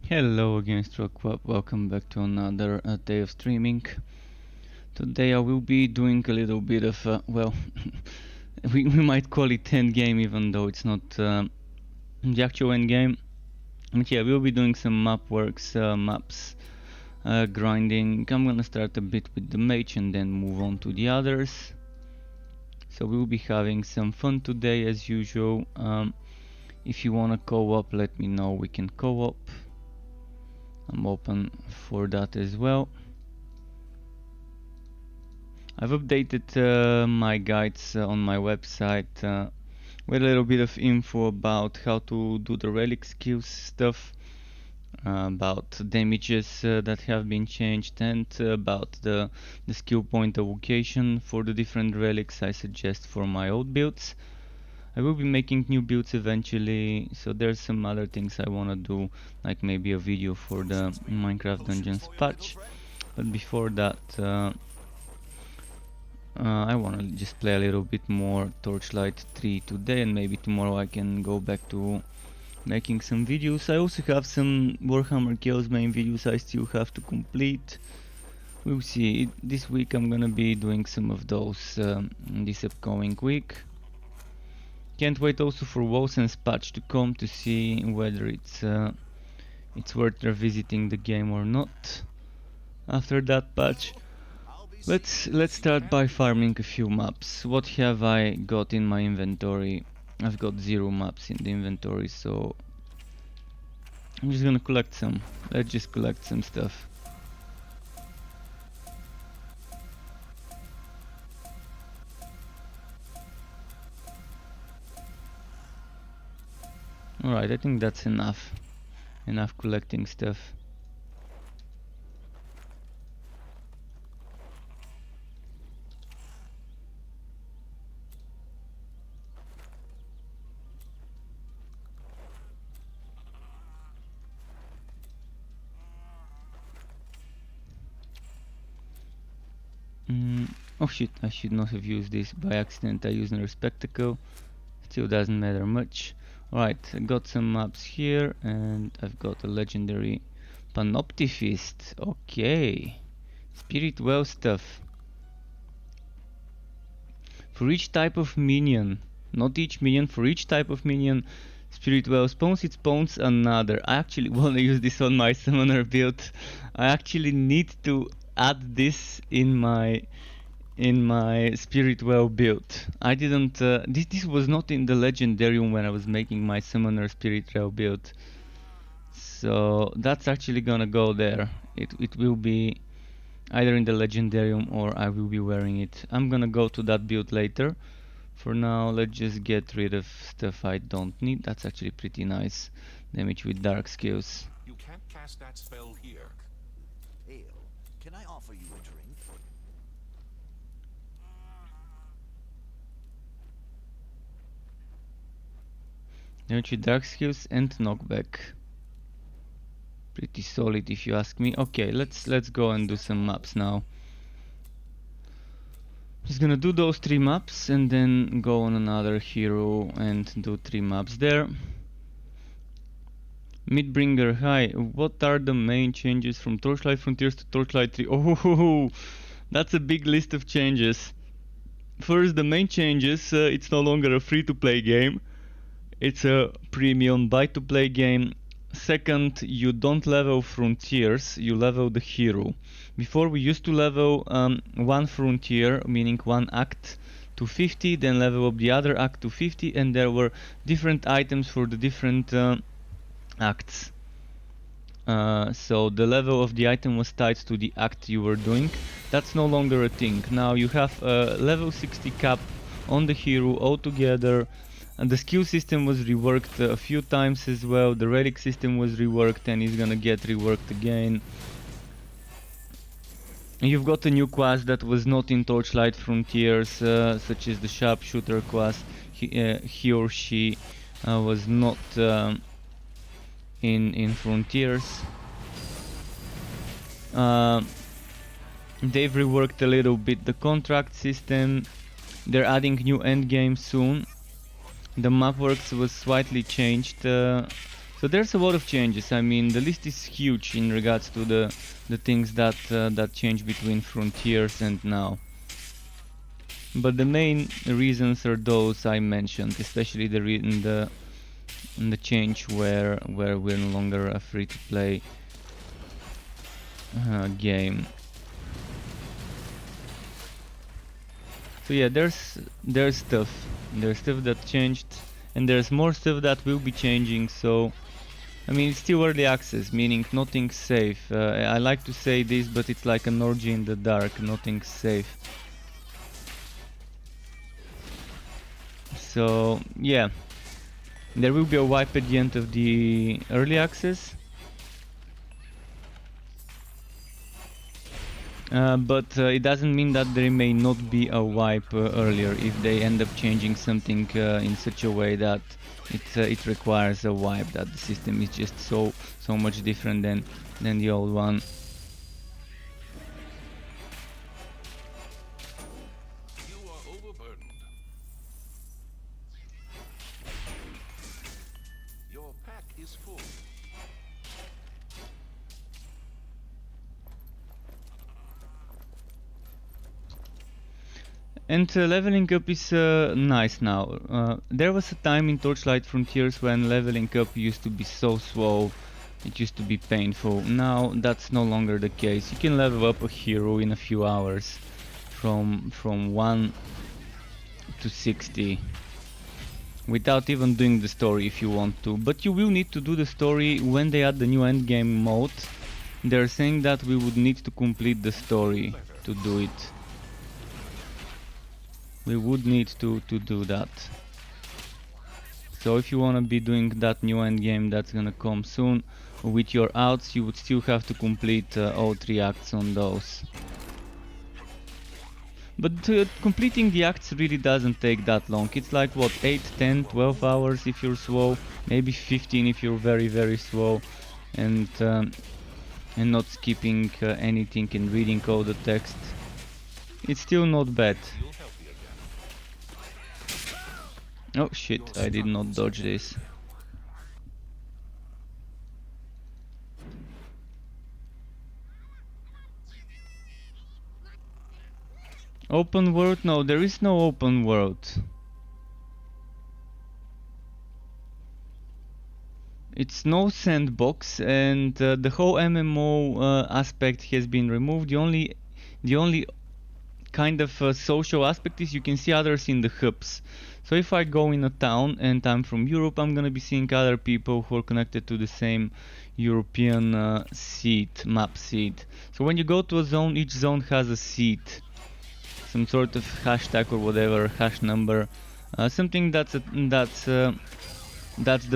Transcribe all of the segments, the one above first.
Hello again, Stroke. Welcome back to another day of streaming. Today I will be doing a little bit of, well, we might call it endgame even though it's not the actual endgame. But yeah, we'll be doing some map works, maps, grinding. I'm gonna start a bit with the mage and then move on to the others. So we'll be having some fun today as usual. If you wanna co-op, let me know, we can co-op. I'm open for that as well. I've updated my guides on my website with a little bit of info about how to do the relic skills stuff, about damages that have been changed, and about the skill point allocation for the different relics I suggest for my old builds. I will be making new builds eventually, so there's some other things I wanna do, like maybe a video for the Minecraft Dungeons patch. But before that, I wanna just play a little bit more Torchlight 3 today, and maybe tomorrow I can go back to making some videos. I also have some Warhammer Chaos main videos I still have to complete. We'll see. This week I'm gonna be doing some of those this upcoming week. Can't wait also for Wilson's patch to come to see whether it's worth revisiting the game or not. After that patch, let's start by farming a few maps. What have I got in my inventory? I've got 0 maps in the inventory, so I'm just gonna collect some. Let's just collect some stuff. Alright, I think that's enough. Enough collecting stuff. Oh shit, I should not have used this by accident. I used another spectacle. Still doesn't matter much. Alright, I got some maps here, and I've got a legendary Panoptifist. Okay. Spirit well stuff. For each type of minion, not each minion, for each type of minion, Spirit well spawns, it spawns another. I actually wanna use this on my summoner build. I actually need to add this in my Spirit well build. I didn't this was not in the legendarium when I was making my summoner Spirit well build, so that's actually gonna go there. It will be either in the legendarium or I will be wearing it. I'm gonna go to that build later. For now, let's just get rid of stuff I don't need. That's actually pretty nice damage with dark skills. You can't cast that spell here. Ale, can I offer you a drink? Damage with dark skills and knockback. Pretty solid if you ask me. Okay, let's go and do some maps now. Just gonna do those 3 maps and then go on another hero and do 3 maps there. Midbringer, hi. What are the main changes from Torchlight Frontiers to Torchlight 3? Oh, that's a big list of changes. First, the main changes, it's no longer a free-to-play game. It's a premium buy-to-play game. Second, you don't level frontiers, you level the hero. Before we used to level 1 frontier, meaning 1 act, to 50, then level up the other act to 50, and there were different items for the different acts. So the level of the item was tied to the act you were doing. That's no longer a thing. Now you have a level 60 cap on the hero altogether. And the skill system was reworked a few times as well. The relic system was reworked and is gonna get reworked again. And you've got a new class that was not in Torchlight Frontiers, such as the sharpshooter class. He or she was not in Frontiers. They've reworked a little bit the contract system. They're adding new endgame soon. The map works was slightly changed So there's a lot of changes. I mean, the list is huge in regards to the things that that change between Frontiers and now. But the main reasons are those I mentioned, especially the change where we're no longer a free-to-play game. So yeah, there's stuff that changed, and there's more stuff that will be changing. So I mean, it's still early access, meaning nothing's safe. I like to say this, but it's like an orgy in the dark. Nothing's safe. So yeah, there will be a wipe at the end of the early access. But it doesn't mean that there may not be a wipe earlier if they end up changing something in such a way that it requires a wipe, that the system is just so much different than the old one. You are overburdened. Your pack is full. And leveling up is nice now. There was a time in Torchlight Frontiers when leveling up used to be so slow, it used to be painful. Now that's no longer the case. You can level up a hero in a few hours, from 1 to 60, without even doing the story if you want to. But you will need to do the story when they add the new endgame mode. They're saying that we would need to complete the story to do it. We would need to do that. So if you want to be doing that new endgame that's gonna come soon with your outs, you would still have to complete all 3 acts on those. But completing the acts really doesn't take that long. It's like what, 8, 10, 12 hours if you're slow, maybe 15 if you're very slow, and not skipping anything and reading all the text. It's still not bad. Oh shit, I did not dodge this. Open world? No, there is no open world. It's no sandbox, and the whole MMO aspect has been removed. The only kind of social aspect is you can see others in the hubs. So if I go in a town and I'm from Europe, I'm gonna be seeing other people who are connected to the same European map seed. So when you go to a zone, each zone has a seed, some sort of hashtag or whatever, hash number, something that's the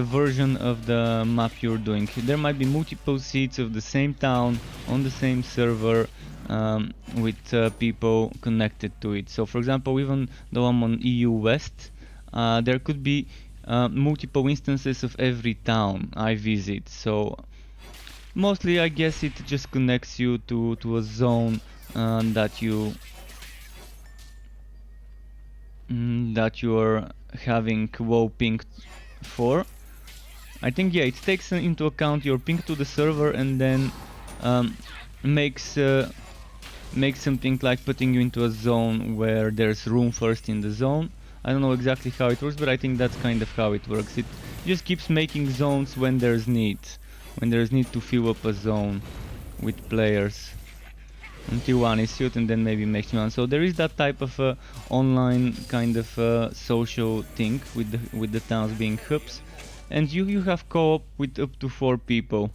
version of the map you're doing. There might be multiple seeds of the same town on the same server, with people connected to it. So for example, even though I'm on EU West, there could be multiple instances of every town I visit. So mostly I guess it just connects you to a zone that you are having low ping for. I think yeah, it takes into account your ping to the server and then makes something like putting you into a zone where there's room first in the zone. I don't know exactly how it works, but I think that's kind of how it works. It just keeps making zones when there's need to fill up a zone with players until one is filled, and then maybe makes one. So there is that type of online kind of social thing with the towns being hubs, and you have co-op with up to 4 people.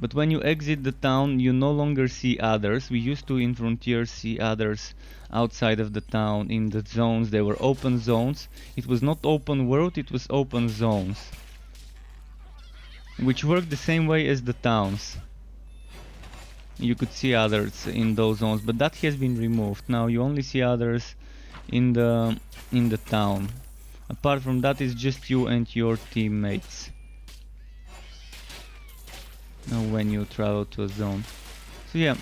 But when you exit the town, you no longer see others. We used to in Frontiers see others outside of the town in the zones. They were open zones. It was not open world, it was open zones, which worked the same way as the towns. You could see others in those zones, but that has been removed. Now you only see others in the town. Apart from that, it's just you and your teammates when you travel to a zone. So yeah,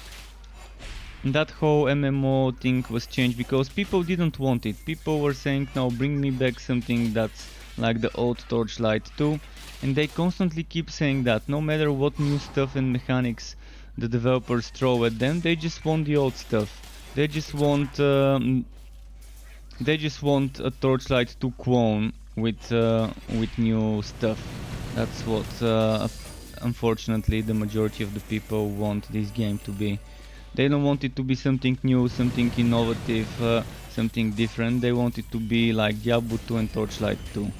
that whole MMO thing was changed because people didn't want it. People were saying, no, bring me back something that's like the old Torchlight 2, and they constantly keep saying that no matter what new stuff and mechanics the developers throw at them, they just want the old stuff. They just want a Torchlight 2 clone with new stuff. That's what unfortunately the majority of the people want this game to be. They don't want it to be something new, something innovative, something different. They want it to be like Diablo 2 and Torchlight 2.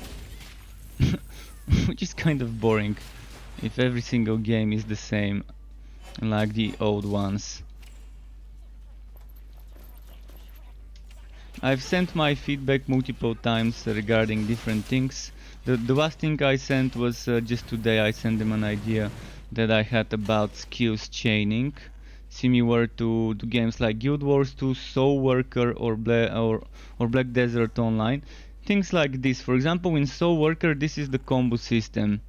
Which is kind of boring if every single game is the same like the old ones. I've sent my feedback multiple times regarding different things. The last thing I sent was just today. I sent them an idea that I had about skills chaining, similar to games like Guild Wars 2, Soul Worker, or Black Desert Online. Things like this. For example, in Soul Worker, this is the combo system.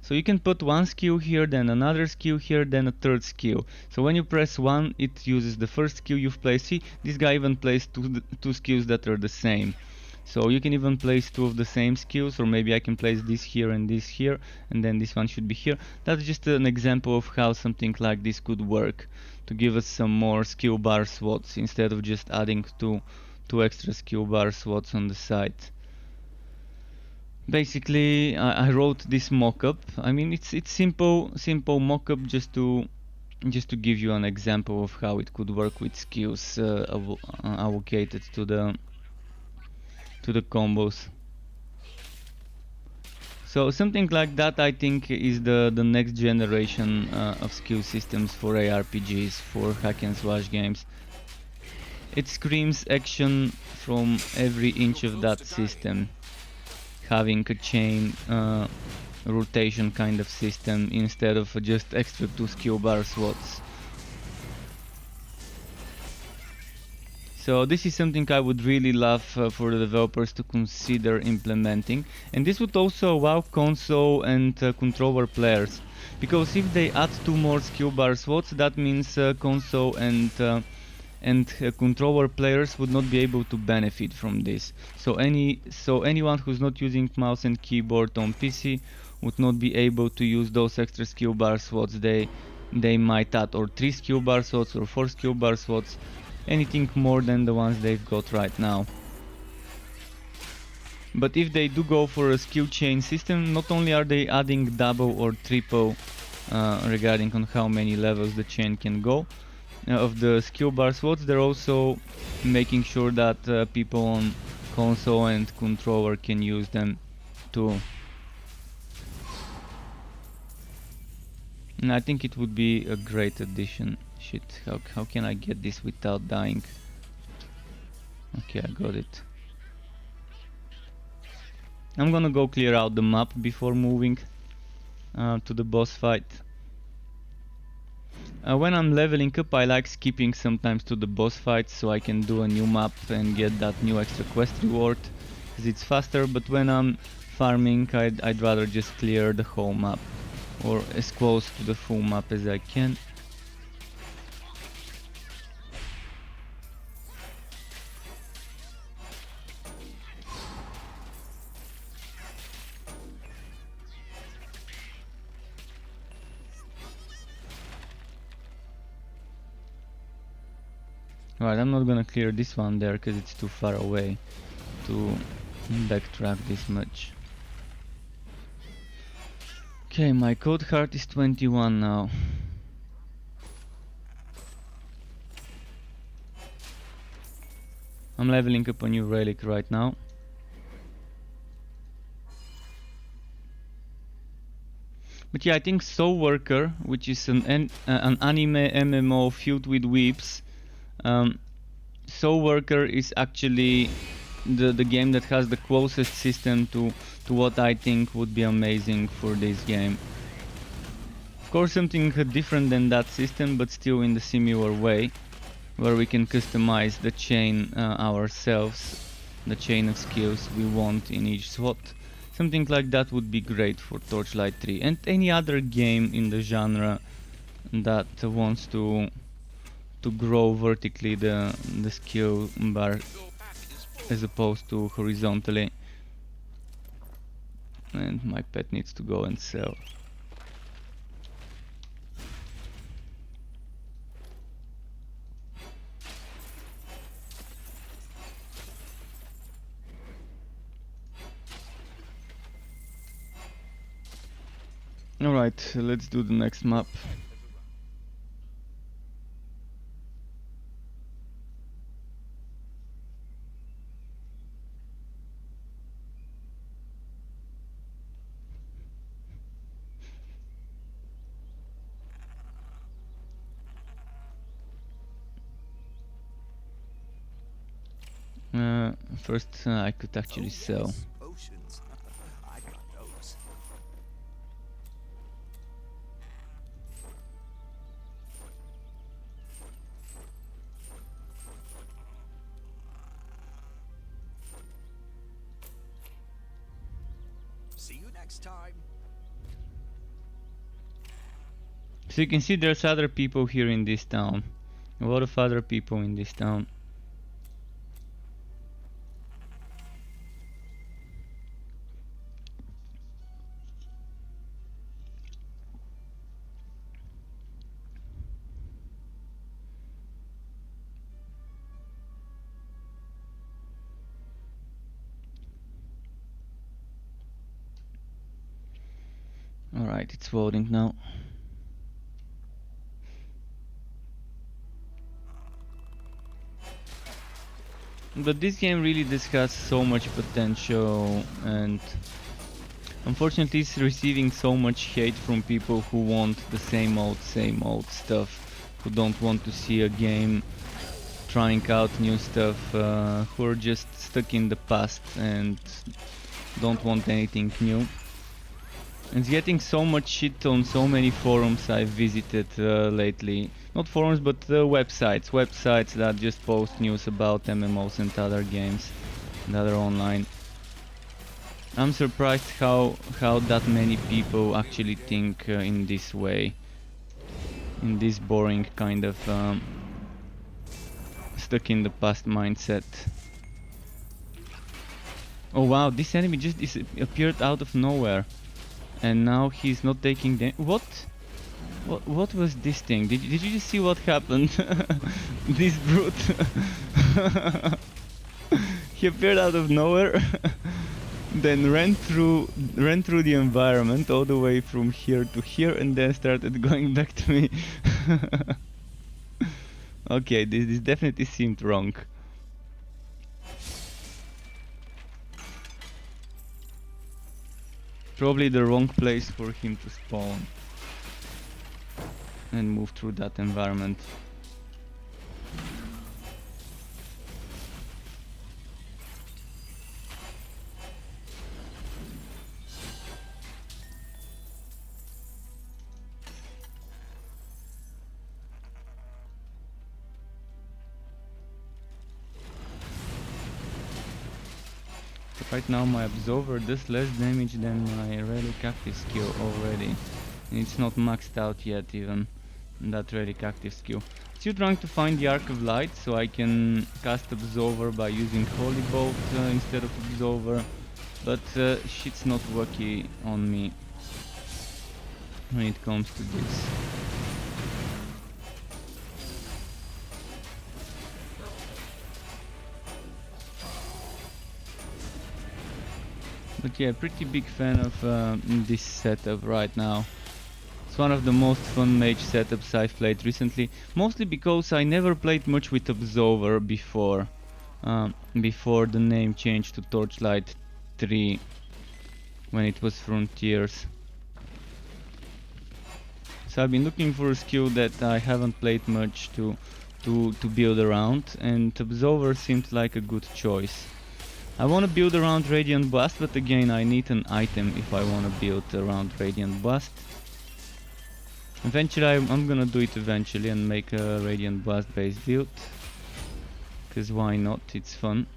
So you can put one skill here, then another skill here, then a third skill. So when you press 1, it uses the first skill you've placed. See, this guy even placed two skills that are the same. So you can even place two of the same skills, or maybe I can place this here, and then this one should be here. That's just an example of how something like this could work, to give us some more skill bar slots instead of just adding two extra skill bar slots on the side. Basically, I wrote this mockup. I mean, it's simple mockup just to give you an example of how it could work with skills allocated to the combos. So something like that, I think, is the next generation of skill systems for ARPGs, for hack and slash games. It screams action from every inch of that system. Having a chain rotation kind of system instead of just extra 2 skill bar slots. So this is something I would really love for the developers to consider implementing, and this would also allow console and controller players, because if they add 2 more skill bar slots, that means console and controller players would not be able to benefit from this. So anyone who's not using mouse and keyboard on PC would not be able to use those extra skill bar slots they might add, or 3 skill bar slots or 4 skill bar slots, anything more than the ones they've got right now. But if they do go for a skill chain system, not only are they adding double or triple regarding on how many levels the chain can go of the skill bar slots, they're also making sure that people on console and controller can use them too. And I think it would be a great addition. Shit, how can I get this without dying? Okay, I got it. I'm gonna go clear out the map before moving to the boss fight. When I'm leveling up, I like skipping sometimes to the boss fight so I can do a new map and get that new extra quest reward, because it's faster. But when I'm farming, I'd rather just clear the whole map, or as close to the full map as I can. Right, I'm not gonna clear this one there because it's too far away to backtrack this much. Okay, my code heart is 21 now. I'm leveling up a new relic right now. But yeah, I think Soul Worker, which is an anime MMO filled with weeps, Soul Worker is actually the game that has the closest system to what I think would be amazing for this game. Of course, something different than that system, but still in the similar way, where we can customize the chain ourselves, the chain of skills we want in each slot. Something like that would be great for Torchlight 3 and any other game in the genre that wants to grow vertically the skill bar as opposed to horizontally. And my pet needs to go and sell. Alright, let's do the next map. First, I could actually sell. Yes, potions. I got those. See you next time. So you can see there's other people here in this town. A lot of other people in this town. Alright, it's voting now. But this game really just has so much potential, and unfortunately it's receiving so much hate from people who want the same old stuff, who don't want to see a game trying out new stuff, who are just stuck in the past and don't want anything new. It's getting so much shit on so many forums I've visited lately. Not forums, but websites that just post news about MMOs and other games and other online. I'm surprised how that many people actually think in this way, in this boring kind of stuck in the past mindset. Oh wow, this enemy just appeared out of nowhere. And now he's not taking the... What was this thing? Did you just see what happened? This brute. He appeared out of nowhere, then ran through the environment all the way from here to here, and then started going back to me. Okay, this definitely seemed wrong. Probably the wrong place for him to spawn and move through that environment. Right now my Absolver does less damage than my Relic Active skill already. And it's not maxed out yet even, that Relic Active skill. Still trying to find the Arc of Light so I can cast Absolver by using Holy Bolt instead of Absolver. But shit's not working on me when it comes to this. But yeah, pretty big fan of this setup right now. It's one of the most fun mage setups I've played recently, mostly because I never played much with Absolver before the name changed to Torchlight 3 when it was Frontiers. So I've been looking for a skill that I haven't played much to build around, and Absolver seemed like a good choice. I want to build around Radiant Blast, but again I need an item if I want to build around Radiant Blast. Eventually I'm gonna do it eventually and make a Radiant Blast based build. Cause why not, it's fun.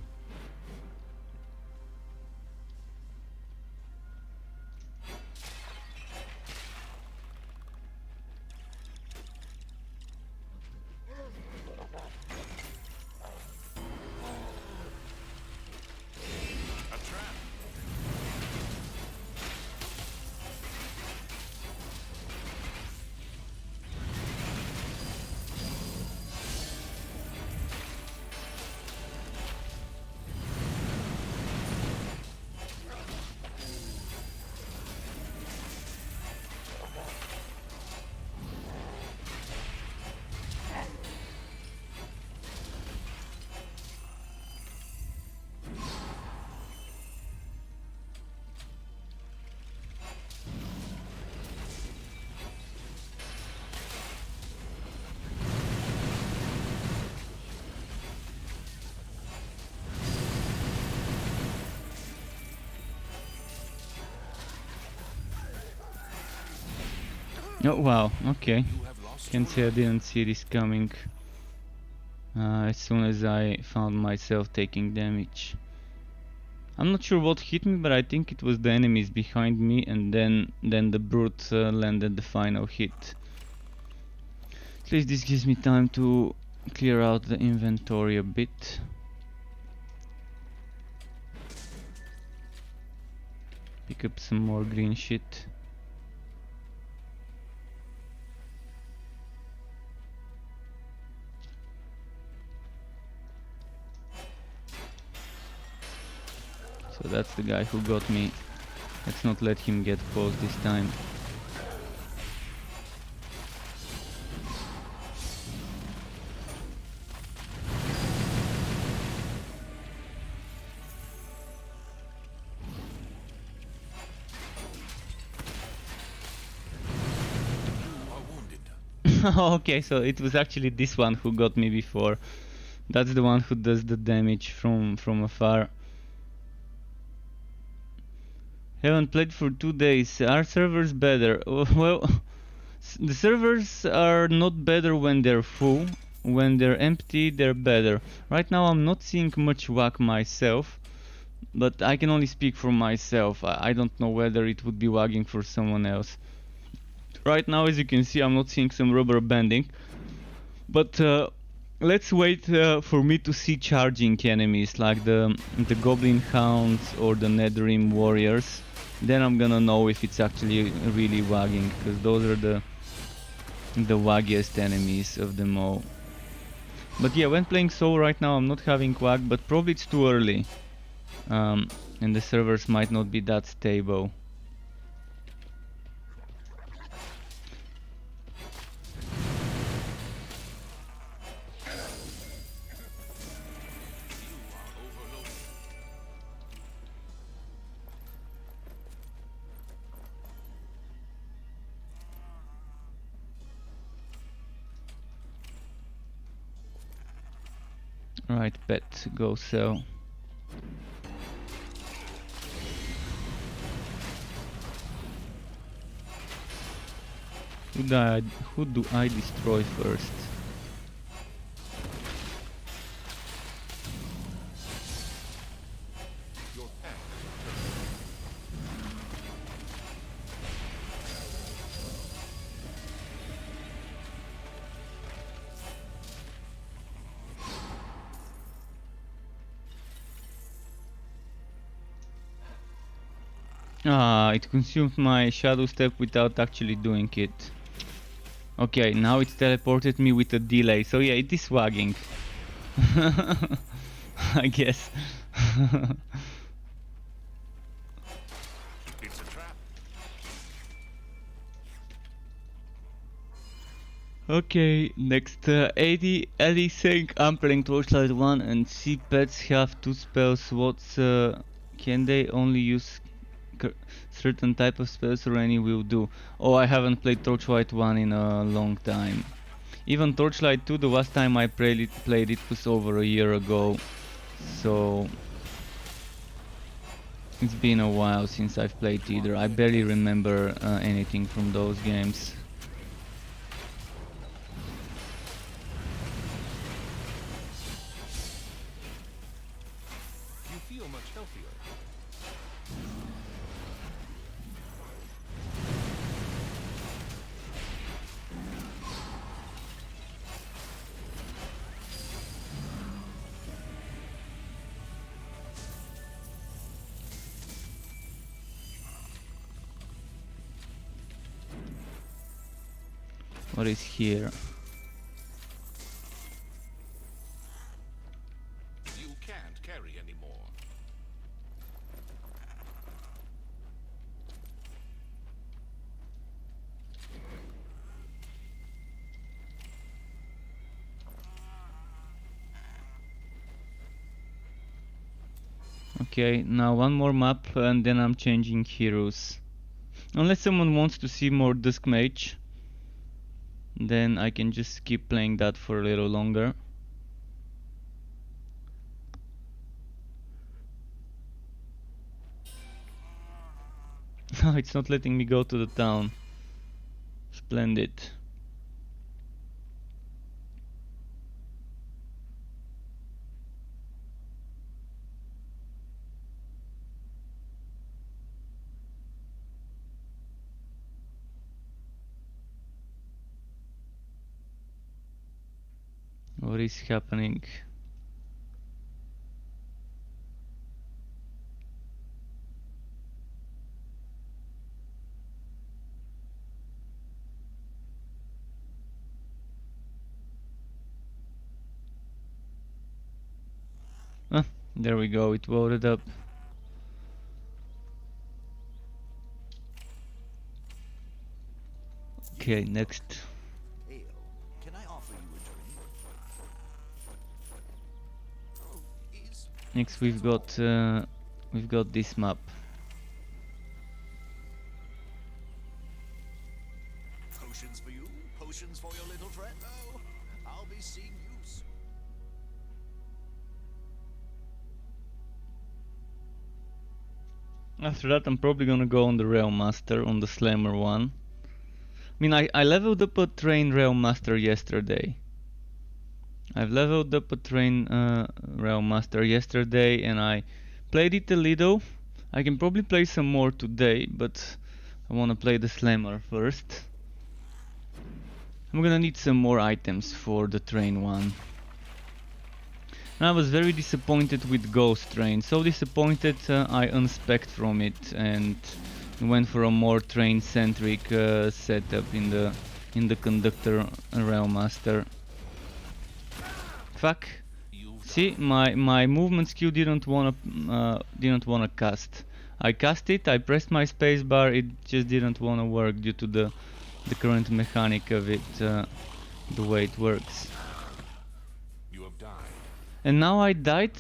Oh wow, okay. You have lost Can your say I life. didn't see this coming. As soon as I found myself taking damage. I'm not sure what hit me, but I think it was the enemies behind me, and then the brute landed the final hit. At least this gives me time to clear out the inventory a bit. Pick up some more green shit. So that's the guy who got me. Let's not let him get close this time. You are wounded. Okay, so it was actually this one who got me before. That's the one who does the damage from afar. Haven't played for 2 days. Are servers better? Well, the servers are not better when they're full. When they're empty, they're better. Right now I'm not seeing much whack myself, but I can only speak for myself. I don't know whether it would be wagging for someone else. Right now, as you can see, I'm not seeing some rubber banding, but let's wait for me to see charging enemies like the Goblin Hounds or the Netherrim Warriors. Then I'm gonna know if it's actually really wagging, because those are the waggiest enemies of them all. But yeah, when playing solo right now, I'm not having wag, but probably it's too early, and the servers might not be that stable. You are overloaded. Right, pet, go sell. Who do I destroy first? Your pack. Ah, it consumed my shadow step without actually doing it. Okay, now it's teleported me with a delay, so yeah, it is wagging. I guess. It's a trap. Okay, next 80 Ellie saying I'm playing Torchlight 1 and see pets have 2 spells. What's can they only use certain type of spells or any will do? Oh, I haven't played Torchlight 1 in a long time. Even Torchlight 2, the last time I played it was over a year ago. So it's been a while since I've played either. I barely remember anything from those games. You feel much healthier. What is here? You can't carry anymore. Okay, now one more map and then I'm changing heroes. Unless someone wants to see more Dusk Mage, then I can just keep playing that for a little longer. No, it's not letting me go to the town. Splendid. What is happening? Ah, there we go, it loaded up. Okay, next. Ale, can I offer you a drink? Oh, is Next we've got this map. potions for you? Potions for your little friend? Oh, I'll be seeing you soon. After that I'm probably gonna go on the Rail Master, on the Slammer one. I mean, I leveled up a Train Rail Master yesterday. I've leveled up a Train Rail Master yesterday and I played it a little. I can probably play some more today, but I wanna play the Slammer first. I'm gonna need some more items for the train one. And I was very disappointed with Ghost Train, so disappointed I unspec'd from it and went for a more train-centric setup in the Conductor Railmaster. Fuck! See, my movement skill didn't wanna cast. I cast it, I pressed my spacebar, it just didn't wanna work due to the current mechanic of it, the way it works. You have died. And now I died.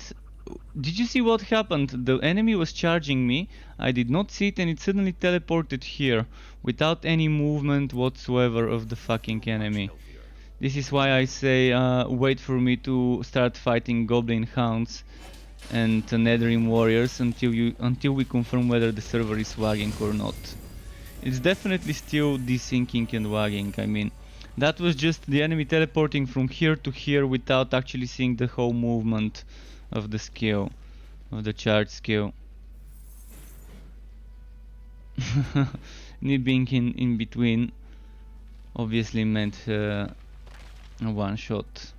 Did you see what happened? The enemy was charging me, I did not see it and it suddenly teleported here without any movement whatsoever of the fucking enemy. Healthier. This is why I say wait for me to start fighting Goblin Hounds and Netherrim Warriors until we confirm whether the server is lagging or not. It's definitely still desyncing and lagging. I mean, that was just the enemy teleporting from here to here without actually seeing the whole movement of the skill, of the charge skill. Me being in between obviously meant a one shot.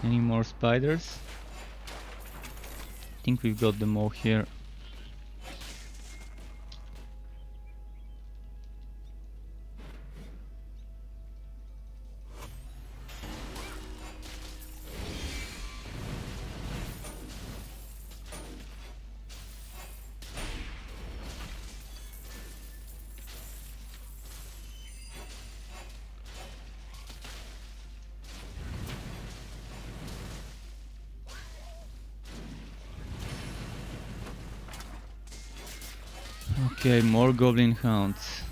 Any more spiders? I think we've got them all here. Okay, more Goblin Hounds.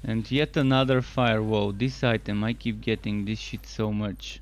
And yet another firewall. This item, I keep getting this shit so much.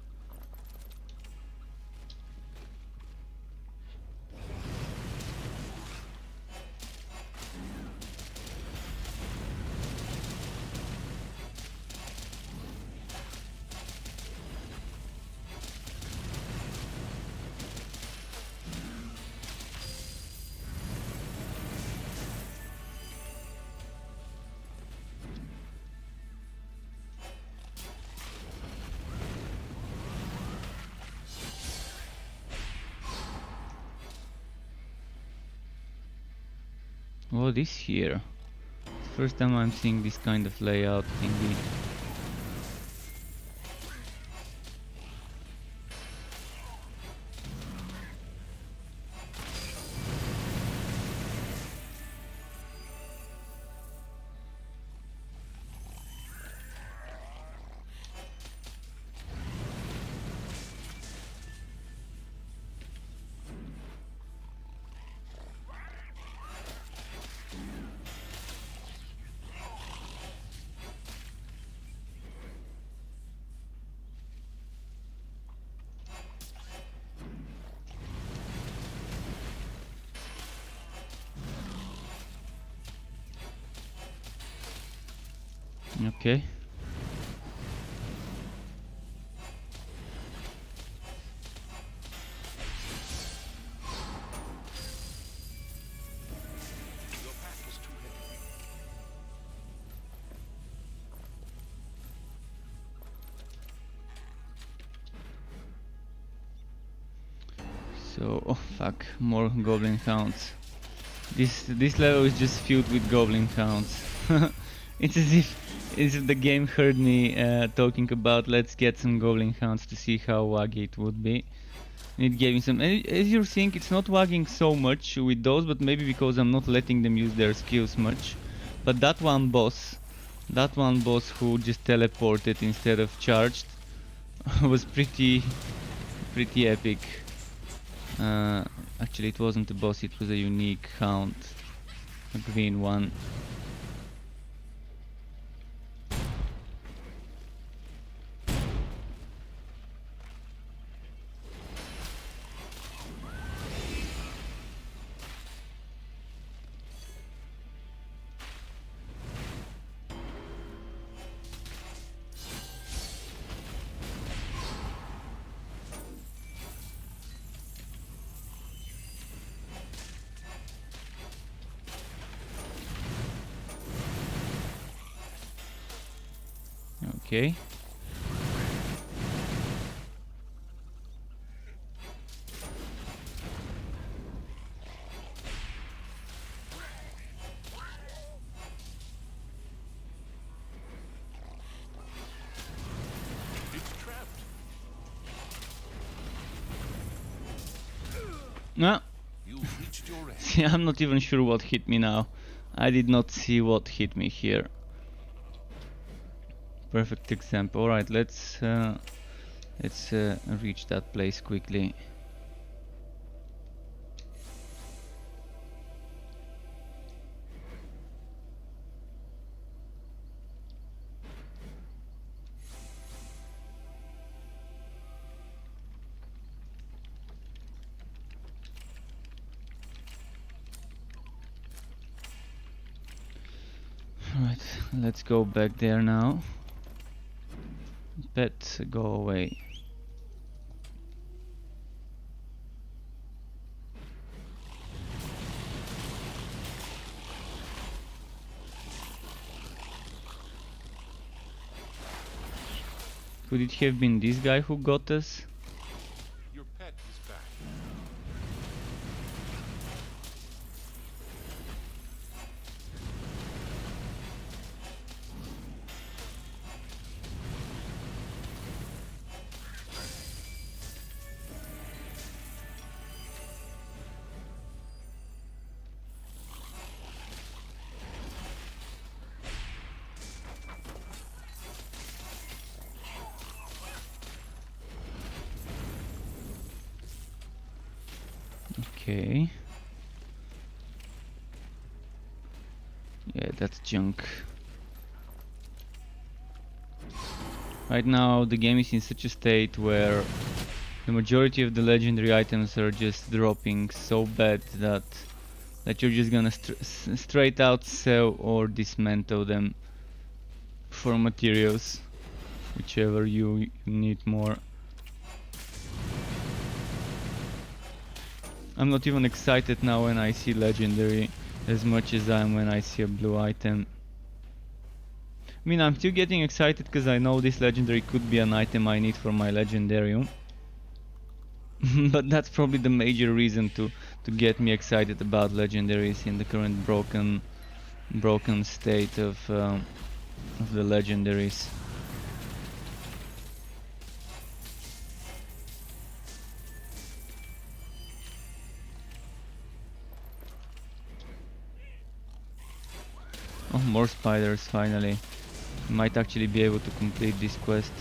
What is here? First time I'm seeing this kind of layout thingy. Okay. Your pack is too heavy. So, oh fuck, more goblin hounds. This level is just filled with goblin hounds. It's as if the game heard me talking about let's get some goblin hounds to see how waggy it would be. And it gave me some. And as you're seeing, it's not wagging so much with those, but maybe because I'm not letting them use their skills much. But that one boss who just teleported instead of charged, was pretty epic. Actually, it wasn't a boss; it was a unique hound, a green one. Okay. It's trapped. No. You've reached your end. See, I'm not even sure what hit me now. I did not see what hit me here. Perfect example. Alright, let's reach that place quickly. Right, let's go back there now. Pet, go away. Could it have been this guy who got us? Your pet is back. Okay. Yeah, that's junk. Right now the game is in such a state where the majority of the legendary items are just dropping so bad that you're just gonna straight out sell or dismantle them for materials, whichever you need more. I'm not even excited now when I see legendary as much as I am when I see a blue item. I mean, I'm still getting excited because I know this legendary could be an item I need for my legendarium. But that's probably the major reason to get me excited about legendaries in the current broken state of the legendaries. Oh, more spiders finally. Might actually be able to complete this quest.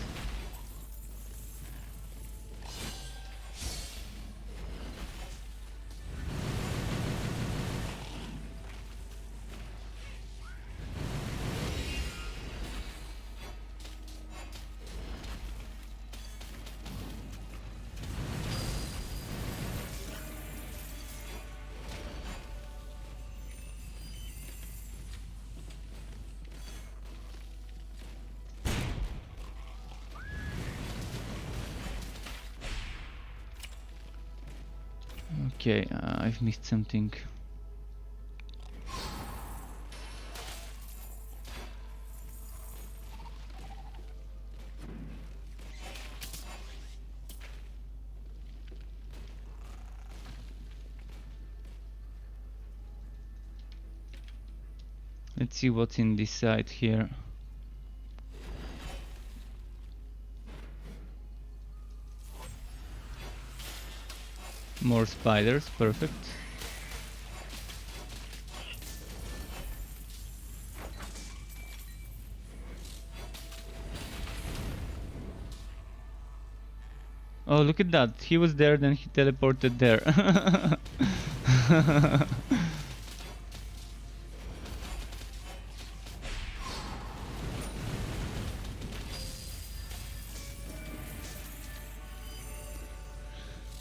Okay, I've missed something. Let's see what's in this side here. More spiders, perfect. Oh, look at that. He was there, then he teleported there.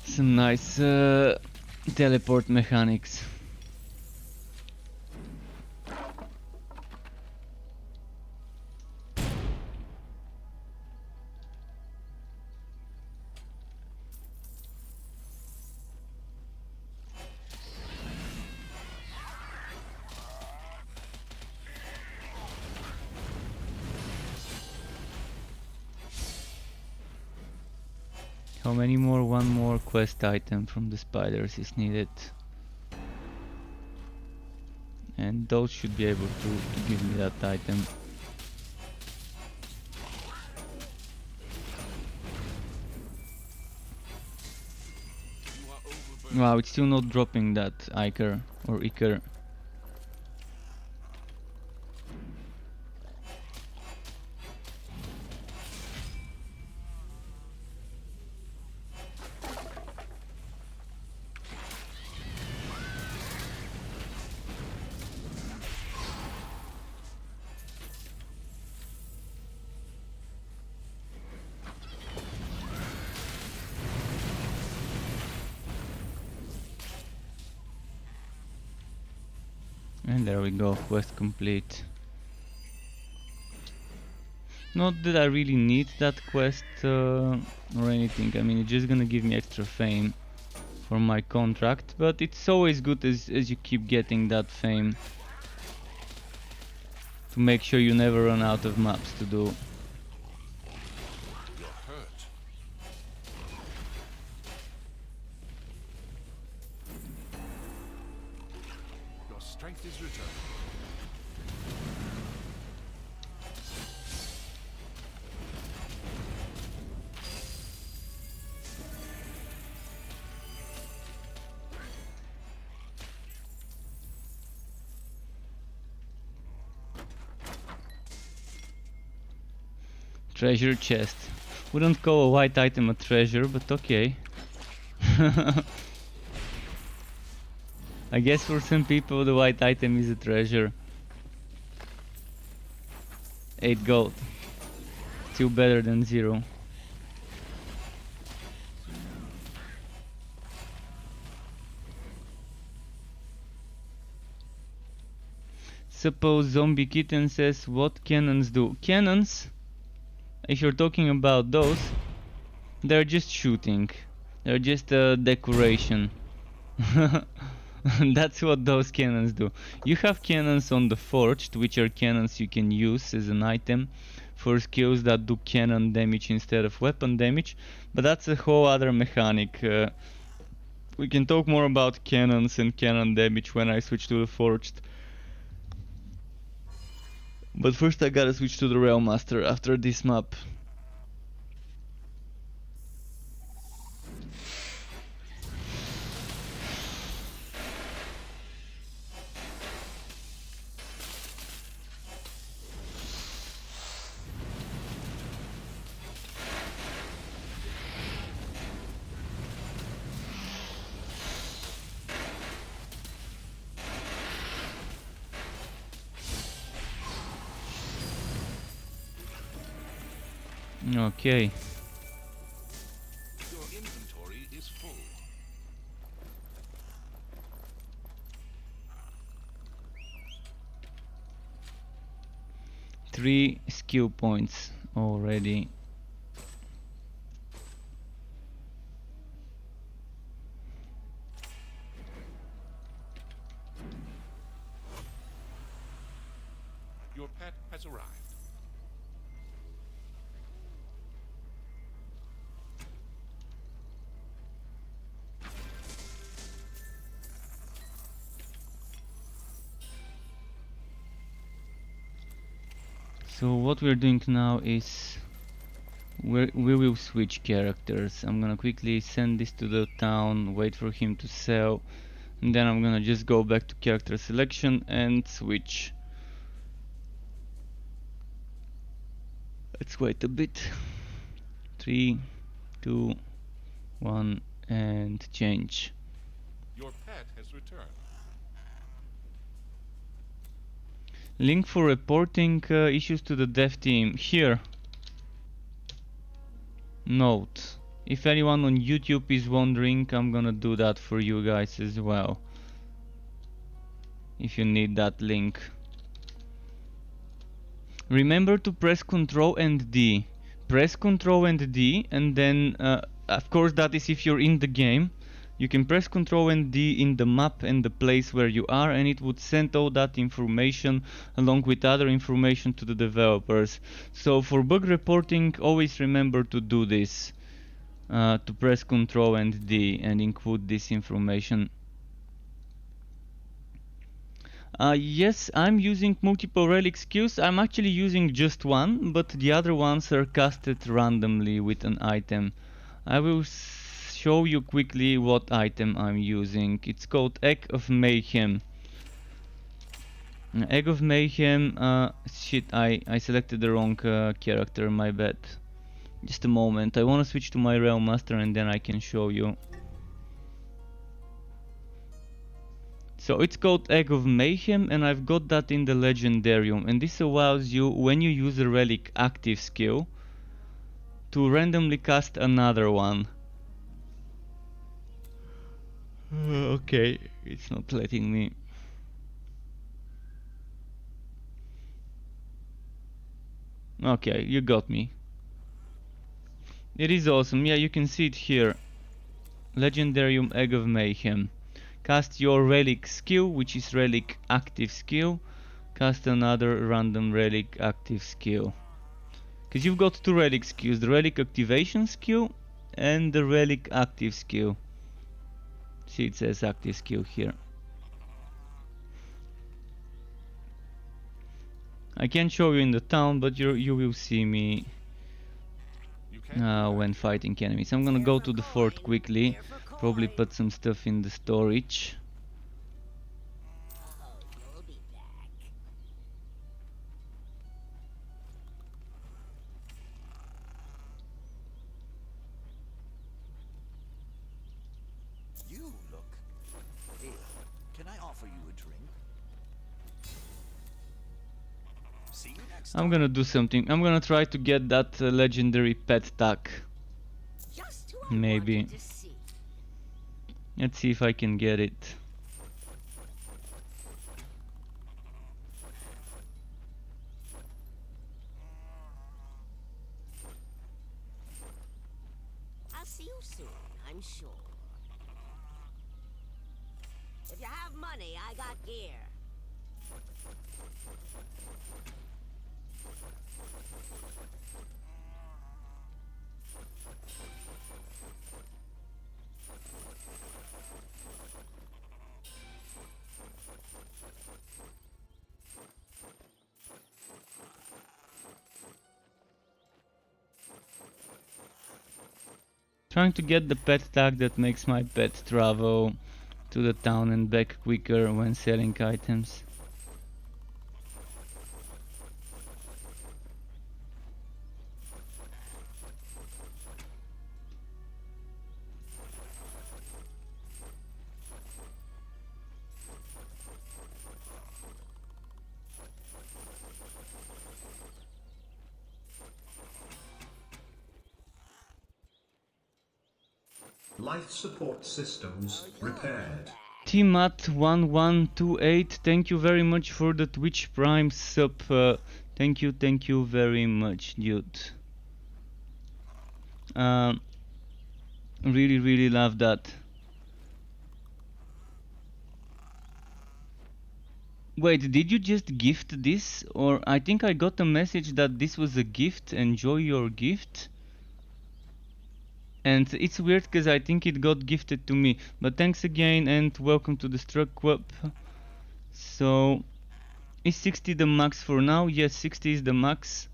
Some nice teleport mechanics. How many more? One more quest item from the spiders is needed. And those should be able to give me that item. You are overburdened. Wow, it's still not dropping that Iker or Iker. And there we go, quest complete. Not that I really need that quest or anything. I mean, it's just gonna give me extra fame for my contract, but it's always good as you keep getting that fame to make sure you never run out of maps to do. You're hurt. Your strength is returned. Treasure chest. Wouldn't call a white item a treasure, but okay. I guess for some people the white item is a treasure. 8 gold. Still better than 0. Suppose Zombie Kitten says, what cannons do? Cannons? If you're talking about those, they're just shooting. They're just a decoration. That's what those cannons do. You have cannons on the Forged, which are cannons you can use as an item for skills that do cannon damage instead of weapon damage, but that's a whole other mechanic. We can talk more about cannons and cannon damage when I switch to the Forged. But first I gotta switch to the Realm Master after this map. Okay. Your inventory is full. Three skill points already. So what we're doing now is we will switch characters. I'm gonna quickly send this to the town, wait for him to sell, and then I'm gonna just go back to character selection and switch. Let's wait a bit. 3, 2, 1, and change. Your pet has returned. Link for reporting issues to the dev team. Here. Note. If anyone on YouTube is wondering, I'm gonna do that for you guys as well. If you need that link. Remember to press Ctrl and D. Press Ctrl and D, and then, of course that is if you're in the game. You can press Ctrl and D in the map and the place where you are, and it would send all that information along with other information to the developers. So for bug reporting, always remember to do this. To press Ctrl and D and include this information. Yes, I'm using multiple relic skills. I'm actually using just one, but the other ones are casted randomly with an item. I will show you quickly what item I'm using. It's called Egg of Mayhem. Egg of Mayhem, shit, I selected the wrong character, my bad. Just a moment, I wanna switch to my Realm Master and then I can show you. So it's called Egg of Mayhem, and I've got that in the Legendarium, and this allows you, when you use a relic active skill, to randomly cast another one. Okay, it's not letting me. Okay, you got me. It is awesome, yeah, you can see it here. Legendarium Egg of Mayhem. Cast your relic skill, which is relic active skill. Cast another random relic active skill. Because you've got two relic skills, the relic activation skill and the relic active skill. See, it says active skill here. I can't show you in the town, but you will see me when fighting enemies. I'm gonna go to the fort quickly. Probably put some stuff in the storage. You look. Here, can I offer you a drink? See you next I'm gonna do something. I'm gonna try to get that legendary pet tag. Maybe. Let's see if I can get it. I'll see you soon, I'm sure. If you have money, I got gear. Trying to get the pet tag that makes my pet travel to the town and back quicker when selling items. Life support systems repaired. Tmat1128, thank you very much for the Twitch Prime sub. Thank you very much, dude. Really love that. Wait, did you just gift this? Or I think I got a message that this was a gift. Enjoy your gift. And it's weird because I think it got gifted to me. But thanks again and welcome to the Struck Club. So Is 60 the max for now? Yes, 60 is the max.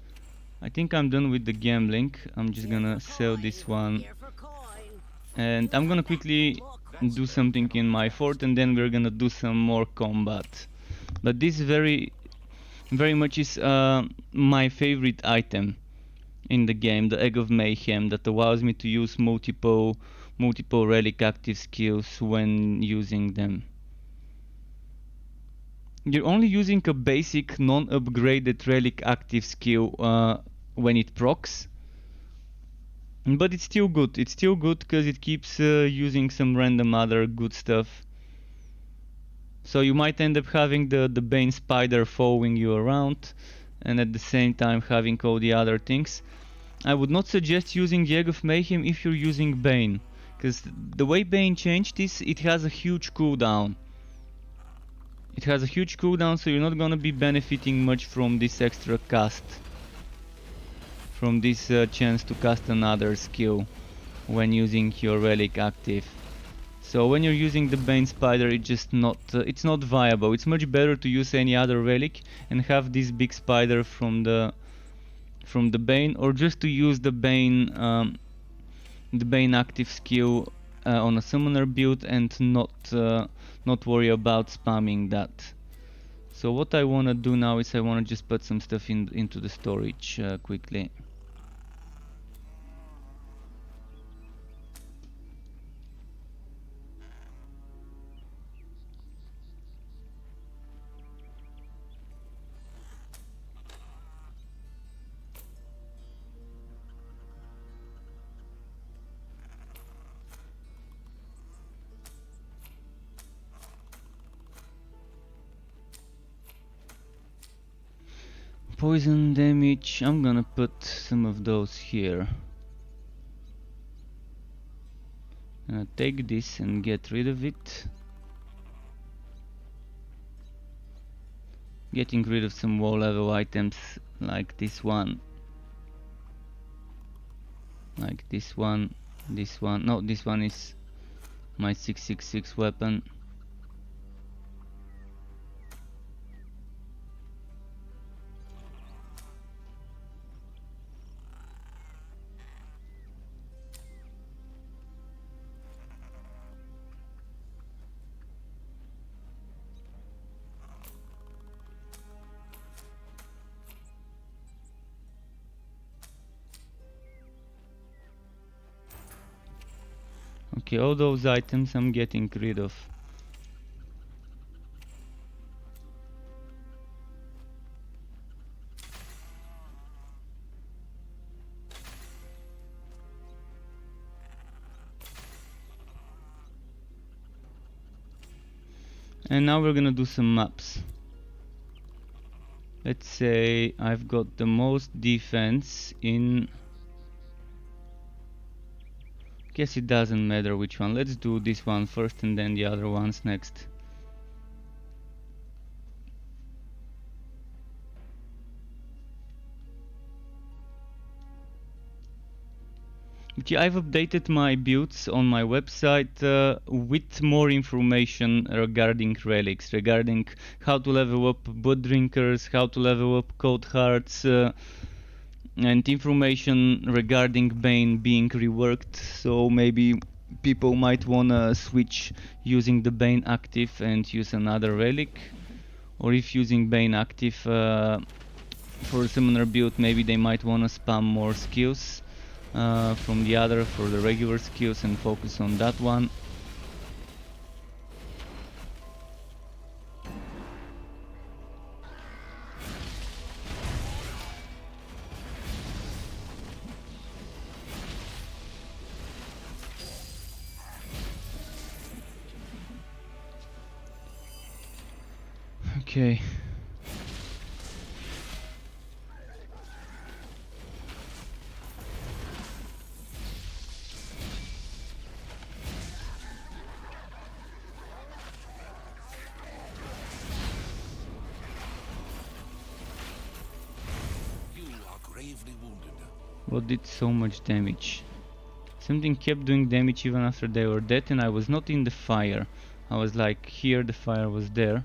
I think I'm done with the gambling. I'm just gonna sell this one. Here for coin. And I'm gonna quickly do something in my fort, and then we're gonna do some more combat. But this very much is my favorite item in the game, the Egg of Mayhem, that allows me to use multiple relic active skills when using them. You're only using a basic non-upgraded relic active skill when it procs, but it's still good. It's still good because it keeps using some random other good stuff. So you might end up having the Bane spider following you around, and at the same time having all the other things. I would not suggest using the Egg of Mayhem if you're using Bane, because the way Bane changed is it has a huge cooldown. It has a huge cooldown, so you're not gonna be benefiting much from this extra cast. From this chance to cast another skill when using your relic active. So when you're using the Bane Spider, it's not viable. It's much better to use any other relic and have this big spider from the Bane, or just to use the Bane active skill on a summoner build and not worry about spamming that. So what I wanna do now is I wanna just put some stuff into the storage quickly. Poison damage, I'm gonna put some of those here. Take this and get rid of it. Getting rid of some low level items like this one. Like this one, no, this one is my 666 weapon. Okay, all those items I'm getting rid of. And now we're gonna do some maps. Let's say I've got the most defense in... Guess it doesn't matter which one. Let's do this one first and then the other ones next. Okay, I've updated my builds on my website with more information regarding relics, regarding how to level up blood drinkers, how to level up cold hearts, and information regarding Bane being reworked. So maybe people might wanna switch using the Bane active and use another relic, or if using Bane active for a summoner build, maybe they might wanna spam more skills from the other for the regular skills and focus on that one. Okay. You are gravely wounded. What did so much damage? Something kept doing damage even after they were dead, and I was not in the fire. I was like here, the fire was there.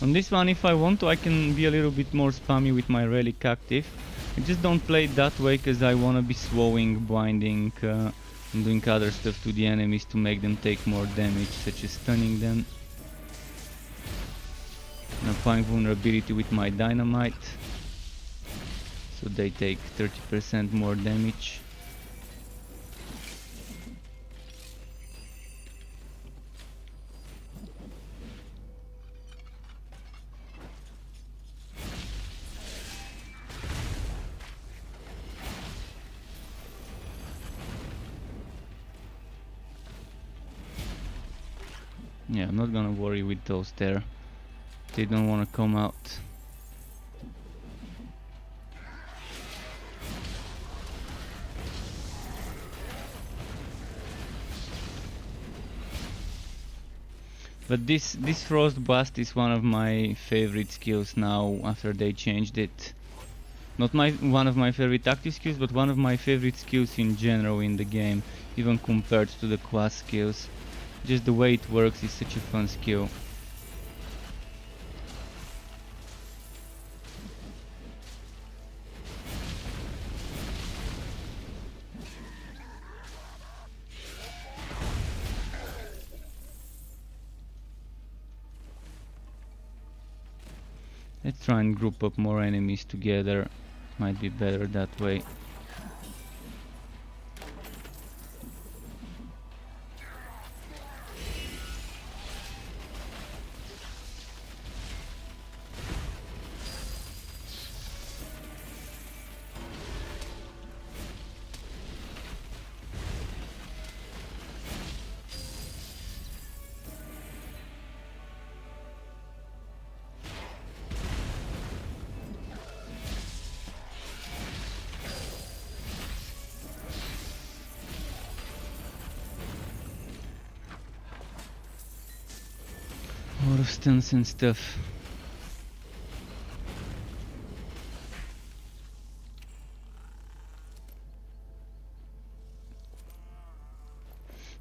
On this one, if I want to, I can be a little bit more spammy with my relic active. I just don't play it that way because I want to be slowing, binding, and doing other stuff to the enemies to make them take more damage, such as stunning them. And applying vulnerability with my dynamite, so they take 30% more damage. Yeah, I'm not gonna worry with those there. They don't wanna come out. But this Frost Blast is one of my favorite skills now after they changed it. Not one of my favorite active skills, but one of my favorite skills in general in the game, even compared to the quest skills. Just the way it works is such a fun skill. Let's try and group up more enemies together. Might be better that way. A lot of stunts and stuff.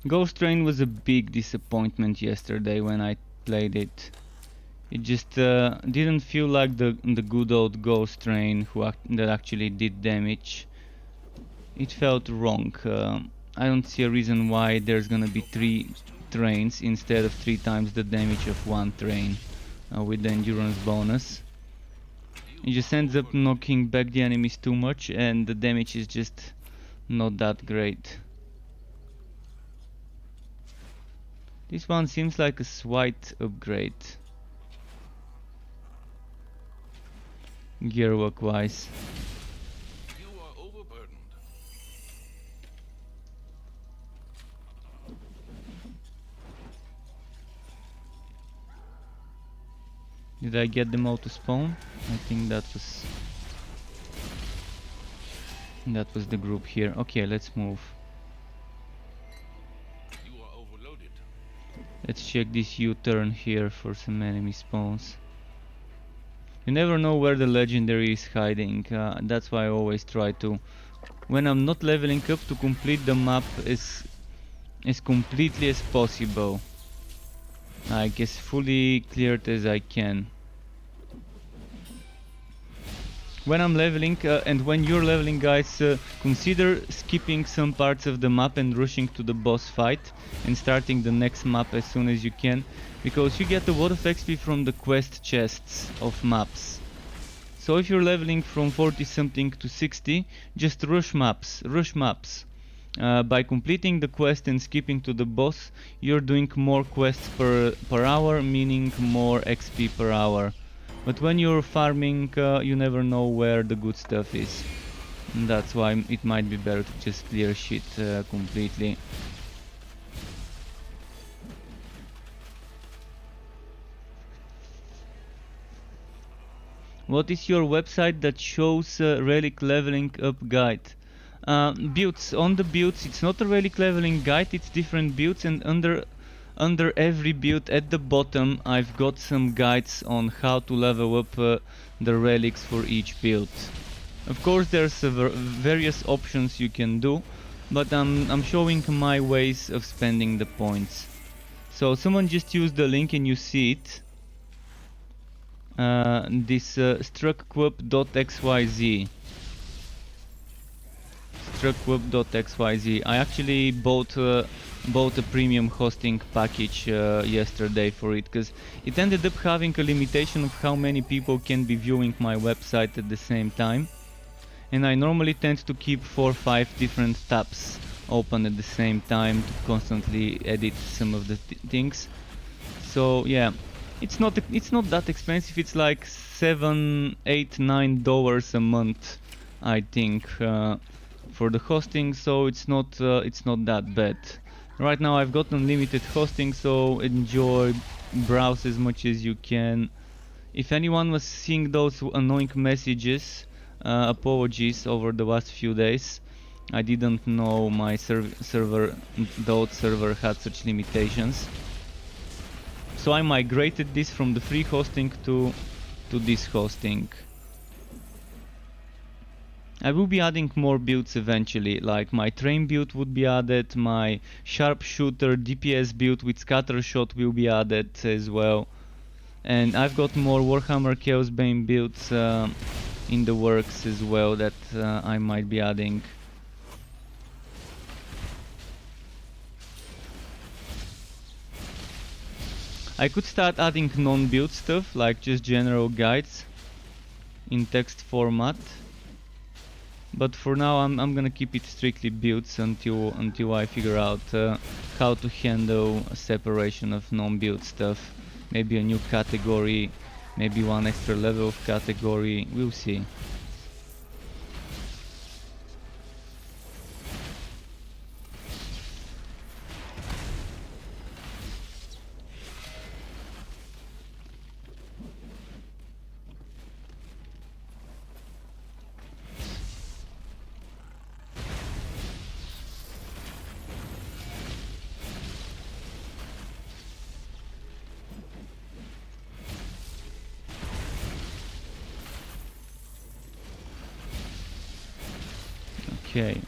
Ghost Train was a big disappointment yesterday when I played it. It just didn't feel like the good old Ghost Train that actually did damage. It felt wrong. I don't see a reason why there's gonna be 3 trains instead of 3 times the damage of 1 train with the endurance bonus. It just ends up knocking back the enemies too much and the damage is just not that great. This one seems like a slight upgrade, gearwork wise. You are overburdened. Did I get them all to spawn? I think that was the group here. Okay, let's move. You are overloaded. Let's check this U-turn here for some enemy spawns. You never know where the legendary is hiding. That's why I always try to, when I'm not leveling up, to complete the map as completely as possible. Like as fully cleared as I can. When I'm leveling and when you're leveling, guys, consider skipping some parts of the map and rushing to the boss fight and starting the next map as soon as you can, because you get a lot of XP from the quest chests of maps. So if you're leveling from 40 something to 60, just rush maps. By completing the quest and skipping to the boss, you're doing more quests per hour, meaning more XP per hour. But when you're farming, you never know where the good stuff is. And that's why it might be better to just clear shit completely. What is your website that shows relic leveling up guide? Builds. On the builds, it's not a relic leveling guide, it's different builds, and under every build at the bottom I've got some guides on how to level up the relics for each build. Of course there's various options you can do, but I'm showing my ways of spending the points. So someone just used the link and you see it. this struckweb.xyz. Struckweb.xyz. I actually bought a premium hosting package yesterday for it, because it ended up having a limitation of how many people can be viewing my website at the same time, and I normally tend to keep 4 or 5 different tabs open at the same time to constantly edit some of the things. So yeah, it's not that expensive. It's like $7, $8, $9 a month, I think, for the hosting. So it's not that bad. Right now I've got unlimited hosting, so enjoy, browse as much as you can. If anyone was seeing those annoying messages, apologies over the last few days. I didn't know my server had such limitations. So I migrated this from the free hosting to this hosting. I will be adding more builds eventually, like my train build would be added, my sharpshooter DPS build with scattershot will be added as well. And I've got more Warhammer Chaosbane builds in the works as well that I might be adding. I could start adding non-build stuff, like just general guides in text format. But for now I'm gonna keep it strictly builds until I figure out how to handle a separation of non-build stuff. Maybe a new category, maybe one extra level of category, we'll see. Okay,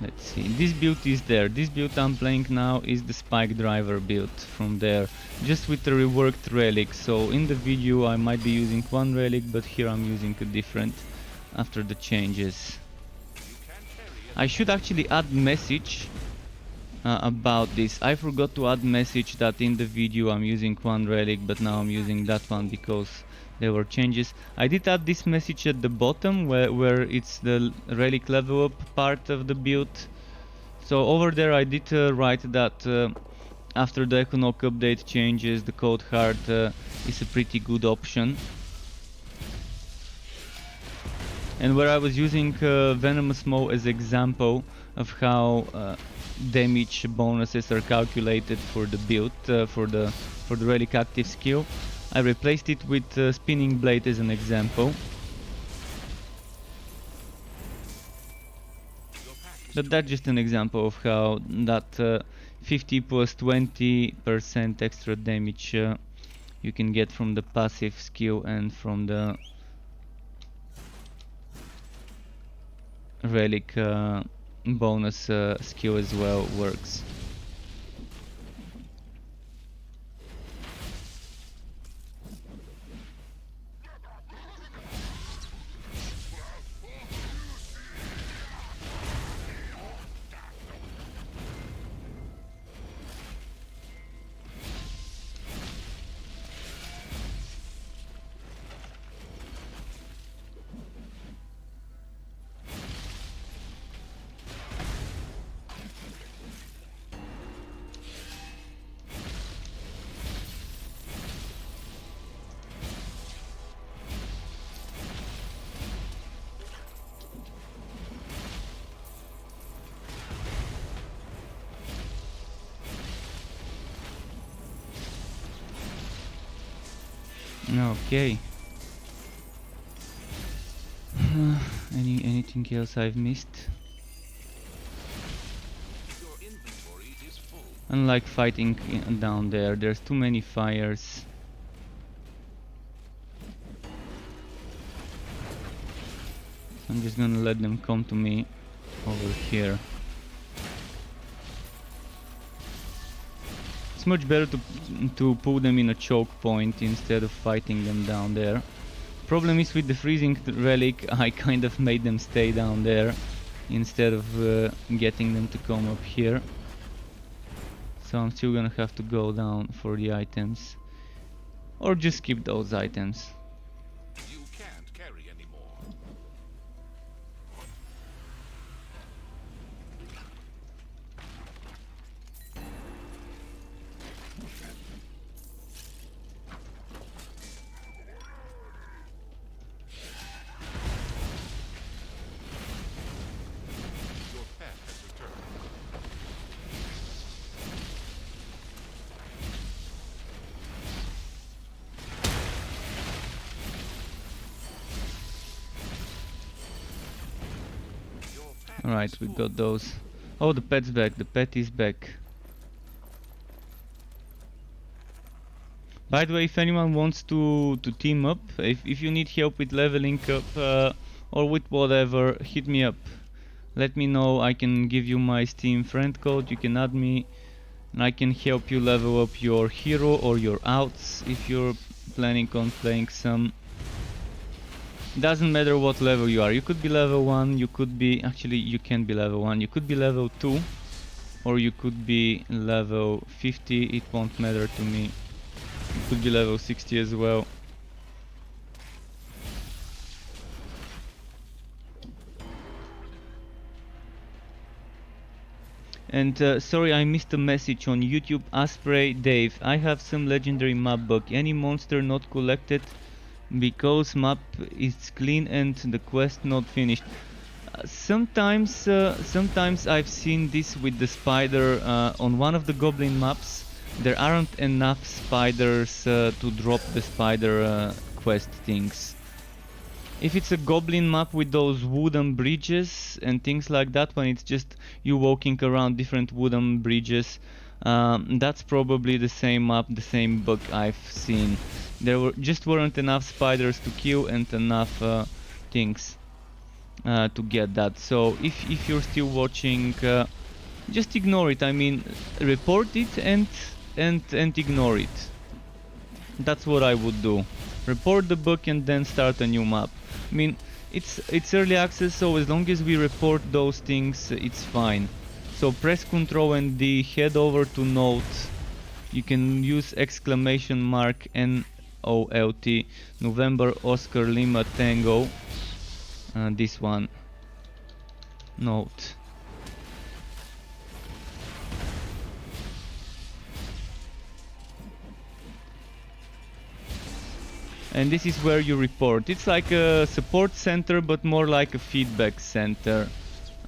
let's see. This build is there. This build I'm playing now is the Spike Driver build from there, just with the reworked relic. So in the video I might be using one relic, but here I'm using a different after the changes. I should actually add message about this. I forgot to add message that in the video I'm using one relic, but now I'm using that one because there were changes. I did add this message at the bottom where it's the relic level up part of the build. So over there I did write that after the Econoc update changes, the code heart is a pretty good option. And where I was using Venomous Maw as example of how damage bonuses are calculated for the build, for the relic active skill, I replaced it with Spinning Blade as an example. But that's just an example of how that 50 plus 20% extra damage you can get from the passive skill and from the relic bonus skill as well works. Okay. Anything else I've missed? Your inventory is full. Unlike fighting down there, there's too many fires. I'm just gonna let them come to me over here. It's much better to put them in a choke point instead of fighting them down there. Problem is with the freezing relic, I kind of made them stay down there instead of getting them to come up here. So I'm still gonna have to go down for the items. Or just skip those items. You can't carry anymore. Your pet has returned. Your pet Alright, is we full. got those. Oh, the pet's back. The pet is back. By the way, if anyone wants to team up, if you need help with leveling up or with whatever, hit me up. Let me know. I can give you my Steam friend code. You can add me, and I can help you level up your hero or your outs if you're planning on playing some. Doesn't matter what level you are. You could be level 1, you could be... Actually, you can't be level 1. You could be level 2, or you could be level 50. It won't matter to me. You could be level 60 as well. And sorry, I missed a message on YouTube. Asprey Dave, I have some legendary map bug. Any monster not collected because map is clean and the quest not finished. Sometimes I've seen this with the spider on one of the goblin maps. There aren't enough spiders to drop the spider quest things. If it's a goblin map with those wooden bridges and things like that, when it's just you walking around different wooden bridges, that's probably the same map, the same bug I've seen. There weren't enough spiders to kill and enough things to get that. So if you're still watching, just ignore it. I mean, report it and ignore it. That's what I would do. Report the bug and then start a new map. I mean, it's early access, so as long as we report those things, it's fine. So press Ctrl and D, head over to Note. You can use exclamation mark NOLT, November Oscar Lima Tango. This one. Note. And this is where you report. It's like a support center, but more like a feedback center,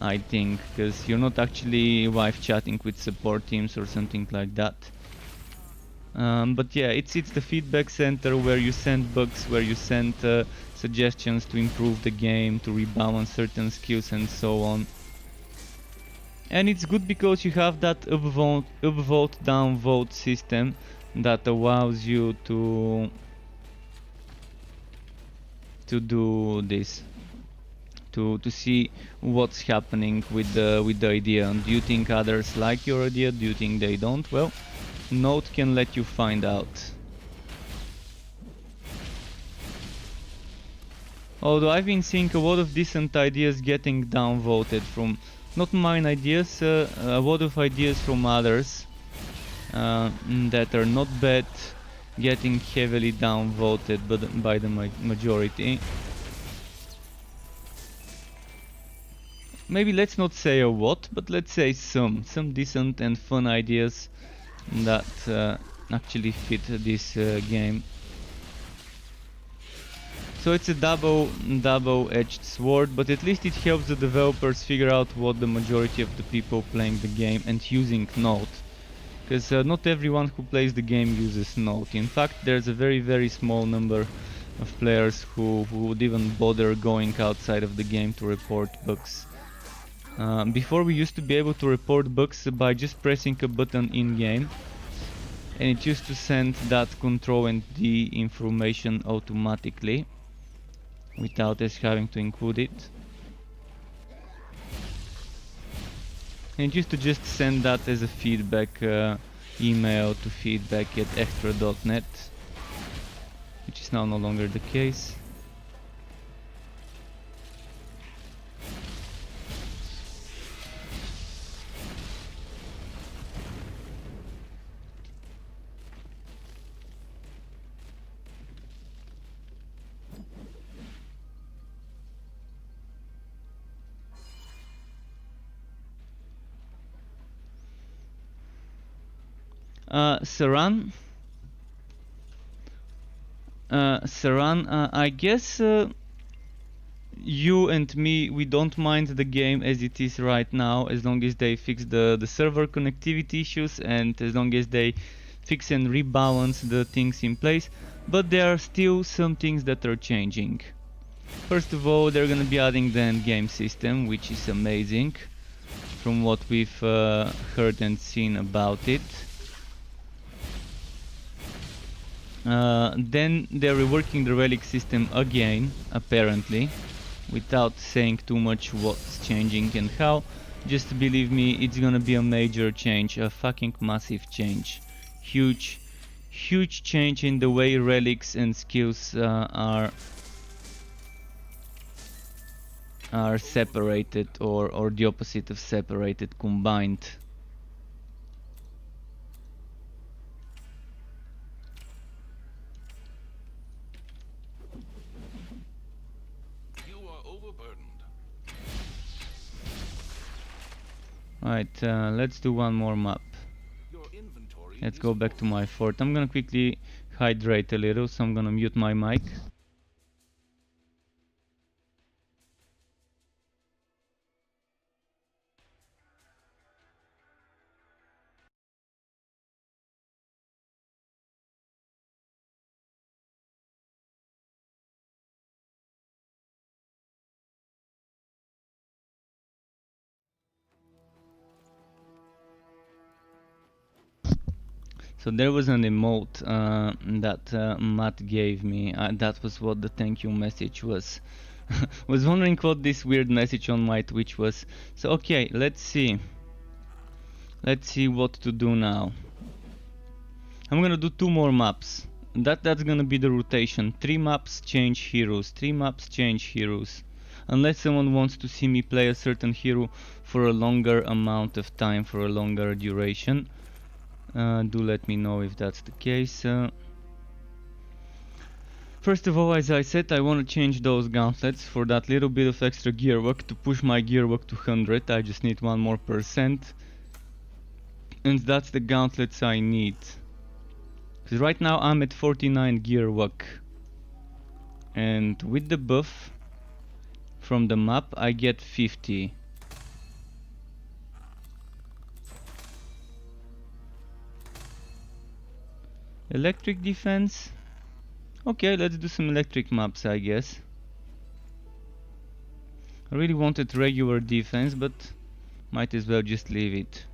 I think, because you're not actually live chatting with support teams or something like that. But yeah, it's the feedback center where you send bugs, where you send suggestions to improve the game, to rebalance certain skills and so on. And it's good because you have that upvote, downvote system that allows you to do this, to see what's happening with the idea. And do you think others like your idea? Do you think they don't? Well, Note can let you find out. Although I've been seeing a lot of decent ideas getting downvoted from, not mine ideas, a lot of ideas from others that are not bad, getting heavily downvoted by the majority. Maybe let's not say a lot, but let's say some decent and fun ideas that actually fit this game. So it's a double-edged sword, but at least it helps the developers figure out what the majority of the people playing the game and using Note. Because not everyone who plays the game uses Note. In fact, there's a very small number of players who would even bother going outside of the game to report bugs. Before we used to be able to report bugs by just pressing a button in-game, and it used to send that Ctrl and D information automatically without us having to include it. And it used to just send that as a feedback email to feedback@extra.net, which is now no longer the case. Saran, I guess you and me, we don't mind the game as it is right now, as long as they fix the server connectivity issues and as long as they fix and rebalance the things in place, but there are still some things that are changing. First of all, they're gonna be adding the endgame system, which is amazing from what we've heard and seen about it. Then they're reworking the relic system again, apparently, without saying too much what's changing and how. Just believe me, it's gonna be a major change, a fucking massive change. Huge change in the way relics and skills are separated, or the opposite of separated, combined. Right, let's do one more map. Let's go back to my fort. I'm gonna quickly hydrate a little, so I'm gonna mute my mic. So there was an emote that Matt gave me. That was what the thank you message was. Was wondering what this weird message on my Twitch was. So okay, let's see. Let's see what to do now. I'm gonna do 2 more maps. That's gonna be the rotation. 3 maps, change heroes. 3 maps, change heroes. Unless someone wants to see me play a certain hero for a longer amount of time, for a longer duration. Do let me know if that's the case. First of all, as I said, I want to change those gauntlets for that little bit of extra gear work to push my gear work to 100. I just need 1 more %. And that's the gauntlets I need. Because right now I'm at 49 gear work. And with the buff from the map I get 50. Electric defense. Okay, let's do some electric maps, I guess. I really wanted regular defense, but might as well just leave it.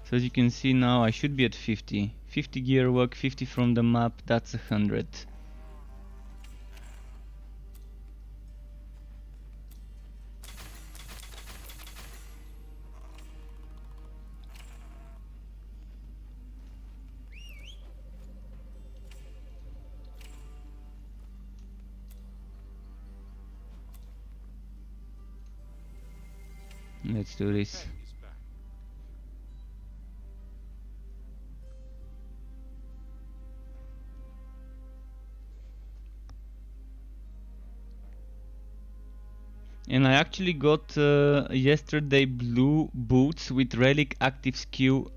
So as you can see now, I should be at 50. 50 gear work, 50 from the map, that's 100. Let's do this. And I actually got yesterday blue boots with relic active skill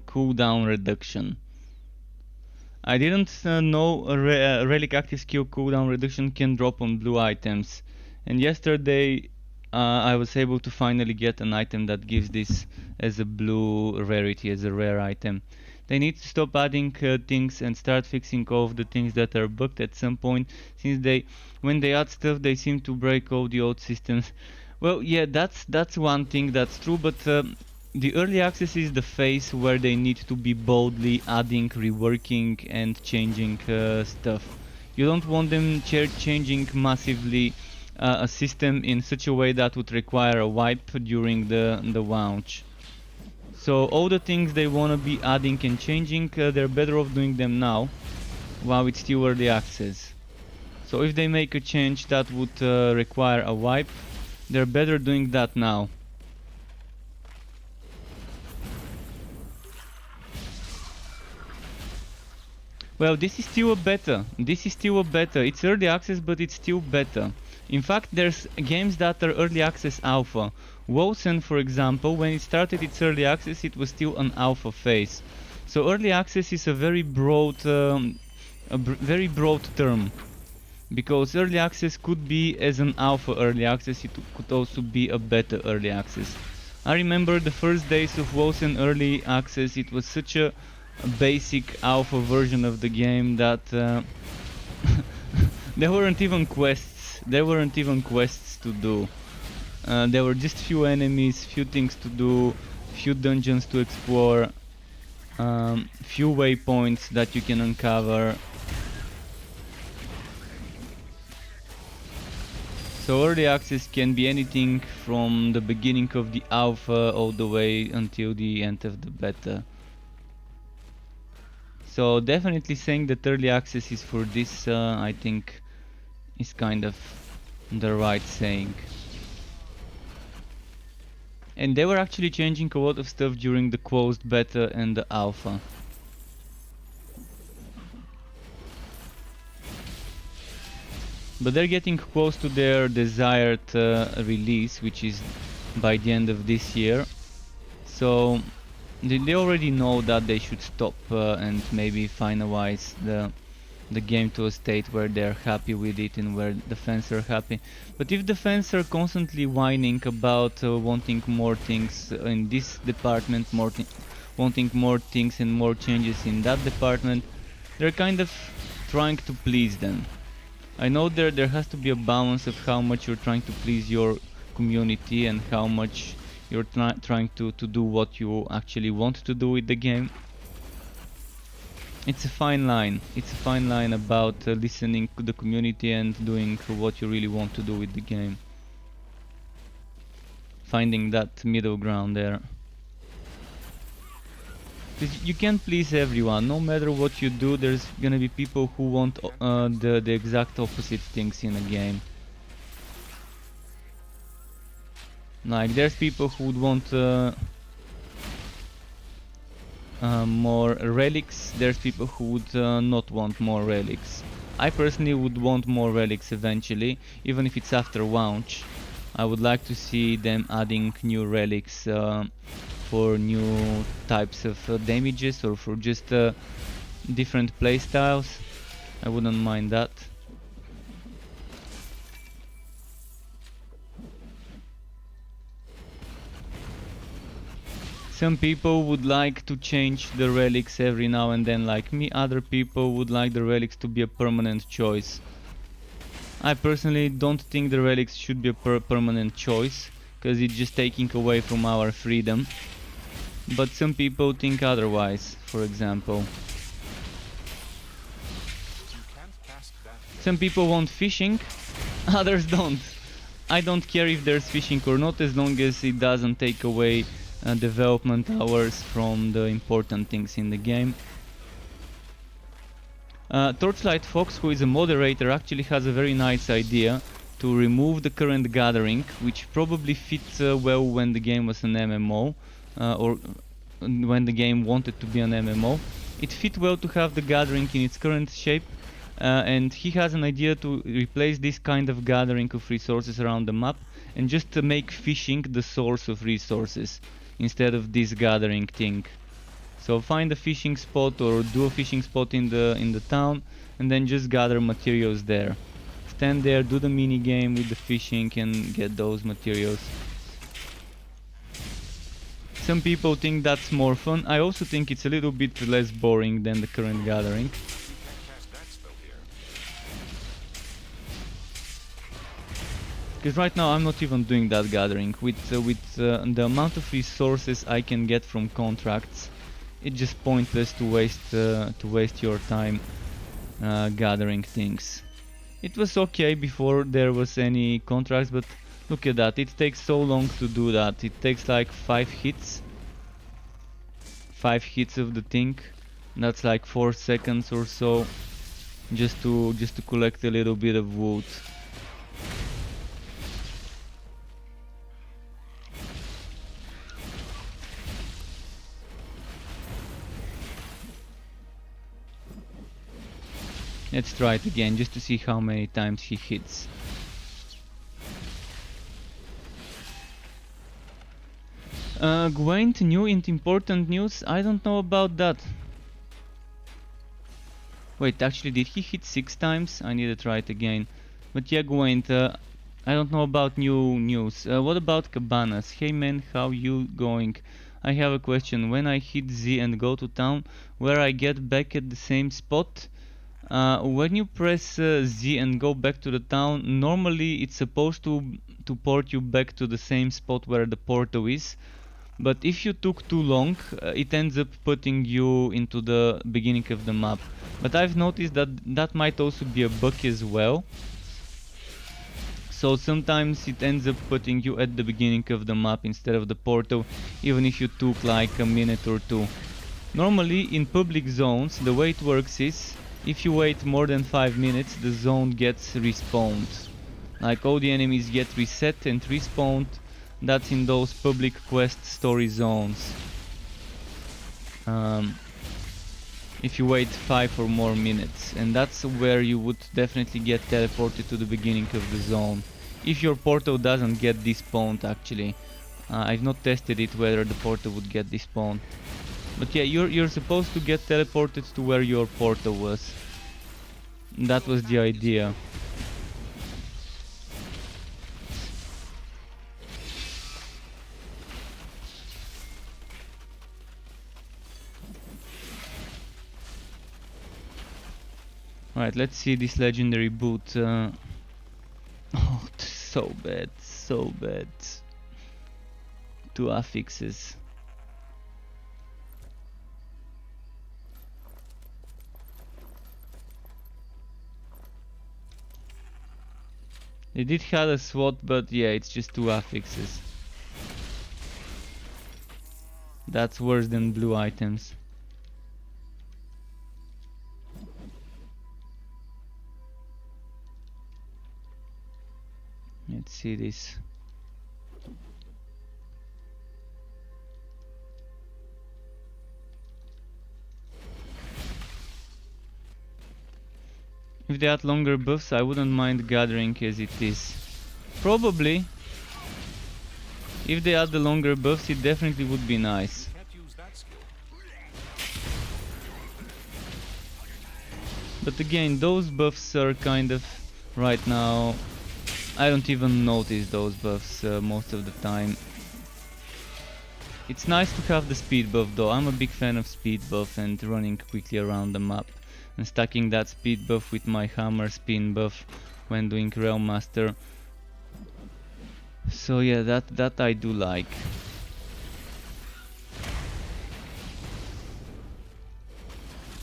cooldown reduction. I didn't know a relic active skill cooldown reduction can drop on blue items, and yesterday I was able to finally get an item that gives this as a blue rarity, as a rare item. They need to stop adding things and start fixing all of the things that are bugged at some point, since when they add stuff they seem to break all the old systems. Well, yeah, that's one thing that's true, but the early access is the phase where they need to be boldly adding, reworking and changing stuff. You don't want them changing massively a system in such a way that would require a wipe during the launch. So all the things they wanna be adding and changing, they're better off doing them now, while it's still early access. So if they make a change that would require a wipe, they're better doing that now. Well, this is still a beta. This is still a beta. It's early access, but it's still beta. In fact, there's games that are early access alpha. Wosen, for example, when it started its early access, it was still an alpha phase. So early access is a very broad term, because early access could be as an alpha early access. It could also be a beta early access. I remember the first days of Wosen early access. It was such a basic alpha version of the game that there weren't even quests. There weren't even quests to do. There were just few enemies, few things to do, few dungeons to explore, few waypoints that you can uncover. So early access can be anything from the beginning of the alpha all the way until the end of the beta. So definitely saying that early access is for this, I think, is kind of the right saying. And they were actually changing a lot of stuff during the closed beta and the alpha. But they're getting close to their desired release, which is by the end of this year. So they already know that they should stop and maybe finalize the game to a state where they're happy with it and where the fans are happy. But if the fans are constantly whining about wanting more things in this department, wanting more things and more changes in that department, they're kind of trying to please them. I know there has to be a balance of how much you're trying to please your community and how much you're trying to do what you actually want to do with the game. It's a fine line. It's a fine line about listening to the community and doing what you really want to do with the game. Finding that middle ground there. Because you can't please everyone. No matter what you do, there's gonna be people who want the exact opposite things in a game. Like, there's people who would want more relics, there's people who would not want more relics. I personally would want more relics eventually, even if it's after launch. I would like to see them adding new relics for new types of damages or for just different playstyles. I wouldn't mind that. Some people would like to change the relics every now and then like me, other people would like the relics to be a permanent choice. I personally don't think the relics should be a permanent choice, because it's just taking away from our freedom. But some people think otherwise, for example. Some people want fishing, others don't. I don't care if there's fishing or not, as long as it doesn't take away development hours from the important things in the game. Torchlight Fox, who is a moderator, actually has a very nice idea to remove the current gathering, which probably fits well when the game was an MMO, or when the game wanted to be an MMO. It fit well to have the gathering in its current shape, and he has an idea to replace this kind of gathering of resources around the map and just to make fishing the source of resources instead of this gathering thing. So find a fishing spot or do a fishing spot in the town and then just gather materials there. Stand there, do the mini game with the fishing and get those materials. Some people think that's more fun. I also think it's a little bit less boring than the current gathering. Because right now I'm not even doing that gathering. With the amount of resources I can get from contracts, it's just pointless to waste your time gathering things. It was okay before there was any contracts, but look at that, it takes so long to do that. It takes like 5 hits 5 hits of the thing. That's like 4 seconds or so, just to collect a little bit of wood. Let's try it again just to see how many times he hits. Gwent, new and important news? I don't know about that. Wait, actually, did he hit 6 times? I need to try it again. But yeah, Gwent, I don't know about new news. What about Cabanas? Hey man, how you going? I have a question. When I hit Z and go to town, where I get back at the same spot? When you press Z and go back to the town, normally it's supposed to port you back to the same spot where the portal is. But if you took too long, it ends up putting you into the beginning of the map. But I've noticed that that might also be a bug as well. So sometimes it ends up putting you at the beginning of the map instead of the portal, even if you took like a minute or two. Normally in public zones, the way it works is, if you wait more than 5 minutes, the zone gets respawned. Like all the enemies get reset and respawned. That's in those public quest story zones. If you wait 5 or more minutes, and that's where you would definitely get teleported to the beginning of the zone. If your portal doesn't get despawned actually. I've not tested it whether the portal would get despawned. But yeah, you're supposed to get teleported to where your portal was. That was the idea. Alright, let's see this legendary boot. Oh, so bad, so bad. 2 affixes. They did have a SWAT, but yeah, it's just 2 affixes. That's worse than blue items. Let's see this. If they had longer buffs, I wouldn't mind gathering as it is. Probably. If they had the longer buffs, it definitely would be nice. Can't use that skill. But again, those buffs are kind of, right now, I don't even notice those buffs most of the time. It's nice to have the speed buff though. I'm a big fan of speed buff and running quickly around the map. And stacking that speed buff with my hammer spin buff when doing Realm Master. So yeah, that I do like.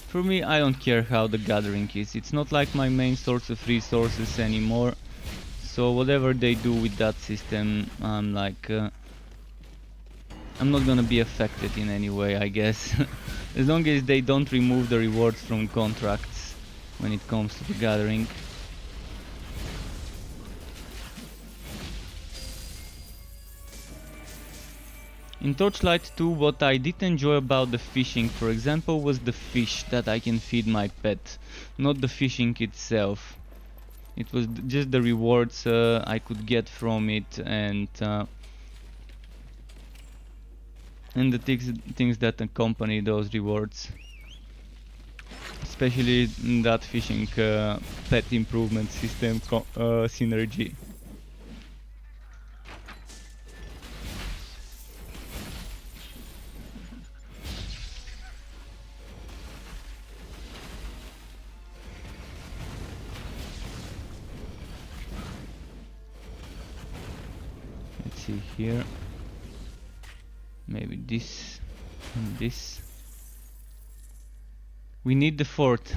For me, I don't care how the gathering is. It's not like my main source of resources anymore. So whatever they do with that system, I'm like, I'm not gonna be affected in any way, I guess. As long as they don't remove the rewards from contracts when it comes to the gathering. In Torchlight 2, what I did enjoy about the fishing, for example, was the fish that I can feed my pet, not the fishing itself. It was just the rewards I could get from it, and the things that accompany those rewards. Especially that fishing pet improvement system synergy. Let's see here. Maybe this and this. We need the fort.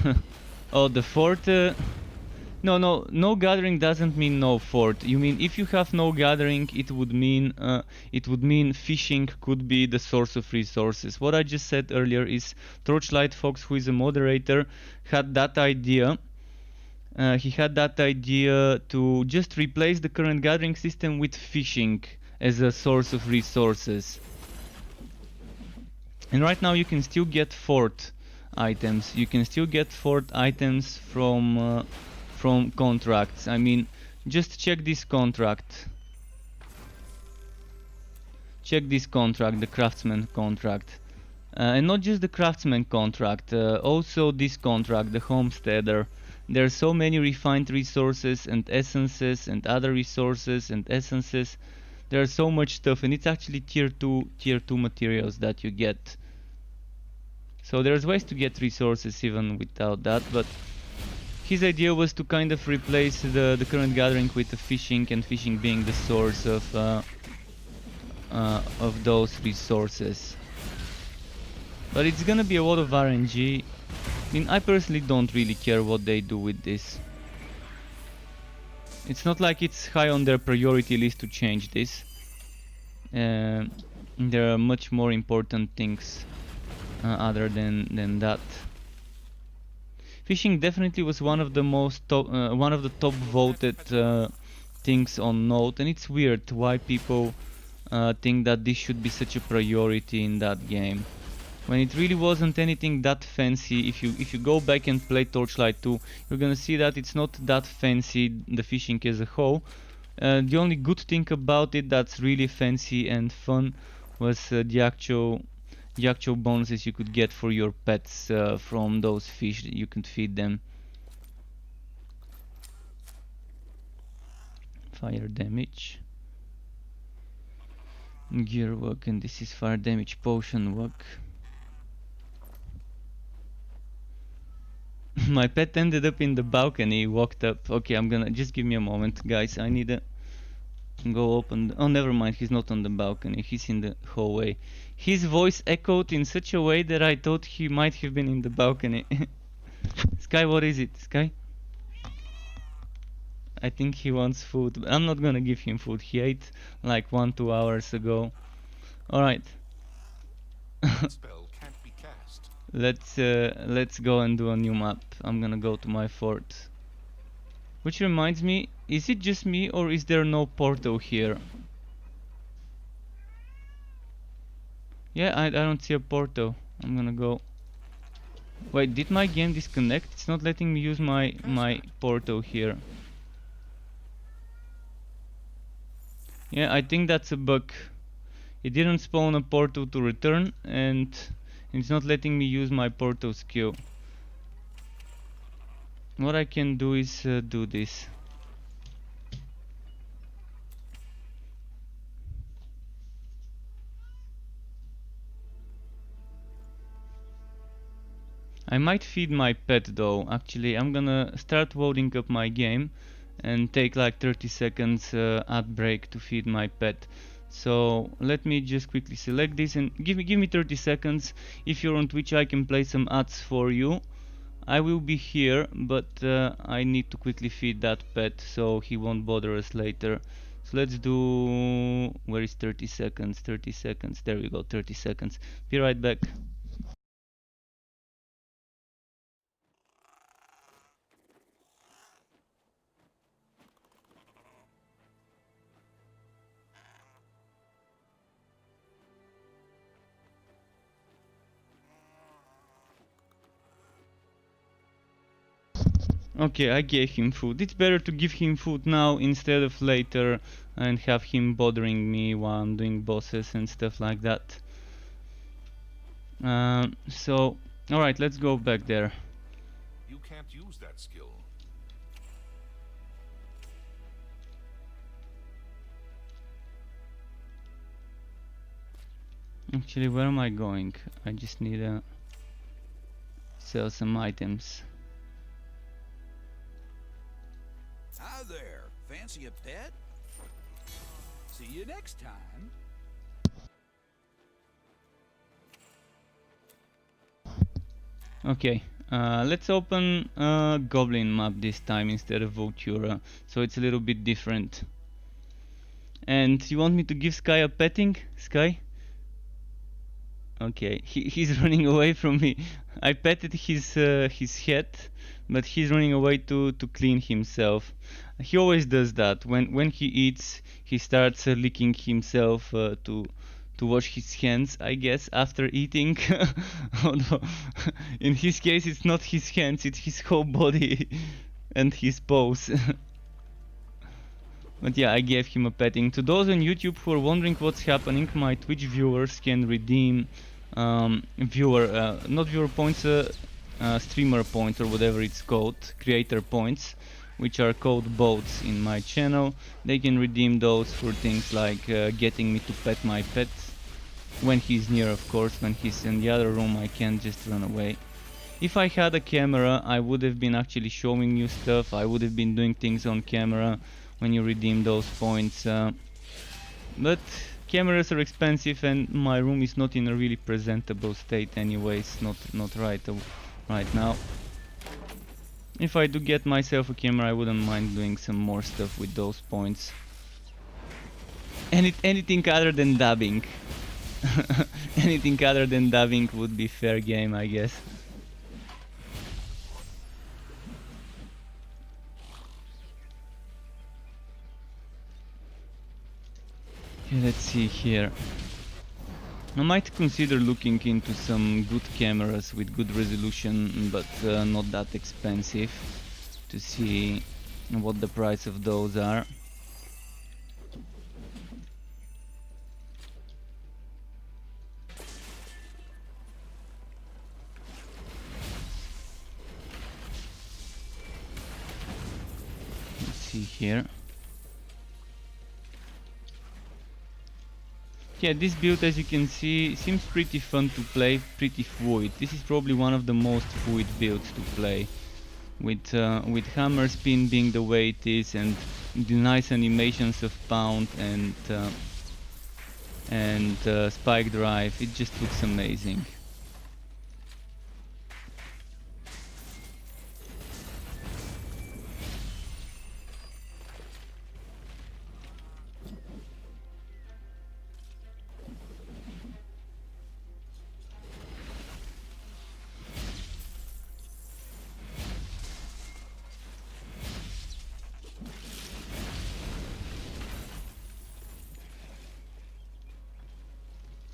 Oh, the fort. No gathering doesn't mean no fort. You mean if you have no gathering, it would mean fishing could be the source of resources. What I just said earlier is Torchlight Fox, who is a moderator, had that idea. He had that idea to just replace the current gathering system with fishing as a source of resources. And right now you can still get fort items. You can still get fort items from contracts. I mean, just check this contract. Check this contract, the craftsman contract. And not just the craftsman contract, also this contract, the homesteader. There are so many refined resources and essences and other resources and essences. There's so much stuff, and it's actually tier 2 materials that you get. So there's ways to get resources even without that, but his idea was to kind of replace the current gathering with the fishing, and fishing being the source of those resources. But it's gonna be a lot of RNG. I mean, I personally don't really care what they do with this. It's not like it's high on their priority list to change this. There are much more important things other than that. Fishing definitely was one of the top voted things on Note, and it's weird why people think that this should be such a priority in that game, when it really wasn't anything that fancy. If you go back and play Torchlight 2, you're gonna see that it's not that fancy, the fishing as a whole. The only good thing about it that's really fancy and fun was the actual bonuses you could get for your pets from those fish that you could feed them. Fire damage, gear work, and this is fire damage potion work. My pet ended up in the balcony, walked up. Okay, I'm gonna, just give me a moment, guys. I need to go open. Oh, never mind. He's not on the balcony. He's in the hallway. His voice echoed in such a way that I thought he might have been in the balcony. Sky, what is it? Sky? I think he wants food. I'm not gonna give him food. He ate like 1-2 hours ago. Alright. Spell can't be cast. Let's go and do a new map. I'm gonna go to my fort. Which reminds me, is it just me or is there no portal here? Yeah, I don't see a portal. I'm gonna go. Wait, did my game disconnect? It's not letting me use my portal here. Yeah, I think that's a bug. It didn't spawn a portal to return, and it's not letting me use my portal skill. What I can do is do this. I might feed my pet though. Actually, I'm gonna start loading up my game and take like 30 seconds ad break to feed my pet. So let me just quickly select this and give me 30 seconds. If you're on Twitch, I can play some ads for you. I will be here, but I need to quickly feed that pet so he won't bother us later. So let's do, where is 30 seconds? 30 seconds, there we go, 30 seconds. Be right back. Okay, I gave him food. It's better to give him food now instead of later and have him bothering me while I'm doing bosses and stuff like that. So, alright, let's go back there. You can't use that skill. Actually, where am I going? I just need to sell some items. Hi there. Fancy a pet? See you next time. Okay, Let's open Goblin map this time instead of Voltura, so it's a little bit different. And you want me to give Sky a petting? Sky? Okay, he's running away from me. I petted his head, but he's running away to clean himself. He always does that. When he eats, he starts licking himself to wash his hands, I guess, after eating. Although in his case, it's not his hands, it's his whole body and his paws. But yeah, I gave him a petting. To those on YouTube who are wondering what's happening, my Twitch viewers can redeem not viewer points, streamer points or whatever it's called, creator points, which are called boats in my channel. They can redeem those for things like getting me to pet my pet when he's near, of course. When he's in the other room, I can't just run away. If I had a camera, I would have been actually showing you stuff. I would have been doing things on camera when you redeem those points, but cameras are expensive and my room is not in a really presentable state anyways, not right now. If I do get myself a camera, I wouldn't mind doing some more stuff with those points. Anything other than dubbing. Anything other than dubbing would be fair game, I guess. Okay, let's see here. I might consider looking into some good cameras with good resolution, but not that expensive, to see what the price of those are. Let's see here. Yeah, this build, as you can see, seems pretty fun to play, pretty fluid. This is probably one of the most fluid builds to play, with hammer spin being the way it is, and the nice animations of pound and spike drive. It just looks amazing.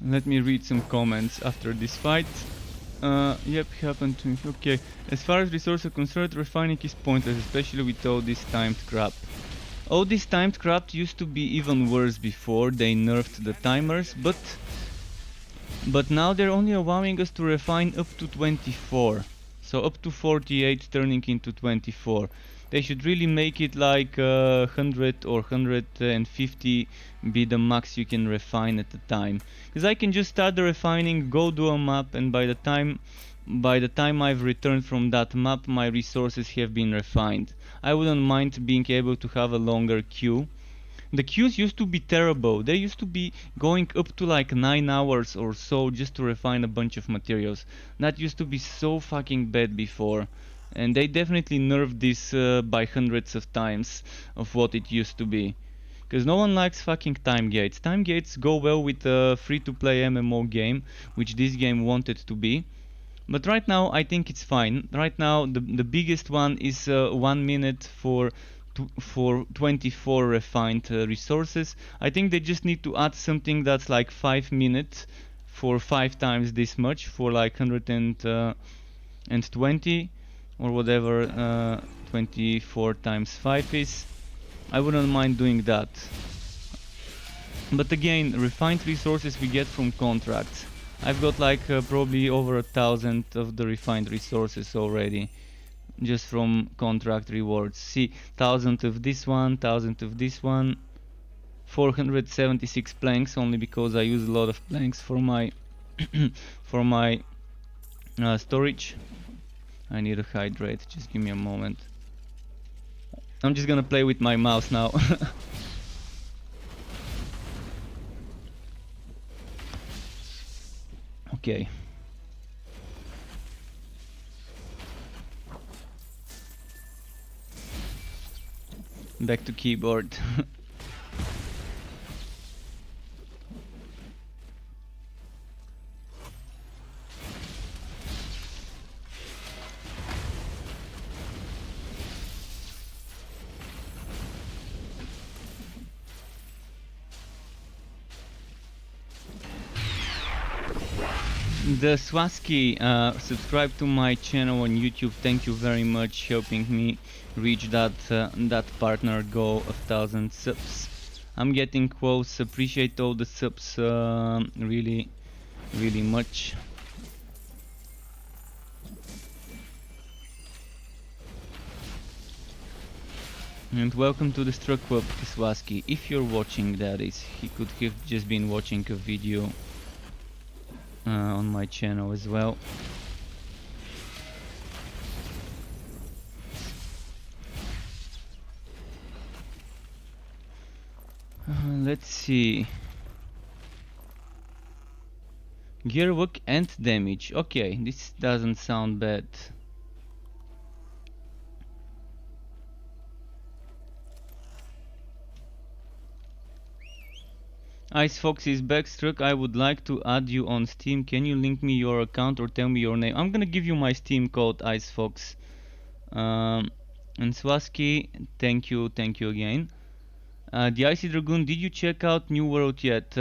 Let me read some comments after this fight. Yep, happened to me. Okay, as far as resources are concerned, refining is pointless, especially with all this timed crap. All this timed crap used to be even worse before they nerfed the timers, but now they're only allowing us to refine up to 24. So up to 48 turning into 24. They should really make it like 100 or 150 be the max you can refine at a time. Because I can just start the refining, go do a map, and by the time I've returned from that map, my resources have been refined. I wouldn't mind being able to have a longer queue. The queues used to be terrible. They used to be going up to like 9 hours or so just to refine a bunch of materials. That used to be so fucking bad before. And they definitely nerfed this by hundreds of times of what it used to be. Because no one likes fucking time gates. Time gates go well with a free-to-play MMO game, which this game wanted to be. But right now I think it's fine. Right now the biggest one is 1 minute for 24 refined resources. I think they just need to add something that's like 5 minutes for 5 times this much, for like 120 or whatever 24 times 5 is. I wouldn't mind doing that. But again, refined resources we get from contracts. I've got like probably over 1,000 of the refined resources already, just from contract rewards. See, 1,000 of this one, 1,000 of this one, 476 planks, only because I use a lot of planks for my for my storage. I need to hydrate, just give me a moment. I'm just gonna play with my mouse now. Okay. Back to keyboard. The Swaski subscribe to my channel on YouTube. Thank you very much, helping me reach that partner goal of 1,000 subs. I'm getting close. Appreciate all the subs, really much. And welcome to the Struck Club, Swaski. If you're watching, that is, he could have just been watching a video on my channel as well. Let's see. Gearwork and damage. Okay, this doesn't sound bad. Ice Fox is backstruck. I would like to add you on Steam. Can you link me your account or tell me your name? I'm gonna give you my Steam code, Ice Fox. And Swaski, thank you again. The Icy Dragoon, did you check out New World yet?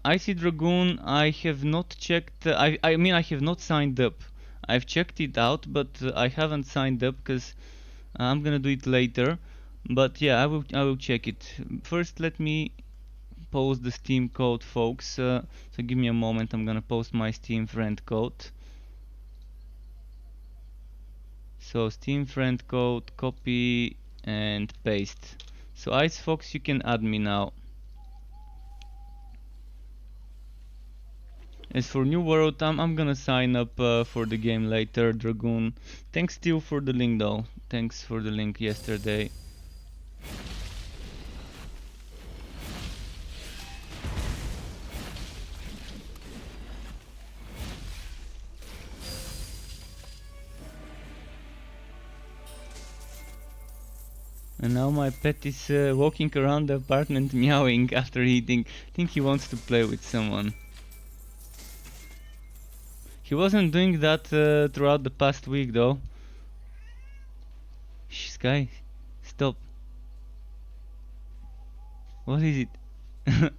Icy Dragoon, I have not checked. I mean, I have not signed up. I've checked it out, but I haven't signed up because I'm gonna do it later. But yeah, I will check it. First, let me post the Steam code, folks. So give me a moment. I'm gonna post my Steam friend code. So Steam friend code, copy and paste. So Ice Fox, you can add me now. As for New World, I'm gonna sign up for the game later. Dragoon, thanks still for the link though. Thanks for the link yesterday. And now my pet is walking around the apartment meowing after eating. I think he wants to play with someone. He wasn't doing that throughout the past week though. Shh, Sky, stop. What is it?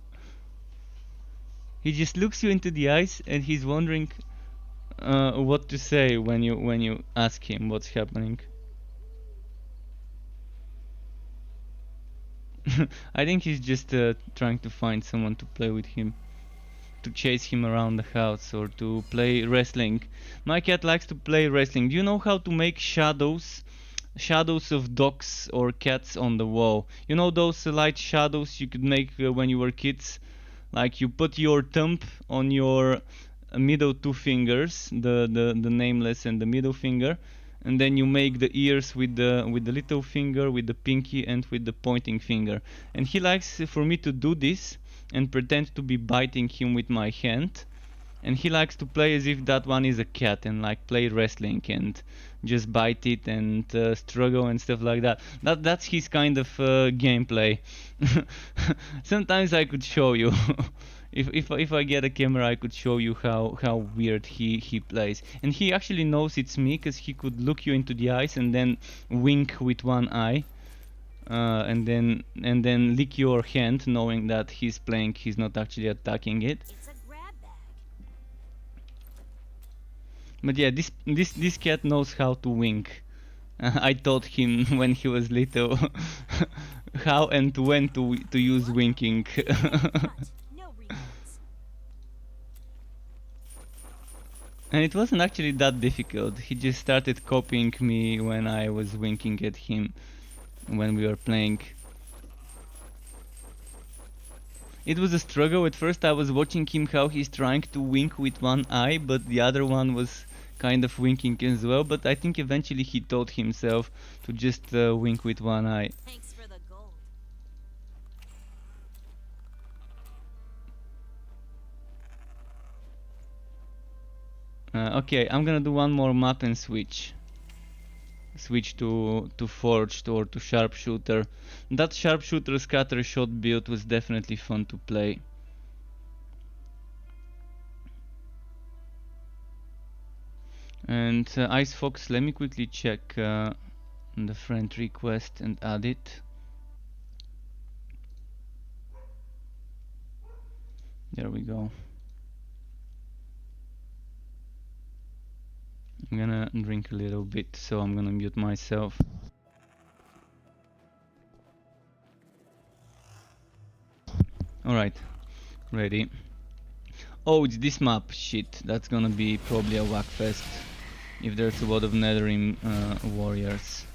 He just looks you into the eyes and he's wondering what to say when you ask him what's happening. I think he's just trying to find someone to play with him, to chase him around the house or to play wrestling. My cat likes to play wrestling. Do you know how to make shadows of dogs or cats on the wall? You know those light shadows you could make when you were kids? Like you put your thumb on your middle two fingers, the nameless and the middle finger, and then you make the ears with the little finger, with the pinky and with the pointing finger. And he likes for me to do this and pretend to be biting him with my hand, and he likes to play as if that one is a cat and like play wrestling and just bite it and struggle and stuff like that. That's his kind of gameplay. Sometimes I could show you. If I get a camera, I could show you how weird he plays. And he actually knows it's me because he could look you into the eyes and then wink with one eye, and then lick your hand, knowing that he's playing. He's not actually attacking it. It's a grab bag. But yeah, this cat knows how to wink. I taught him when he was little how and when to use winking. No refunds. And it wasn't actually that difficult. He just started copying me when I was winking at him when we were playing. It was a struggle. At first I was watching him how he's trying to wink with one eye, but the other one was kind of winking as well. But I think eventually he taught himself to just wink with one eye. Thanks for the gold. Okay, I'm gonna do one more map and switch. switch to forged or to sharpshooter. That sharpshooter scatter shot build was definitely fun to play. And Ice Fox, let me quickly check the friend request and add it. There we go. I'm gonna drink a little bit, so I'm gonna mute myself. Alright, ready. Oh, it's this map. Shit, that's gonna be probably a whack fest if there's a lot of Netherrim warriors.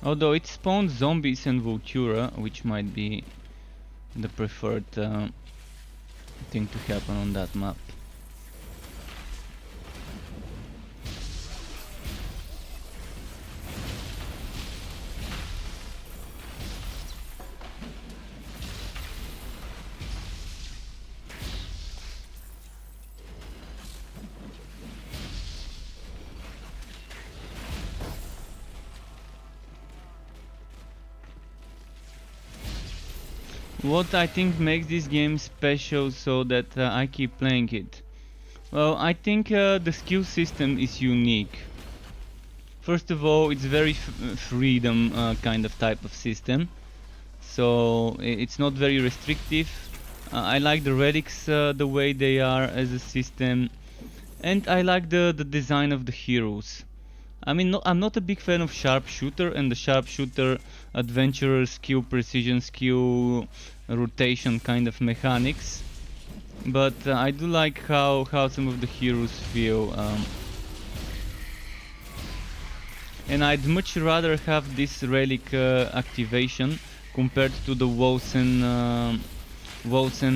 Although it spawns zombies and Voltura, which might be the preferred thing to happen on that map. What I think makes this game special so that I keep playing it? Well, I think the skill system is unique. First of all, it's very freedom kind of type of system, so it's not very restrictive. I like the relics the way they are as a system, and I like the design of the heroes. I mean, I'm not a big fan of sharpshooter and the sharpshooter adventurer skill, precision skill, rotation kind of mechanics, but I do like how some of the heroes feel, and I'd much rather have this relic activation compared to the Wolsen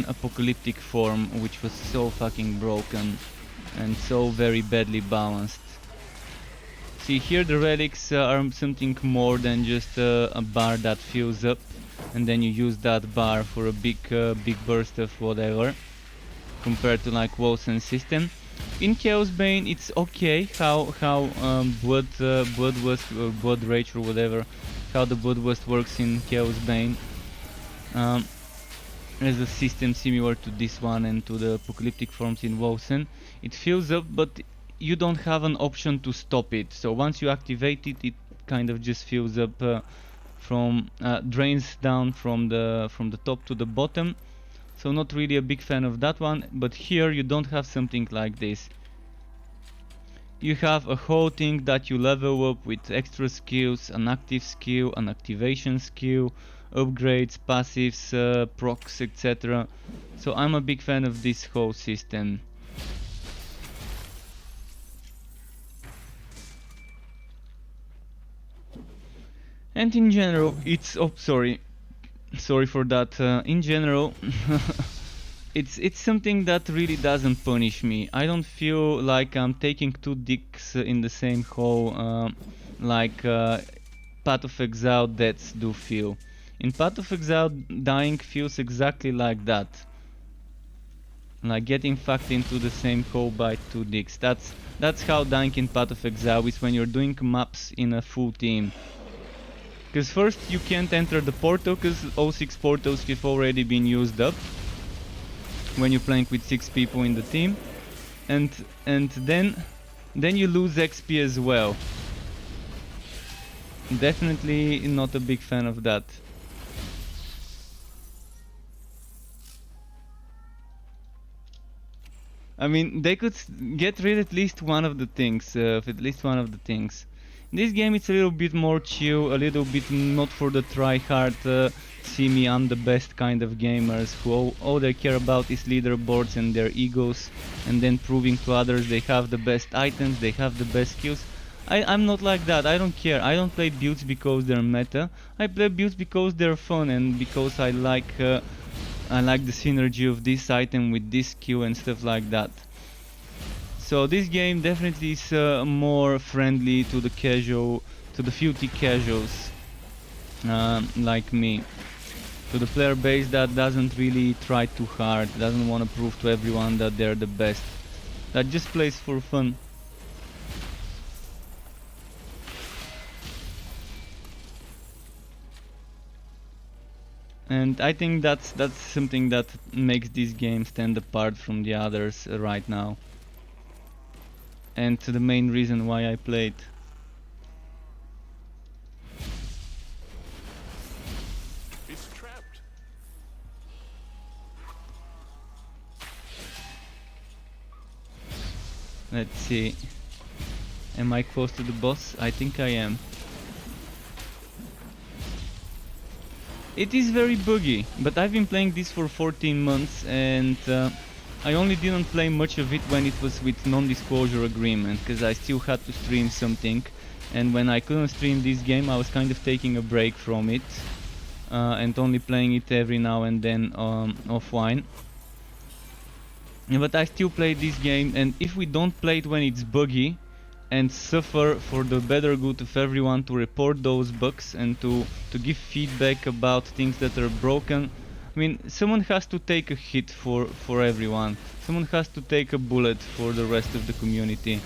apocalyptic form, which was so fucking broken and so very badly balanced. See, here the relics are something more than just a bar that fills up and then you use that bar for a big burst of whatever, compared to like Wolsen system. In Chaosbane it's okay how Bloodlust or Blood Rage or whatever, how the Bloodlust works in Chaosbane, as a system similar to this one and to the apocalyptic forms in Wolsen. It fills up, but you don't have an option to stop it, so once you activate it, it kind of just fills up from drains down from the top to the bottom. So not really a big fan of that one, but here you don't have something like this. You have a whole thing that you level up with extra skills, an active skill, an activation skill, upgrades, passives, procs, etc. So I'm a big fan of this whole system. And in general, it's sorry for that. In general, it's something that really doesn't punish me. I don't feel like I'm taking two dicks in the same hole, like Path of Exile deaths do feel. In Path of Exile, dying feels exactly like that. Like getting fucked into the same hole by two dicks. That's how dying in Path of Exile is when you're doing maps in a full team. Because first you can't enter the portal because all 6 portals have already been used up when you're playing with 6 people in the team, and then you lose XP as well. Definitely not a big fan of that. I mean, they could get rid of at least one of the things, This game it's a little bit more chill, a little bit not for the try-hard, see me, I'm the best kind of gamers who all they care about is leaderboards and their egos, and then proving to others they have the best items, they have the best skills. I'm not like that, I don't care. I don't play builds because they're meta, I play builds because they're fun and because I like the synergy of this item with this skill and stuff like that. So this game definitely is more friendly to the filthy casuals. like me. To the player base that doesn't really try too hard, doesn't want to prove to everyone that they're the best, that just plays for fun. And I think that's something that makes this game stand apart from the others right now. And the main reason why I played. It's trapped. Let's see. Am I close to the boss? I think I am. It is very buggy, but I've been playing this for 14 months and I only didn't play much of it when it was with non-disclosure agreement, because I still had to stream something, and when I couldn't stream this game I was kind of taking a break from it and only playing it every now and then offline. But I still play this game, and if we don't play it when it's buggy and suffer for the better good of everyone to report those bugs and to give feedback about things that are broken. I mean, someone has to take a hit for everyone. Someone has to take a bullet for the rest of the community.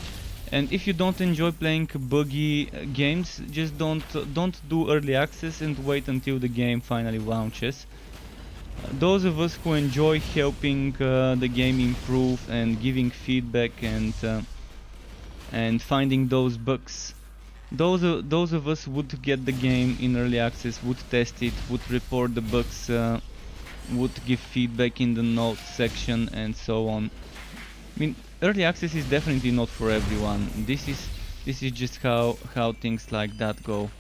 And if you don't enjoy playing buggy games, just don't do early access and wait until the game finally launches. Those of us who enjoy helping the game improve and giving feedback and finding those bugs, those of us would get the game in early access, would test it, would report the bugs, would give feedback in the notes section and so on. I mean, early access is definitely not for everyone. This is just how things like that go.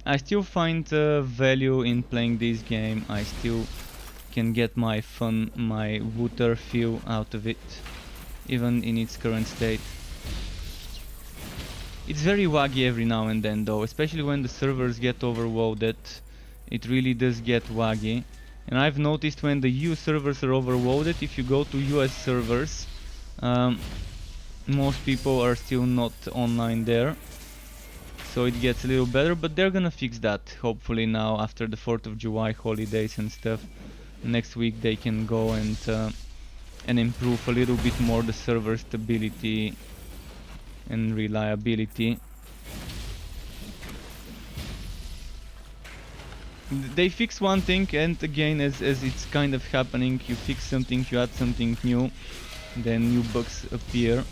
I still find value in playing this game. I still can get my fun, my wooter feel out of it, even in its current state. It's very waggy every now and then though, especially when the servers get overloaded. It really does get waggy. And I've noticed when the EU servers are overloaded, if you go to US servers, most people are still not online there. So it gets a little better, but they're gonna fix that hopefully now after the 4th of July holidays and stuff. Next week they can go and improve a little bit more the server stability and reliability. They fix one thing, and again, as it's kind of happening, you fix something, you add something new, then new bugs appear.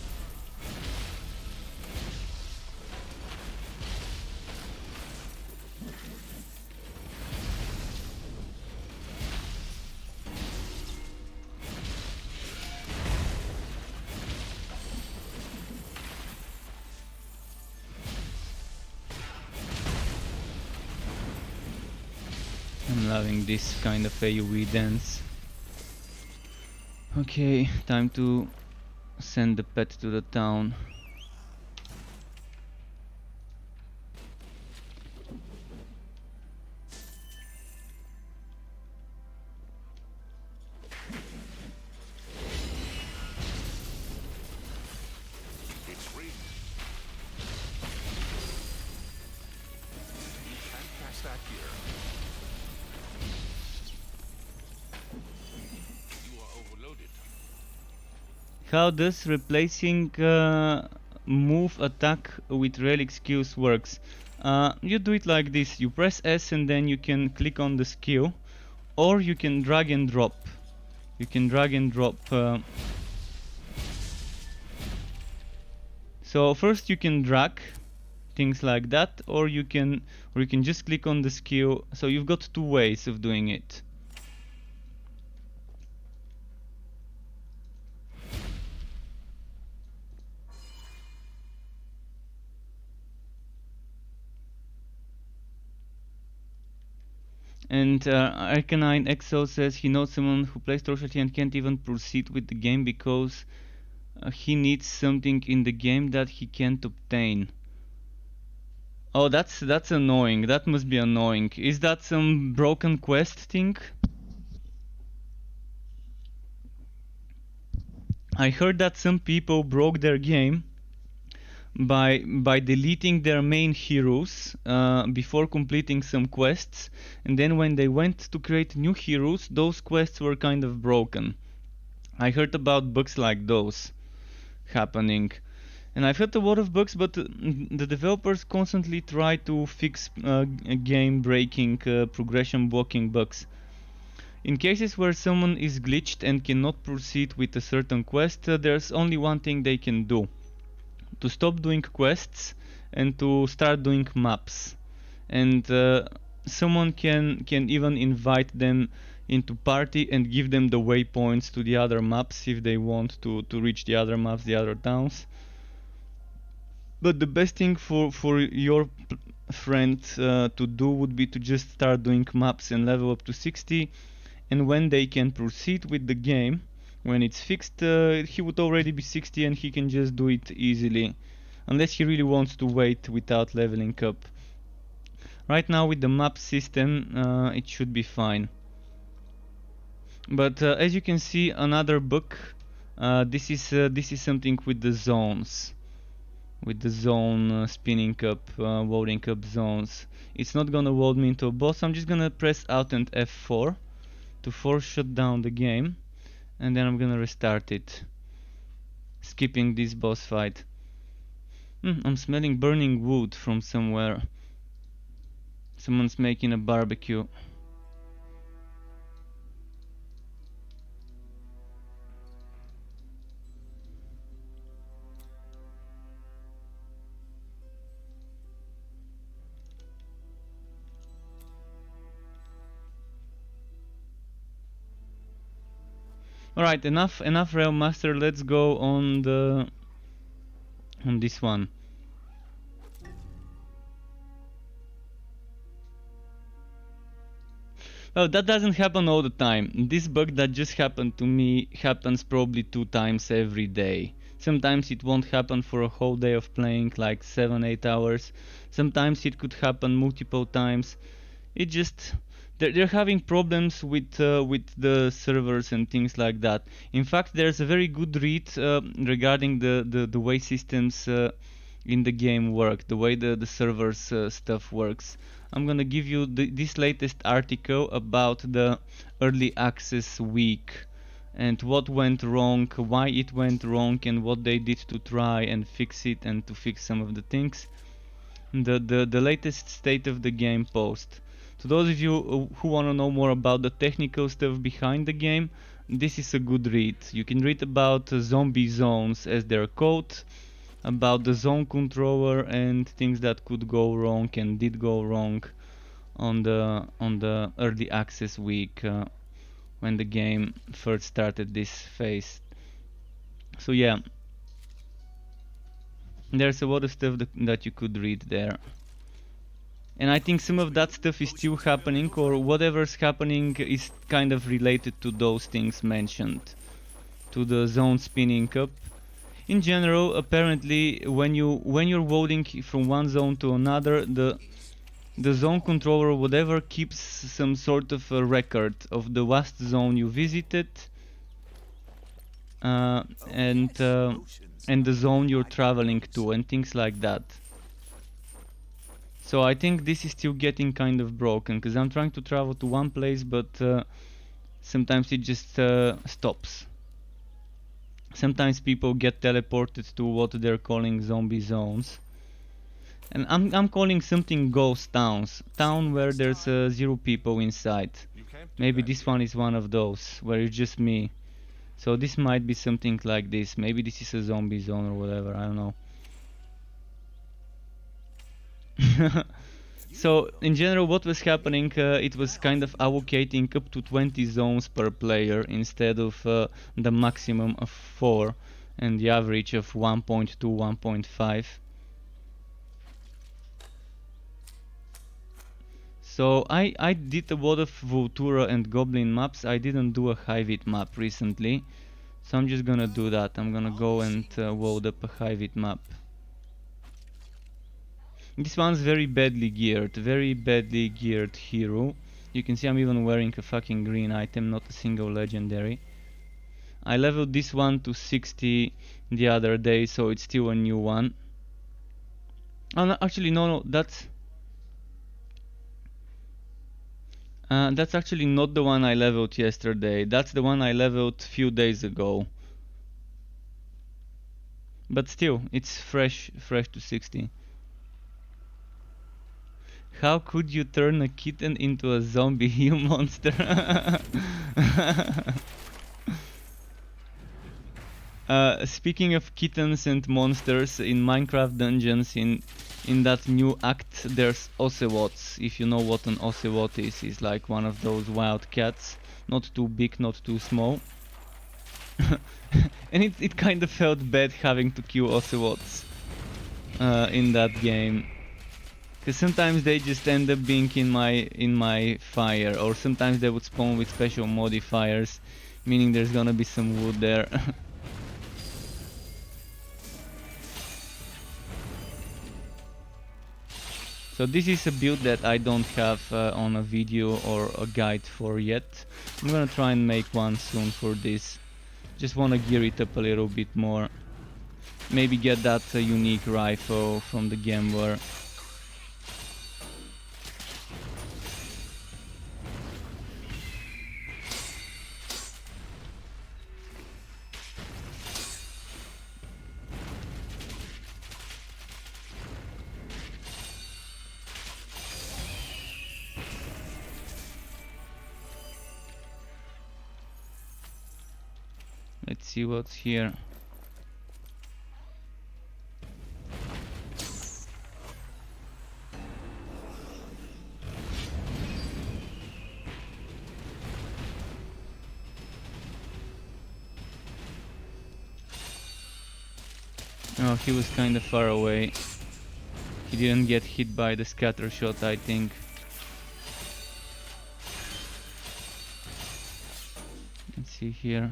I'm loving this kind of AoE dance. Okay, time to send the pet to the town. It's rigged. You can't cast that here. You are overloaded. How does replacing move attack with relic skills works? You do it like this. You press S and then you can click on the skill, or you can drag and drop. You can drag and drop. So first you can drag things like that, or you can just click on the skill. So you've got two ways of doing it. And Arcanine Exo says he knows someone who plays Torchlight and can't even proceed with the game because he needs something in the game that he can't obtain. Oh, that's annoying. That must be annoying. Is that some broken quest thing? I heard that some people broke their game by deleting their main heroes before completing some quests, and then when they went to create new heroes, those quests were kind of broken. I heard about bugs like those happening. And I've heard a lot of bugs, but the developers constantly try to fix game-breaking, progression-blocking bugs. In cases where someone is glitched and cannot proceed with a certain quest, there's only one thing they can do: to stop doing quests and to start doing maps. And someone can even invite them into party and give them the waypoints to the other maps if they want to reach the other maps, the other towns. But the best thing for your friend to do would be to just start doing maps and level up to 60, and when they can proceed with the game, when it's fixed, he would already be 60 and he can just do it easily, unless he really wants to wait without leveling up. Right now with the map system it should be fine. But as you can see, another bug, this is something with the zones. With the zone spinning up, loading up zones. It's not gonna load me into a boss. I'm just gonna press Alt and F4 to force shut down the game, and then I'm gonna restart it, skipping this boss fight. I'm smelling burning wood from somewhere. Someone's making a barbecue. Alright, enough Realm Master, let's go on this one. Well, that doesn't happen all the time. This bug that just happened to me happens probably 2 times every day. Sometimes it won't happen for a whole day of playing, like 7-8 hours. Sometimes it could happen multiple times. It just... They're having problems with the servers and things like that. In fact, there's a very good read regarding the way systems in the game work, the way the servers stuff works. I'm gonna give you this latest article about the early access week and what went wrong, why it went wrong, and what they did to try and fix it and to fix some of the things. The latest state of the game post. To those of you who want to know more about the technical stuff behind the game, this is a good read. You can read about zombie zones as they're called, about the zone controller and things that could go wrong and did go wrong on the early access week when the game first started this phase. So yeah, there's a lot of stuff that you could read there. And I think some of that stuff is still happening, or whatever's happening is kind of related to those things mentioned, to the zone spinning up. In general, apparently, when you're loading from one zone to another, the zone controller or whatever keeps some sort of a record of the last zone you visited, and the zone you're traveling to, and things like that. So I think this is still getting kind of broken, because I'm trying to travel to one place, but sometimes it just stops. Sometimes people get teleported to what they're calling zombie zones. And I'm calling something ghost towns. Town where there's 0 people inside. Maybe this one is one of those, where it's just me. So this might be something like this. Maybe this is a zombie zone or whatever, I don't know. So in general, what was happening, it was kind of allocating up to 20 zones per player instead of the maximum of 4 and the average of 1.2, 1.5. So I did a lot of Vultura and Goblin maps. I didn't do a Hivit map recently, so I'm just gonna do that. I'm gonna go and load up a Hivit map. This one's very badly geared hero. You can see I'm even wearing a fucking green item, not a single legendary. I leveled this one to 60 the other day, so it's still a new one. Oh no, actually no, that's actually not the one I leveled yesterday. That's the one I leveled few days ago. But still, it's fresh to 60. How could you turn a kitten into a zombie, you monster? Speaking of kittens and monsters, in Minecraft Dungeons, in that new act, there's ocelots. If you know what an ocelot is, it's like one of those wild cats, not too big, not too small. And it kind of felt bad having to kill ocelots in that game. Because sometimes they just end up being in my fire, or sometimes they would spawn with special modifiers, meaning there's gonna be some wood there. So this is a build that I don't have on a video or a guide for yet. I'm gonna try and make one soon for this. Just wanna gear it up a little bit more. Maybe get that unique rifle from the gambler. Let's see what's here. Oh, he was kind of far away. He didn't get hit by the scatter shot, I think. Let's see here.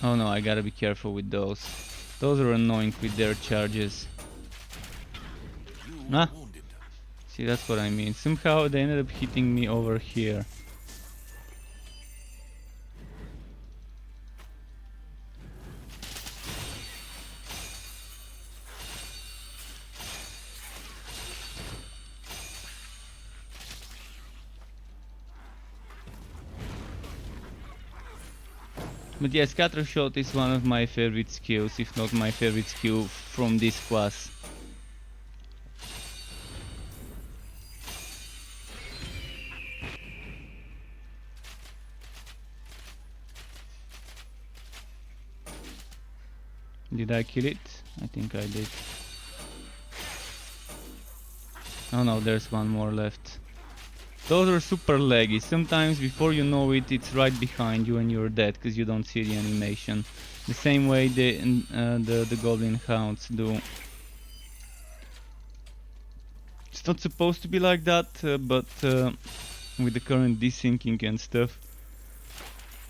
Oh no, I gotta be careful with those. Those are annoying with their charges. Ah! See, that's what I mean. Somehow they ended up hitting me over here. But yeah, scatter shot is one of my favorite skills, if not my favorite skill from this class. Did I kill it? I think I did. Oh no, there's one more left. Those are super laggy. Sometimes before you know it, it's right behind you and you're dead because you don't see the animation. The same way the Goblin Hounds do. It's not supposed to be like that, but with the current desyncing and stuff,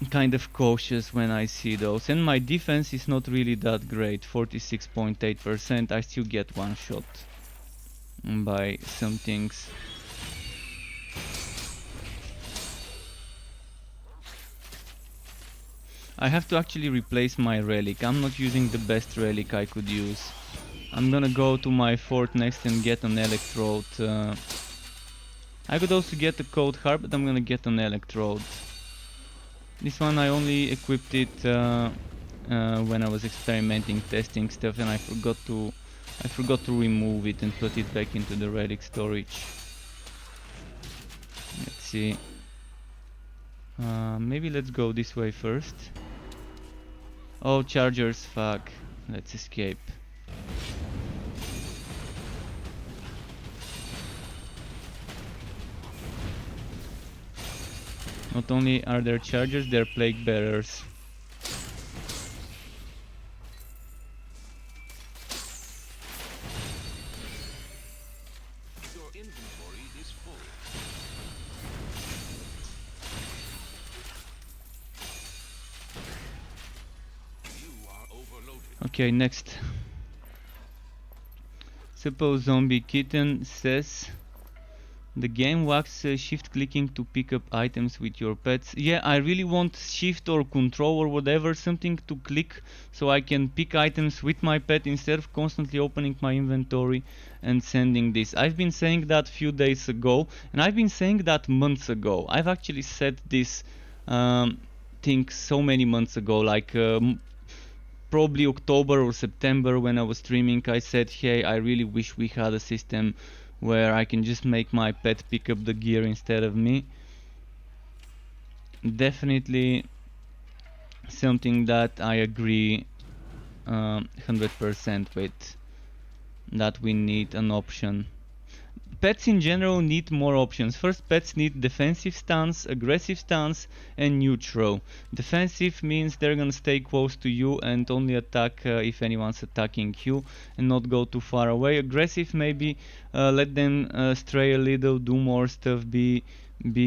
I'm kind of cautious when I see those. And my defense is not really that great, 46.8%. I still get one shot by some things. I have to actually replace my relic. I'm not using the best relic I could use. I'm gonna go to my fort next and get an electrode. I could also get a cold heart, but I'm gonna get an electrode. This one I only equipped it when I was experimenting, testing stuff, and I forgot to remove it and put it back into the relic storage. Let's see. Maybe let's go this way first. Oh, chargers, fuck. Let's escape. Not only are there chargers, they're plague bearers. Your inventory is full. Okay, next. Suppose Zombie Kitten says the game lacks shift clicking to pick up items with your pets. Yeah, I really want shift or control or whatever, something to click so I can pick items with my pet instead of constantly opening my inventory and sending this. I've been saying that few days ago, and I've been saying that months ago. I've actually said this thing so many months ago, like probably October or September when I was streaming. I said, hey, I really wish we had a system where I can just make my pet pick up the gear instead of me. Definitely something that I agree 100% with, that we need an option. Pets in general need more options. First, pets need defensive stance, aggressive stance, and neutral. Defensive means they're gonna stay close to you and only attack if anyone's attacking you and not go too far away. Aggressive, maybe let them stray a little, do more stuff, be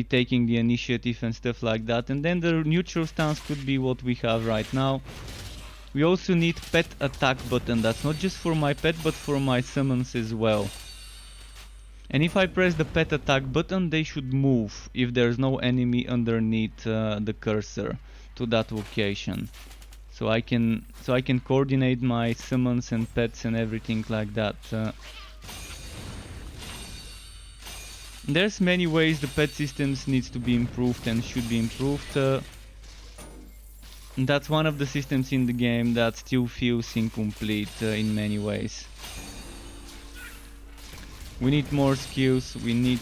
taking the initiative and stuff like that. And then the neutral stance could be what we have right now. We also need pet attack button. That's not just for my pet but for my summons as well. And if I press the pet attack button, they should move if there's no enemy underneath the cursor to that location. So I can coordinate my summons and pets and everything like that. There's many ways the pet systems needs to be improved and should be improved. That's one of the systems in the game that still feels incomplete in many ways. We need more skills, we need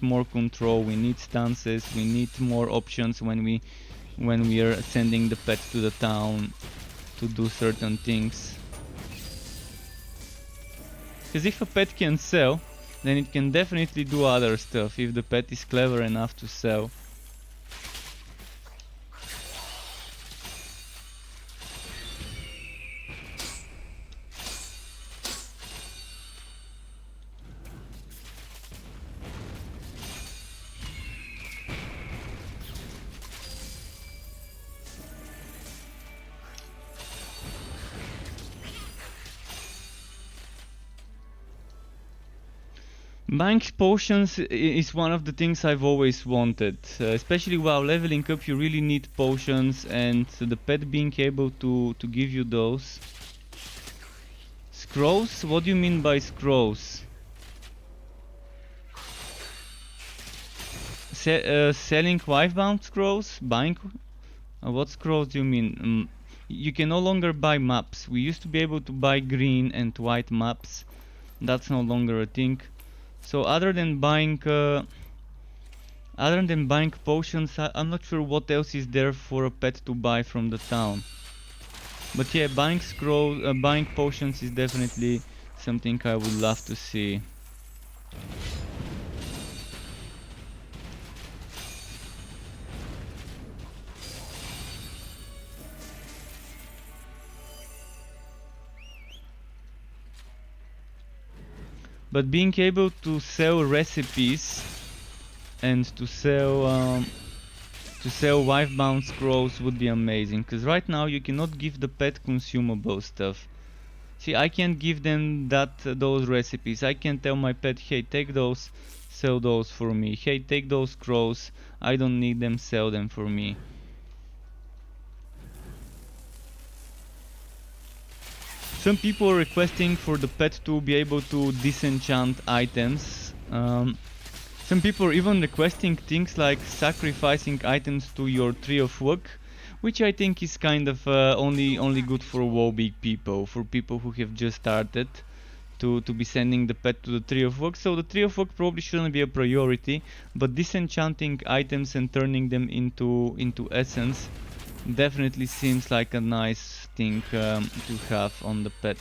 more control, we need stances, we need more options when we are sending the pet to the town to do certain things. Because if a pet can sell, then it can definitely do other stuff, if the pet is clever enough to sell. Buying potions is one of the things I've always wanted, especially while leveling up. You really need potions, and the pet being able to give you those. Scrolls? What do you mean by scrolls? Selling wife-bound scrolls? Buying? What scrolls do you mean? You can no longer buy maps. We used to be able to buy green and white maps. That's no longer a thing. So other than buying potions, I'm not sure what else is there for a pet to buy from the town. But yeah, buying potions is definitely something I would love to see. But being able to sell recipes and to sell wife-bound scrolls would be amazing. Because right now you cannot give the pet consumable stuff. See, I can't give them those recipes. I can tell my pet, hey, take those, sell those for me. Hey, take those scrolls. I don't need them, sell them for me. Some people are requesting for the pet to be able to disenchant items. Some people are even requesting things like sacrificing items to your Tree of Luck, which I think is kind of only good for WoW big people, for people who have just started to be sending the pet to the Tree of Luck. So the Tree of Luck probably shouldn't be a priority, but disenchanting items and turning them into essence definitely seems like a nice thing to have on the pet.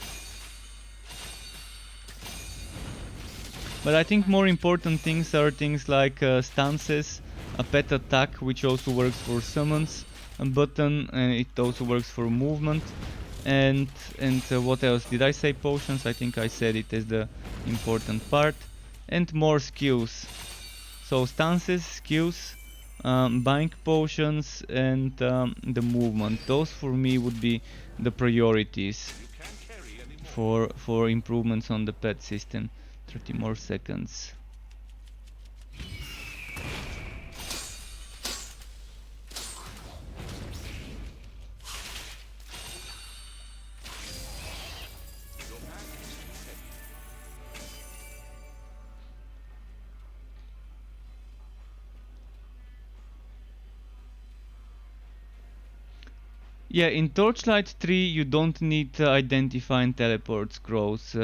But I think more important things are things like stances, a pet attack, which also works for summons, a button, and it also works for movement, and what else? Did I say potions? I think I said it as the important part. And more skills. So stances, skills, buying potions and the movement. Those for me would be the priorities You can't carry any more. for improvements on the pet system. 30 more seconds. Your pack is too heavy. Yeah, in Torchlight 3 you don't need identify and teleport scrolls.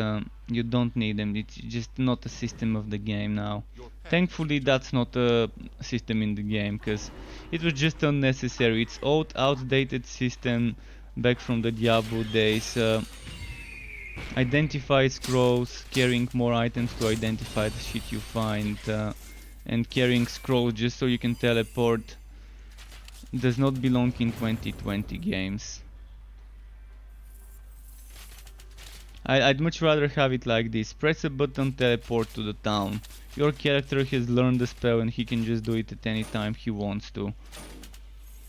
You don't need them. It's just not a system of the game now. Your pack Thankfully is that's not a system in the game, because it was just unnecessary. It's old, outdated system back from the Diablo days. Identify scrolls, carrying more items to identify the shit you find, and carrying scrolls just so you can teleport does not belong in 2020 games. I'd much rather have it like this. Press a button, teleport to the town. Your character has learned the spell and he can just do it at any time he wants to.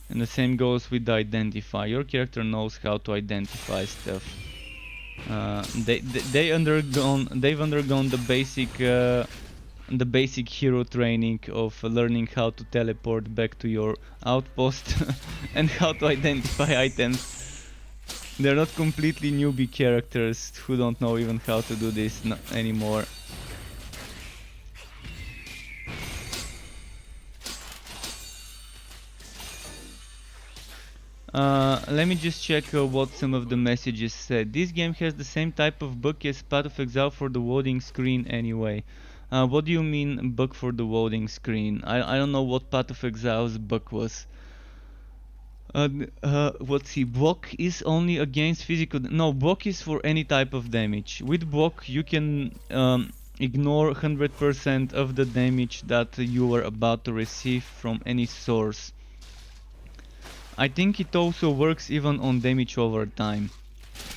And the same goes with the identify. Your character knows how to identify stuff. They've undergone the basic hero training of learning how to teleport back to your outpost and how to identify items. They're not completely newbie characters who don't know even how to do this anymore. Let me just check what some of the messages said. This game has the same type of bug as Path of Exile for the loading screen anyway. What do you mean bug for the loading screen? I don't know what Path of Exile's bug was. Let's see, block is only against physical. No, block is for any type of damage. With block you can ignore 100% of the damage that you are about to receive from any source. I think it also works even on damage over time.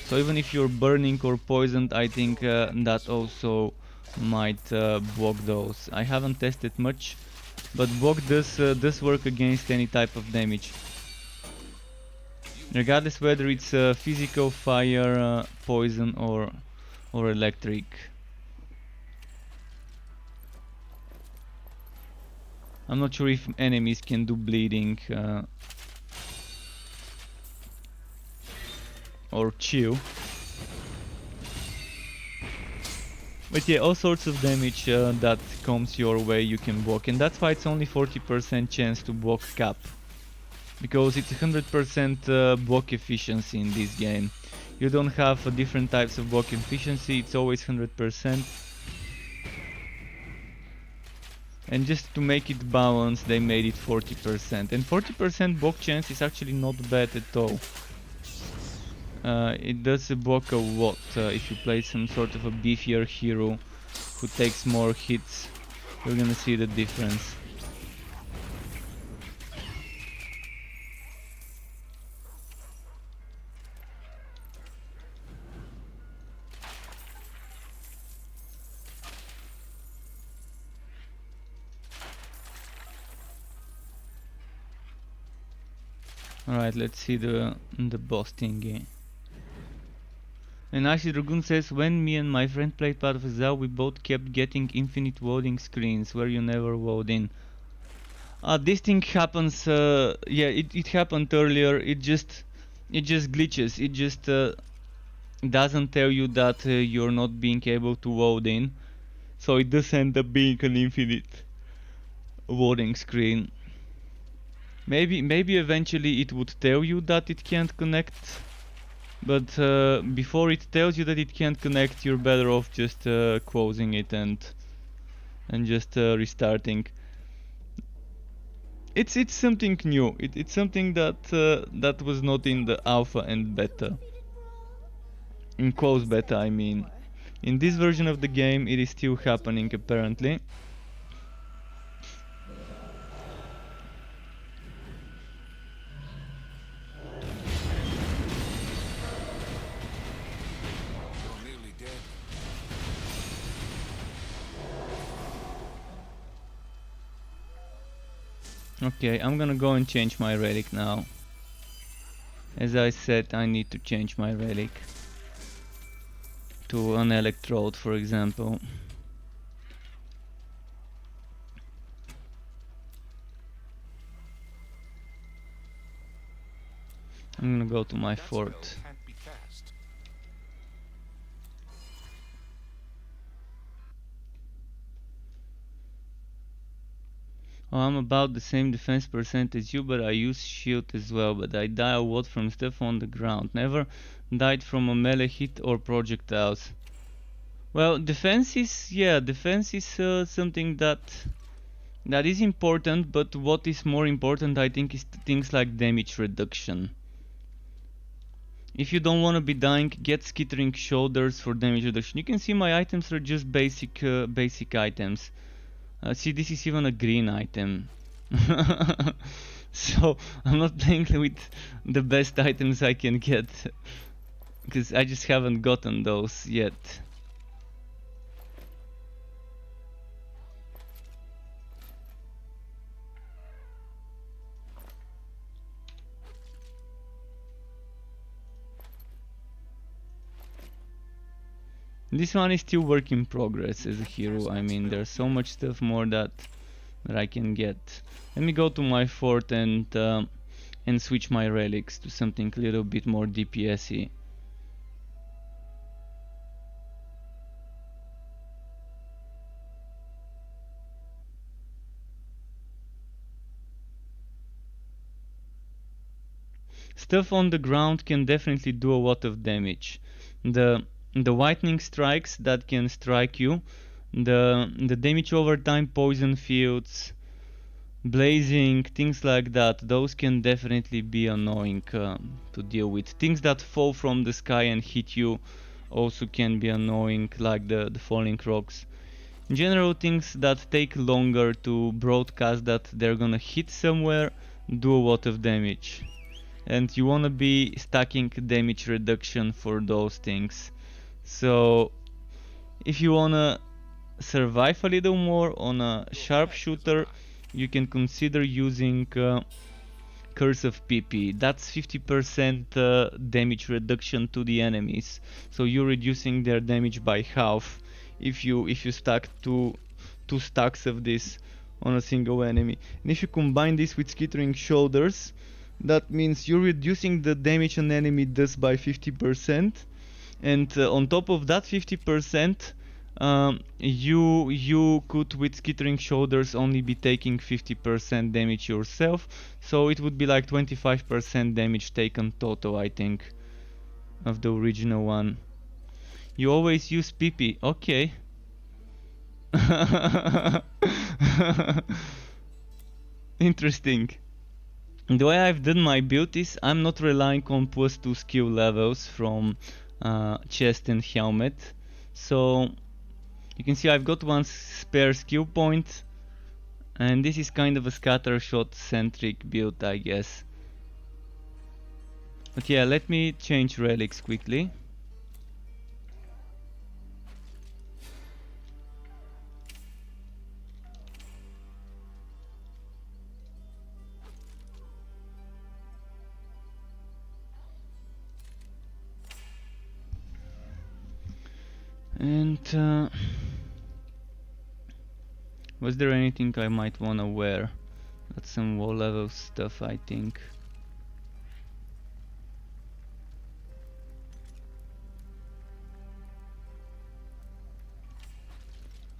So even if you're burning or poisoned, I think that also might block those. I haven't tested much, but block does work against any type of damage. Regardless whether it's physical, fire, poison or electric. I'm not sure if enemies can do bleeding or chill. But yeah, all sorts of damage that comes your way you can block, and that's why it's only 40% chance to block cap. Because it's 100% block efficiency in this game. You don't have different types of block efficiency, it's always 100%. And just to make it balanced, they made it 40%. And 40% block chance is actually not bad at all. It does block a lot if you play some sort of a beefier hero who takes more hits. You're gonna see the difference. Alright, let's see the boss thingy. And actually Dragoon says, when me and my friend played Path of Exile, we both kept getting infinite loading screens where you never load in. This thing happens, yeah, it happened earlier, it just glitches, it just doesn't tell you that you're not being able to load in. So it does end up being an infinite loading screen. Maybe eventually it would tell you that it can't connect, but before it tells you that it can't connect, you're better off just closing it and just restarting. It's something new. It's something that that was not in the alpha and beta. In closed beta, I mean. In this version of the game, it is still happening apparently. Okay, I'm gonna go and change my relic now. As I said, I need to change my relic to an electrode, for example. I'm gonna go to my That fort. spell can't be cast. Oh, I'm about the same defense percent as you, but I use shield as well. But I die a lot from stuff on the ground. Never died from a melee hit or projectiles. Well, defense is, yeah, defense is something that is important, but what is more important, I think, is things like damage reduction. If you don't want to be dying, get skittering shoulders for damage reduction. You can see my items are just basic items. See, this is even a green item. So I'm not playing with the best items I can get, because I just haven't gotten those yet. This one is still work in progress as a hero. I mean, there's so much stuff more that I can get. Let me go to my fort and switch my relics to something a little bit more DPS-y. Stuff on the ground can definitely do a lot of damage. The lightning strikes that can strike you, the damage over time, poison fields, blazing, things like that, those can definitely be annoying to deal with. Things that fall from the sky and hit you also can be annoying, like the falling rocks. In general, things that take longer to broadcast that they're gonna hit somewhere do a lot of damage. And you wanna be stacking damage reduction for those things. So if you wanna survive a little more on a sharpshooter, you can consider using Curse of PP. That's 50% damage reduction to the enemies. So you're reducing their damage by half if you stack two stacks of this on a single enemy. And if you combine this with Skittering Shoulders, that means you're reducing the damage an enemy does by 50%, and on top of that 50%, you could with Skittering Shoulders only be taking 50% damage yourself, so it would be like 25% damage taken total, I think, of the original one. You always use PP, okay. Interesting. The way I've done my build is I'm not relying on +2 skill levels from chest and helmet. So you can see I've got one spare skill point, and this is kind of a scattershot centric build, I guess. But yeah, let me change relics quickly. And was there anything I might wanna wear? That's some wall level stuff, I think.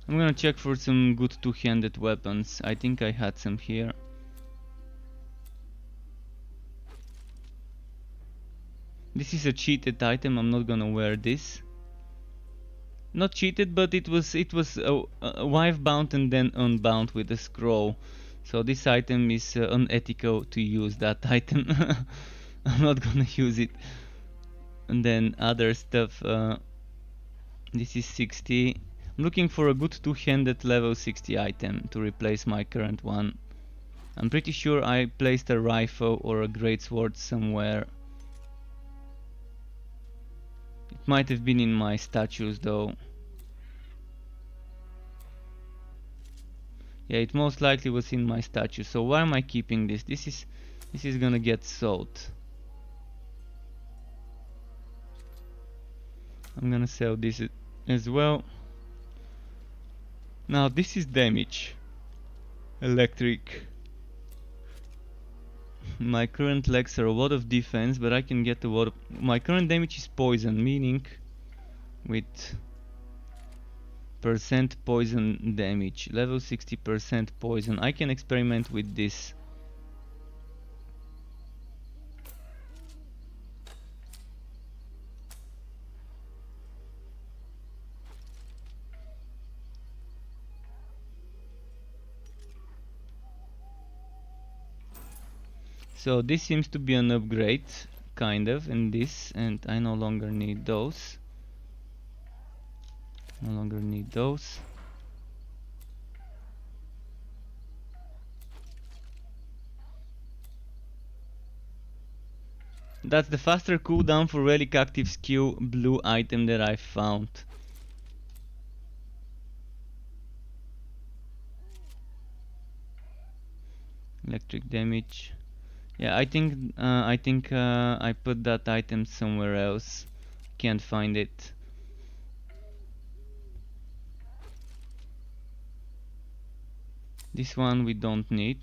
I'm gonna check for some good two-handed weapons. I think I had some here. This is a cheated item, I'm not gonna wear this. Not cheated, but it was wife bound and then unbound with a scroll. So this item is unethical to use that item. I'm not gonna use it. And then other stuff. This is 60. I'm looking for a good two-handed level 60 item to replace my current one. I'm pretty sure I placed a rifle or a greatsword somewhere. It might have been in my statues though. Yeah, it most likely was in my statue. So why am I keeping this? This is gonna get sold. I'm gonna sell this as well. Now this is damage. Electric. My current legs are a lot of defense, but I can get a lot of... My current damage is poison, meaning with percent poison damage, level 60% poison. I can experiment with this. So this seems to be an upgrade, kind of, in this, and I no longer need those. No longer need those. That's the faster cooldown for relic active skill blue item that I found. Electric damage. Yeah, I think I put that item somewhere else. Can't find it. This one we don't need.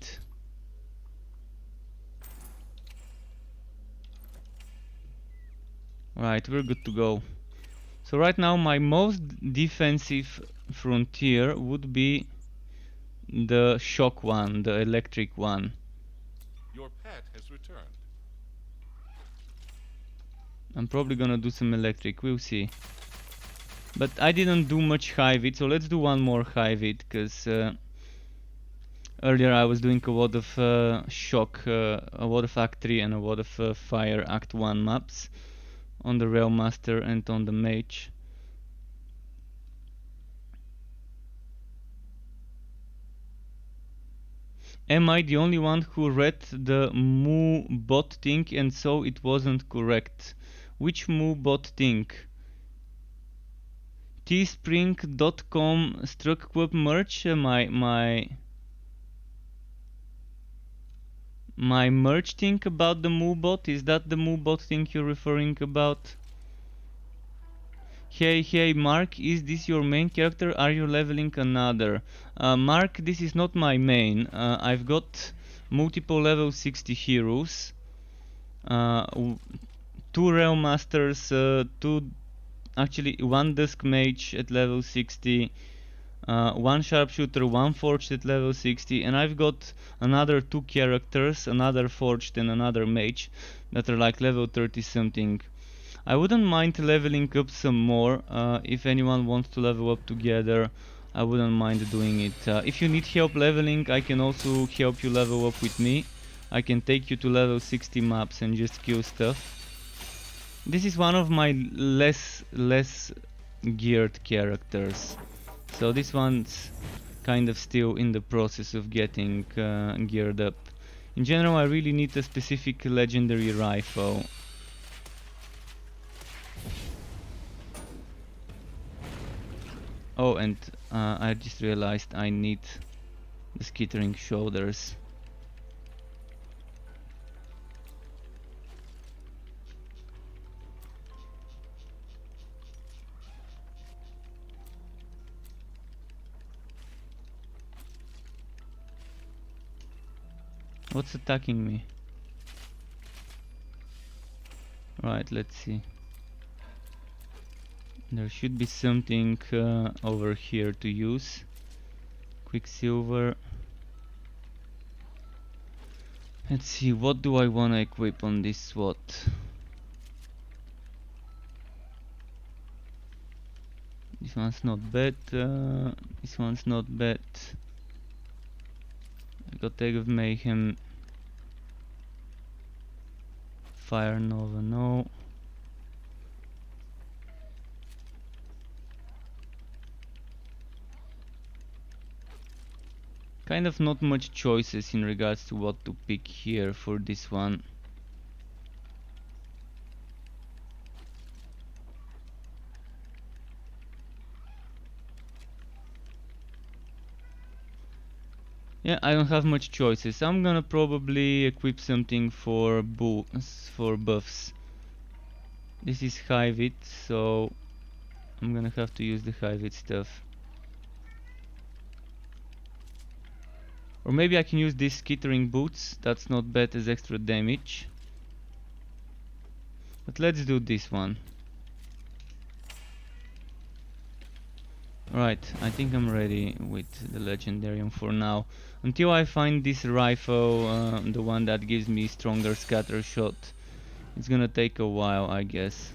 Right, we're good to go. So right now my most defensive frontier would be the shock one, the electric one. Your pet has returned. I'm probably gonna do some electric, we'll see. But I didn't do much high vid, so let's do one more high vid, because earlier I was doing a lot of shock, a lot of Act 3 and a lot of Fire Act 1 maps on the Rail Master and on the Mage. Am I the only one who read the Moo bot thing and so it wasn't correct? Which Moo bot thing? Teespring.com Struckquip merch? My merch thing about the Moo bot? Is that the Moo bot thing you're referring about? Hey Mark, is this your main character? Are you leveling another? Mark, this is not my main. I've got multiple level 60 heroes. 2 Realm Masters, actually 1 Dusk Mage at level 60, 1 Sharpshooter, 1 Forged at level 60, and I've got another 2 characters, another Forged and another Mage, that are like level 30 something. I wouldn't mind leveling up some more. If anyone wants to level up together, I wouldn't mind doing it. If you need help leveling, I can also help you level up with me. I can take you to level 60 maps and just kill stuff. This is one of my less geared characters. So this one's kind of still in the process of getting geared up. In general, I really need a specific legendary rifle. Oh, and I just realized I need the skittering shoulders. What's attacking me? Right, let's see. There should be something over here to use. Quicksilver. Let's see, what do I want to equip on this SWAT? This one's not bad. This one's not bad. I got Egg of Mayhem. Fire Nova, no. Kind of not much choices in regards to what to pick here for this one. Yeah, I don't have much choices. I'm gonna probably equip something for buffs. This is high wit, so I'm gonna have to use the high wit stuff. Or maybe I can use these skittering boots. That's not bad as extra damage. But let's do this one. Right, I think I'm ready with the legendarium for now. Until I find this rifle, the one that gives me stronger scatter shot. It's gonna take a while, I guess.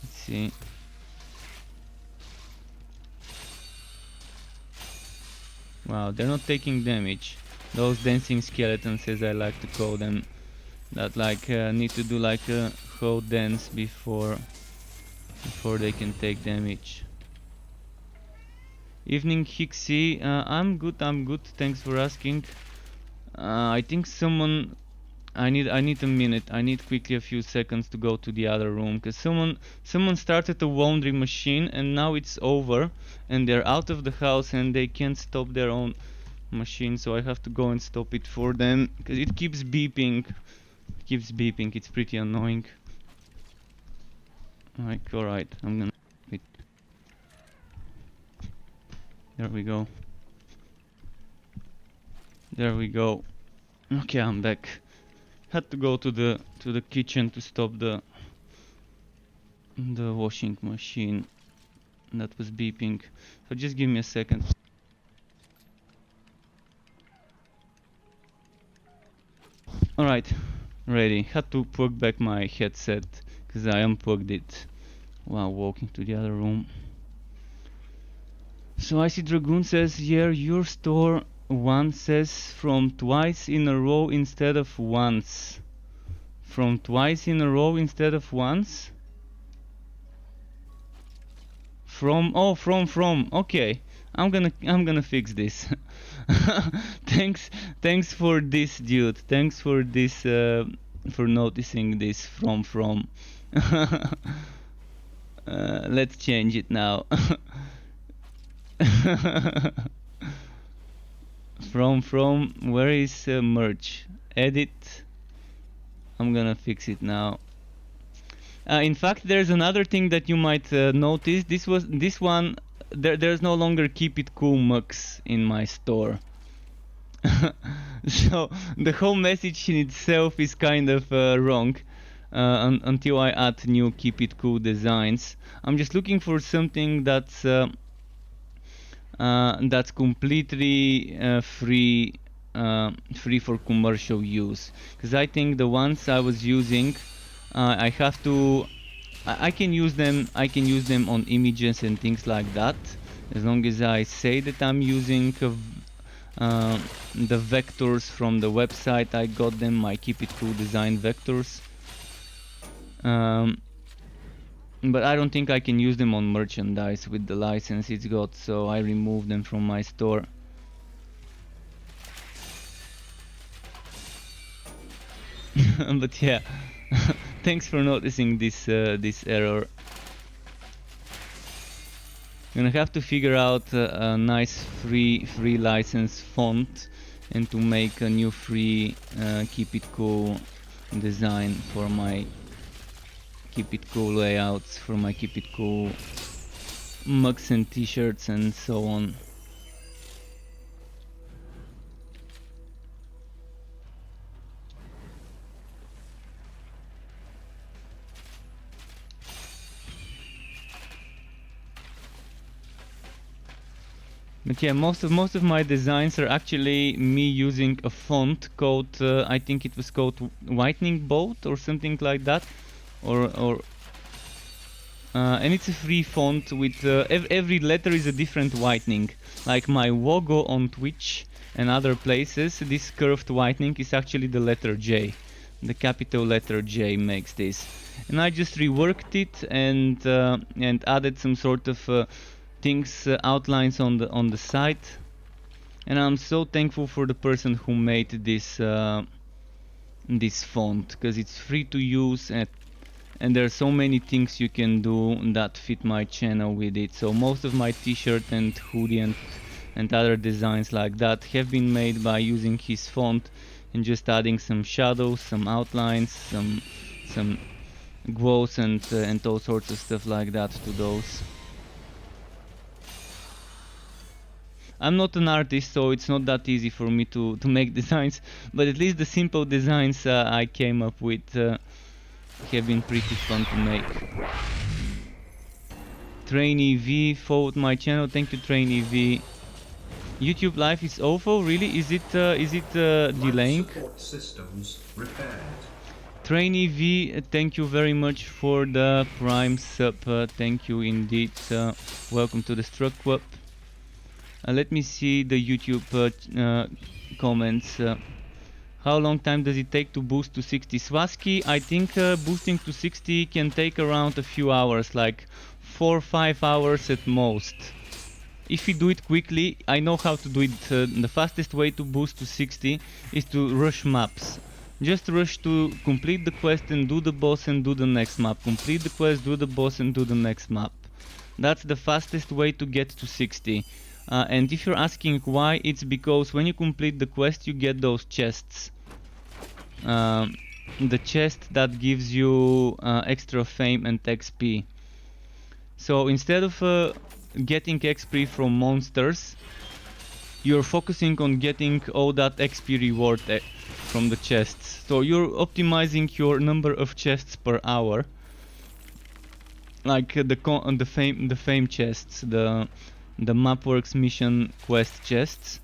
Let's see. Wow, they're not taking damage. Those dancing skeletons, as I like to call them, that like need to do like a whole dance before they can take damage. Evening Hixie, I'm good. Thanks for asking. I think someone. I need a minute. I need quickly a few seconds to go to the other room, because someone started a laundry machine and now it's over, and they're out of the house and they can't stop their own machine, so I have to go and stop it for them, because it keeps beeping. It's pretty annoying. Like, alright, I'm gonna quit. There we go. There we go. Okay, I'm back. Had to go to the kitchen to stop the washing machine that was beeping. So just give me a second. Alright, ready. Had to plug back my headset because I unplugged it while walking to the other room. So I see Dragoon says, yeah, your store one says from twice in a row instead of once. From twice in a row instead of once? From. Okay, I'm gonna fix this. Thanks for this, dude. Thanks for this, for noticing this. From. Let's change it now. From. Where is merch? Edit. I'm gonna fix it now. In fact, there's another thing that you might notice. This one. There's no longer keep it cool mugs in my store. So the whole message in itself is kind of wrong until I add new keep it cool designs. I'm just looking for something that's completely free for commercial use, because I think the ones I was using, I can use them on images and things like that, as long as I say that I'm using the vectors from the website. I got them, my keep it cool design vectors, but I don't think I can use them on merchandise with the license it's got, so I removed them from my store. But yeah, thanks for noticing this error. Gonna have to figure out a nice free license font, and to make a new free keep it cool design for my keep it cool layouts, for my keep it cool mugs and t-shirts and so on. But yeah, most of my designs are actually me using a font called I think it was called Whitening Bolt or something like that, or and it's a free font with every letter is a different whitening. Like my logo on Twitch and other places, this curved whitening is actually the letter J. The capital letter J makes this, and I just reworked it and added some sort of things, outlines on the side, And I'm so thankful for the person who made this this font, because it's free to use, and there are so many things you can do that fit my channel with it. So most of my t-shirt and hoodie and other designs like that have been made by using his font and just adding some shadows, some outlines, some glows and all sorts of stuff like that to those. I'm not an artist, so it's not that easy for me to make designs, but at least the simple designs I came up with have been pretty fun to make. Trainee V followed my channel. Thank you, Trainee V. YouTube Live is awful. Really? Is it delaying? Life support systems repaired. Trainee V, thank you very much for the Prime sub. Thank you indeed. Welcome to the Struck Club. Let me see the YouTube comments. How long time does it take to boost to 60? Swaski, I think boosting to 60 can take around a few hours, like 4 or 5 hours at most. If you do it quickly, I know how to do it. The fastest way to boost to 60 is to rush maps. Just rush to complete the quest and do the boss and do the next map. Complete the quest, do the boss and do the next map. That's the fastest way to get to 60. And if you're asking why, it's because when you complete the quest you get those chests. The chest that gives you extra fame and XP. So instead of getting XP from monsters, you're focusing on getting all that XP reward from the chests. So you're optimizing your number of chests per hour, like the fame chests, the Mapworks mission quest chests.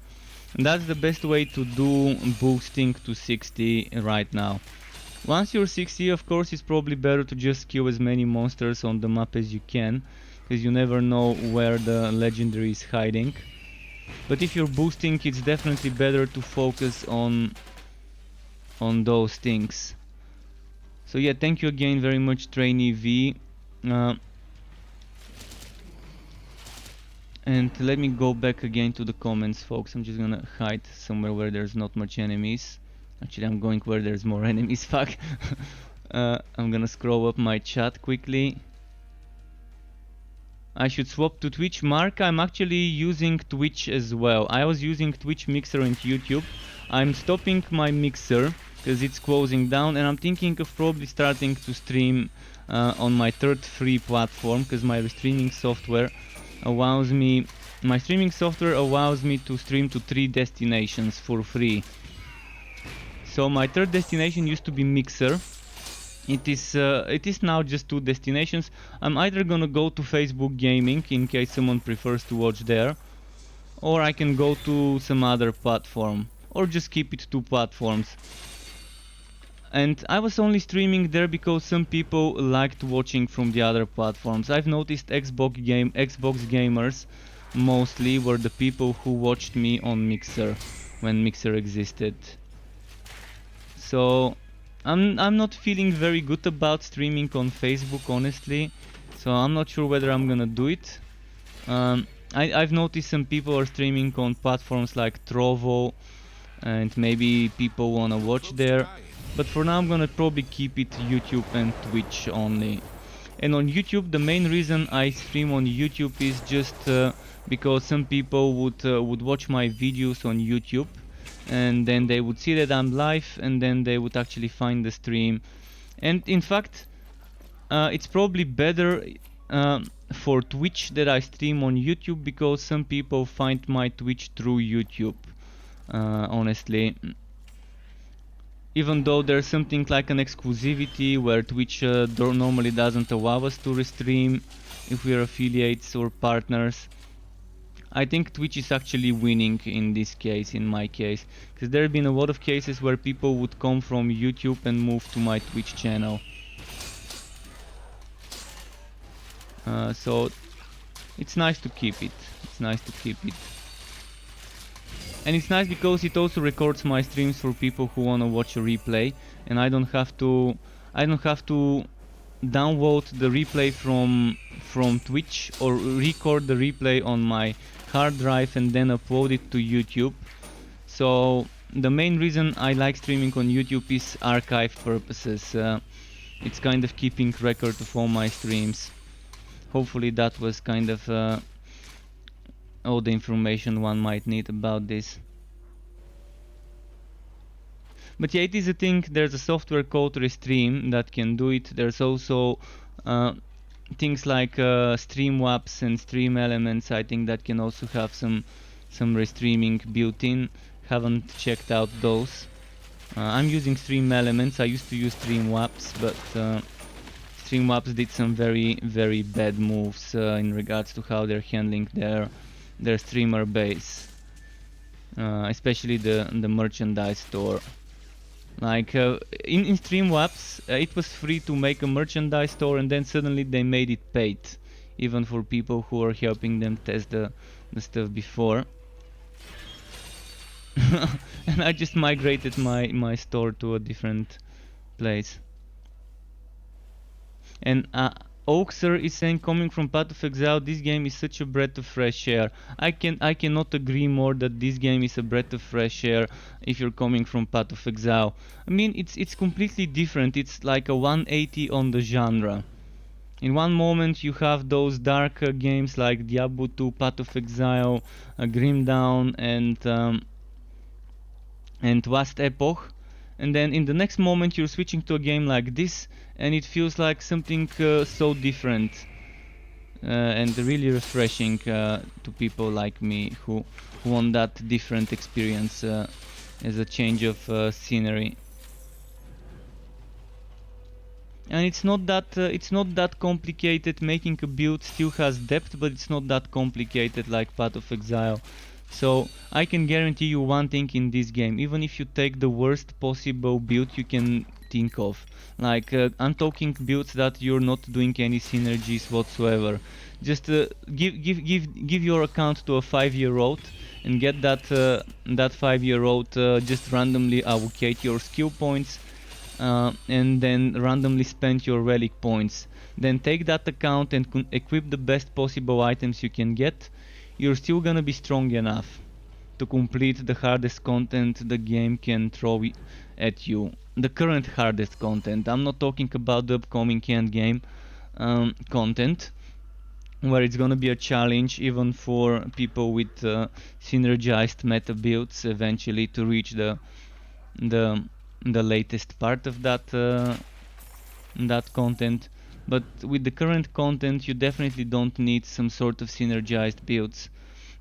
And that's the best way to do boosting to 60 right now. Once you're 60, of course, it's probably better to just kill as many monsters on the map as you can, because you never know where the legendary is hiding. But if you're boosting, it's definitely better to focus on those things. So yeah, thank you again very much, Trainee V. And let me go back again to the comments, folks. I'm just gonna hide somewhere where there's not much enemies. Actually, I'm going where there's more enemies, fuck. I'm gonna scroll up my chat quickly. I should swap to Twitch. Mark, I'm actually using Twitch as well. I was using Twitch, Mixer and YouTube. I'm stopping my Mixer because it's closing down, and I'm thinking of probably starting to stream on my third free platform, because my streaming software allows me to stream to 3 destinations for free. So my third destination used to be Mixer. It is now just 2 destinations. I'm either gonna go to Facebook Gaming in case someone prefers to watch there, or I can go to some other platform, or just keep it 2 platforms. And I was only streaming there because some people liked watching from the other platforms. I've noticed Xbox gamers mostly were the people who watched me on Mixer when Mixer existed. So I'm not feeling very good about streaming on Facebook, honestly. So I'm not sure whether I'm gonna do it. I've noticed some people are streaming on platforms like Trovo, and maybe people wanna watch there. But for now I'm gonna probably keep it YouTube and Twitch only. And on YouTube, the main reason I stream on YouTube is just because some people would watch my videos on YouTube, and then they would see that I'm live, and then they would actually find the stream. And in fact, it's probably better for Twitch that I stream on YouTube, because some people find my Twitch through YouTube, honestly. Even though there's something like an exclusivity where Twitch normally doesn't allow us to restream if we're affiliates or partners. I think Twitch is actually winning in this case, in my case, because there have been a lot of cases where people would come from YouTube and move to my Twitch channel. So it's nice to keep it. It's nice to keep it. And it's nice because it also records my streams for people who want to watch a replay, and I don't have to download the replay from Twitch or record the replay on my hard drive and then upload it to YouTube. So the main reason I like streaming on YouTube is archive purposes. It's kind of keeping record of all my streams. Hopefully that was kind of all the information one might need about this. But yeah, it is a thing. There's a software called Restream that can do it. There's also things like stream WAPs and stream elements, I think, that can also have some restreaming built in. Haven't checked out those. I'm using stream elements. I used to use stream WAPs, but stream WAPs did some very bad moves in regards to how they're handling their streamer base, especially the merchandise store. Like in stream WAPs, it was free to make a merchandise store, and then suddenly they made it paid, even for people who are helping them test the stuff before. And I just migrated my store to a different place. And Oakser is saying, coming from Path of Exile, this game is such a breath of fresh air. I cannot agree more that this game is a breath of fresh air if you're coming from Path of Exile. I mean, it's completely different. It's like a 180 on the genre. In one moment you have those dark games like Diablo 2, Path of Exile, Grim Dawn, and Vast Epoch. And then in the next moment you're switching to a game like this, and it feels like something so different and really refreshing to people like me who want that different experience as a change of scenery. And it's not that complicated. Making a build still has depth, but it's not that complicated like Path of Exile. So I can guarantee you one thing in this game: even if you take the worst possible build you can think of, like I'm talking builds that you're not doing any synergies whatsoever, just give your account to a 5-year-old and get that 5-year-old just randomly allocate your skill points and then randomly spend your relic points. Then take that account and equip the best possible items you can get. You're still gonna be strong enough to complete the hardest content the game can throw at you. The current hardest content. I'm not talking about the upcoming endgame content, where it's gonna be a challenge even for people with synergized meta builds eventually to reach the latest part of that content. But with the current content you definitely don't need some sort of synergized builds.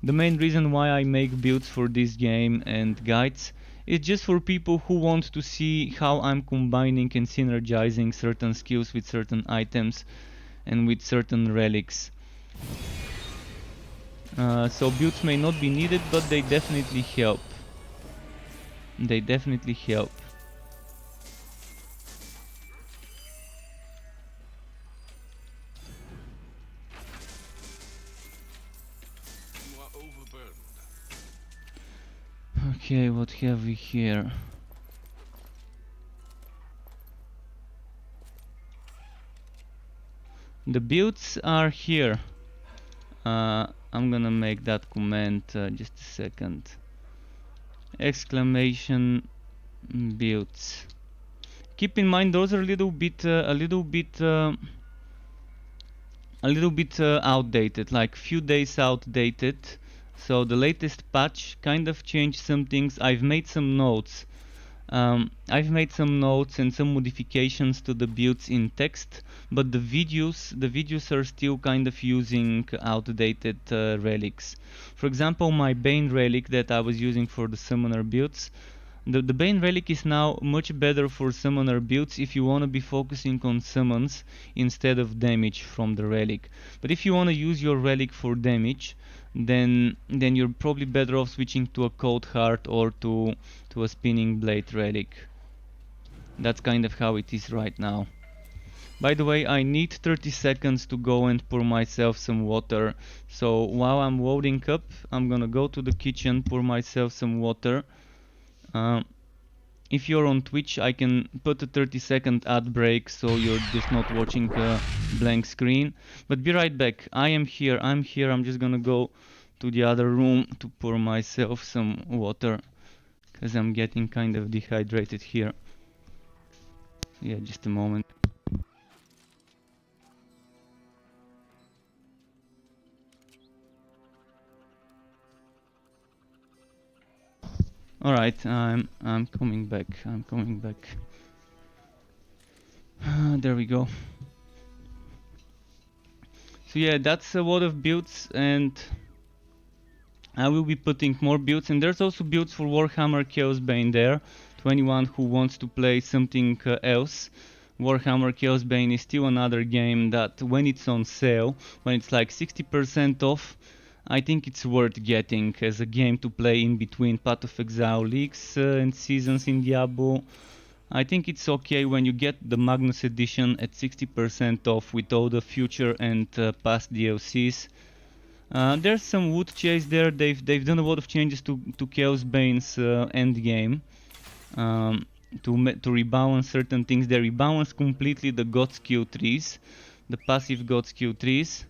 The main reason why I make builds for this game and guides is just for people who want to see how I'm combining and synergizing certain skills with certain items and with certain relics. So builds may not be needed, but they definitely help. They definitely help. Okay, what have we here? The builds are here. I'm gonna make that comment just a second. Exclamation builds. Keep in mind those are a little bit outdated, like few days outdated. So the latest patch kind of changed some things. I've made some notes. And some modifications to the builds in text, but the videos are still kind of using outdated relics. For example, my Bane relic that I was using for the summoner builds, the Bane relic is now much better for summoner builds if you want to be focusing on summons instead of damage from the relic. But if you want to use your relic for damage, then you're probably better off switching to a Cold Heart or to a Spinning Blade relic. That's kind of how it is right now. By the way, I need 30 seconds to go and pour myself some water. So while I'm loading up, I'm gonna go to the kitchen, pour myself some water. If you're on Twitch, I can put a 30-second ad break so you're just not watching a blank screen. But be right back. I'm here. I'm just gonna go to the other room to pour myself some water, because I'm getting kind of dehydrated here. Yeah, just a moment. All right, I'm coming back. I'm coming back. There we go. So yeah, that's a lot of builds, and I will be putting more builds, and there's also builds for Warhammer Chaosbane there. To anyone who wants to play something else, Warhammer Chaosbane is still another game that when it's on sale, when it's like 60% off, I think it's worth getting as a game to play in between Path of Exile leaks and seasons in Diablo. I think it's okay when you get the Magnus edition at 60% off with all the future and past DLCs. There's some wood chase there. They've done a lot of changes to Chaosbane's endgame to rebalance certain things. They rebalance completely the God skill trees, the passive God skill trees.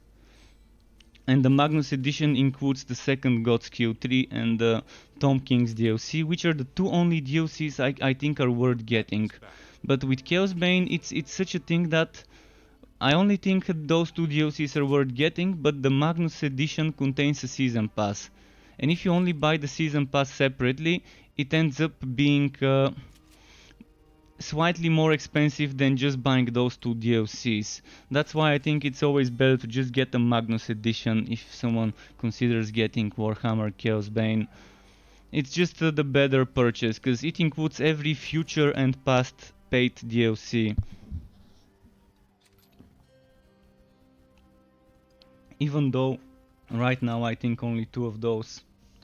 And the Magnus edition includes the second God skill tree and the Tom King's DLC, which are the two only DLCs I think are worth getting. But with Chaosbane, it's such a thing that I only think those two DLCs are worth getting, but the Magnus edition contains a season pass. And if you only buy the season pass separately, it ends up being slightly more expensive than just buying those two DLCs. That's why I think it's always better to just get the Magnus edition if someone considers getting Warhammer Chaosbane. It's just the better purchase, because it includes every future and past paid DLC. Even though right now I think only two of those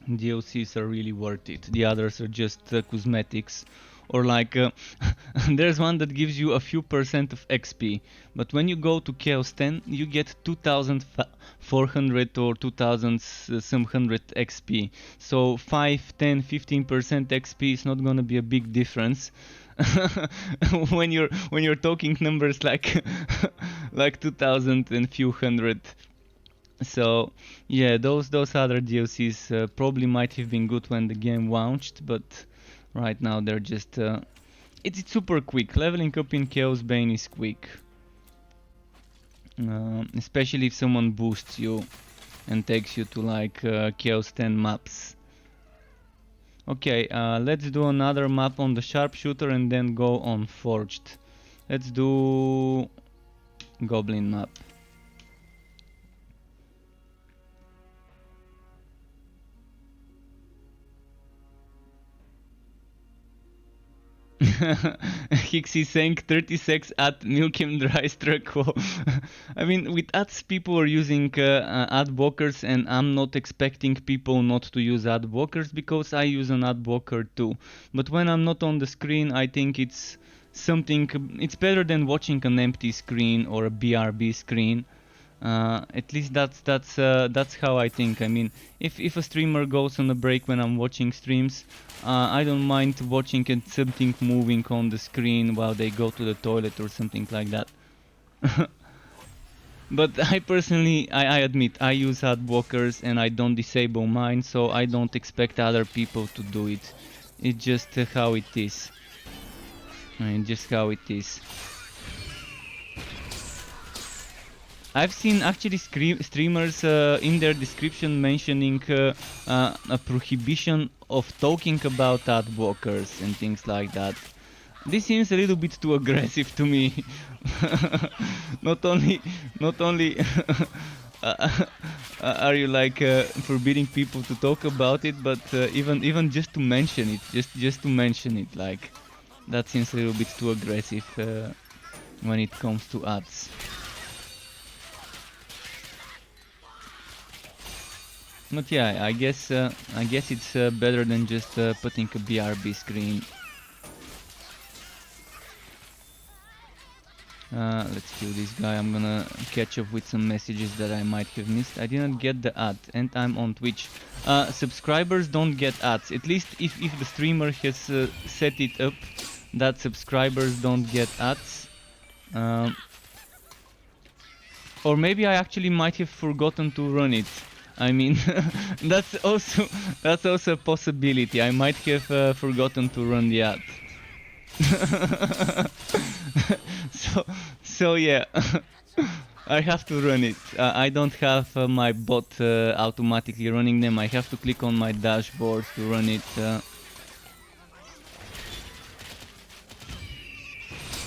DLCs are really worth it. The others are just cosmetics. Or like, there's one that gives you a few percent of XP, but when you go to Chaos 10, you get 2400 or 2000 some hundred XP. So 5, 10, 15% XP is not gonna be a big difference when you're talking numbers like like 2000 and few hundred. So yeah, those other DLCs probably might have been good when the game launched, but right now they're just it's super quick. Leveling up in Chaosbane is quick, especially if someone boosts you and takes you to like Chaos 10 maps. Okay, let's do another map on the sharpshooter and then go on Forged. Let's do Goblin map. Hixie saying 36 at Milkem Dry Struck. I mean, with ads people are using ad blockers, and I'm not expecting people not to use ad blockers because I use an ad blocker too. But when I'm not on the screen, I think it's better than watching an empty screen or a BRB screen. At least that's how I think. I mean, if a streamer goes on a break when I'm watching streams, I don't mind watching and something moving on the screen while they go to the toilet or something like that. But I personally, I admit, I use ad blockers and I don't disable mine, so I don't expect other people to do it. It's just how it is. I mean, just how it is. I've seen actually streamers in their description mentioning a prohibition of talking about ad blockers and things like that. This seems a little bit too aggressive to me. not only are you like forbidding people to talk about it, but even just to mention it, just to mention it, like that seems a little bit too aggressive when it comes to ads. But yeah, I guess it's better than just putting a BRB screen. Let's kill this guy. I'm gonna catch up with some messages that I might have missed. I didn't get the ad, and I'm on Twitch. Subscribers don't get ads. At least if the streamer has set it up that subscribers don't get ads. Or maybe I actually might have forgotten to run it. I mean, that's also a possibility. I might have forgotten to run the ad. so yeah, I have to run it. I don't have my bot automatically running them. I have to click on my dashboard to run it.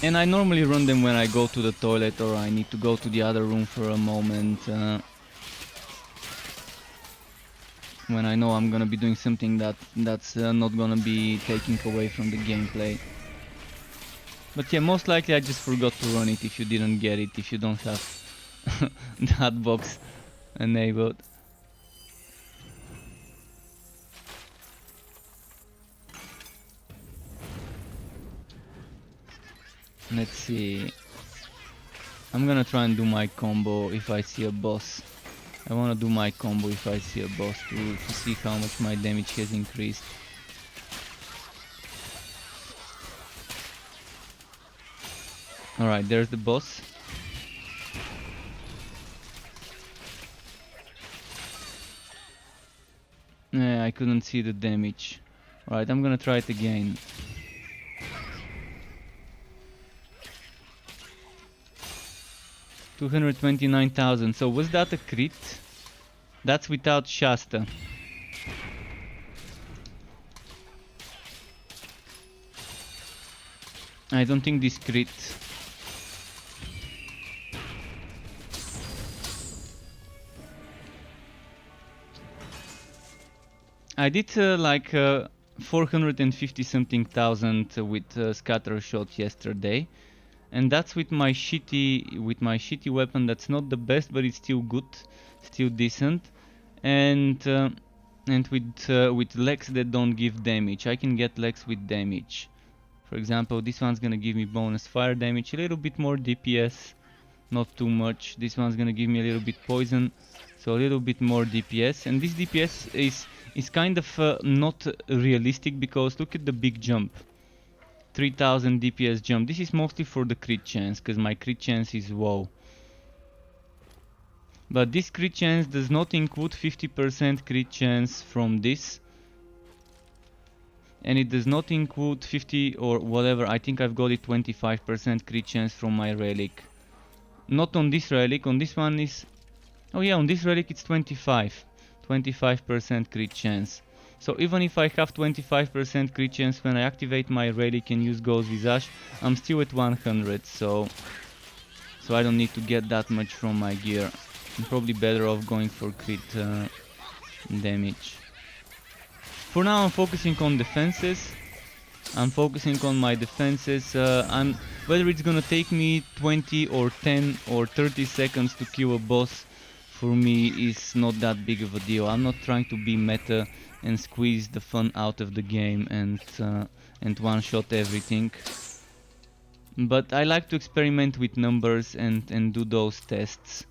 And I normally run them when I go to the toilet or I need to go to the other room for a moment. When I know I'm gonna be doing something that's not gonna be taking away from the gameplay. But yeah, most likely I just forgot to run it if you didn't get it, if you don't have that box enabled. Let's see. I'm gonna try and do my combo if I see a boss. I wanna do my combo if I see a boss to see how much my damage has increased. Alright, there's the boss. Yeah, I couldn't see the damage. Alright, I'm gonna try it again. $229,000. So was that a crit? That's without Shasta. I don't think this crit. I did like 450 something thousand with scatter shot yesterday, and that's with my shitty weapon. That's not the best, but it's still good, still decent, and with legs that don't give damage. I can get legs with damage. For example, this one's gonna give me bonus fire damage, a little bit more DPS, not too much. This one's gonna give me a little bit poison, so a little bit more DPS, and this DPS is kind of not realistic because look at the big jump. 3000 DPS jump. This is mostly for the crit chance, because my crit chance is wow. But this crit chance does not include 50% crit chance from this. And it does not include 50 or whatever. I think I've got it 25% crit chance from my relic. Not on this relic, on this one is... Oh yeah, on this relic it's 25% crit chance. So even if I have 25% crit chance when I activate my relic and use Ghost Visage, I'm still at 100, so I don't need to get that much from my gear. I'm probably better off going for crit damage. For now I'm focusing on defenses. I'm focusing on my defenses. Whether it's gonna take me 20 or 10 or 30 seconds to kill a boss, for me is not that big of a deal. I'm not trying to be meta and squeeze the fun out of the game and one-shot everything. But I like to experiment with numbers and do those tests,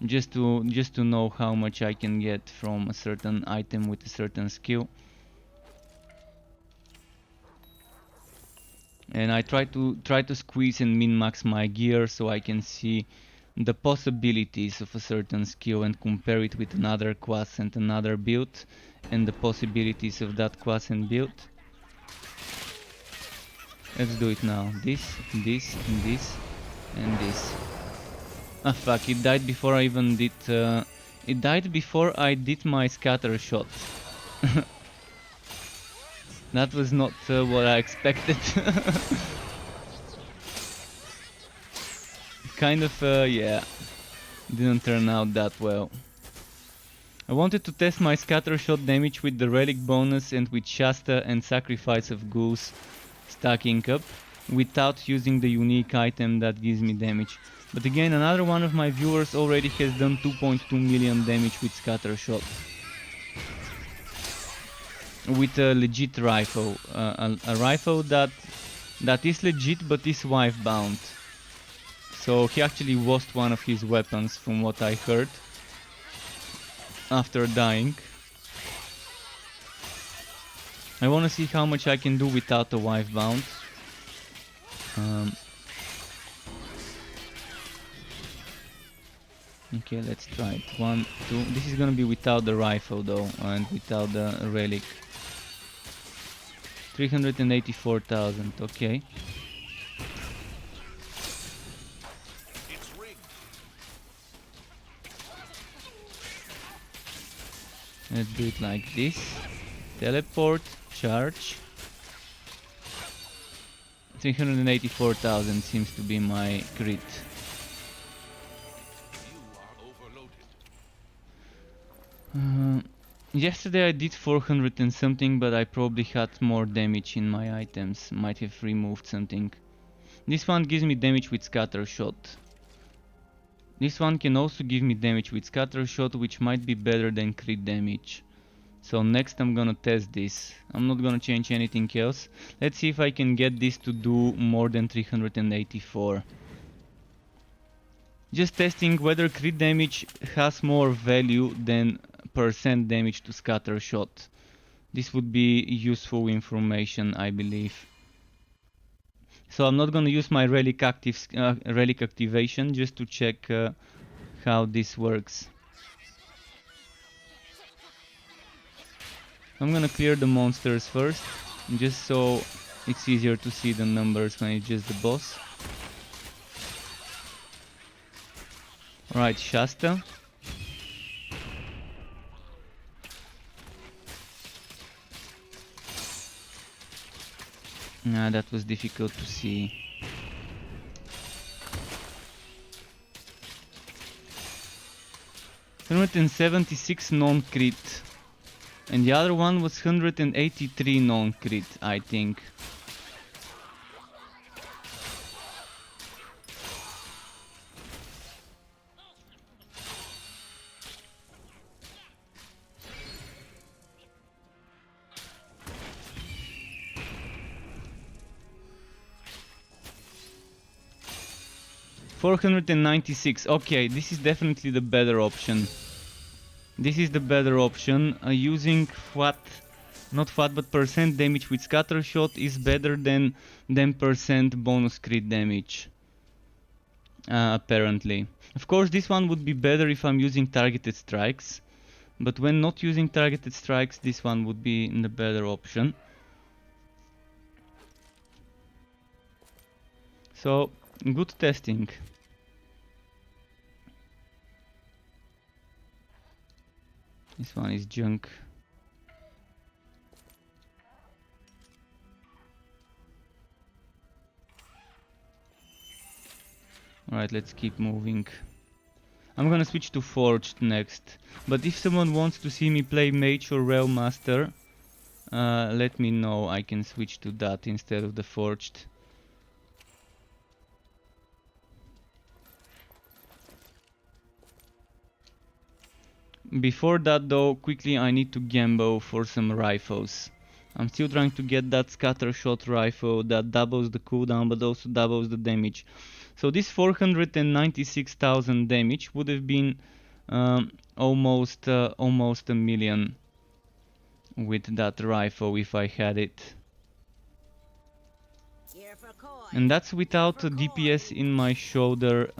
just to know how much I can get from a certain item with a certain skill. And I try to squeeze and min-max my gear so I can see the possibilities of a certain skill and compare it with another class and another build, and the possibilities of that class and build. Let's do it now. This, and this, and this. Ah fuck, it died before I even did... it died before I did my scatter shot. That was not what I expected. Kind of, yeah, didn't turn out that well. I wanted to test my scatter shot damage with the relic bonus and with Shasta and Sacrifice of Ghouls stacking up, without using the unique item that gives me damage. But again, another one of my viewers already has done 2.2 million damage with scatter shot. With a legit rifle, a rifle that is legit but is wife bound. So he actually lost one of his weapons from what I heard after dying. I wanna see how much I can do without a wife bound. Okay, let's try it. 1, 2. This is gonna be without the rifle though, and without the relic. 384,000. Okay. It's rigged. Let's do it like this. Teleport, charge. 384,000 seems to be my crit. You are overloaded. Yesterday I did 400 and something, but I probably had more damage in my items. Might have removed something. This one gives me damage with scatter shot. This one can also give me damage with scatter shot, which might be better than crit damage. So next I'm gonna test this. I'm not gonna change anything else. Let's see if I can get this to do more than 384. Just testing whether crit damage has more value than percent damage to scatter shot. This would be useful information, I believe. So I'm not gonna use my relic activation just to check how this works. I'm gonna clear the monsters first, just so it's easier to see the numbers when it's just the boss. Alright, Shasta. Nah, that was difficult to see. $176 non-crit. And the other one was 183 non-crit, I think. $496. Okay, this is definitely the better option. This is the better option. Using not FAT, but percent damage with scatter shot is better than percent bonus crit damage. Apparently. Of course, this one would be better if I'm using targeted strikes. But when not using targeted strikes, this one would be the better option. So, good testing. This one is junk. Alright, let's keep moving. I'm gonna switch to Forged next. But if someone wants to see me play Mage or Realm Master, let me know. I can switch to that instead of the Forged. Before that though, quickly I need to gamble for some rifles. I'm still trying to get that scatter shot rifle that doubles the cooldown but also doubles the damage. So this 496,000 damage would have been almost a million with that rifle if I had it. And that's without DPS in my shoulder.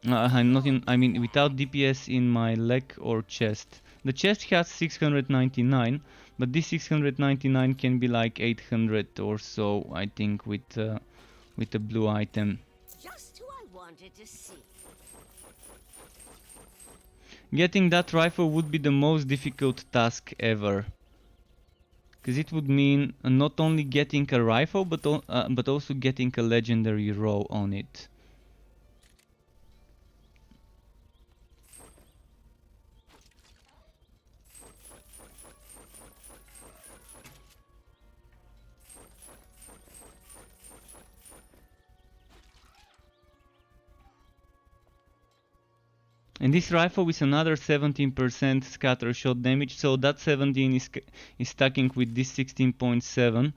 I mean, without DPS in my leg or chest. The chest has 699, but this 699 can be like 800 or so, I think, with the blue item. Just who I wanted to see. Getting that rifle would be the most difficult task ever. Because it would mean not only getting a rifle, but also getting a legendary row on it. And this rifle is another 17% scatter shot damage, so that 17 is stacking with this 16.7.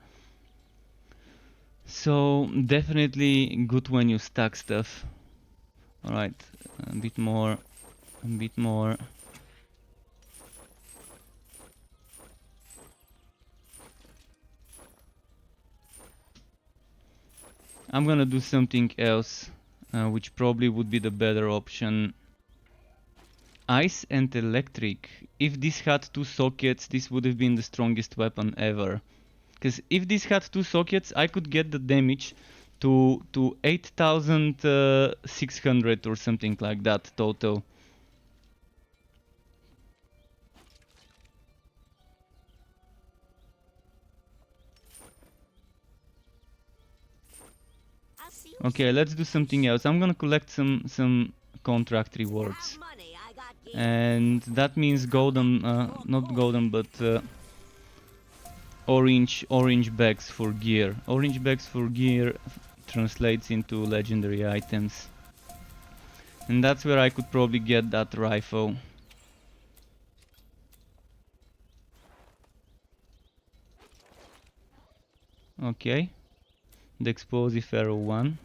So definitely good when you stack stuff. Alright, a bit more. I'm gonna do something else. which probably would be the better option. Ice and electric. If this had 2 sockets, this would have been the strongest weapon ever. Because if this had 2 sockets, I could get the damage to 8,600 or something like that total. I'll see you Okay, let's do something else. I'm gonna collect some contract rewards. have money. I got gear. And that means golden, not golden, but orange bags for gear. Orange bags for gear translates into legendary items, and that's where I could probably get that rifle. Okay, the explosive arrow 1.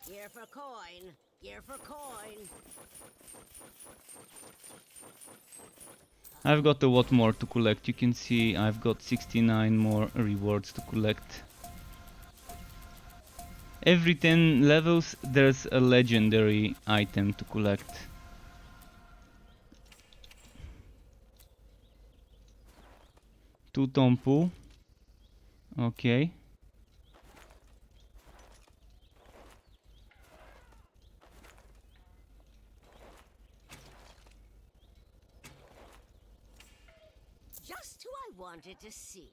Gear for coin. Gear for coin. I've got a lot more to collect. You can see I've got 69 more rewards to collect. Every 10 levels there's a legendary item to collect. Two-tone pool. Okay. Just who I wanted to see.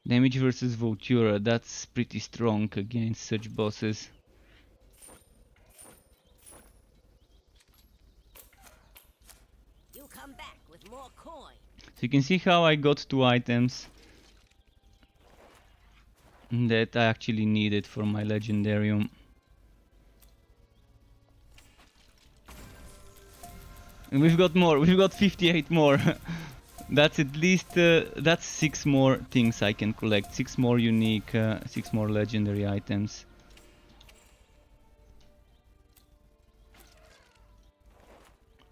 Damage versus Voltura, that's pretty strong against such bosses. You come back with more coin. So you can see how I got 2 items that I actually needed for my legendarium. And we've got more, we've got 58 more. That's at least, that's 6 more things I can collect, 6 more unique, 6 more legendary items.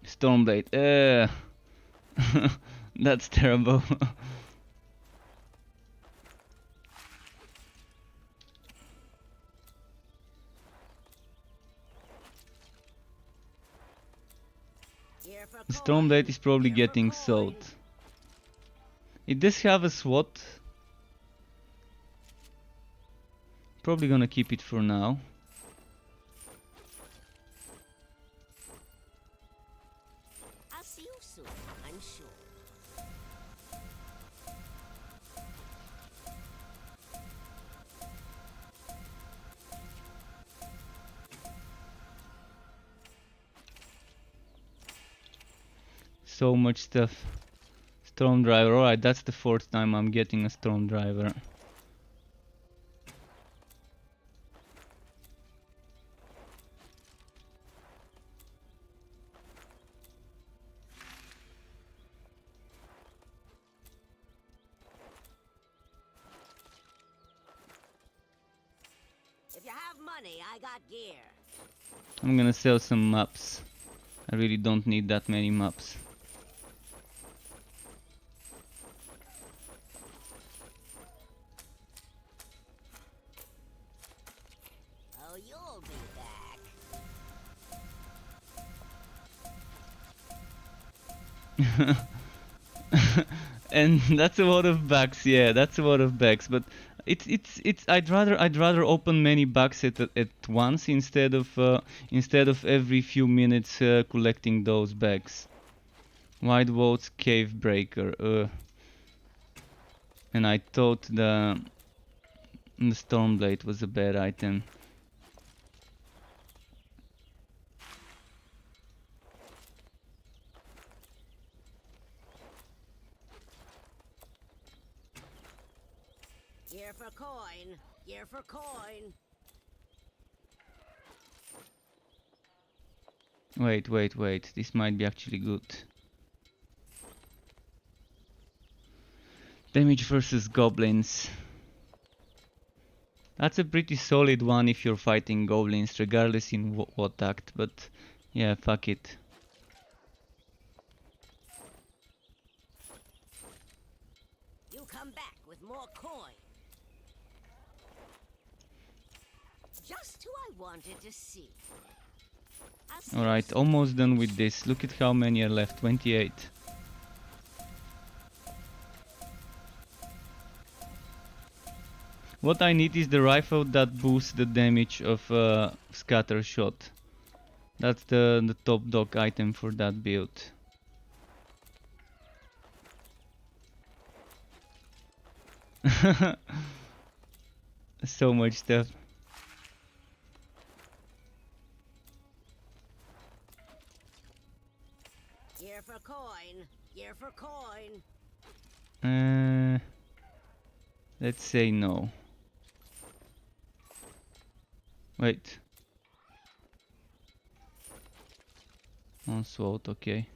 Stormblade, that's terrible. Gear for Stormblade coin. is probably Gear for getting coin. sold. It does have a SWAT. Probably gonna keep it for now. I'll see you soon, I'm sure. So much stuff. Storm driver, alright, that's the 4th time I'm getting a storm driver. If you have money, I got gear. I'm gonna sell some maps. I really don't need that many maps. Oh, you'll be back. And that's a lot of bags, yeah, that's a lot of bags, but it's I'd rather open many bags at once instead of every few minutes collecting those bags. Wide Walls Cave Breaker, and I thought the Stormblade was a bad item. Gear for coin. Gear for coin. Wait, this might be actually good. Damage versus goblins. That's a pretty solid one if you're fighting goblins, regardless in what act, but yeah, fuck it. You come back with more coin. Just who I wanted to see. I'll see you Alright, soon. almost done with this. Look at how many are left, 28. What I need is the rifle that boosts the damage of scatter shot. That's the top dog item for that build. So much stuff. Year for coin. Year for coin. Let's say no. Wait. On SWOT, okay.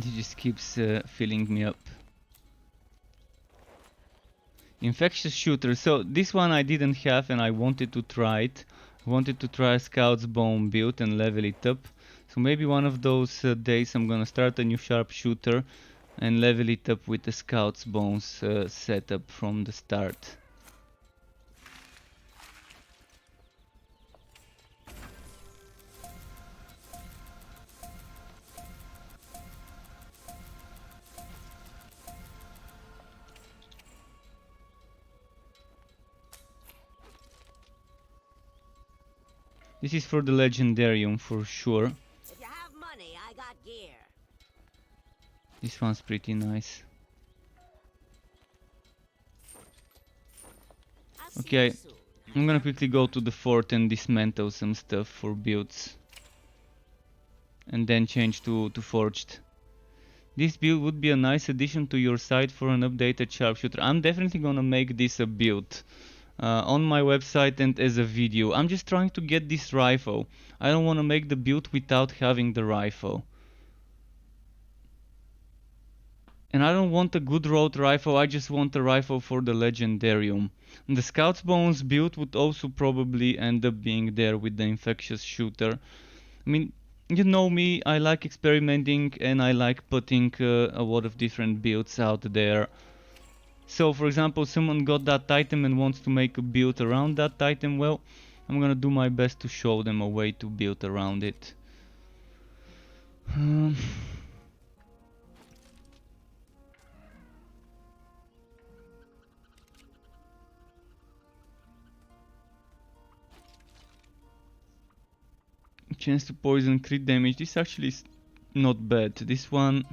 He just keeps filling me up. Infectious shooter. So this one I didn't have and I wanted to try it. I wanted to try Scout's Bone build and level it up. So maybe one of those days I'm gonna start a new sharpshooter and level it up with the Scout's Bones setup from the start. This is for the Legendarium for sure. If you have money, I got gear. This one's pretty nice. I'll see Okay, you soon. I'm gonna quickly go to the fort and dismantle some stuff for builds. And then change to forged. This build would be a nice addition to your site for an updated sharpshooter. I'm definitely gonna make this a build. On my website and as a video. I'm just trying to get this rifle. I don't want to make the build without having the rifle. And I don't want a good road rifle, I just want a rifle for the Legendarium. And the Scout's Bones build would also probably end up being there with the Infectious Shooter. I mean, you know me, I like experimenting and I like putting a lot of different builds out there. So for example, someone got that item and wants to make a build around that item, well, I'm gonna do my best to show them a way to build around it. Chance to poison, crit damage, this actually is not bad. This one...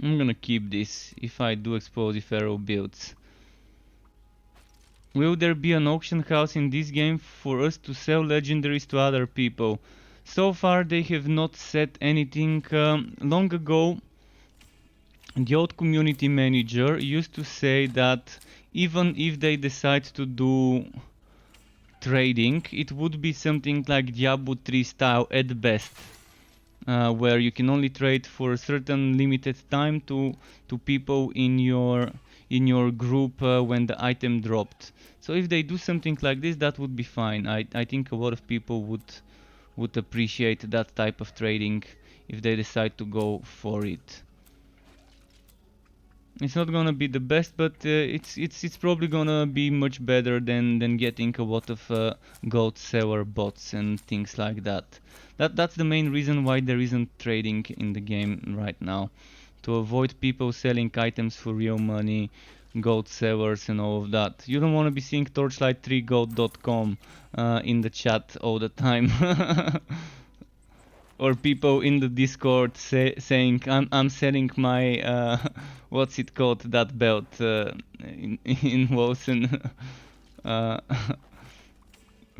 I'm gonna keep this if I do explosive arrow builds. Will there be an auction house in this game for us to sell legendaries to other people? So far they have not said anything. Long ago the old community manager used to say that even if they decide to do trading, it would be something like Diablo 3 style at best. Where you can only trade for a certain limited time to people in your group when the item dropped. So if they do something like this, that would be fine. I think a lot of people would appreciate that type of trading if they decide to go for it. It's not gonna be the best, but it's probably gonna be much better than getting a lot of gold seller bots and things like that. That's the main reason why there isn't trading in the game right now. to avoid people selling items for real money, gold sellers and all of that. You don't want to be seeing torchlight3gold.com in the chat all the time. Or people in the Discord saying I'm selling my what's it called, that belt in Wilson.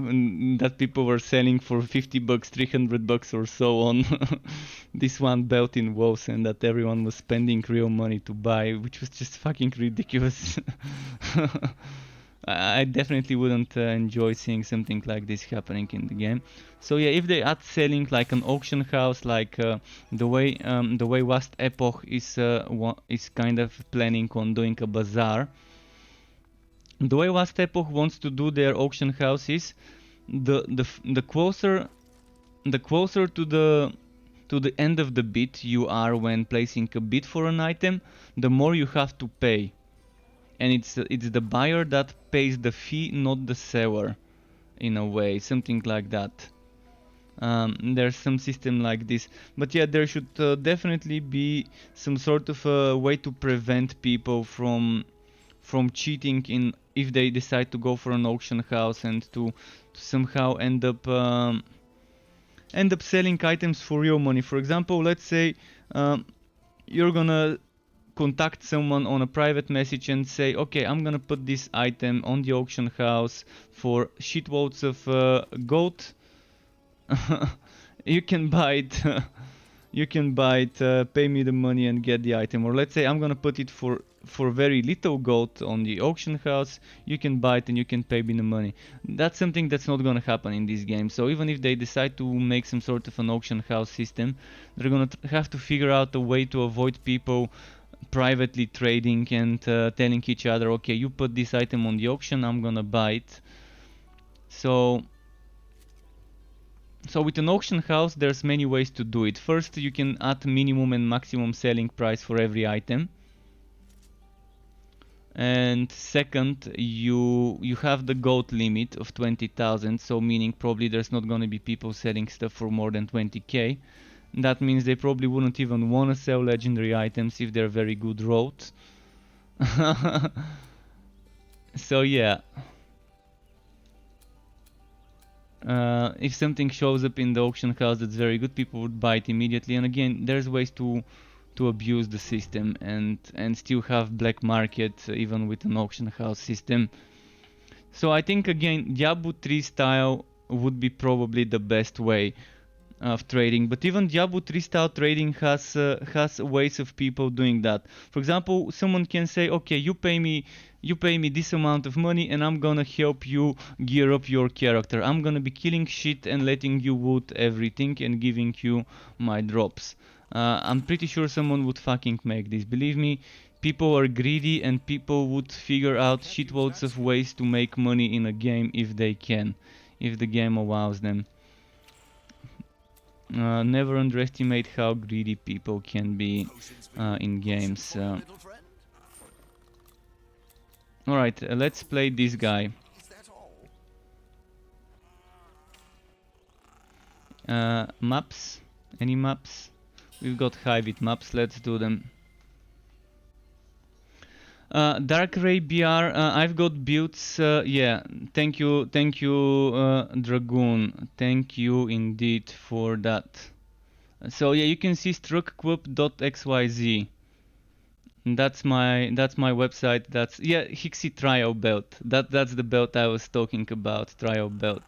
That people were selling for 50 bucks, 300 bucks or so on. This one belt in Wilson that everyone was spending real money to buy, which was just fucking ridiculous. I definitely wouldn't enjoy seeing something like this happening in the game. So yeah, if they add selling like an auction house, like the way Last Epoch is kind of planning on doing a bazaar. The way Last Epoch wants to do their auction houses, the closer to the end of the bid you are when placing a bid for an item, the more you have to pay. And it's the buyer that pays the fee, not the seller, in a way, something like that. There's some system like this, but yeah, there should definitely be some sort of a way to prevent people from cheating in if they decide to go for an auction house and to somehow end up selling items for real money. For example, let's say you're gonna contact someone on a private message and say, okay, I'm gonna put this item on the auction house for shitloads of gold. You can buy it. You can buy it, pay me the money and get the item. Or let's say I'm gonna put it for very little gold on the auction house. You can buy it and you can pay me the money. That's something that's not gonna happen in this game. So even if they decide to make some sort of an auction house system, they're gonna have to figure out a way to avoid people privately trading and telling each other, okay, you put this item on the auction, I'm gonna buy it. So with an auction house, there's many ways to do it. First, you can add minimum and maximum selling price for every item. And second, you have the gold limit of 20,000, so meaning probably there's not gonna be people selling stuff for more than 20k. That means they probably wouldn't even want to sell legendary items if they're very good roads. So yeah. If something shows up in the auction house that's very good, people would buy it immediately. And again, there's ways to abuse the system and still have black market even with an auction house system. So I think again, Diablo 3 style would be probably the best way of trading, but even Diablo 3 style trading has ways of people doing that. For example, someone can say, okay, you pay me this amount of money and I'm gonna help you gear up your character. I'm gonna be killing shit and letting you loot everything and giving you my drops. I'm pretty sure someone would fucking make this. Believe me, people are greedy and people would figure out shitloads of ways to make money in a game if they can, if the game allows them. Never underestimate how greedy people can be in games. Alright, let's play this guy. Maps? Any maps? We've got high with maps, let's do them. Dark Ray BR, I've got builds, yeah, thank you Dragoon, thank you indeed for that. So yeah, you can see struckquip.xyz. That's my website. That's yeah, Hixie trial belt. That's the belt I was talking about, trial belt.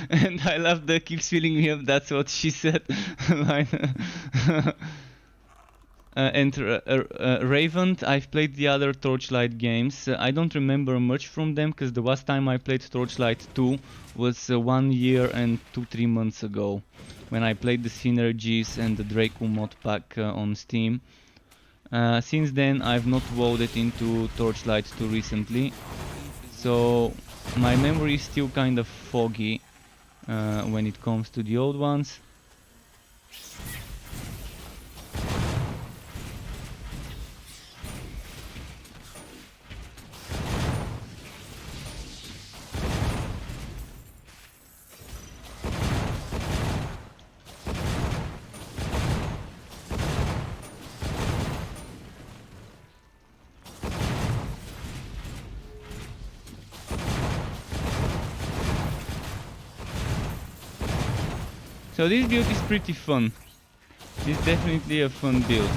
And I love the keeps filling me up. That's what she said. And Raven, I've played the other Torchlight games. I don't remember much from them because the last time I played Torchlight 2 was 1 year and 2-3 months ago, when I played the Synergies and the Draco mod pack on Steam. Since then I've not loaded into Torchlight 2 recently, so my memory is still kind of foggy when it comes to the old ones. So this build is pretty fun. It's definitely a fun build.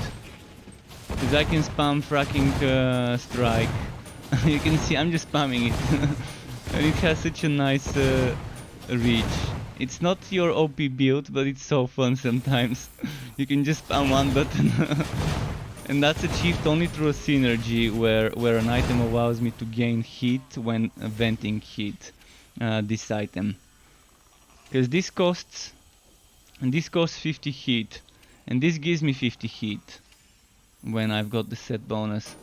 Because I can spam fracking strike. You can see I'm just spamming it. And it has such a nice reach. It's not your OP build, but it's so fun sometimes. You can just spam one button. And that's achieved only through a synergy where an item allows me to gain heat when venting heat this item. Because this costs 50 heat, and this gives me 50 heat when I've got the set bonus.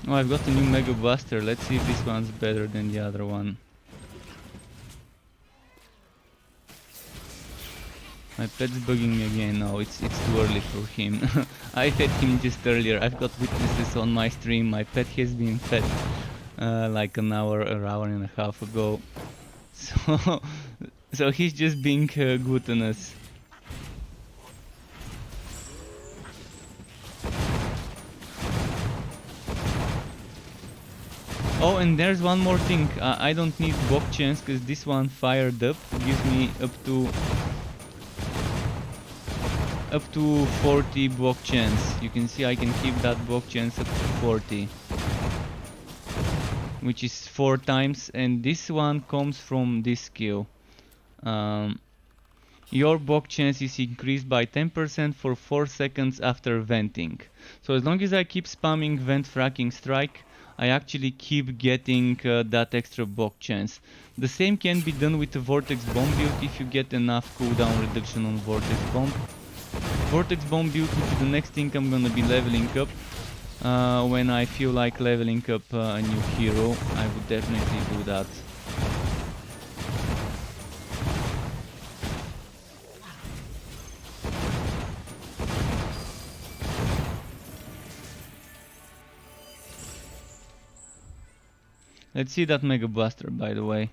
Oh, I've got a new Mega Blaster. Let's see if this one's better than the other one. My pet's bugging me again. No, it's too early for him. I fed him just earlier. I've got witnesses on my stream. My pet has been fed like an hour and a half ago. So he's just being gluttonous. Oh, and there's one more thing. I don't need block chance because this one fired up gives me up to 40 block chance. You can see I can keep that block chance up to 40, which is 4 times, and this one comes from this skill. Your block chance is increased by 10% for 4 seconds after venting. So as long as I keep spamming vent fracking strike, I actually keep getting that extra block chance. The same can be done with the Vortex Bomb build if you get enough cooldown reduction on Vortex Bomb. Vortex Bomb build will be the next thing I'm gonna be leveling up. When I feel like leveling up a new hero, I would definitely do that. Let's see that Mega Blaster, by the way.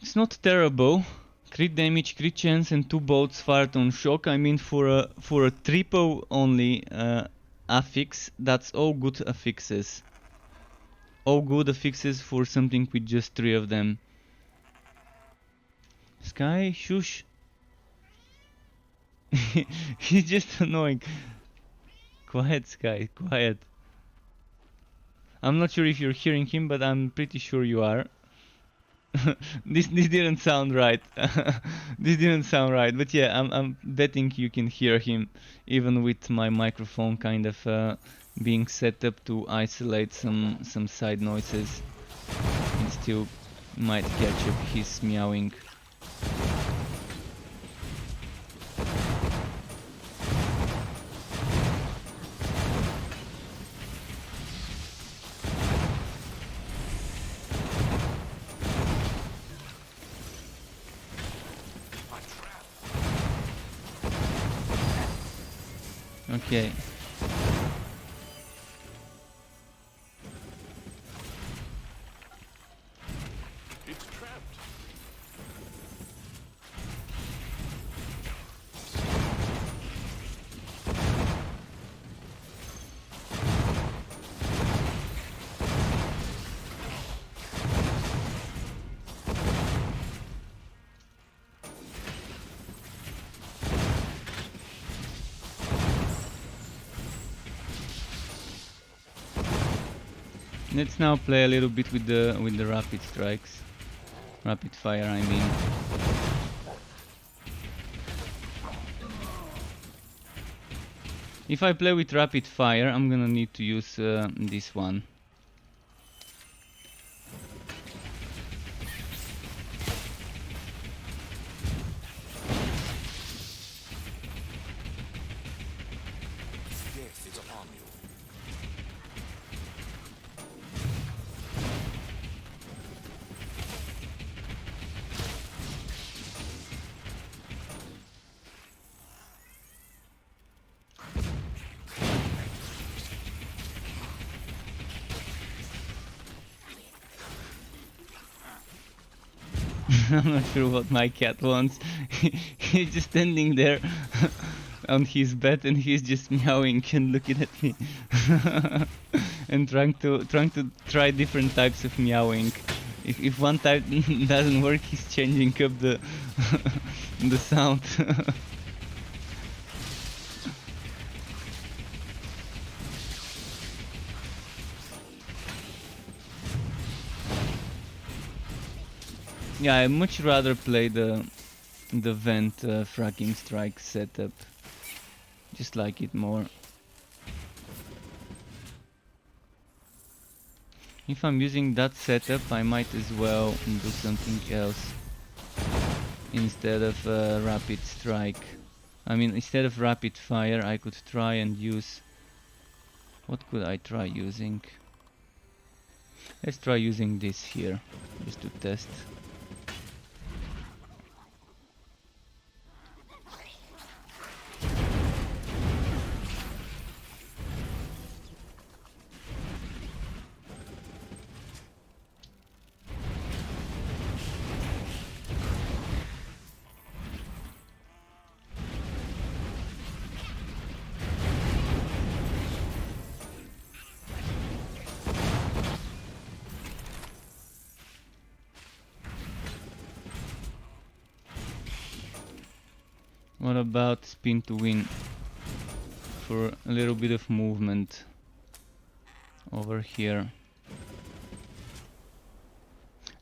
It's not terrible. Crit damage, crit chance, and 2 bolts fired on shock. I mean, for a triple only affix, that's all good affixes. All good affixes for something with just 3 of them. Sky, shush. He's just annoying. Quiet, Sky, quiet. I'm not sure if you're hearing him, but I'm pretty sure you are. This didn't sound right. This didn't sound right, but yeah, I'm betting you can hear him, even with my microphone kind of being set up to isolate some side noises. It still might catch up his meowing. Okay. It's trapped. Let's now play a little bit with the rapid strikes. Rapid fire, I mean. If I play with rapid fire, I'm gonna need to use this one. Death is upon you. I'm not sure what my cat wants. He's just standing there on his bed and he's just meowing and looking at me and trying to try different types of meowing. If one type doesn't work, he's changing up the the sound. Yeah, I much rather play the vent fracking strike setup. Just like it more. If I'm using that setup, I might as well do something else instead of rapid strike. I mean, instead of rapid fire, I could try and use... What could I try using? Let's try using this here, just to test. What about spin to win for a little bit of movement over here?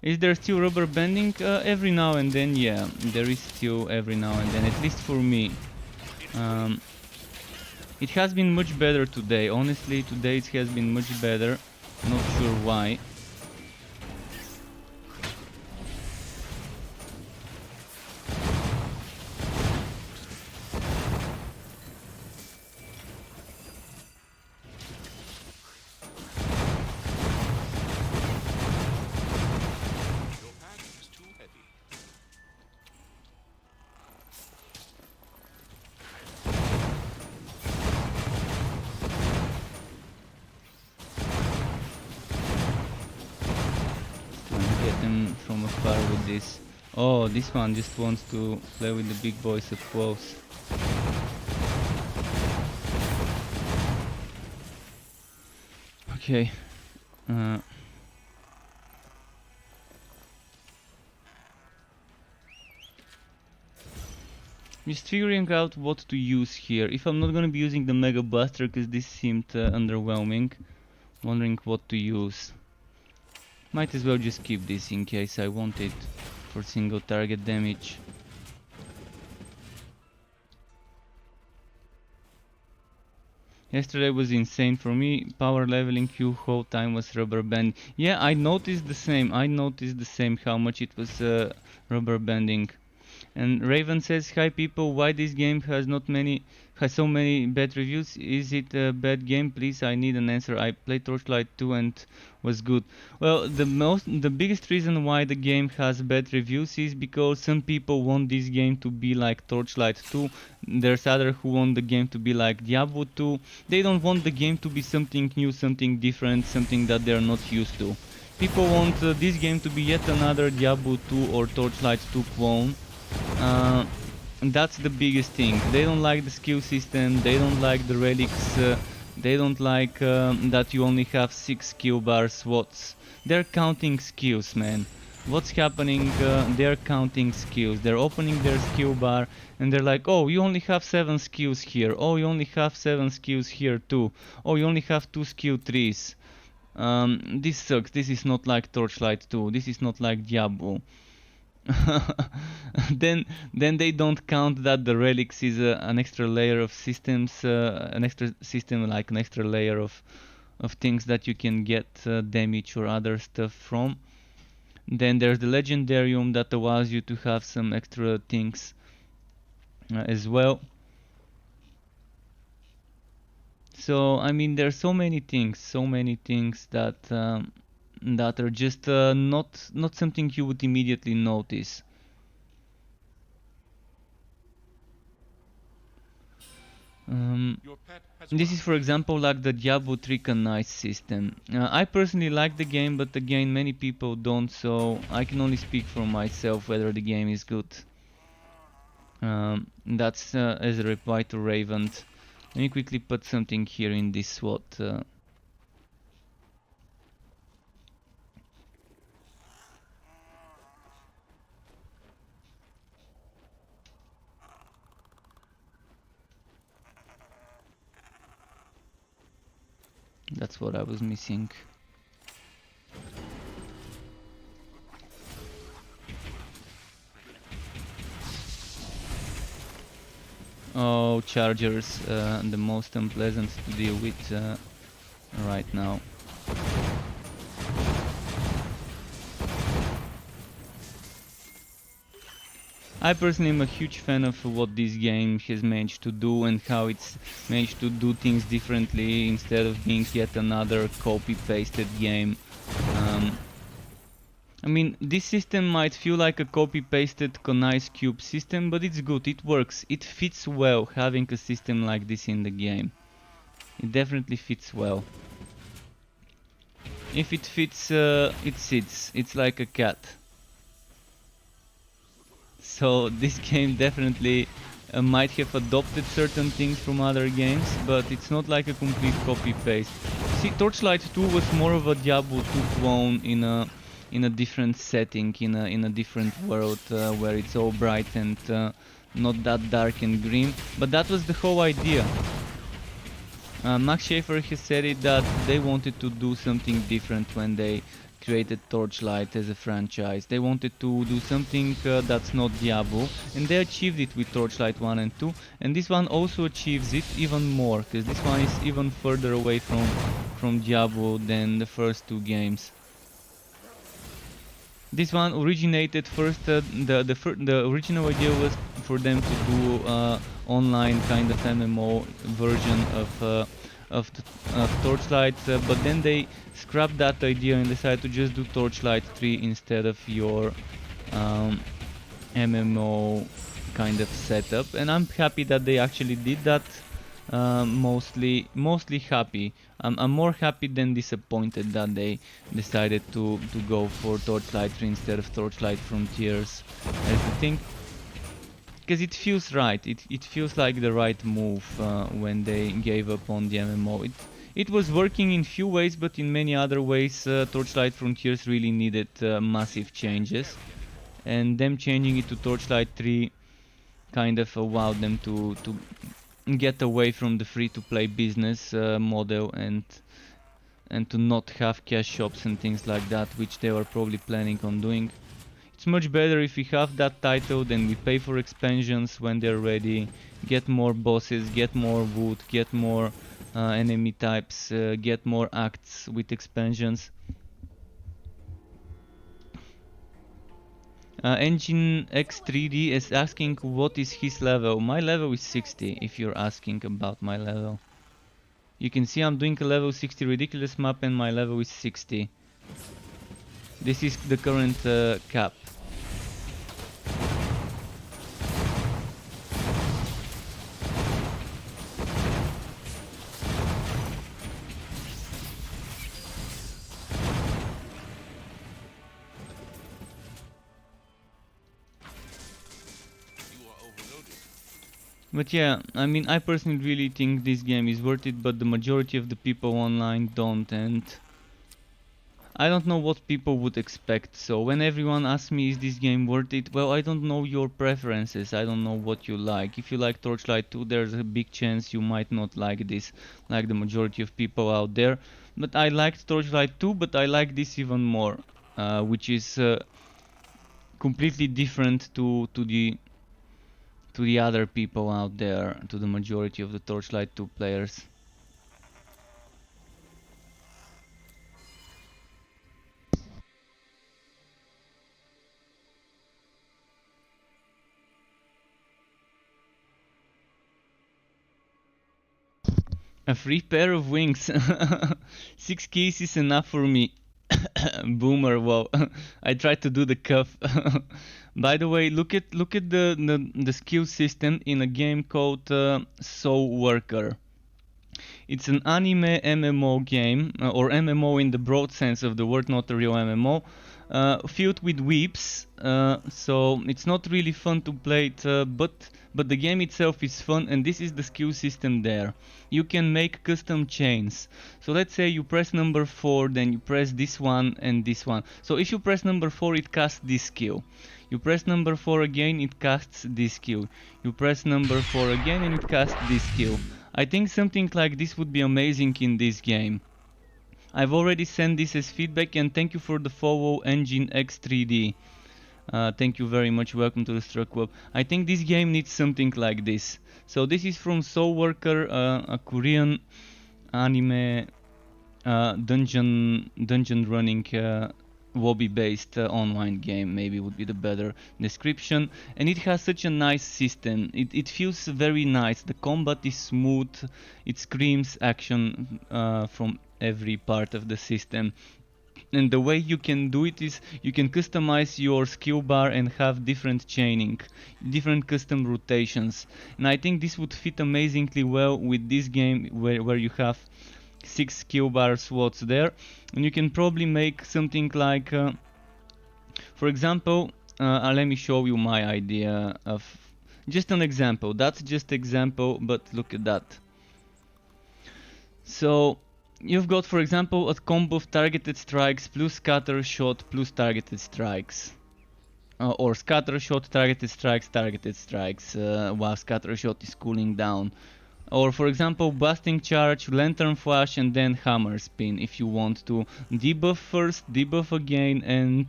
Is there still rubber banding? Every now and then, yeah, there is still every now and then, at least for me. It has been much better today, honestly, today it has been much better, not sure why. Your pack is too heavy. Trying to get them from afar with this. Oh, this one just wants to play with the big boys up close. Okay. Just figuring out what to use here. If I'm not gonna be using the Mega Blaster, because this seemed underwhelming, wondering what to use. Might as well just keep this in case I want it for single target damage. Yesterday was insane for me. Power leveling Q whole time was rubber band. Yeah, I noticed the same. How much it was rubber banding. And Raven says, "Hi people, why this game has so many bad reviews? Is it a bad game? Please, I need an answer. I played Torchlight 2 and was good." Well, the biggest reason why the game has bad reviews is because some people want this game to be like Torchlight 2. There's others who want the game to be like Diablo 2. They don't want the game to be something new, something different, something that they're not used to. People want this game to be yet another Diablo 2 or Torchlight 2 clone. That's the biggest thing. They don't like the skill system, they don't like the relics, they don't like that you only have 6 skill bar slots. They're counting skills, man. What's happening? They're counting skills. They're opening their skill bar and they're like, oh, you only have 7 skills here. Oh, you only have 7 skills here too. Oh, you only have 2 skill trees. This sucks. This is not like Torchlight 2. This is not like Diablo. then they don't count that the relics is an extra layer of systems, an extra system, like an extra layer of things that you can get damage or other stuff from. Then there's the legendarium that allows you to have some extra things as well. So I mean, there's so many things that that are just not something you would immediately notice. Your pet has This arrived. is, for example, like the Diablo 3 canise system. I personally like the game, but again, many people don't, so I can only speak for myself whether the game is good. That's as a reply to Raven. Let me quickly put something here in this SWAT. That's what I was missing. Oh, chargers, the most unpleasant to deal with right now. I personally am a huge fan of what this game has managed to do and how it's managed to do things differently instead of being yet another copy-pasted game. I mean, this system might feel like a copy-pasted Connice Cube system, but it's good, it works, it fits well having a system like this in the game. It definitely fits well. If it fits, it sits, it's like a cat. So this game definitely might have adopted certain things from other games, but it's not like a complete copy-paste. See, Torchlight 2 was more of a Diablo 2 clone in a different setting, in a different world where it's all bright and not that dark and grim. But that was the whole idea. Max Schaefer has said it that they wanted to do something different when they created Torchlight as a franchise. They wanted to do something that's not Diablo, and they achieved it with Torchlight 1 and 2, and this one also achieves it even more, because this one is even further away from Diablo than the first two games. This one originated first, the original idea was for them to do online kind of MMO version of Torchlight, but then they scrapped that idea and decided to just do Torchlight 3 instead of your MMO kind of setup, and I'm happy that they actually did that. Mostly happy. I'm more happy than disappointed that they decided to go for Torchlight 3 instead of Torchlight Frontiers as the thing, because it feels right. It feels like the right move when they gave up on the MMO. It was working in few ways, but in many other ways Torchlight Frontiers really needed massive changes, and them changing it to Torchlight 3 kind of allowed them to get away from the free-to-play business model and to not have cash shops and things like that, which they were probably planning on doing. It's much better if we have that title, then we pay for expansions when they're ready, get more bosses, get more wood, get more enemy types, get more acts with expansions. Engine X3D is asking what is his level. My level is 60, if you're asking about my level. You can see I'm doing a level 60 ridiculous map and my level is 60. This is the current cap. But yeah, I mean, I personally really think this game is worth it, but the majority of the people online don't, and I don't know what people would expect. So when everyone asks me, is this game worth it? Well, I don't know your preferences, I don't know what you like. If you like Torchlight 2, there's a big chance you might not like this, like the majority of people out there. But I liked Torchlight 2, but I like this even more, which is completely different to the other people out there, to the majority of the Torchlight 2 players. A free pair of wings. 6 keys is enough for me. Boomer, wow. I tried to do the cough. By the way, look at the skill system in a game called Soul Worker. It's an anime MMO game, or MMO in the broad sense of the word, not a real MMO, filled with weeps. So it's not really fun to play it, but the game itself is fun, and this is the skill system there. You can make custom chains. So let's say you press number 4, then you press this one and this one. So if you press number 4, it casts this skill. You press number 4 again, it casts this skill. You press number 4 again and it casts this skill. I think something like this would be amazing in this game. I've already sent this as feedback, and thank you for the follow, Engine X3D. Thank you very much, welcome to the Struck Club. I think this game needs something like this. So this is from Soul Worker, a Korean anime dungeon running lobby based online game, maybe would be the better description. And it has such a nice system. It feels very nice. The combat is smooth, it screams action from every part of the system. And the way you can do it is you can customize your skill bar and have different chaining, different custom rotations. And I think this would fit amazingly well with this game where you have 6 skill bar slots there. And you can probably make something like, for example, let me show you my idea of just an example. That's just example, but look at that. So you've got, for example, a combo of targeted strikes plus scatter shot plus targeted strikes. Or scatter shot, targeted strikes, while scatter shot is cooling down. Or for example, blasting charge, lantern flash, and then hammer spin if you want to debuff first, debuff again, and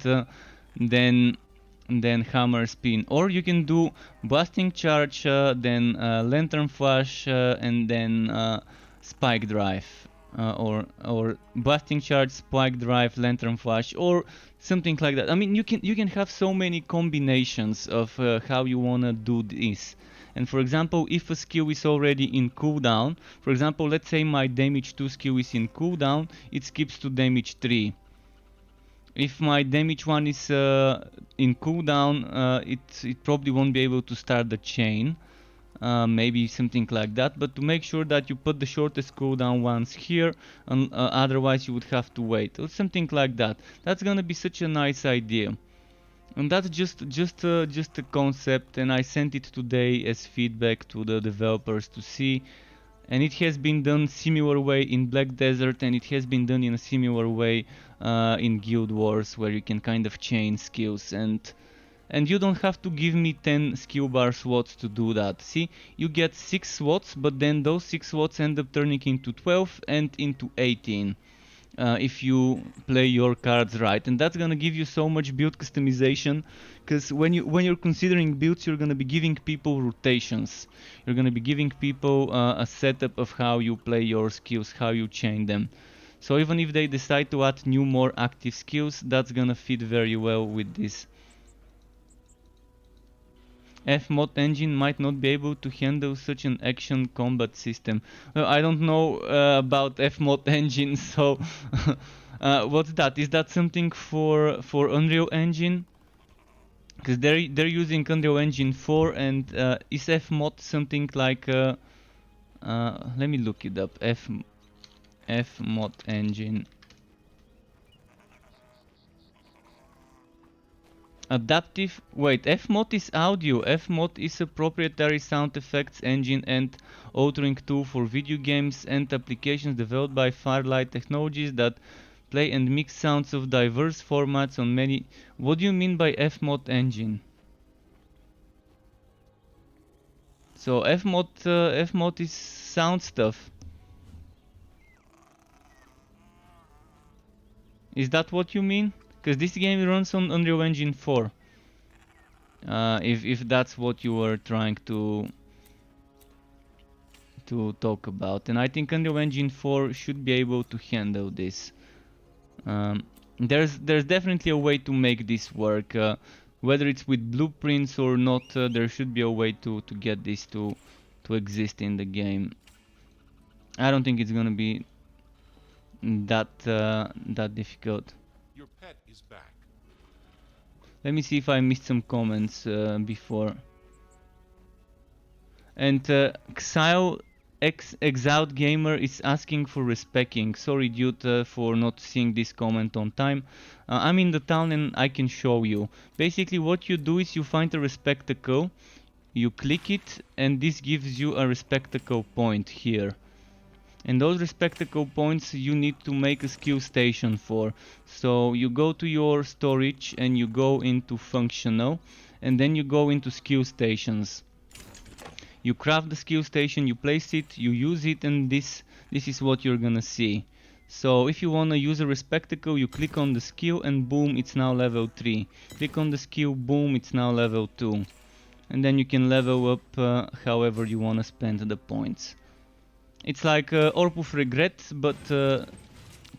then hammer spin. Or you can do blasting charge, then lantern flash, and then spike drive. Or blasting charge, spike drive, lantern flash, or something like that. I mean, you can have so many combinations of how you wanna do this. And for example, if a skill is already in cooldown, for example, let's say my damage 2 skill is in cooldown, it skips to damage 3. If my damage 1 is in cooldown, it probably won't be able to start the chain. Maybe something like that, but to make sure that you put the shortest cooldown ones here, and otherwise you would have to wait, or something like that. That's gonna be such a nice idea. And that's just a concept, and I sent it today as feedback to the developers to see. And it has been done similar way in Black Desert, and it has been done in a similar way in Guild Wars, where you can kind of chain skills, and you don't have to give me 10 skill bar slots to do that. See, you get 6 slots, but then those 6 slots end up turning into 12 and into 18. If you play your cards right, and that's gonna give you so much build customization, because when you're considering builds, you're gonna be giving people rotations, you're gonna be giving people a setup of how you play your skills, how you chain them. So even if they decide to add new more active skills, that's gonna fit very well with this. Fmod engine might not be able to handle such an action combat system. Well, I don't know about Fmod engine, so what's that? Is that something for Unreal Engine? Because they're using Unreal Engine 4, and is Fmod something like? Let me look it up. Fmod engine. Adaptive, wait, Fmod is audio. Fmod is a proprietary sound effects engine and authoring tool for video games and applications developed by Firelight Technologies that play and mix sounds of diverse formats on many... What do you mean by Fmod engine? So Fmod is sound stuff. Is that what you mean? Because this game runs on Unreal Engine 4. If that's what you were trying to talk about, and I think Unreal Engine 4 should be able to handle this. There's definitely a way to make this work. Whether it's with blueprints or not, there should be a way to get this to exist in the game. I don't think it's gonna be that difficult. Your pet is back. Let me see if I missed some comments before. And Xile Exiled Gamer is asking for respecking. Sorry, dude, for not seeing this comment on time. I'm in the town and I can show you. Basically, what you do is you find a respectacle, you click it, and this gives you a respectacle point here. And those respectacle points you need to make a skill station for. So you go to your storage and you go into functional, and then you go into skill stations. You craft the skill station, you place it, you use it, and this is what you're gonna see. So if you wanna use a respectacle, you click on the skill and boom, it's now level 3. Click on the skill, boom, it's now level 2. And then you can level up however you wanna spend the points. It's like Orb of Regret, but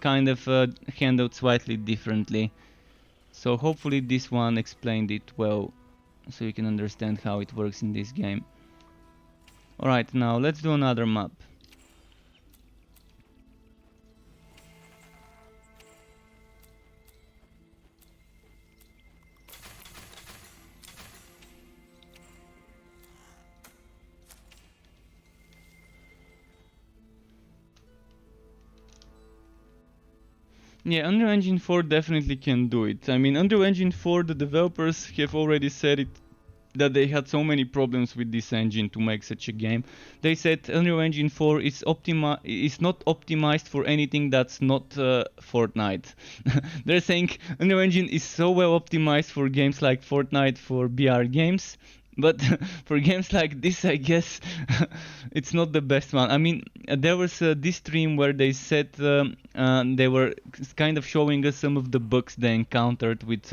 kind of handled slightly differently. So hopefully this one explained it well, so you can understand how it works in this game. Alright, now let's do another map. Yeah, Unreal Engine 4 definitely can do it. I mean, Unreal Engine 4, the developers have already said it, that they had so many problems with this engine to make such a game. They said Unreal Engine 4 is not optimized for anything that's not Fortnite. They're saying Unreal Engine is so well optimized for games like Fortnite, for VR games, but for games like this, I guess it's not the best one. I mean, there was this stream where they said they were kind of showing us some of the bugs they encountered with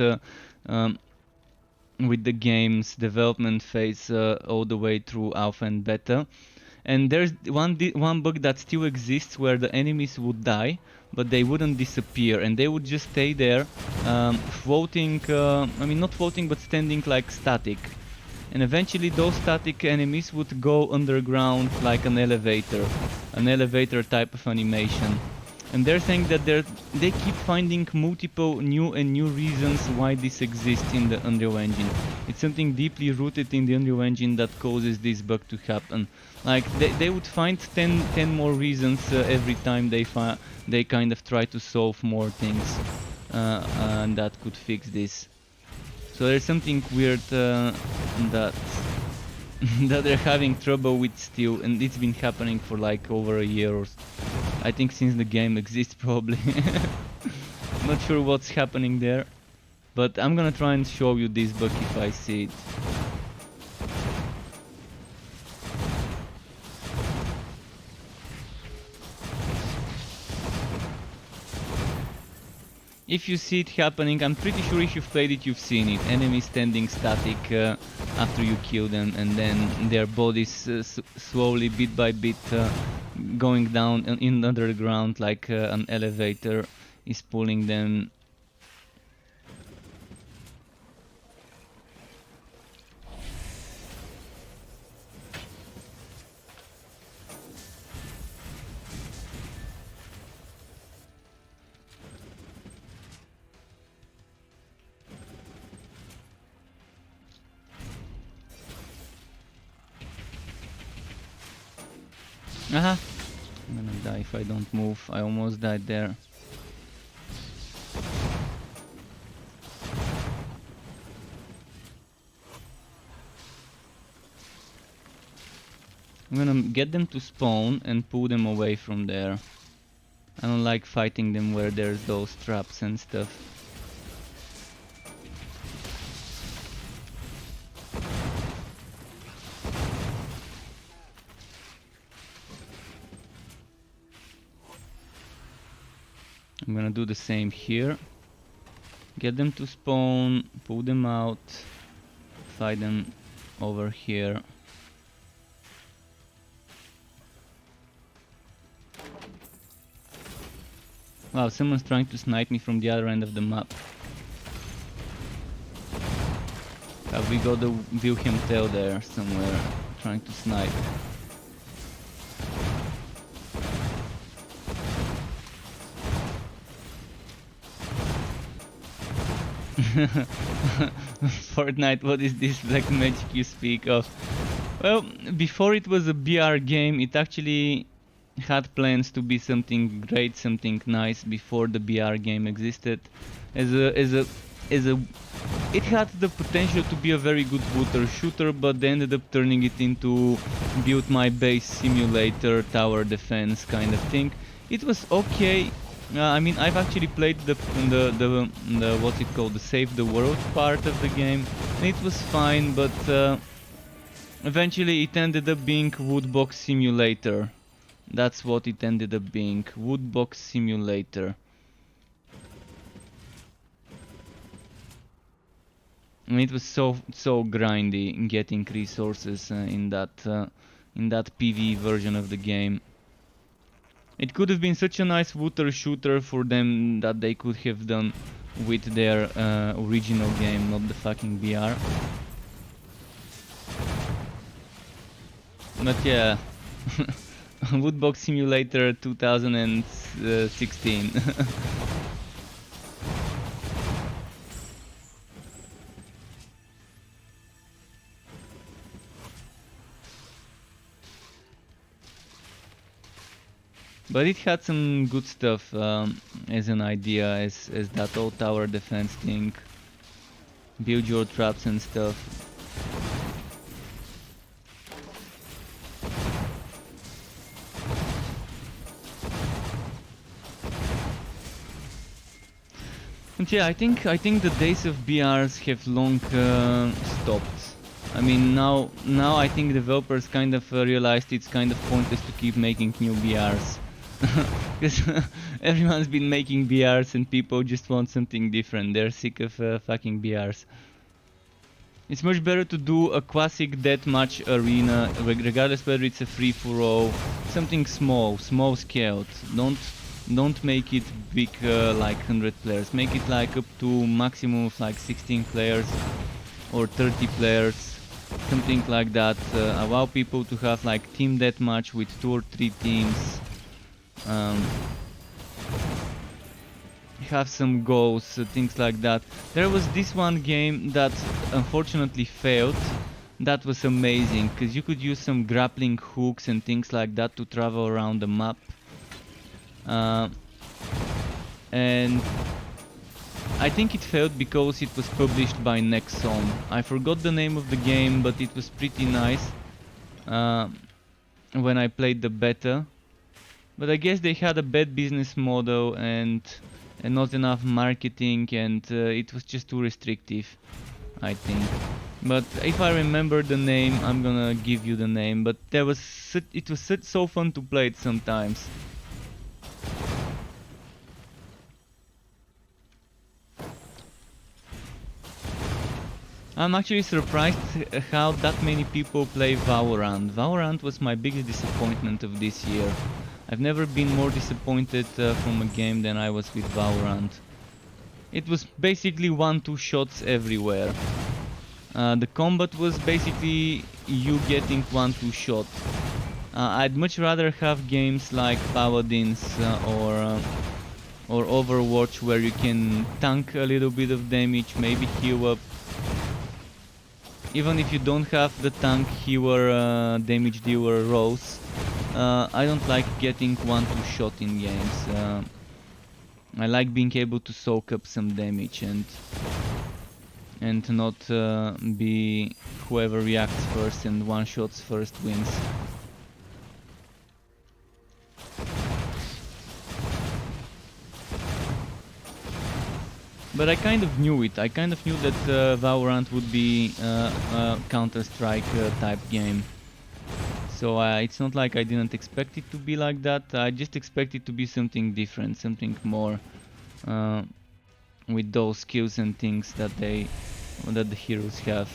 the game's development phase all the way through alpha and beta. And there's one bug that still exists where the enemies would die, but they wouldn't disappear, and they would just stay there, floating, I mean not floating, but standing like static. And eventually those static enemies would go underground like an elevator type of animation. And they're saying that they keep finding multiple new reasons why this exists in the Unreal Engine. It's something deeply rooted in the Unreal Engine that causes this bug to happen. Like they would find 10 more reasons every time they kind of try to solve more things and that could fix this. So there's something weird that that they're having trouble with still, and it's been happening for like over a year or I think since the game exists probably. Not sure what's happening there, but I'm gonna try and show you this bug if I see it. If you see it happening, I'm pretty sure if you've played it, you've seen it. Enemies standing static after you kill them, and then their bodies slowly, bit by bit, going down in underground like an elevator is pulling them. Aha! I'm gonna die if I don't move. I almost died there. I'm gonna get them to spawn and pull them away from there. I don't like fighting them where there's those traps and stuff. I'm gonna do the same here. Get them to spawn, pull them out, fight them over here. Wow, someone's trying to snipe me from the other end of the map. Have we got the Wilhelm Tell there somewhere, trying to snipe. Fortnite, what is this black magic you speak of? Well, before it was a BR game, it actually had plans to be something great, something nice before the BR game existed. As a it had the potential to be a very good water shooter, but they ended up turning it into build my base simulator, tower defense kind of thing. It was okay. I mean, I've actually played the what's it called, the save the world part of the game, and it was fine, but eventually it ended up being Woodbox Simulator. That's what it ended up being, Woodbox Simulator. And it was so grindy in getting resources in that PvE version of the game. It could have been such a nice water shooter for them that they could have done with their original game, not the fucking BR. But yeah, Woodbox Simulator 2016. But it had some good stuff as an idea, as that old tower defense thing. Build your traps and stuff. And yeah, I think the days of BRs have long stopped. I mean, now I think developers kind of realized it's kind of pointless to keep making new BRs. Because everyone's been making BRs and people just want something different. They're sick of fucking BRs. It's much better to do a classic deathmatch arena, regardless whether it's a free-for-all, something small scaled. Don't make it big like 100 players. Make it like up to maximum of like 16 players or 30 players, something like that. Allow people to have like team deathmatch with 2 or 3 teams. Have some goals, things like that. There was this one game that unfortunately failed. That was amazing because you could use some grappling hooks and things like that to travel around the map. And I think it failed because it was published by Nexon. I forgot the name of the game, but it was pretty nice when I played the beta. But I guess they had a bad business model and not enough marketing, and it was just too restrictive, I think. But if I remember the name, I'm gonna give you the name. But it was so fun to play it sometimes. I'm actually surprised how that many people play Valorant. Valorant was my biggest disappointment of this year. I've never been more disappointed from a game than I was with Valorant. It was basically 1-2 shots everywhere. The combat was basically you getting 1-2 shot. I'd much rather have games like Paladins or Overwatch, where you can tank a little bit of damage, maybe heal up. Even if you don't have the tank healer damage dealer roles, I don't like getting 1-2 shot in games. I like being able to soak up some damage and not be whoever reacts first and one shots first wins. But I kind of knew it. I kind of knew that Valorant would be a Counter-Strike type game. So it's not like I didn't expect it to be like that. I just expect it to be something different, something more with those skills and things that the heroes have.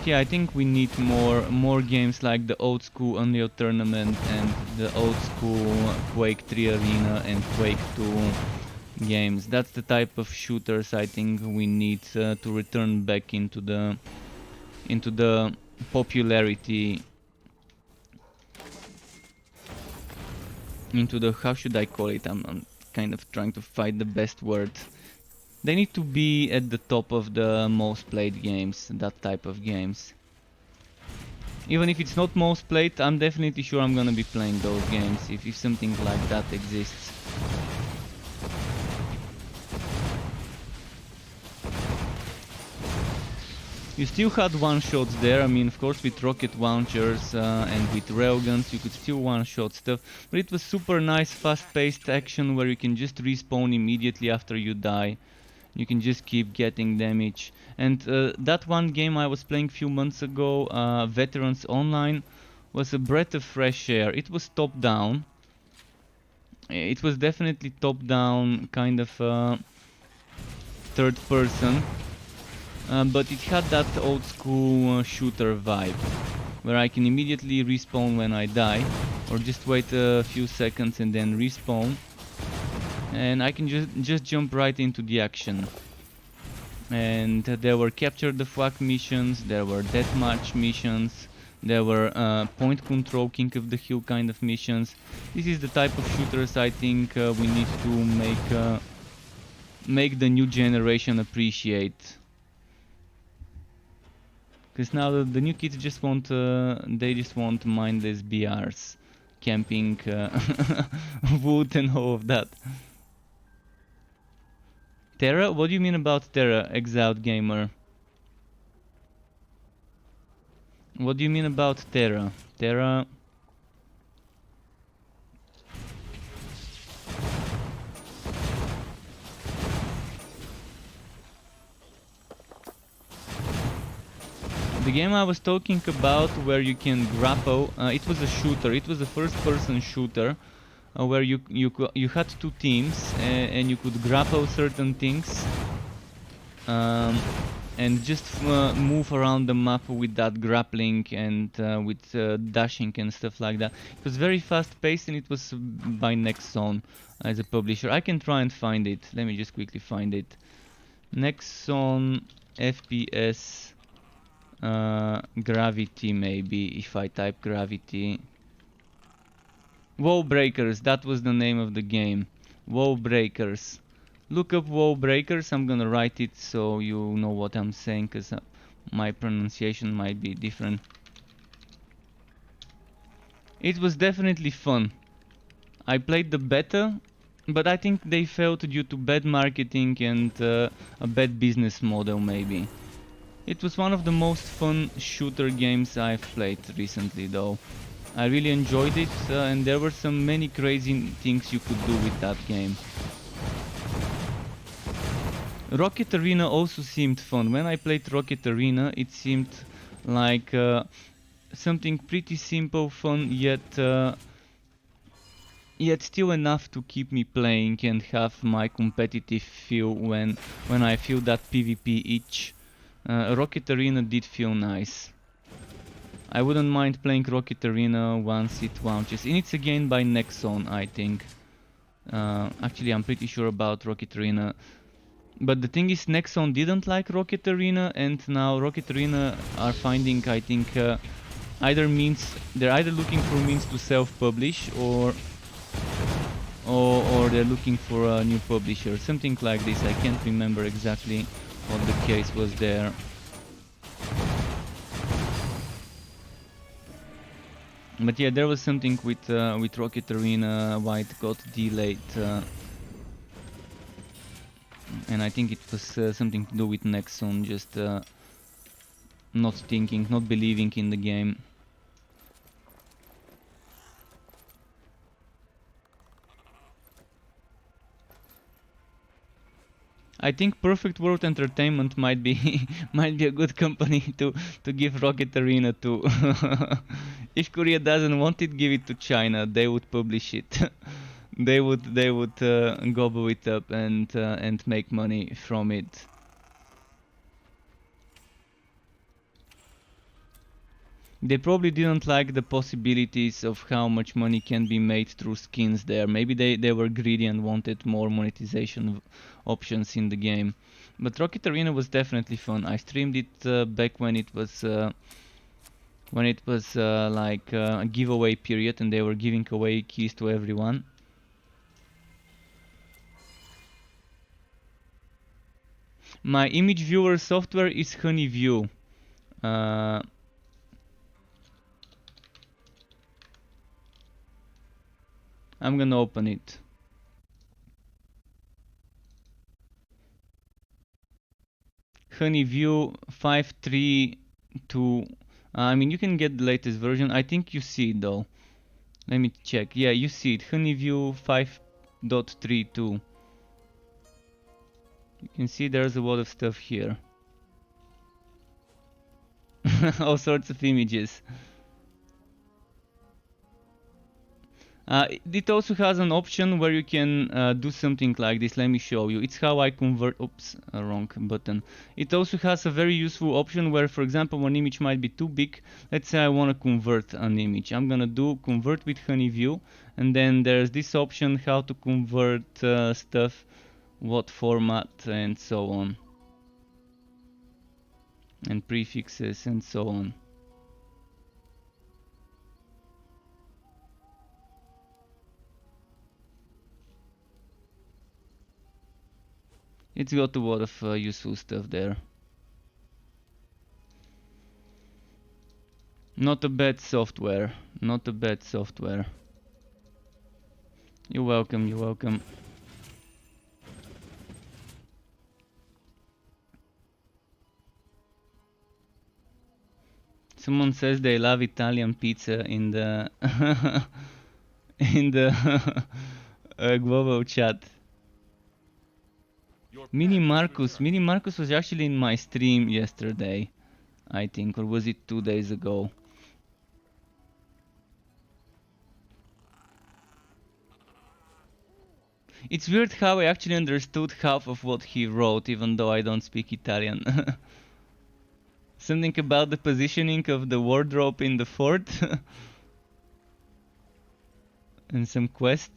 Okay, I think we need more games like the old school Unreal Tournament and the old school Quake 3 Arena and Quake 2 games. That's the type of shooters I think we need to return back into the popularity, into the, how should I call it? I'm kind of trying to find the best word. They need to be at the top of the most played games, that type of games. Even if it's not most played, I'm definitely sure I'm gonna be playing those games if something like that exists. You still had one-shots there. I mean, of course, with rocket launchers and with railguns, you could still one-shot stuff. But it was super nice, fast-paced action where you can just respawn immediately after you die. You can just keep getting damage. And that one game I was playing a few months ago, Veterans Online, was a breath of fresh air. It was top-down. It was definitely top-down, kind of third person. But it had that old school shooter vibe, where I can immediately respawn when I die, or just wait a few seconds and then respawn, and I can just jump right into the action. And there were capture the flag missions, there were deathmatch missions, there were point control, king of the hill kind of missions. This is the type of shooters I think we need to make the new generation appreciate. Because now the new kids just want they just want mindless BRs, camping, wood and all of that. Terra? What do you mean about Terra, Exiled Gamer? What do you mean about Terra? Terra... The game I was talking about, where you can grapple, it was a shooter. It was a first-person shooter, where you had two teams, and you could grapple certain things, and just move around the map with that grappling and with dashing and stuff like that. It was very fast-paced, and it was by Nexon as a publisher. I can try and find it. Let me just quickly find it. Nexon FPS. Gravity, maybe, if I type Gravity. Wall Breakers, that was the name of the game. Wall Breakers. Look up Wall Breakers. I'm gonna write it so you know what I'm saying, because my pronunciation might be different. It was definitely fun. I played the beta, but I think they failed due to bad marketing and a bad business model, maybe. It was one of the most fun shooter games I've played recently, though. I really enjoyed it, and there were some many crazy things you could do with that game. Rocket Arena also seemed fun. When I played Rocket Arena, it seemed like something pretty simple, fun, yet still enough to keep me playing and have my competitive feel when I feel that PvP itch. Rocket Arena did feel nice. I wouldn't mind playing Rocket Arena once it launches. And it's again by Nexon, I think. Actually, I'm pretty sure about Rocket Arena. But the thing is, Nexon didn't like Rocket Arena, and now Rocket Arena are finding, I think, they're either looking for means to self-publish, or they're looking for a new publisher, something like this. I can't remember exactly what the case was there. But yeah, there was something with Rocket Arena, why it got delayed, and I think it was something to do with Nexon, just not believing in the game. I think Perfect World Entertainment might be might be a good company to give Rocket Arena to. If Korea doesn't want it, give it to China. They would publish it. they would gobble it up and make money from it. They probably didn't like the possibilities of how much money can be made through skins there. Maybe they were greedy and wanted more monetization options in the game. But Rocket Arena was definitely fun. I streamed it back when it was like a giveaway period and they were giving away keys to everyone. My image viewer software is Honeyview. I'm gonna open it. Honeyview 5.3.2. I mean, you can get the latest version. I think you see it though. Let me check. Yeah, you see it. Honeyview 5.3.2. You can see there's a lot of stuff here. All sorts of images. It also has an option where you can do something like this. Let me show you. It's how I convert. Oops, wrong button. It also has a very useful option where, for example, one image might be too big. Let's say I want to convert an image. I'm gonna do convert with Honeyview, and then there's this option how to convert stuff, what format, and so on, and prefixes and so on. It's got a lot of useful stuff there. Not a bad software. Not a bad software. You're welcome, you're welcome. Someone says they love Italian pizza in the in the global chat. Mini Marcus was actually in my stream yesterday, I think, or was it 2 days ago? It's weird how I actually understood half of what he wrote, even though I don't speak Italian. Something about the positioning of the wardrobe in the fort. And some quest.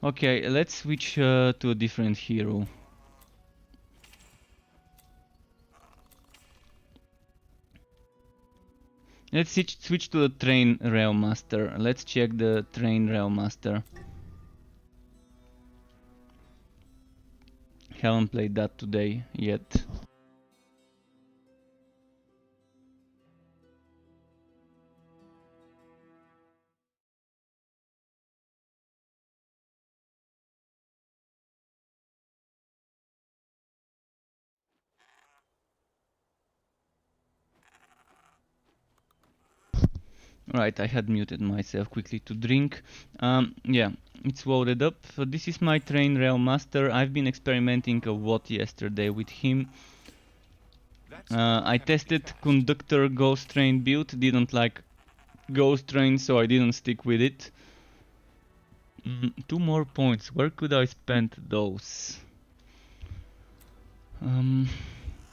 Okay, let's switch to a different hero. Let's switch to the Train Rail Master. Let's check the Train Rail Master. Haven't played that today yet. Right, I had muted myself quickly to drink. Yeah, it's loaded up. So this is my Train Rail Master. I've been experimenting a lot yesterday with him. I tested Conductor Ghost Train build, didn't like Ghost Train, so I didn't stick with it. 2 more points. Where could I spend those? I'm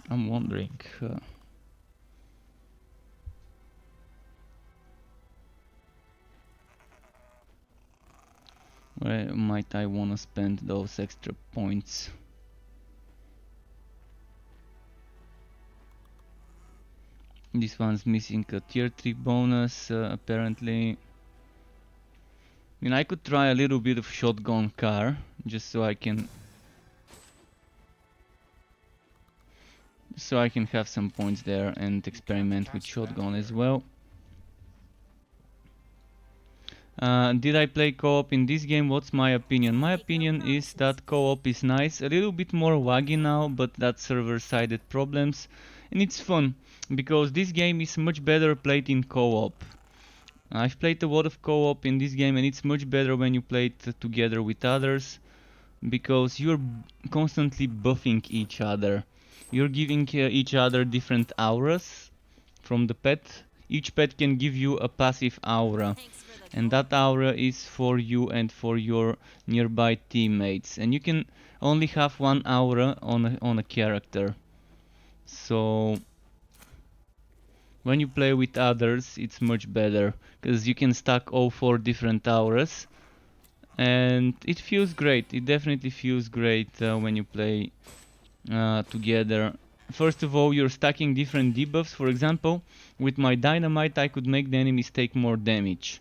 wondering. Where might I wanna spend those extra points? This one's missing a tier 3 bonus, apparently. I mean, I could try a little bit of shotgun car, just so I can have some points there and experiment with shotgun as well. Did I play co-op in this game? What's my opinion? My opinion is that co-op is nice, a little bit more laggy now, but that's server-sided problems, and it's fun because this game is much better played in co-op. I've played a lot of co-op in this game and it's much better when you play it together with others. because you're constantly buffing each other. You're giving each other different auras from the pet. Each pet can give you a passive aura, Thanks for the and gold. that aura is for you and for your nearby teammates. And you can only have one aura on a character. So when you play with others, it's much better because you can stack all 4 different auras, and it feels great. It definitely feels great when you play together. First of all, you're stacking different debuffs. For example, with my dynamite, I could make the enemies take more damage.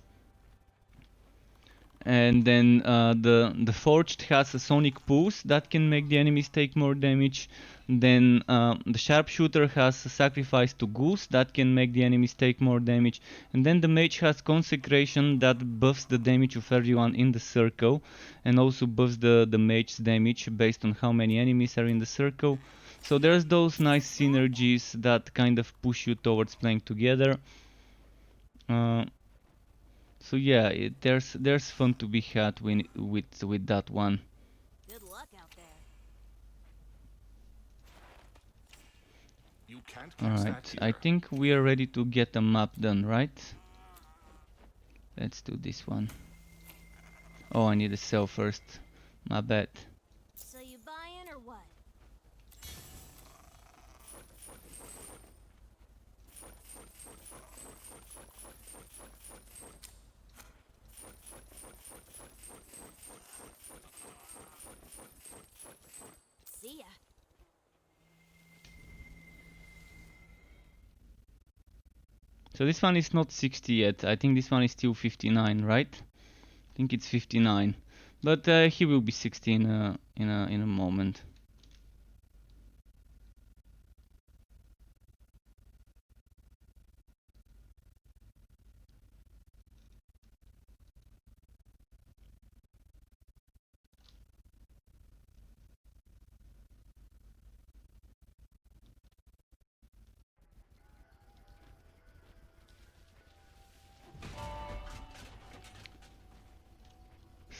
And then the forged has a sonic pulse that can make the enemies take more damage. Then the sharpshooter has a sacrifice to goose that can make the enemies take more damage. And then the mage has consecration that buffs the damage of everyone in the circle, and also buffs the mage's damage based on how many enemies are in the circle. So there's those nice synergies that kind of push you towards playing together. So yeah, there's fun to be had with that one. Good luck out there. You can't keep Alright, stacked I here. think we are ready to get a map done, right? Let's do this one. Oh, I need a cell first. My bad. So you buying or what? See ya. So this one is not 60 yet. I think this one is still 59, right? I think it's 59. But he will be 60 in a moment.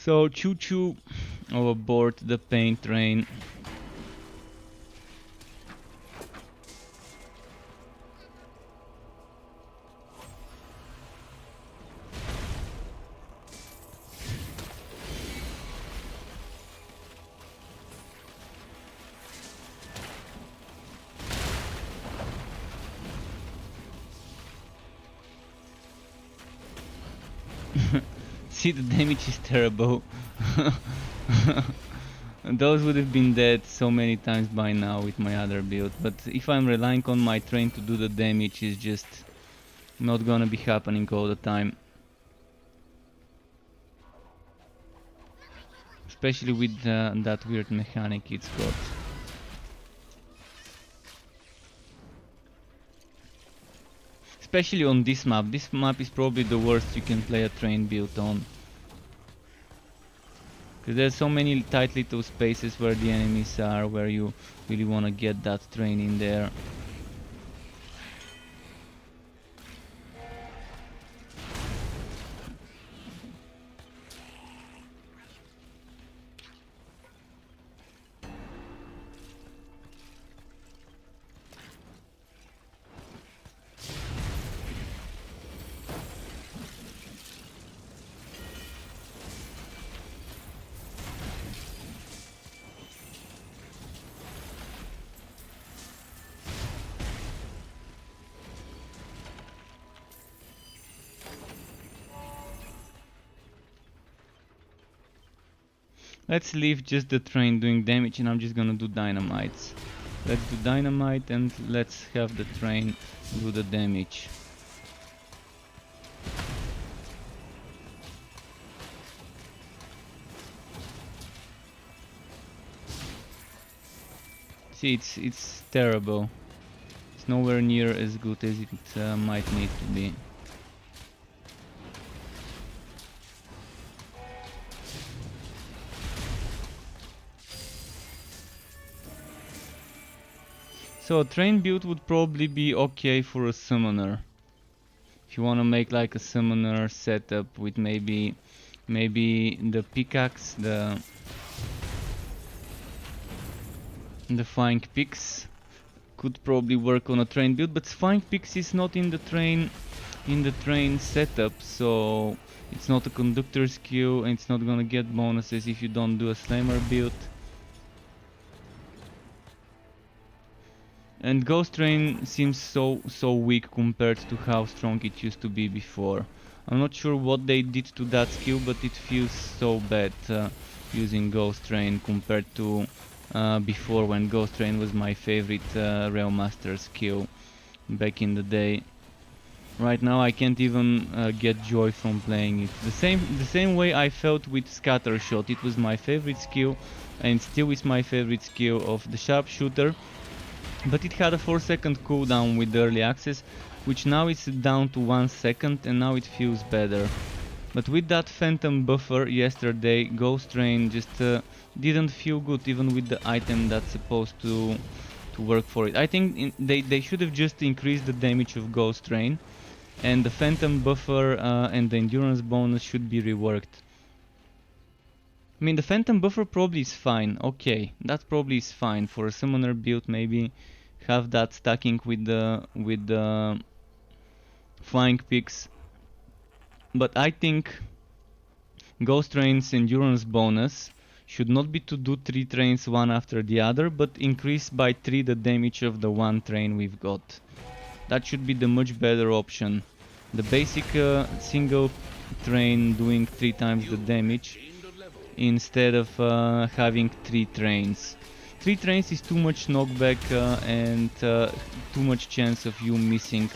So choo choo aboard the paint train. See, the damage is terrible. Those would have been dead so many times by now with my other build, but if I'm relying on my train to do the damage, it's just not gonna be happening all the time. Especially with that weird mechanic it's got. Especially on this map. This map is probably the worst you can play a train build on. Because there's so many tight little spaces where the enemies are, where you really want to get that train in there. Let's leave just the train doing damage, and I'm just gonna do dynamites. Let's do dynamite and let's have the train do the damage. See, it's terrible. It's nowhere near as good as it might need to be. So a train build would probably be okay for a summoner. If you wanna make like a summoner setup with maybe the pickaxe, The Flying Pix could probably work on a train build, but Flying Pix is not in the train setup, so it's not a conductor skill and it's not gonna get bonuses if you don't do a slammer build. And Ghost Train seems so weak compared to how strong it used to be before. I'm not sure what they did to that skill, but it feels so bad using Ghost Train compared to before, when Ghost Train was my favorite Rail Master skill back in the day. Right now I can't even get joy from playing it. The same way I felt with Scatter Shot. It was my favorite skill and still is my favorite skill of the sharpshooter. But it had a 4-second cooldown with the early access, which now is down to 1 second, and now it feels better. But with that phantom buffer yesterday, Ghost Train just didn't feel good, even with the item that's supposed to work for it. I think they should have just increased the damage of Ghost Train, and the phantom buffer and the endurance bonus should be reworked. I mean, the phantom buffer probably is fine. Okay, that probably is fine for a summoner build. Maybe have that stacking with the Flying Pix. But I think Ghost Train's endurance bonus should not be to do 3 trains one after the other, but increase by 3 the damage of the 1 train we've got. That should be the much better option. The basic single train doing 3 times the damage instead of having 3 trains. 3 trains is too much knockback and too much chance of you missing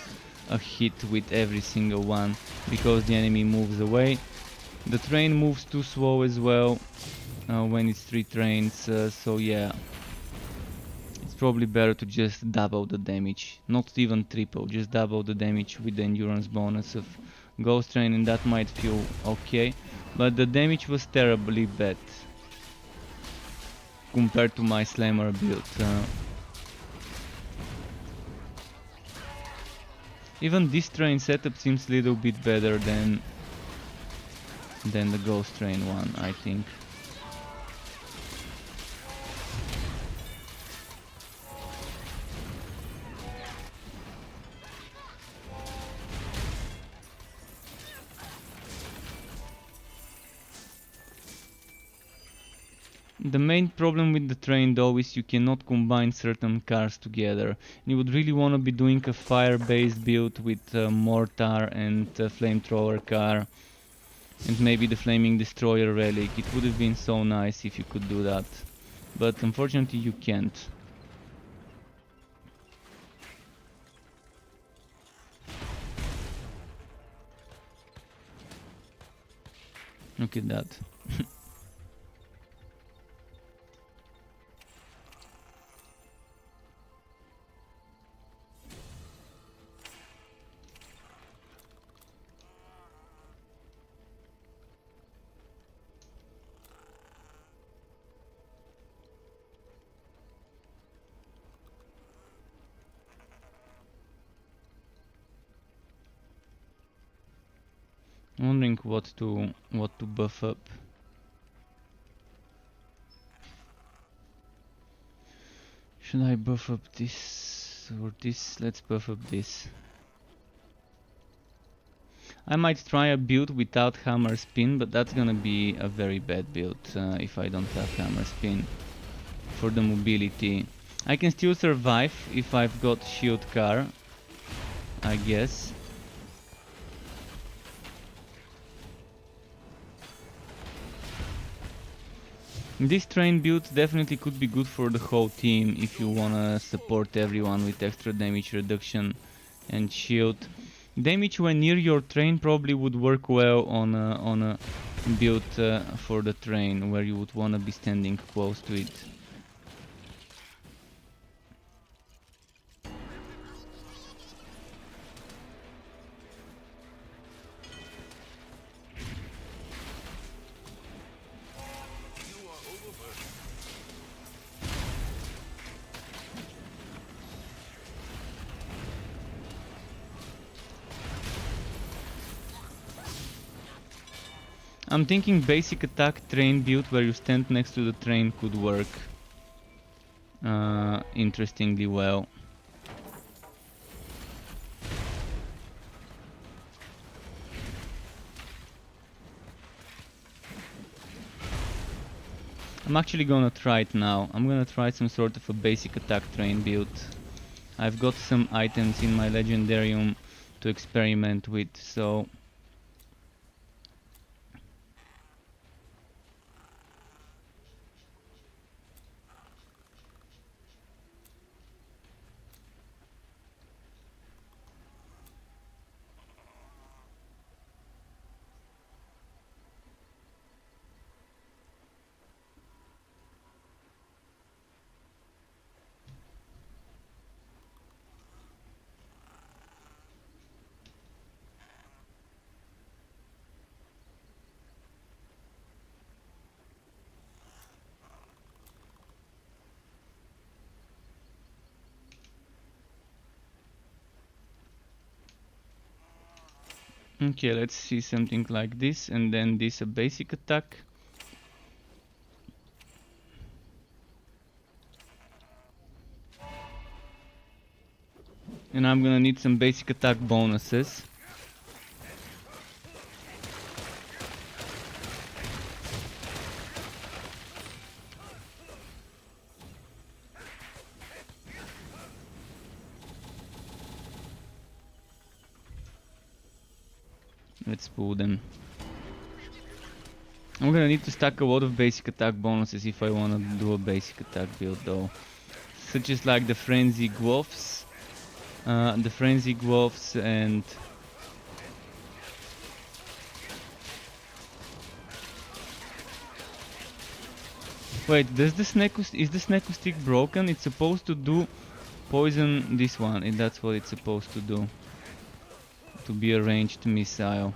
a hit with every single one, because the enemy moves away. The train moves too slow as well when it's 3 trains, so yeah. It's probably better to just double the damage, not even triple, just double the damage with the endurance bonus of Ghost Train, and that might feel okay. But the damage was terribly bad compared to my slammer build. Even this train setup seems a little bit better than the Ghost Train one, I think. The main problem with the train though is you cannot combine certain cars together. You would really want to be doing a fire-based build with a mortar and a flamethrower car and maybe the flaming destroyer relic. It would have been so nice if you could do that, but unfortunately you can't. Look at that. Wondering what to buff up. Should I buff up this or this? Let's buff up this. I might try a build without hammer spin, but that's gonna be a very bad build if I don't have hammer spin for the mobility. I can still survive if I've got shield car, I guess. This train build definitely could be good for the whole team if you wanna support everyone with extra damage reduction and shield. Damage when near your train probably would work well on a build for the train, where you would wanna be standing close to it. I'm thinking basic attack train build where you stand next to the train could work. interestingly well. I'm actually gonna try it now. I'm gonna try some sort of a basic attack train build. I've got some items in my legendarium to experiment with, so okay, let's see something like this, and then this a basic attack. And I'm gonna need some basic attack bonuses. Let's pull them. I'm gonna need to stack a lot of basic attack bonuses if I wanna do a basic attack build though. Such as like the Frenzy Gloves. The Frenzy Gloves and... Wait, is the Snake Stick broken? It's supposed to do poison this one, and that's what it's supposed to do. To be a ranged missile.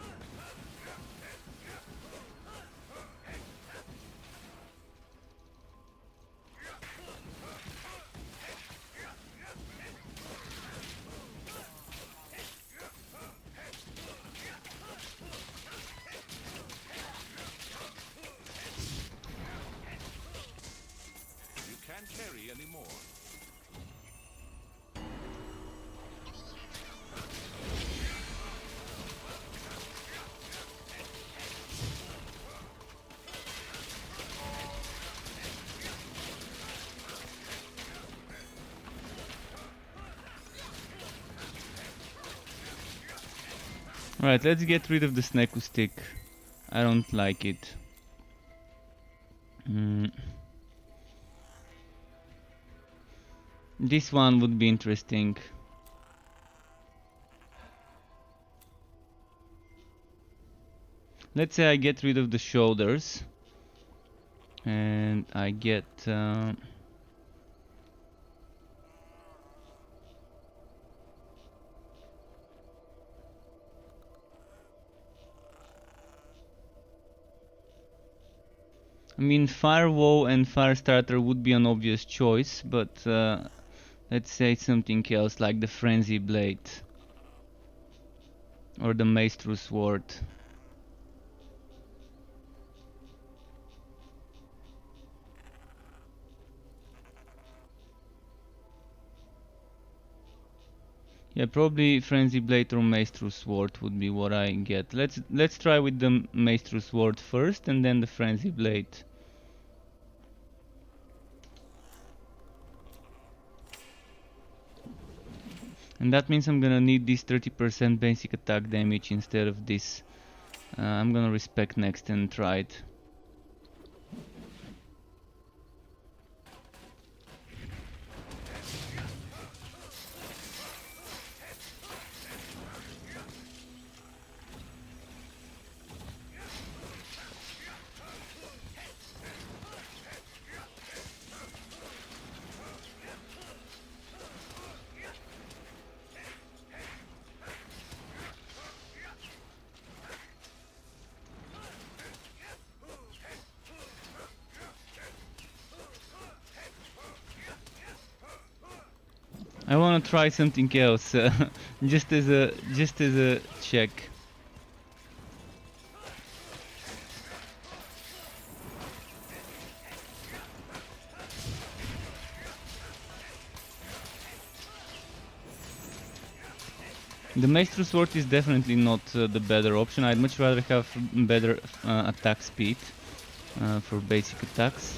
You can't carry anymore. Alright, let's get rid of the Snake Stick. I don't like it. This one would be interesting. Let's say I get rid of the shoulders. And I get... I mean, Firewall and Firestarter would be an obvious choice, but let's say something else like the Frenzy Blade or the Maestro Sword. Yeah, probably Frenzy Blade or Maestro Sword would be what I get. Let's try with the Maestro Sword first, and then the Frenzy Blade. And that means I'm gonna need this 30% basic attack damage instead of this. I'm gonna respect next and try it. I wanna try something else, just as a check. The Maestro Sword is definitely not the better option. I'd much rather have better attack speed for basic attacks.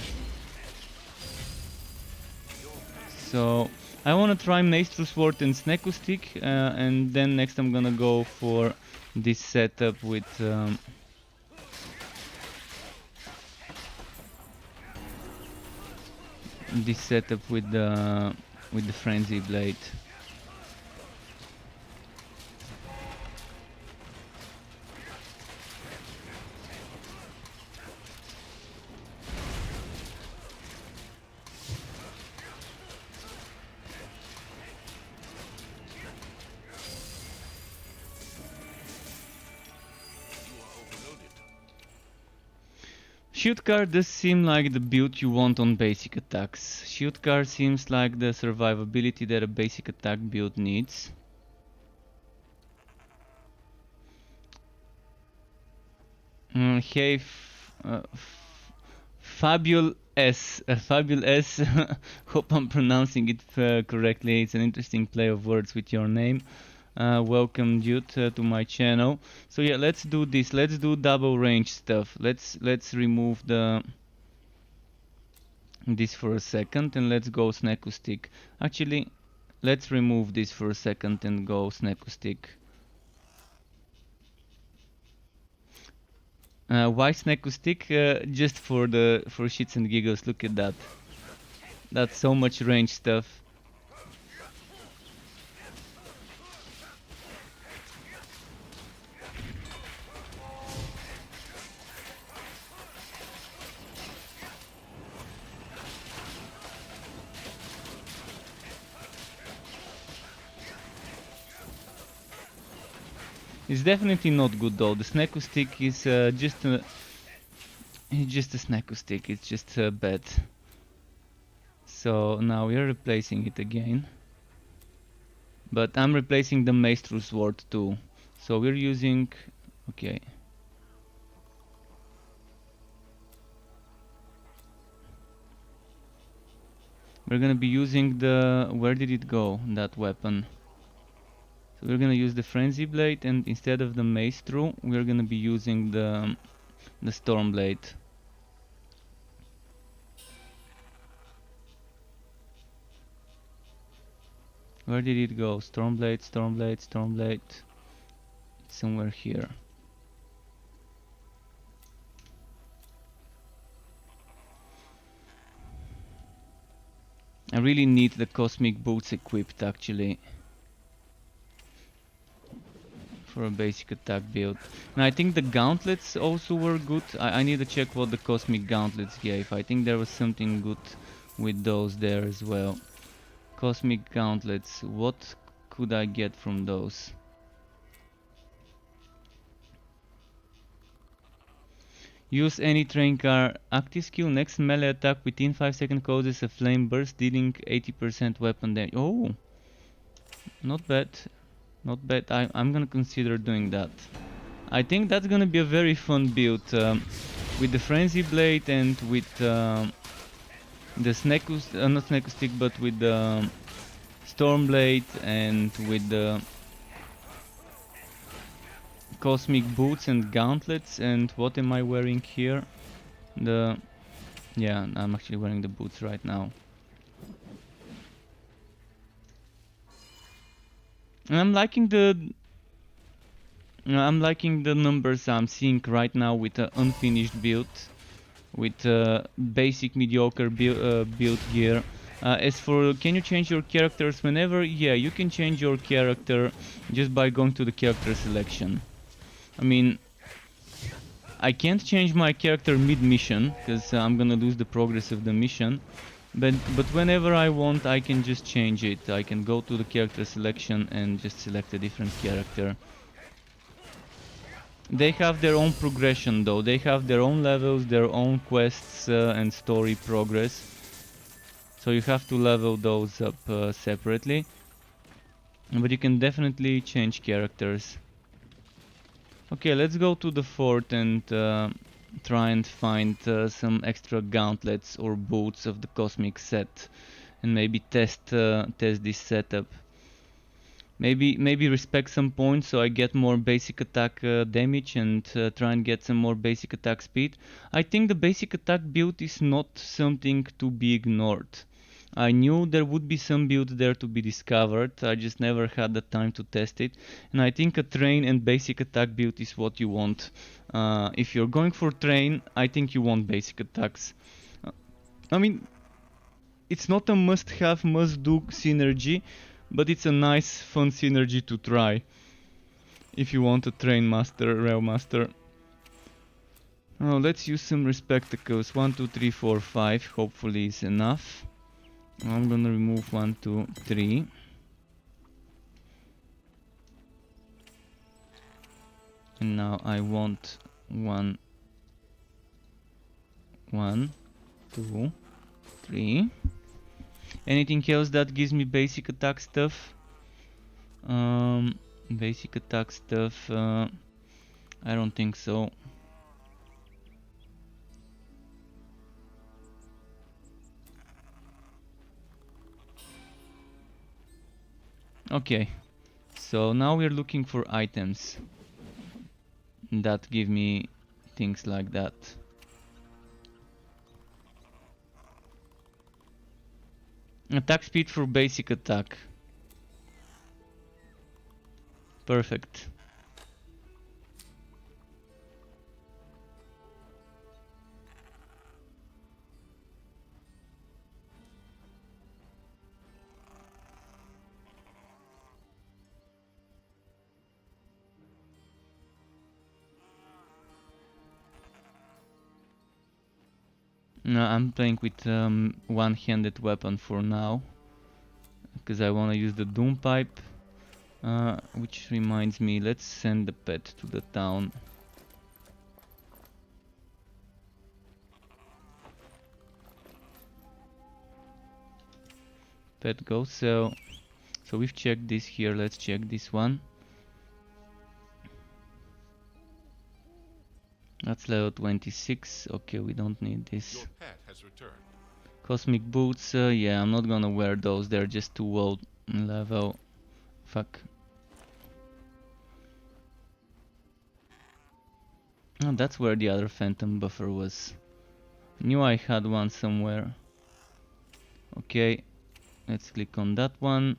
So I wanna try Maestro Sword and Sneko Stick, and then next I'm gonna go for this setup with the Frenzy Blade. Shoot car does seem like the build you want on basic attacks. Shoot car seems like the survivability that a basic attack build needs. Hey, Fabul S. Fabul S. Hope I'm pronouncing it correctly. It's an interesting play of words with your name. Welcome, dude, to my channel. So yeah, let's do this. Let's do double range stuff. Let's remove this for a second and let's go Sneko Stick. Actually, let's remove this for a second and go Sneko Stick. Why Sneko Stick? Just for shits and giggles. Look at that. That's so much range stuff. It's definitely not good though. The Sneko Stick is just a Sneko Stick. It's just bad. So now we are replacing it again. But I'm replacing the Maestro Sword too. So we're using... okay. We're gonna be using the... where did it go, that weapon? So we're gonna use the Frenzy Blade, and instead of the Maestro, we're gonna be using the Storm Blade. Where did it go? Storm Blade, Storm Blade, Storm Blade. It's somewhere here. I really need the Cosmic Boots equipped actually for a basic attack build. And I think the gauntlets also were good. I need to check what the Cosmic Gauntlets gave. I think there was something good with those there as well. Cosmic Gauntlets, what could I get from those? Use any train car active skill. Next melee attack within 5 seconds causes a flame burst, dealing 80% weapon damage. Oh, not bad. Not bad. I'm gonna consider doing that. I think that's gonna be a very fun build with the Frenzy Blade and with the Sneko, not Sneko Stick, but with the Storm Blade and with the Cosmic Boots and Gauntlets. And what am I wearing here? Yeah, I'm actually wearing the boots right now. And I'm liking the numbers I'm seeing right now with an unfinished build, with basic mediocre build gear. As for can you change your characters whenever? Yeah, you can change your character just by going to the character selection. I mean, I can't change my character mid-mission because I'm gonna lose the progress of the mission. But whenever I want, I can just change it. I can go to the character selection and just select a different character. They have their own progression though. They have their own levels, their own quests and story progress. So you have to level those up separately. But you can definitely change characters. Okay, let's go to the fort and try and find some extra gauntlets or boots of the cosmic set and maybe test this setup. Maybe respec some points so I get more basic attack damage and try and get some more basic attack speed. I think the basic attack build is not something to be ignored. I knew there would be some build there to be discovered, I just never had the time to test it. And I think a train and basic attack build is what you want. If you're going for train, I think you want basic attacks. I mean, it's not a must-have, must-do synergy, but it's a nice, fun synergy to try. If you want a train master, rail master. Oh, let's use some respectacles. 1, 2, 3, 4, 5. Hopefully is enough. I'm gonna remove 1, 2, 3. And now I want 1, 2, 3. Anything else that gives me basic attack stuff? Basic attack stuff, I don't think so. Okay, so now we're looking for items that give me things like that. Attack speed for basic attack. Perfect. No, I'm playing with one-handed weapon for now, because I want to use the Doom Pipe. Which reminds me, let's send the pet to the town. Pet go sell. So we've checked this here, let's check this one. That's level 26. Okay, we don't need this. Your pet has returned. Cosmic boots, yeah, I'm not gonna wear those, they're just too old level. Fuck. Oh, that's where the other phantom buffer was. Knew I had one somewhere. Okay, let's click on that one.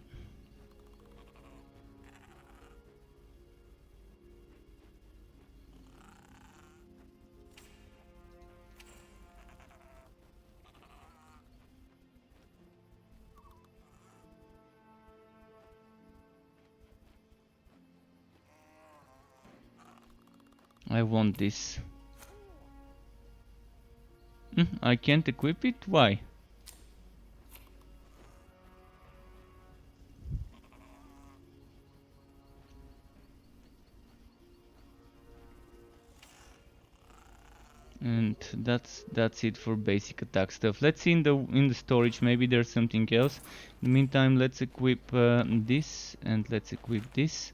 I want this. I can't equip it? Why? And that's it for basic attack stuff. Let's see in the storage, maybe there's something else. In the meantime, let's equip this and let's equip this.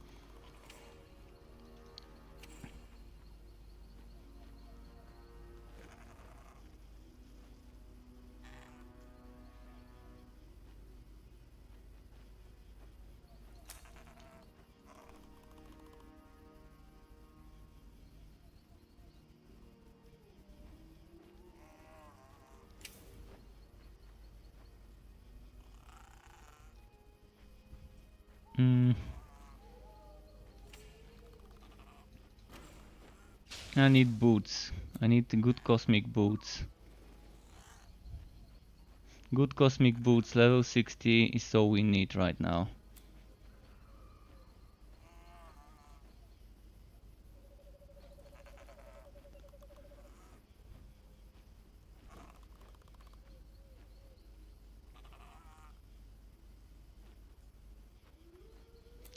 I need boots. I need good cosmic boots. Good cosmic boots, level 60 is all we need right now.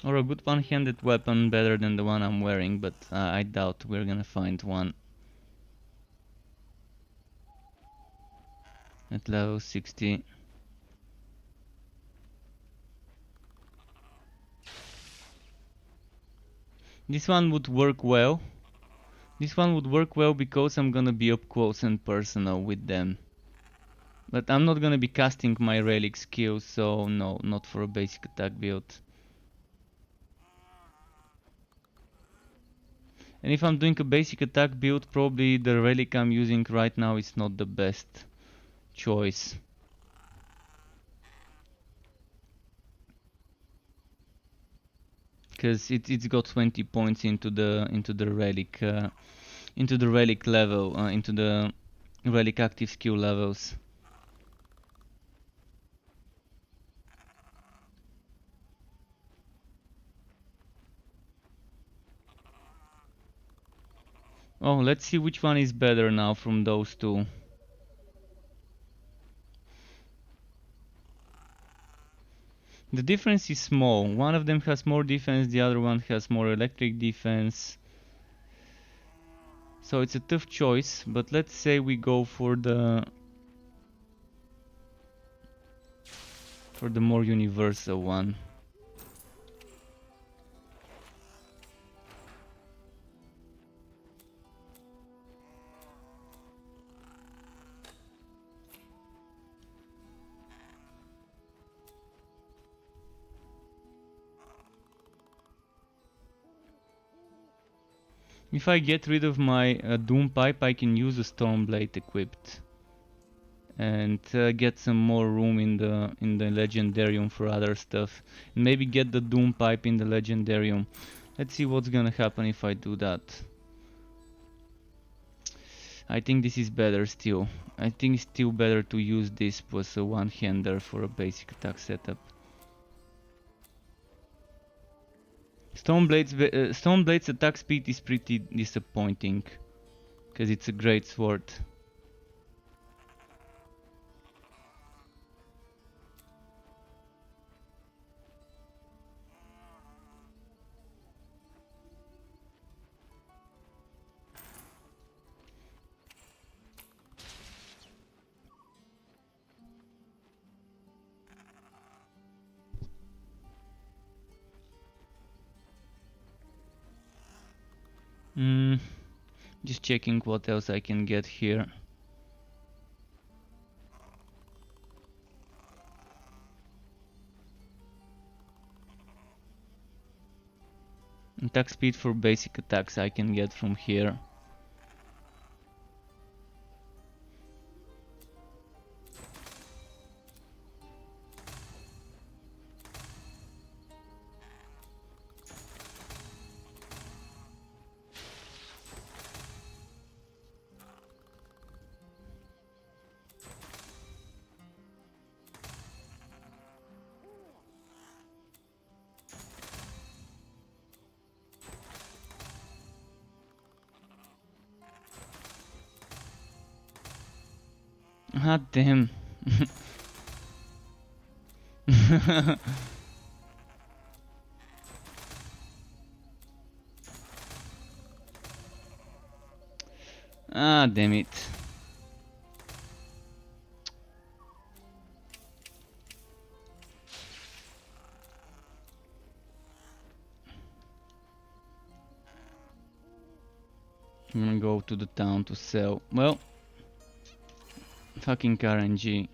Or a good one-handed weapon, better than the one I'm wearing, but I doubt we're gonna find one at level 60. This one would work well. This one would work well because I'm gonna be up close and personal with them. But I'm not gonna be casting my relic skills, so no, not for a basic attack build. And if I'm doing a basic attack build, probably the relic I'm using right now is not the best choice. Because it's got 20 points into the relic level, into the relic active skill levels. Oh, let's see which one is better now from those two. The difference is small. One of them has more defense, the other one has more electric defense. So it's a tough choice, but let's say we go for the more universal one. If I get rid of my Doom Pipe, I can use a Stormblade equipped and get some more room in the Legendarium for other stuff. And maybe get the Doom Pipe in the Legendarium. Let's see what's gonna happen if I do that. I think this is better still. I think it's still better to use this plus a one-hander for a basic attack setup. Stoneblade's attack speed is pretty disappointing, because it's a great sword. Just checking what else I can get here. Attack speed for basic attacks I can get from here. Ah, damn. Ah, damn it. I'm gonna go to the town to sell. Well, fucking RNG.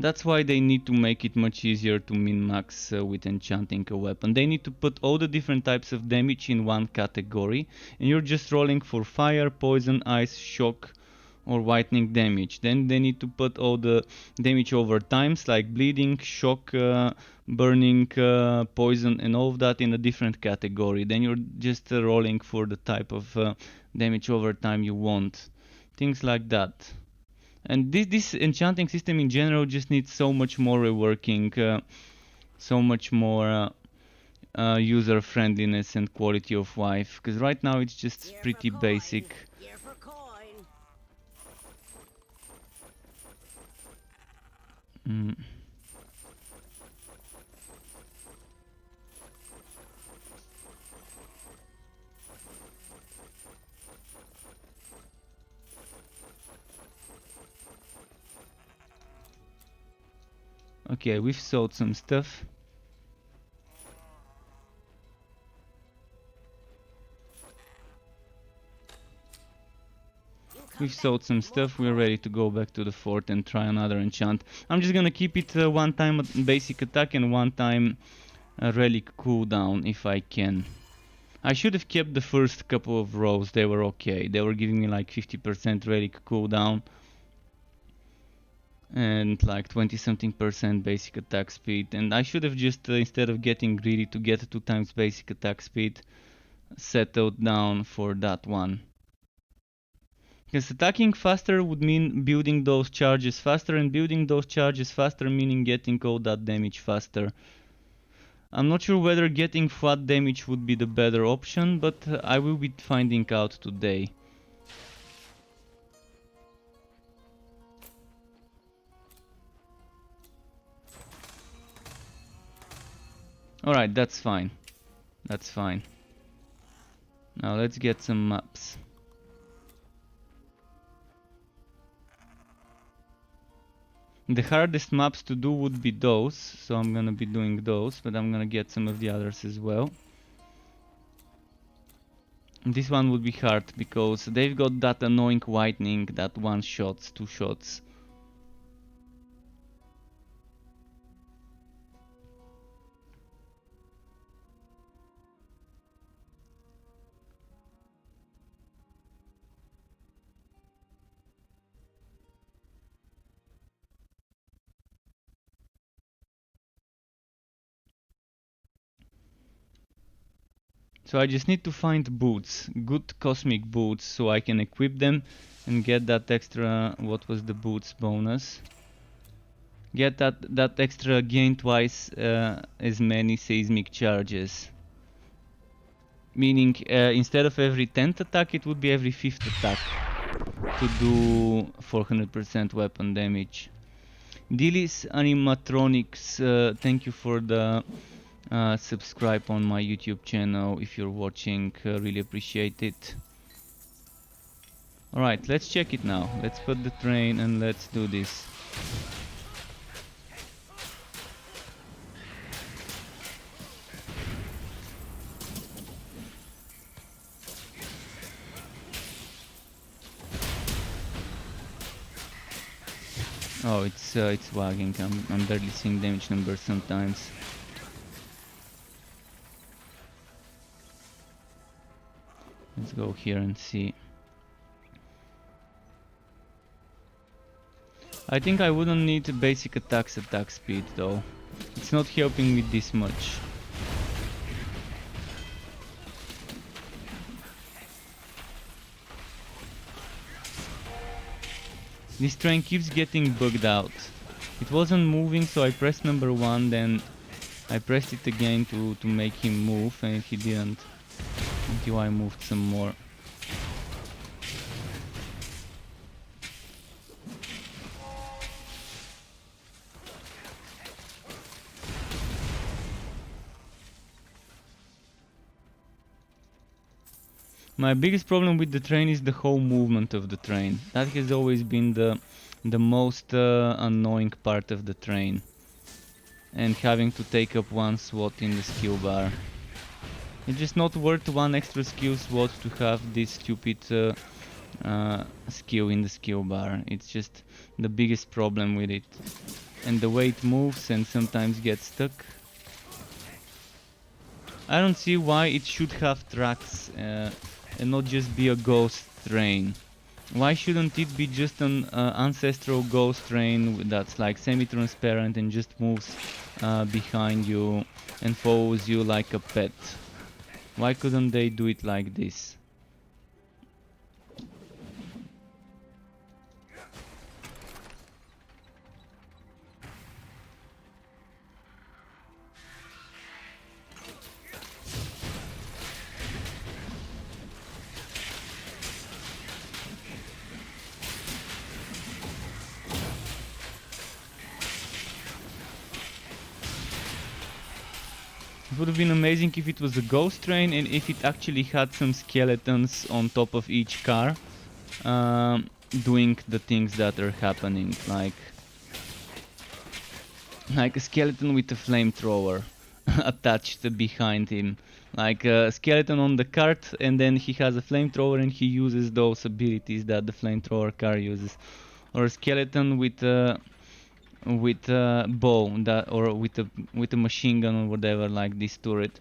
That's why they need to make it much easier to min-max with enchanting a weapon. They need to put all the different types of damage in one category, and you're just rolling for fire, poison, ice, shock, or whitening damage. Then they need to put all the damage over times, like bleeding, shock, burning, poison, and all of that in a different category. Then you're just rolling for the type of damage over time you want. Things like that. And this enchanting system in general just needs so much more reworking, so much more user friendliness and quality of life. Because right now it's just Here pretty for coin. basic. Here for coin. Okay, we've sold some stuff. We've sold some stuff, we're ready to go back to the fort and try another enchant. I'm just gonna keep it one time basic attack and one time relic cooldown if I can. I should have kept the first couple of rows, they were okay. They were giving me like 50% relic cooldown and like 20 something percent basic attack speed, and I should have just instead of getting greedy to get 2 times basic attack speed, settled down for that one. Because attacking faster would mean building those charges faster, and building those charges faster meaning getting all that damage faster. I'm not sure whether getting flat damage would be the better option, but I will be finding out today. Alright, that's fine. That's fine. Now let's get some maps. The hardest maps to do would be those, so I'm gonna be doing those, but I'm gonna get some of the others as well. This one would be hard because they've got that annoying whitening that 1 shots, 2 shots. So I just need to find boots, good cosmic boots, so I can equip them and get that extra, what was the boots bonus? Get that extra gain twice as many seismic charges. Meaning instead of every 10th attack, it would be every 5th attack to do 400% weapon damage. Dilis Animatronics, thank you for the subscribe on my YouTube channel if you're watching, really appreciate it. Alright, let's check it now. Let's put the train and let's do this. Oh, it's lagging. I'm barely seeing damage numbers sometimes. Let's go here and see. I think I wouldn't need basic attack speed though. It's not helping me this much. This train keeps getting bugged out. It wasn't moving, so I pressed number 1, then I pressed it again to make him move, and he didn't until I moved some more. My biggest problem with the train is the whole movement of the train. That has always been the most annoying part of the train. And having to take up 1 slot in the skill bar. It's just not worth 1 extra skill slot to have this stupid skill in the skill bar. It's just the biggest problem with it. And the way it moves and sometimes gets stuck. I don't see why it should have tracks and not just be a ghost train. Why shouldn't it be just an ancestral ghost train that's like semi-transparent and just moves behind you and follows you like a pet? Why couldn't they do it like this? It would have been amazing if it was a ghost train and if it actually had some skeletons on top of each car doing the things that are happening, like a skeleton with a flamethrower attached behind him, like a skeleton on the cart, and then he has a flamethrower and he uses those abilities that the flamethrower car uses, or a skeleton with a bow that, or with a machine gun or whatever, like this turret,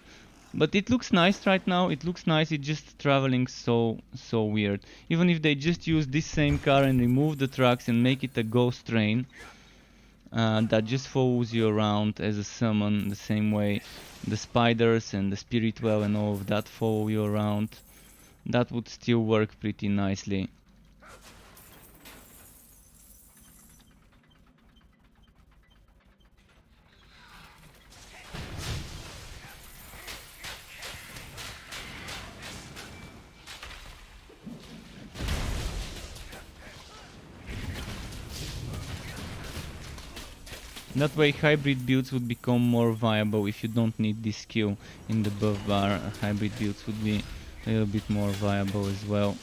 But it looks nice right now, it looks nice, it's just traveling so weird. Even if they just use this same car and remove the trucks and make it a ghost train that just follows you around as a summon, the same way the spiders and the spirit well and all of that follow you around, that would still work pretty nicely. That way hybrid builds would become more viable if you don't need this skill in the buff bar. Hybrid builds would be a little bit more viable as well.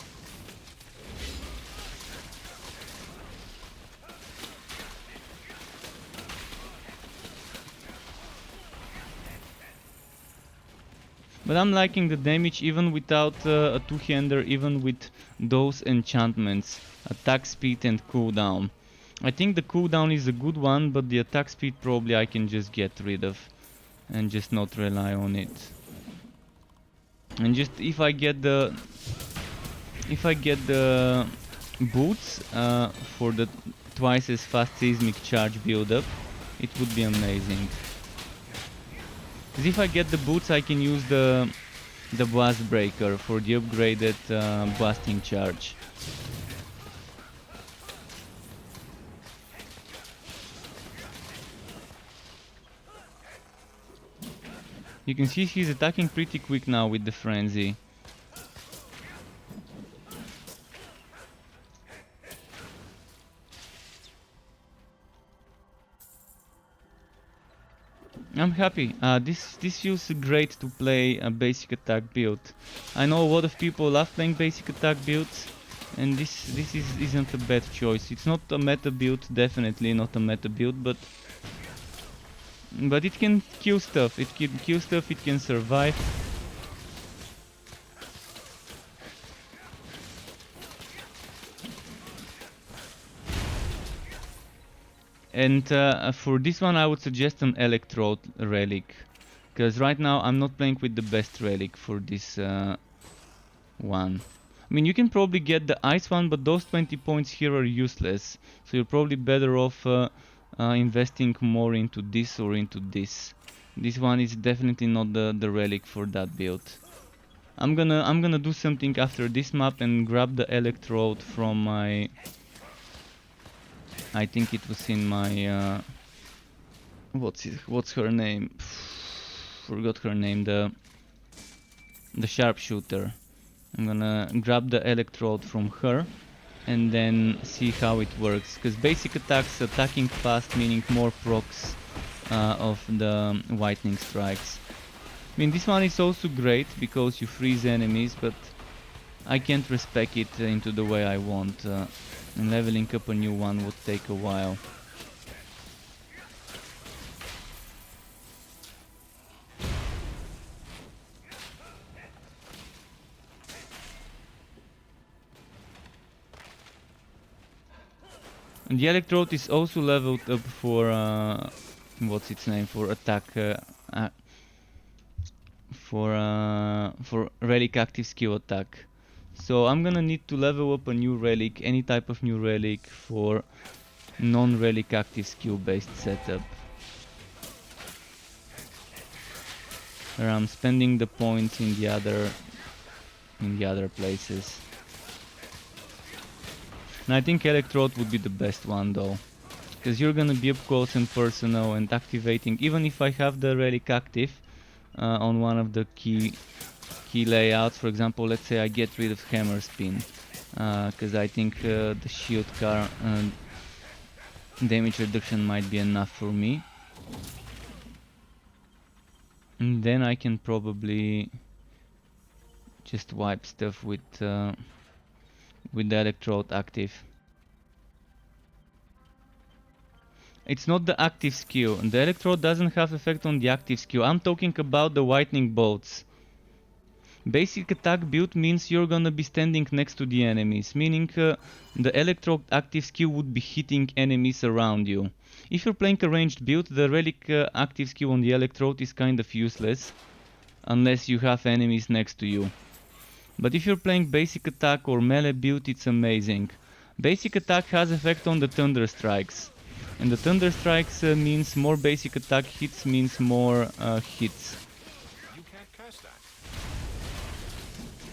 But I'm liking the damage even without a two-hander, even with those enchantments, attack speed and cooldown. I think the cooldown is a good one, but the attack speed probably I can just get rid of and just not rely on it. And just if I get the boots for the twice as fast seismic charge build-up, it would be amazing. Because if I get the boots, I can use the blast breaker for the upgraded blasting charge. You can see he's attacking pretty quick now with the frenzy. I'm happy. This feels great to play a basic attack build. I know a lot of people love playing basic attack builds, and this isn't a bad choice. It's not a meta build, definitely not a meta build, but it can kill stuff. It can kill stuff. It can survive. And for this one I would suggest an electrode relic, because right now I'm not playing with the best relic for this one. I mean, you can probably get the ice one, but those 20 points here are useless, so you're probably better off investing more into this or into this. This one is definitely not the relic for that build. I'm gonna do something after this map and grab the electrode from my... I think it was in my what's her name? Forgot her name. The sharpshooter. I'm gonna grab the electrode from her and then see how it works. Because basic attacks, attacking fast, meaning more procs of the lightning strikes. I mean, this one is also great because you freeze enemies, but I can't respec it into the way I want. And leveling up a new one would take a while. And the electrode is also leveled up for what's its name, for attack, for relic active skill attack. So I'm gonna need to level up a new relic, any type of new relic for non-relic active skill based setup. Where I'm spending the points in the other places. And I think electrode would be the best one though, because you're gonna be up close and personal and activating, even if I have the relic active on one of the key layouts. For example, let's say I get rid of hammer spin, because I think the shield car damage reduction might be enough for me, and then I can probably just wipe stuff with the electrode active. It's not the active skill. The electrode doesn't have effect on the active skill. I'm talking about the lightning bolts. Basic attack build means you're gonna be standing next to the enemies, meaning the electrode active skill would be hitting enemies around you. If you're playing a ranged build, the relic active skill on the electrode is kind of useless, unless you have enemies next to you. But if you're playing basic attack or melee build, it's amazing. Basic attack has effect on the thunder strikes, and the thunder strikes means more basic attack hits means more hits. You can't cast that.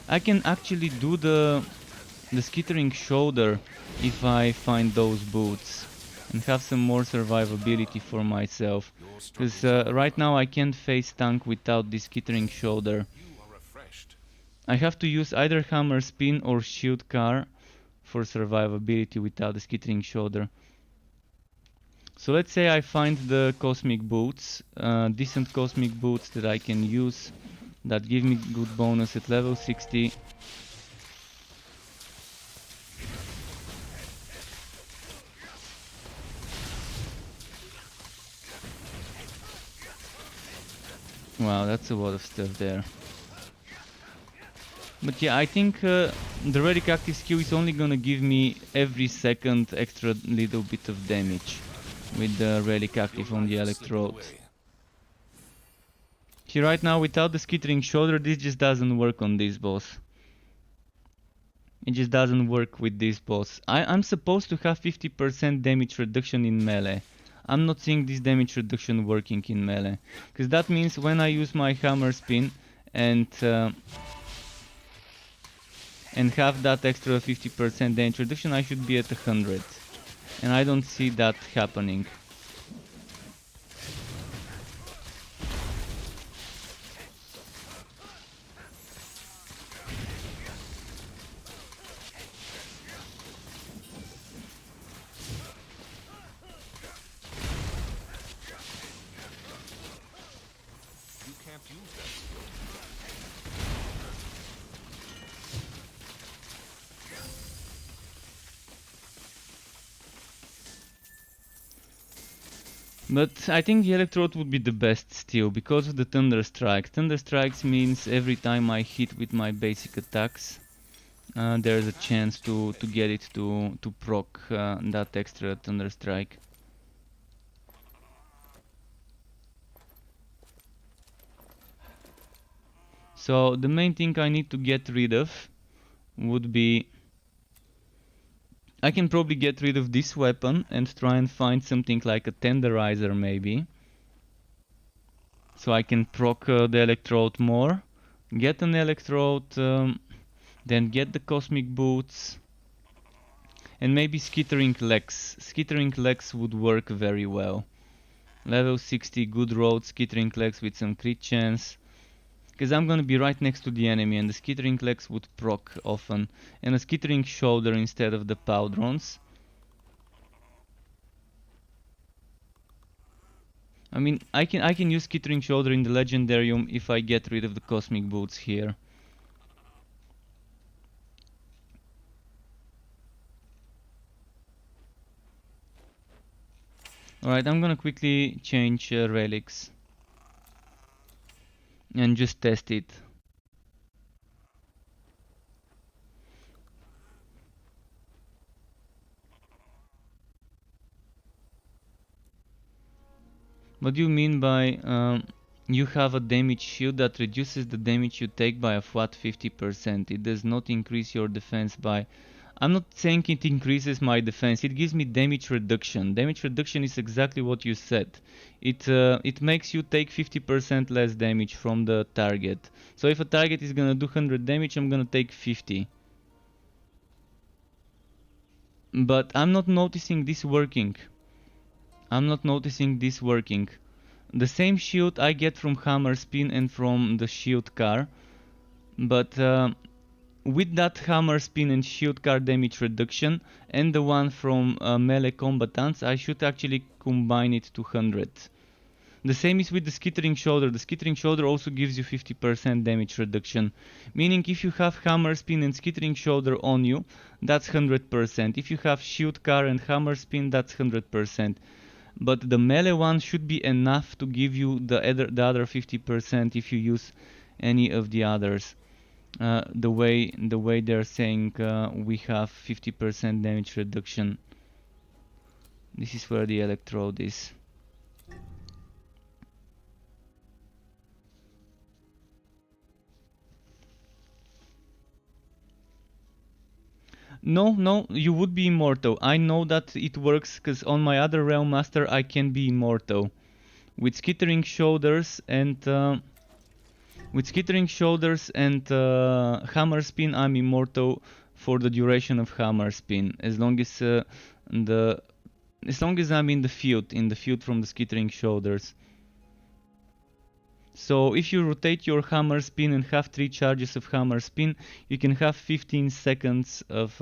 I can actually do the skittering shoulder if I find those boots and have some more survivability for myself, because right now I can't face tank without this skittering shoulder. You are refreshed. I have to use either hammer spin or shield car for survivability without the skittering shoulder. So let's say I find the cosmic boots, decent cosmic boots that I can use, that give me good bonus at level 60. Wow, that's a lot of stuff there. But yeah, I think the relic active skill is only gonna give me every second extra little bit of damage with the relic active on the electrode. See, right now without the skittering shoulder, this just doesn't work on this boss. It just doesn't work with this boss. I'm supposed to have 50% damage reduction in melee. I'm not seeing this damage reduction working in melee, because that means when I use my hammer spin and have that extra 50% damage reduction, I should be at 100, and I don't see that happening. You can't use that. But I think the electrode would be the best still, because of the thunder strikes. Thunder strikes means every time I hit with my basic attacks, there's a chance to get it to proc that extra thunder strike. So the main thing I need to get rid of would be, I can probably get rid of this weapon and try and find something like a tenderizer maybe, so I can proc the electrode more, get an electrode, then get the cosmic boots, and maybe skittering legs. Skittering legs would work very well. Level 60 good road skittering legs with some crit chance, because I'm gonna be right next to the enemy and the skittering legs would proc often, and a skittering shoulder instead of the powdrons. I mean, I can use skittering shoulder in the legendarium if I get rid of the cosmic boots here. Alright, I'm gonna quickly change relics and just test it. What do you mean by you have a damage shield that reduces the damage you take by a flat 50%? It does not increase your defense by... I'm not saying it increases my defense, it gives me damage reduction. Damage reduction is exactly what you said. It makes you take 50% less damage from the target. So if a target is gonna do 100 damage, I'm gonna take 50. But I'm not noticing this working. I'm not noticing this working. The same shield I get from hammer spin and from the shield car, but with that hammer spin and shield car damage reduction and the one from melee combatants, I should actually combine it to 100. The same is with the skittering shoulder. The skittering shoulder also gives you 50% damage reduction, meaning if you have hammer spin and skittering shoulder on you, that's 100%. If you have shield car and hammer spin, that's 100%. But the melee one should be enough to give you the other 50% if you use any of the others. The way they're saying we have 50% damage reduction. This is where the electrode is. No, you would be immortal. I know that it works because on my other Realm Master I can be immortal. With skittering shoulders and hammer spin, I'm immortal for the duration of hammer spin, as long as I'm in the field from the skittering shoulders. So if you rotate your hammer spin and have 3 charges of hammer spin, you can have 15 seconds of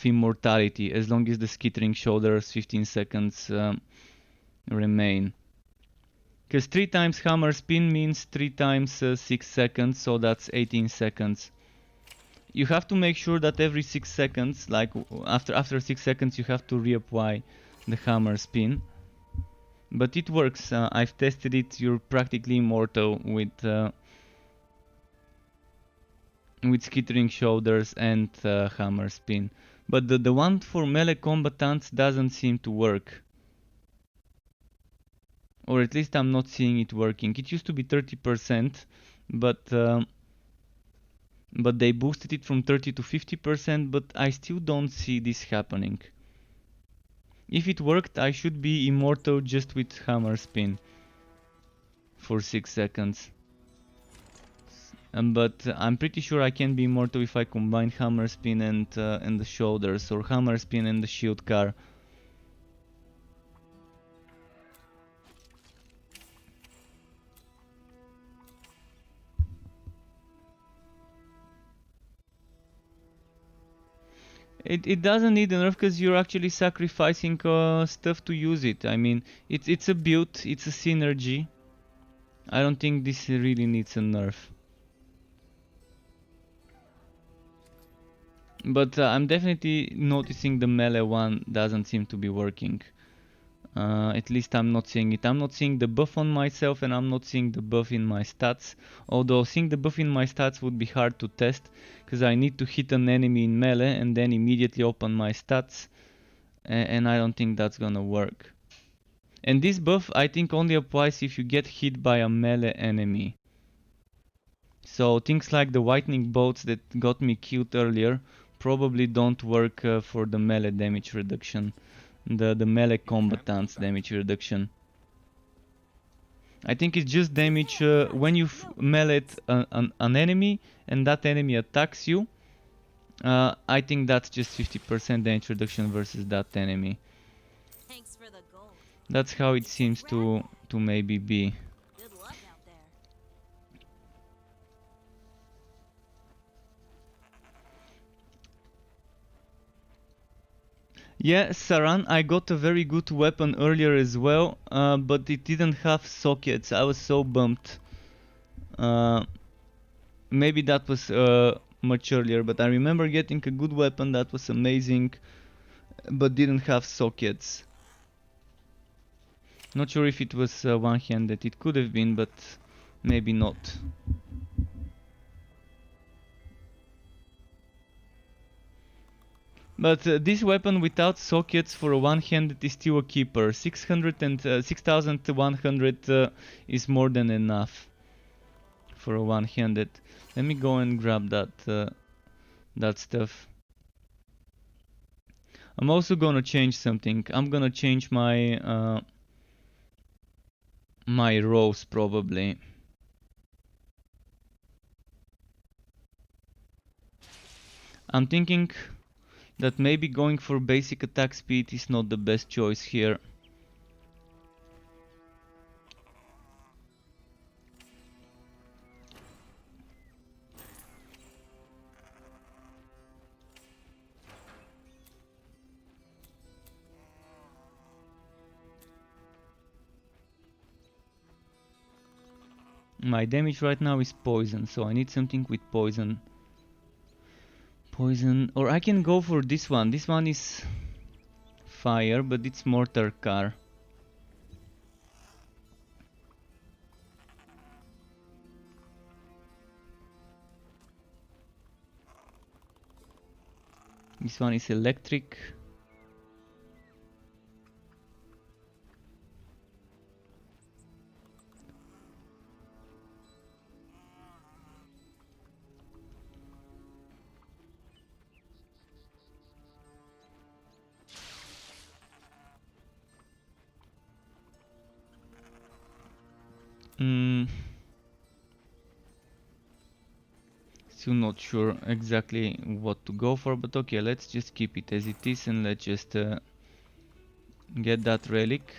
immortality, as long as the skittering shoulders 15 seconds remain. Because 3 times hammer spin means 3 times 6 seconds, so that's 18 seconds. You have to make sure that every 6 seconds, like after 6 seconds, you have to reapply the hammer spin. But it works. I've tested it. You're practically immortal with skittering shoulders and hammer spin. But the one for melee combatants doesn't seem to work. Or at least I'm not seeing it working. It used to be 30%, but they boosted it from 30 to 50%, but I still don't see this happening. If it worked, I should be immortal just with hammer spin for 6 seconds. But I'm pretty sure I can be immortal if I combine hammer spin and the shoulders, or hammer spin and the shield car. It doesn't need a nerf because you're actually sacrificing stuff to use it. I mean, it's a build, it's a synergy. I don't think this really needs a nerf. But I'm definitely noticing the melee one doesn't seem to be working. At least I'm not seeing it. I'm not seeing the buff on myself, and I'm not seeing the buff in my stats. Although seeing the buff in my stats would be hard to test, because I need to hit an enemy in melee and then immediately open my stats. And I don't think that's gonna work. And this buff I think only applies if you get hit by a melee enemy. So things like the whitening bolts that got me killed earlier probably don't work for the melee damage reduction. The melee combatants damage reduction. I think it's just damage when you melee an enemy and that enemy attacks you. I think that's just 50% damage reduction versus that enemy. Thanks for the gold. That's how it seems to maybe be. Good luck out there. Yeah, Saran, I got a very good weapon earlier as well, but it didn't have sockets. I was so bummed. Maybe that was much earlier, but I remember getting a good weapon that was amazing, but didn't have sockets. Not sure if it was one-handed. It could have been, but maybe not. But this weapon without sockets for a one-handed is still a keeper. 6100 is more than enough for a one-handed. Let me go and grab that stuff. I'm also gonna change something. I'm gonna change my my rows probably. I'm thinking that maybe going for basic attack speed is not the best choice here. My damage right now is poison, so I need something with poison. Poison, or I can go for this one. This one is fire, but it's mortar car. This one is electric. Still not sure exactly what to go for, but okay, let's just keep it as it is and let's just get that relic.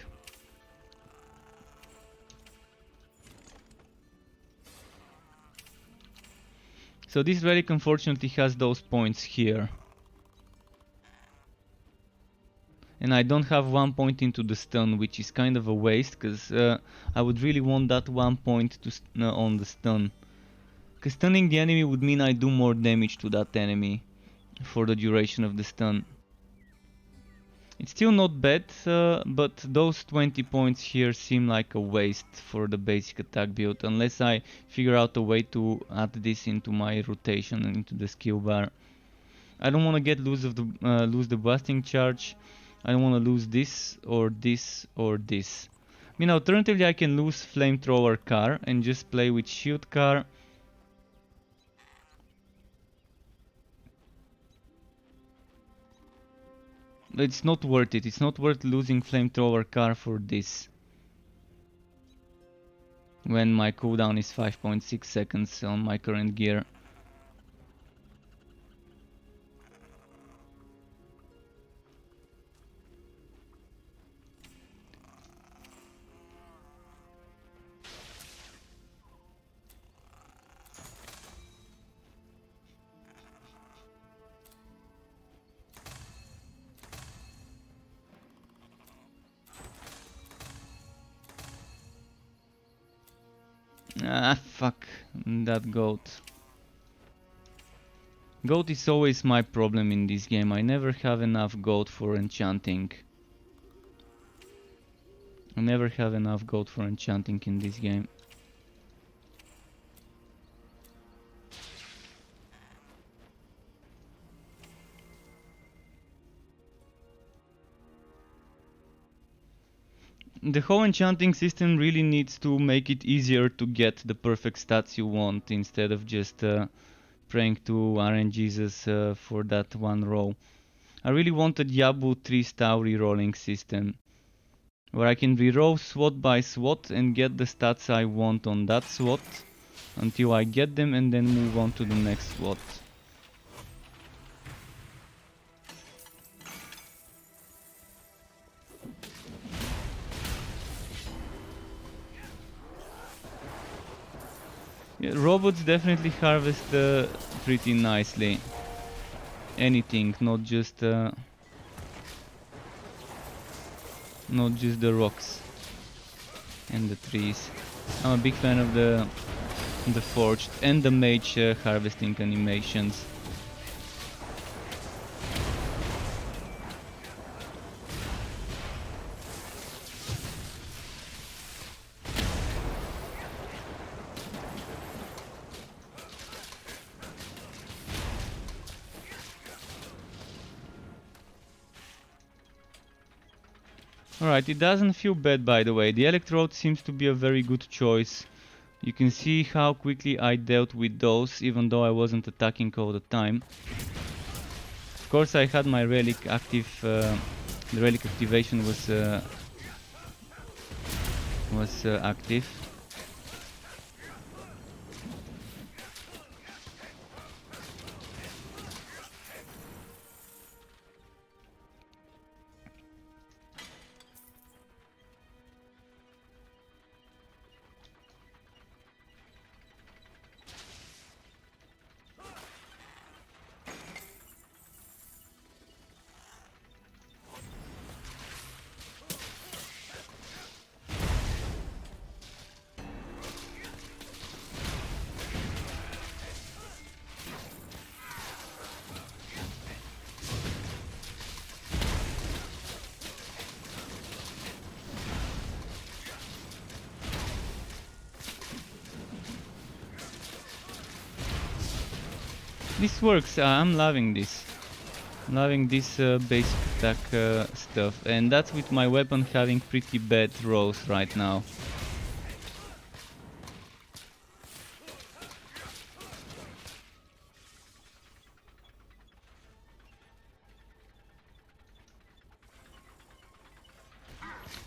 So this relic unfortunately has those points here. And I don't have 1 point into the stun, which is kind of a waste, because I would really want that 1 point to on the stun. Because stunning the enemy would mean I do more damage to that enemy for the duration of the stun. It's still not bad, but those 20 points here seem like a waste for the basic attack build, unless I figure out a way to add this into my rotation and into the skill bar. I don't want to get lose the blasting charge. I don't want to lose this or this or this. I mean, alternatively I can lose flamethrower car and just play with shield car. It's not worth it. It's not worth losing flamethrower car for this. When my cooldown is 5.6 seconds on my current gear. Ah, fuck that goat. Goat is always my problem in this game. I never have enough goat for enchanting. I never have enough goat for enchanting in this game. The whole enchanting system really needs to make it easier to get the perfect stats you want instead of just praying to RNGesus for that one row. I really wanted Yabu 3-star rerolling system where I can reroll SWAT by SWAT and get the stats I want on that SWAT until I get them and then move on to the next SWAT. Yeah, robots definitely harvest pretty nicely. Anything, not just the rocks and the trees. I'm a big fan of the forged and the mage harvesting animations. Alright, it doesn't feel bad, by the way. The electrode seems to be a very good choice. You can see how quickly I dealt with those, even though I wasn't attacking all the time. Of course I had my relic active, the relic activation was active. This works, I'm loving this. I'm loving this basic attack stuff, and that's with my weapon having pretty bad rolls right now.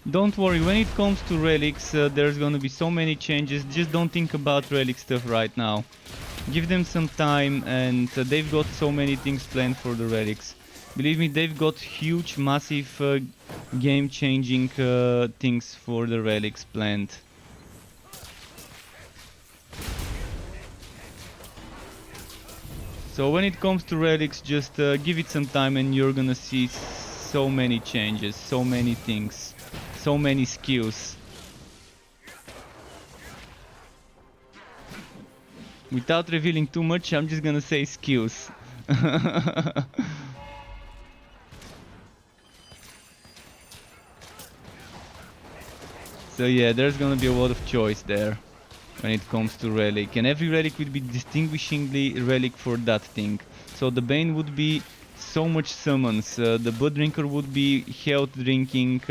Don't worry, when it comes to relics, there's gonna be so many changes. Just don't think about relic stuff right now. Give them some time, and they've got so many things planned for the relics. Believe me, they've got huge, massive, game-changing things for the relics planned. So when it comes to relics, just give it some time and you're gonna see so many changes, so many things, so many skills. Without revealing too much, I'm just gonna say skills. So yeah, there's gonna be a lot of choice there when it comes to relic, and every relic would be distinguishingly relic for that thing. So the Bane would be so much summons, the Blood Drinker would be health drinking,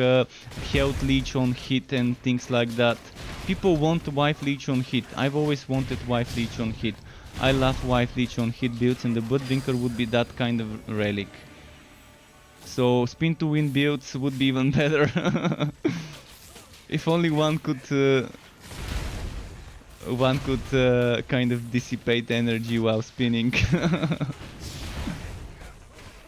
health leech on hit and things like that. People want Wife Leech on hit. I've always wanted Wife Leech on hit. I love Wife Leech on hit builds, and the Blood Drinker would be that kind of relic. So spin to win builds would be even better. If only one could kind of dissipate energy while spinning.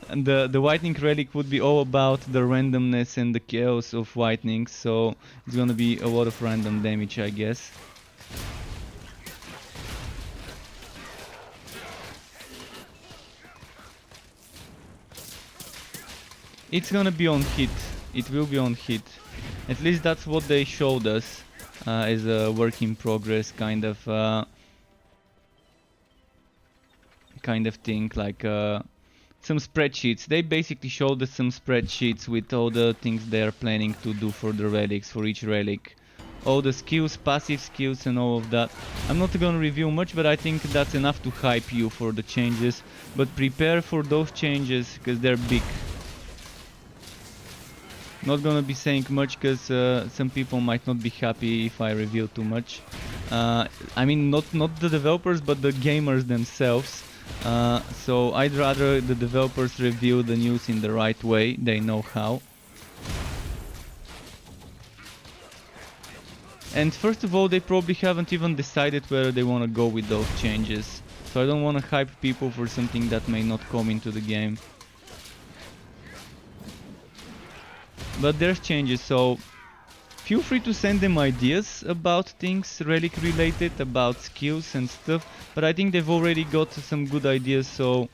And the whitening relic would be all about the randomness and the chaos of whitening, so it's gonna be a lot of random damage, I guess. It's gonna be on hit. It will be on hit. At least that's what they showed us as a work in progress kind of thing, like some spreadsheets. They basically showed us some spreadsheets with all the things they are planning to do for the relics, for each relic. All the skills, passive skills and all of that. I'm not gonna review much, but I think that's enough to hype you for the changes. But prepare for those changes, because they're big. Not gonna be saying much, because some people might not be happy if I reveal too much. I mean, not the developers, but the gamers themselves. So I'd rather the developers reveal the news in the right way. They know how. And first of all, they probably haven't even decided whether they want to go with those changes. So I don't want to hype people for something that may not come into the game. But there's changes, so feel free to send them ideas about things relic related, about skills and stuff. But I think they've already got some good ideas, so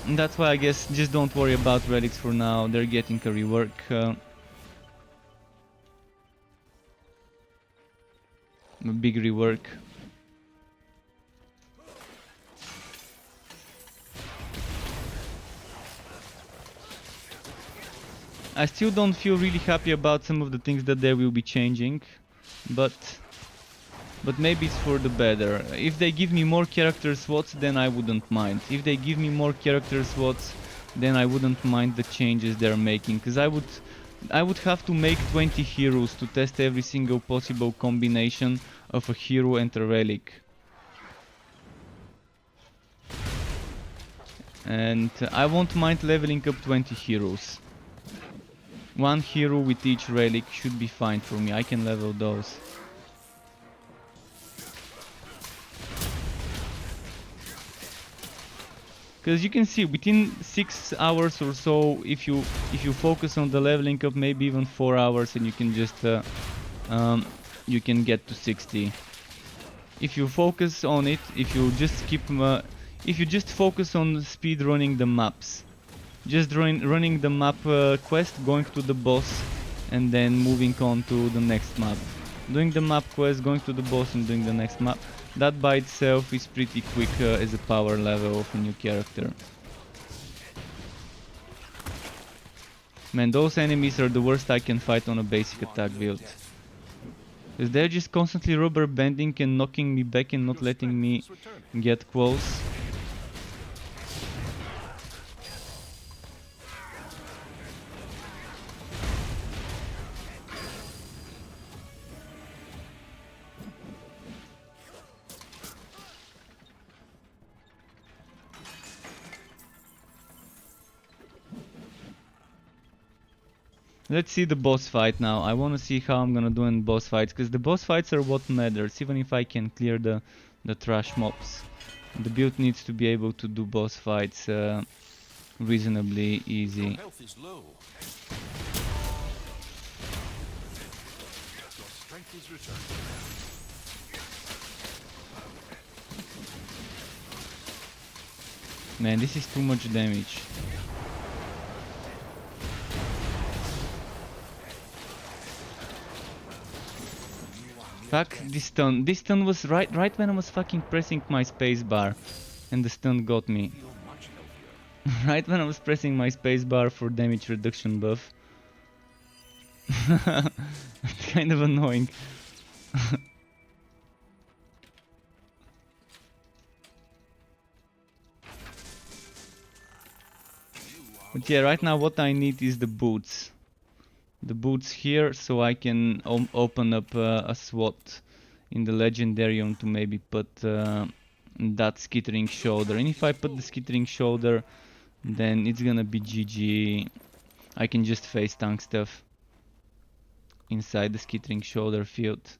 that's why I guess just don't worry about relics for now. They're getting a rework. A big rework. I still don't feel really happy about some of the things that they will be changing, but maybe it's for the better. If they give me more character slots, then I wouldn't mind. If they give me more character slots, then I wouldn't mind the changes they're making, because I would have to make 20 heroes to test every single possible combination of a hero and a relic. And I won't mind leveling up 20 heroes. One hero with each relic should be fine for me. I can level those. Because you can see within 6 hours or so, if you focus on the leveling up, maybe even 4 hours, and you can just you can get to 60. If you focus on it, if you just focus on speed running the maps. Just running the map quest, going to the boss, and then moving on to the next map. Doing the map quest, going to the boss, and doing the next map. That by itself is pretty quick as a power level of a new character. Man, those enemies are the worst I can fight on a basic attack build. Because they're just constantly rubber banding and knocking me back and not letting me get close. Let's see the boss fight now. I want to see how I'm gonna do in boss fights, because the boss fights are what matters. Even if I can clear the the trash mobs. The build needs to be able to do boss fights reasonably easy. Your health is low. Your strength is returning. Man, this is too much damage. Fuck this stun. This stun was right when I was fucking pressing my space bar, and the stun got me. Feel much healthier. Right when I was pressing my space bar for damage reduction buff. It's kind of annoying. But yeah, right now what I need is the boots. The boots here, so I can open up a slot in the legendarium to maybe put that skittering shoulder. And if I put the skittering shoulder, then it's gonna be GG. I can just face tank stuff inside the skittering shoulder field.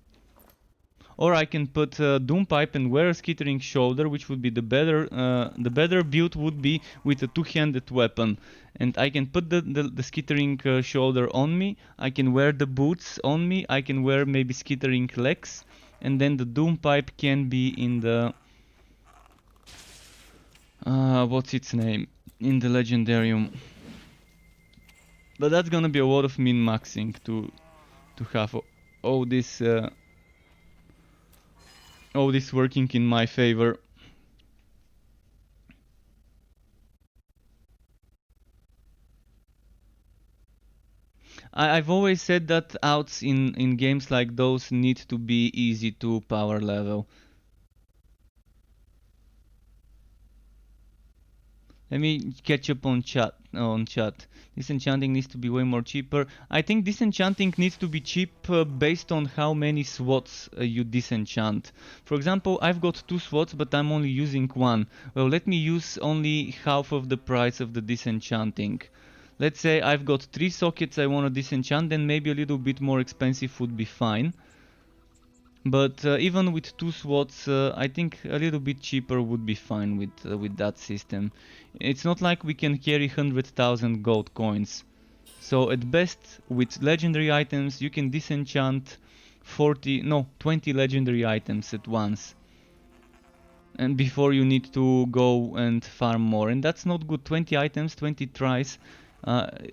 Or I can put Doom Pipe and wear a skittering shoulder, which would be the better build would be with a two-handed weapon. And I can put the skittering shoulder on me, I can wear the boots on me, I can wear maybe skittering legs, and then the Doom Pipe can be in the... what's its name? In the legendarium. But that's gonna be a lot of min-maxing to have all this working in my favor. I've always said that outs in games like those need to be easy to power level. Let me catch up on chat. Disenchanting needs to be way more cheaper. I think disenchanting needs to be cheap based on how many slots you disenchant. For example, I've got 2 slots, but I'm only using 1. Well, let me use only half of the price of the disenchanting. Let's say I've got 3 sockets I want to disenchant, then maybe a little bit more expensive would be fine. But even with 2 slots, I think a little bit cheaper would be fine with that system. It's not like we can carry 100,000 gold coins. So at best, with legendary items, you can disenchant 20 legendary items at once. And before you need to go and farm more. And that's not good. 20 items, 20 tries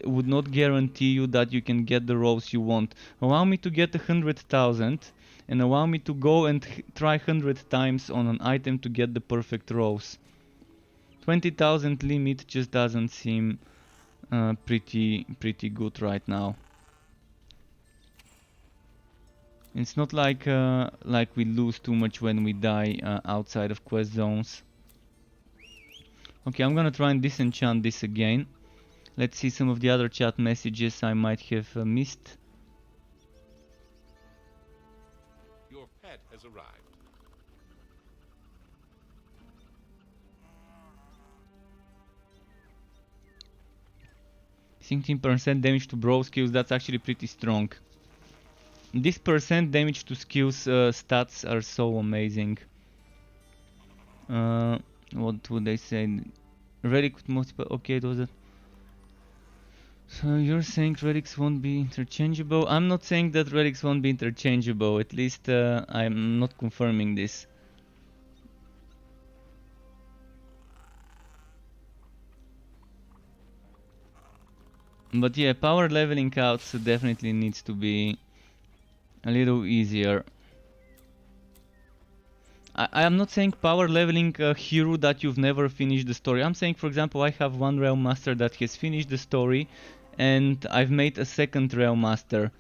would not guarantee you that you can get the rolls you want. Allow me to get 100,000. And allow me to go and try 100 times on an item to get the perfect rolls. 20,000 limit just doesn't seem pretty good right now. It's not like we lose too much when we die outside of quest zones. Okay, I'm gonna try and disenchant this again. Let's see some of the other chat messages I might have missed. Your pet has arrived. %16% damage to brawl skills, that's actually pretty strong. This % damage to skills stats are so amazing. What would they say? Relic with multiple... Okay, it was it. So you're saying relics won't be interchangeable? I'm not saying that relics won't be interchangeable. At least I'm not confirming this. But yeah, power leveling out definitely needs to be a little easier. I am not saying power leveling a hero that you've never finished the story. I'm saying, for example, I have one Realm Master that has finished the story and I've made a second Realm Master.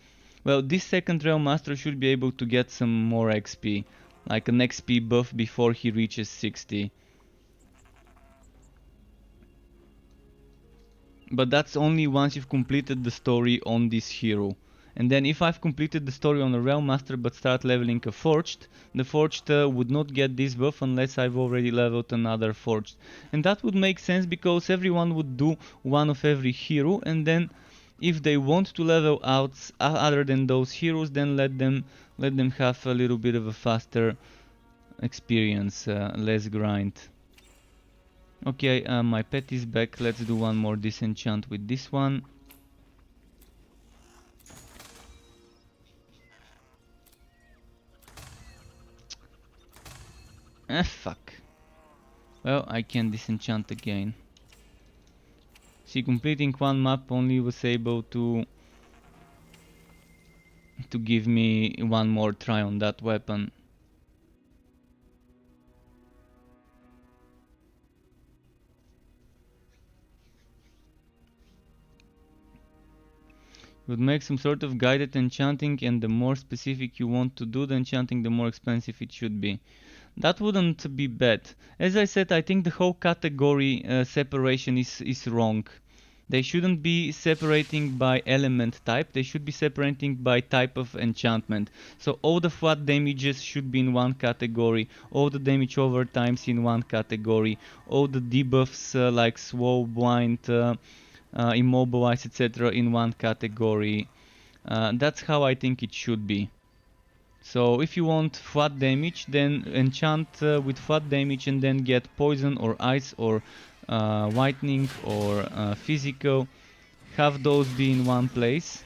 Well, this second Realm Master should be able to get some more XP, like an XP buff before he reaches 60. But that's only once you've completed the story on this hero. And then if I've completed the story on a Realm Master but start leveling a Forged, the Forged would not get this buff unless I've already leveled another Forged. And that would make sense because everyone would do one of every hero, and then if they want to level out other than those heroes, then let them have a little bit of a faster experience, less grind. Okay, my pet is back. Let's do one more disenchant with this one. Fuck. Well, I can disenchant again. See, completing one map only was able to give me one more try on that weapon. Would make some sort of guided enchanting, and the more specific you want to do the enchanting, the more expensive it should be. That wouldn't be bad. As I said, I think the whole category separation is wrong. They shouldn't be separating by element type, they should be separating by type of enchantment. So all the flat damages should be in one category, all the damage over times in one category, all the debuffs like slow, blind, immobilize, etc. in one category. That's how I think it should be. So if you want flat damage, then enchant with flat damage and then get poison or ice or whitening or physical. Have those be in one place.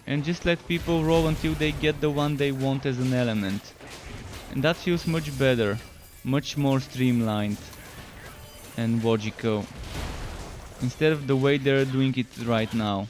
And just let people roll until they get the one they want as an element. And that feels much better, much more streamlined and logical. Instead of the way they're doing it right now.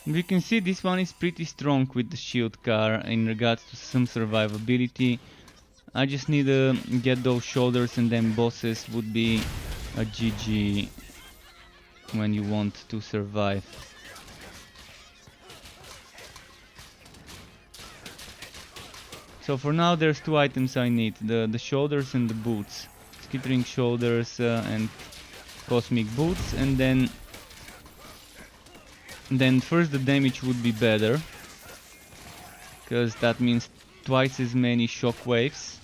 We can see this one is pretty strong with the shield car in regards to some survivability. I just need to get those shoulders, and then bosses would be a GG when you want to survive. So for now there's two items I need, the shoulders and the boots. Skittering shoulders and cosmic boots, and then first the damage would be better, because that means twice as many shockwaves.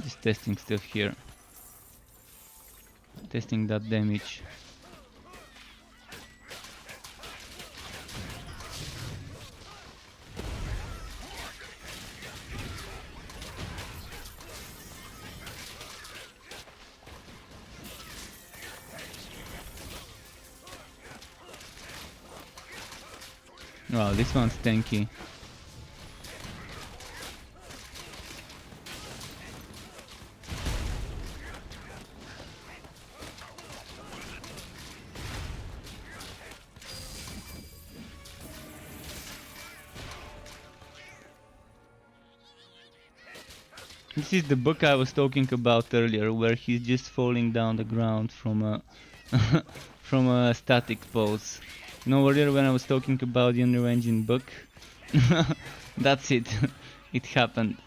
Just testing stuff here. Testing that damage. Wow, this one's tanky. This is the book I was talking about earlier, where he's just falling down the ground from a from a static pose. You know, earlier when I was talking about the Unreal Engine book, that's it. It happened.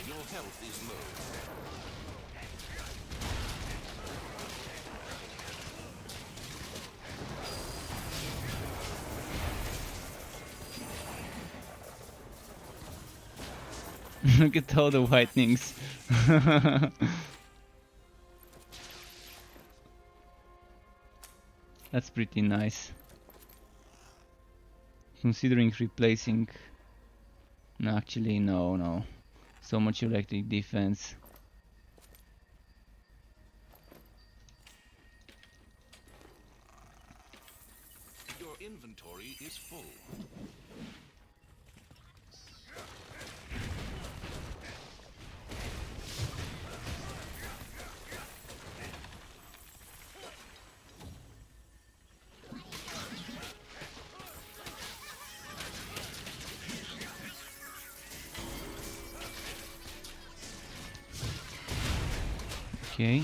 Your health is low. Look at all the whitenings. That's pretty nice. Considering replacing... No, actually, no. So much electric defense. Okay.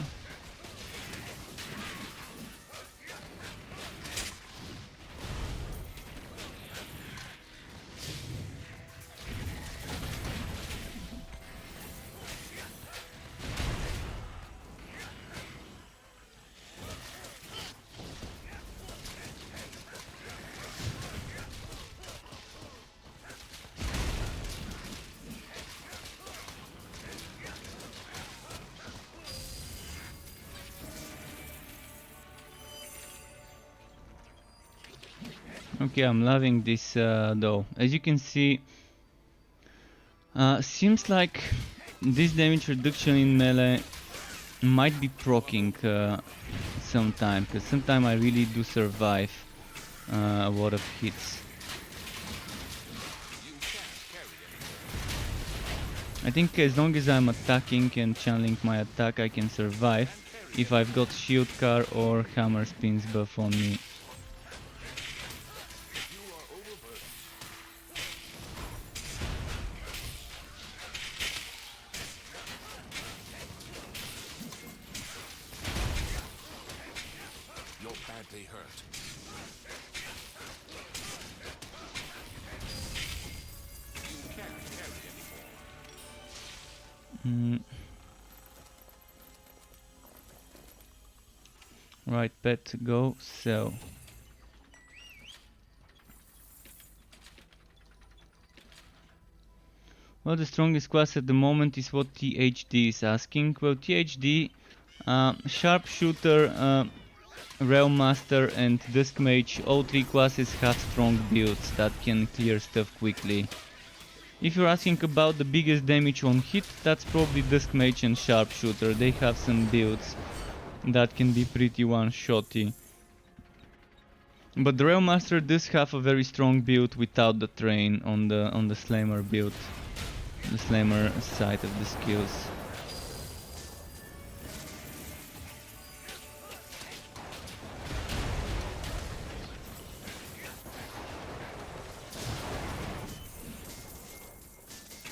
Okay, I'm loving this though. As you can see, seems like this damage reduction in melee might be proccing sometime, because sometime I really do survive a lot of hits. I think as long as I'm attacking and channeling my attack, I can survive if I've got shield car or hammer spins buff on me. You're badly hurt. You can't carry anymore. Right, pet, go, sell. Well, the strongest class at the moment is what THD is asking. Well, THD, Sharpshooter, Realm Master and Dusk Mage, all three classes have strong builds that can clear stuff quickly. If you're asking about the biggest damage on hit, that's probably Dusk Mage and Sharpshooter. They have some builds that can be pretty one-shotty. But the Realm Master does have a very strong build without the train on the Slammer build, the Slammer side of the skills.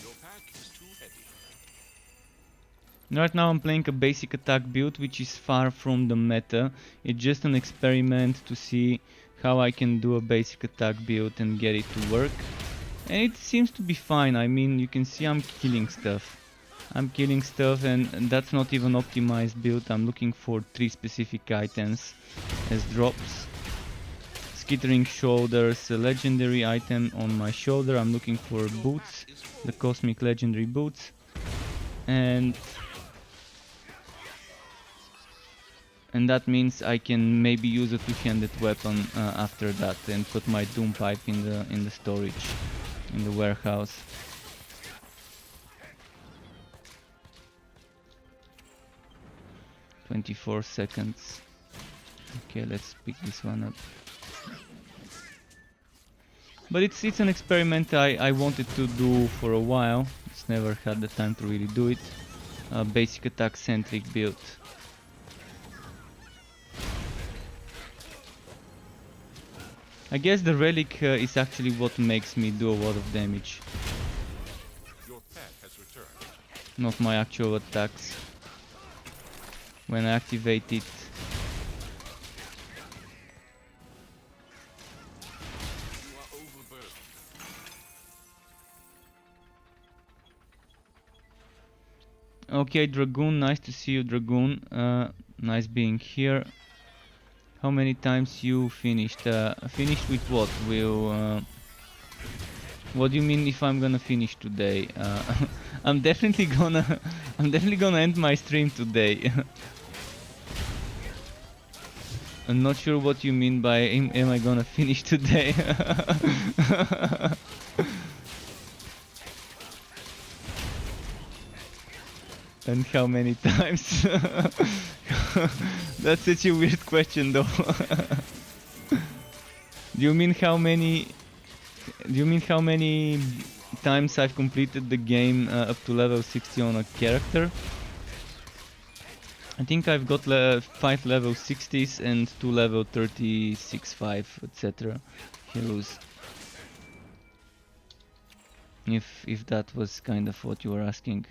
Your pack is too heavy. Right now I'm playing a basic attack build, which is far from the meta. It's just an experiment to see how I can do a basic attack build and get it to work. And it seems to be fine. I mean, you can see I'm killing stuff. I'm killing stuff, and that's not even optimized build. I'm looking for 3 specific items as drops. Skittering shoulders, a legendary item on my shoulder. I'm looking for boots, the cosmic legendary boots. And that means I can maybe use a two-handed weapon after that and put my doom pipe in the storage, in the warehouse. "24 seconds. Okay, let's pick this one up. But it's an experiment I wanted to do for a while. Just never had the time to really do it. A basic attack centric build. I guess the relic is actually what makes me do a lot of damage, Your pet has returned. not my actual attacks. When I activate it, You are overburdened. okay, Dragoon, nice to see you, Dragoon. Nice being here. How many times you finished? Finished with what? What do you mean if I'm gonna finish today? I'm definitely gonna end my stream today. I'm not sure what you mean by am I gonna finish today? And how many times? That's such a weird question though. Do you mean how many times I've completed the game up to level 60 on a character? I think I've got 5 level 60s and 2 level 36, 5, etc. heroes. If that was kind of what you were asking.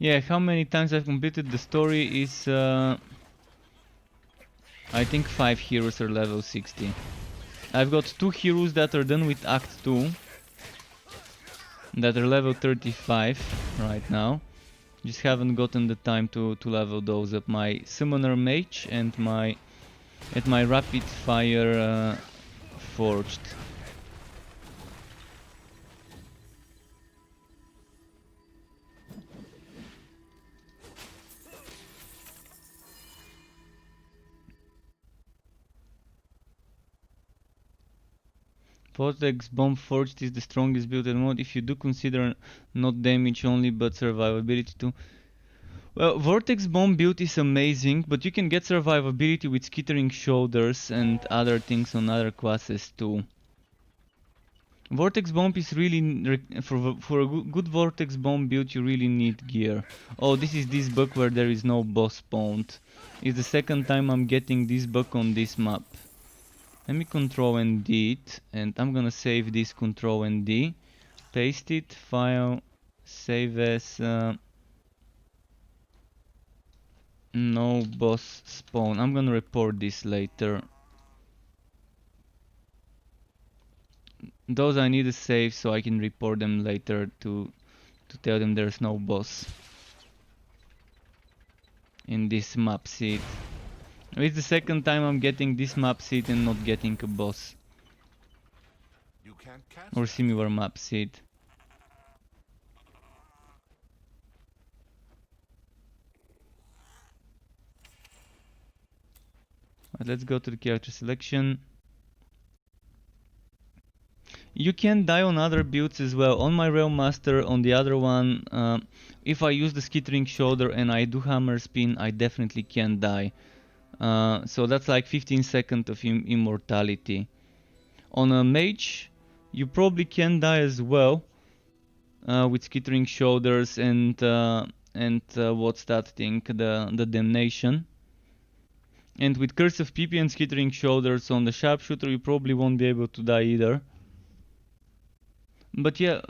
Yeah, how many times I've completed the story is I think 5 heroes are level 60. I've got 2 heroes that are done with Act 2 that are level 35 right now. Just haven't gotten the time to level those up. My Summoner Mage and my Rapid Fire Forged. Vortex Bomb Forged is the strongest build in mod if you do consider not damage only but survivability too. Well, Vortex Bomb build is amazing, but you can get survivability with Skittering Shoulders and other things on other classes too. Vortex Bomb is really... for a good Vortex Bomb build you really need gear. Oh, this is this bug where there is no boss spawned. It's the second time I'm getting this bug on this map. Let me Control and D it, and I'm gonna save this Control and D. Paste it, file, save as... no boss spawn. I'm gonna report this later. Those I need to save so I can report them later to tell them there's no boss in this map seed. It's the second time I'm getting this map seed and not getting a boss You can't cast or that. similar map seed. Right, let's go to the character selection. You can die on other builds as well. On my Realm Master, on the other one, if I use the Skittering Shoulder and I do Hammer Spin, I definitely can die. So that's like 15 seconds of immortality. On a Mage, you probably can die as well with Skittering Shoulders and what's that thing, the Damnation. And with Curse of PP and Skittering Shoulders on the Sharpshooter, you probably won't be able to die either. But yeah,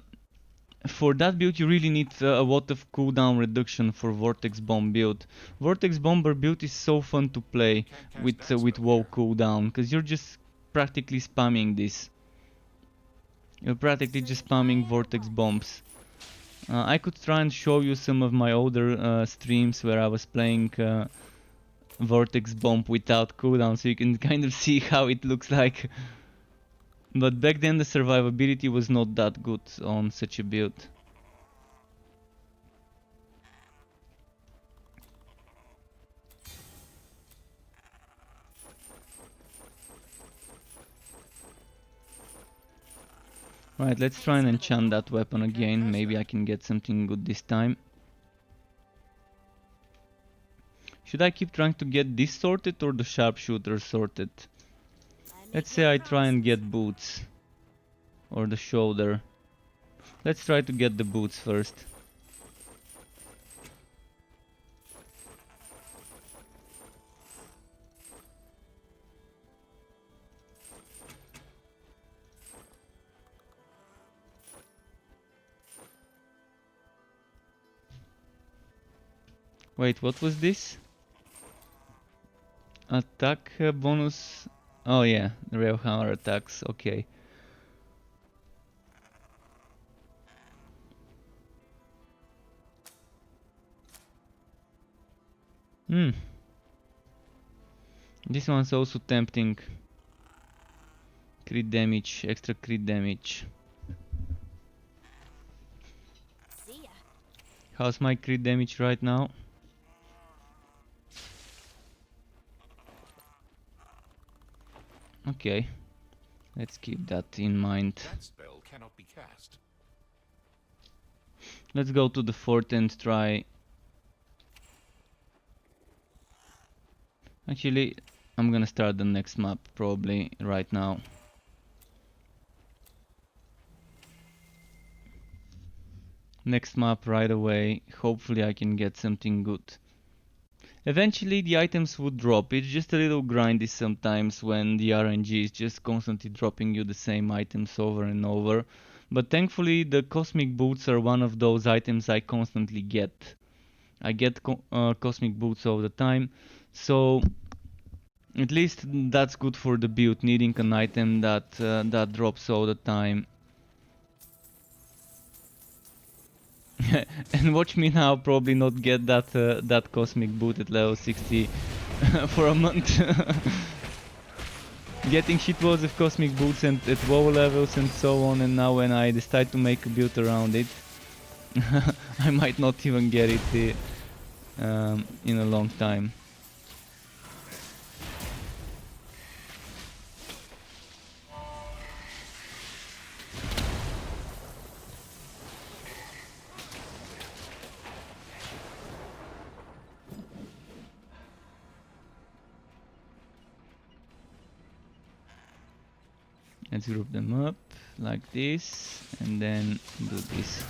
for that build you really need a lot of cooldown reduction for Vortex Bomb build. Vortex Bomber build is so fun to play with low cooldown, because you're just practically spamming this. You're practically just spamming Vortex Bombs. I could try and show you some of my older streams where I was playing Vortex Bomb without cooldown, so you can kind of see how it looks like. But back then the survivability was not that good on such a build. Right, let's try and enchant that weapon again. Maybe I can get something good this time. Should I keep trying to get this sorted or the sharpshooter sorted? Let's say I try and get boots. Or the shoulder. Let's try to get the boots first. Wait, what was this? Attack bonus. Oh yeah, the rail hammer attacks, okay. This one's also tempting. Crit damage, extra crit damage. See ya. How's my crit damage right now? Okay, let's keep that in mind. That spell cannot be cast. Let's go to the fort and try. Actually, I'm gonna start the next map probably right now. Next map right away. Hopefully I can get something good. Eventually the items would drop. It's just a little grindy sometimes when the RNG is just constantly dropping you the same items over and over. But thankfully the cosmic boots are one of those items I constantly get. I get cosmic boots all the time, so at least that's good for the build, needing an item that that drops all the time. And watch me now probably not get that that cosmic boot at level 60 for a month. Getting shitloads of cosmic boots and at WoW levels and so on, and now when I decide to make a build around it, I might not even get it in a long time. Let's group them up like this and then do this.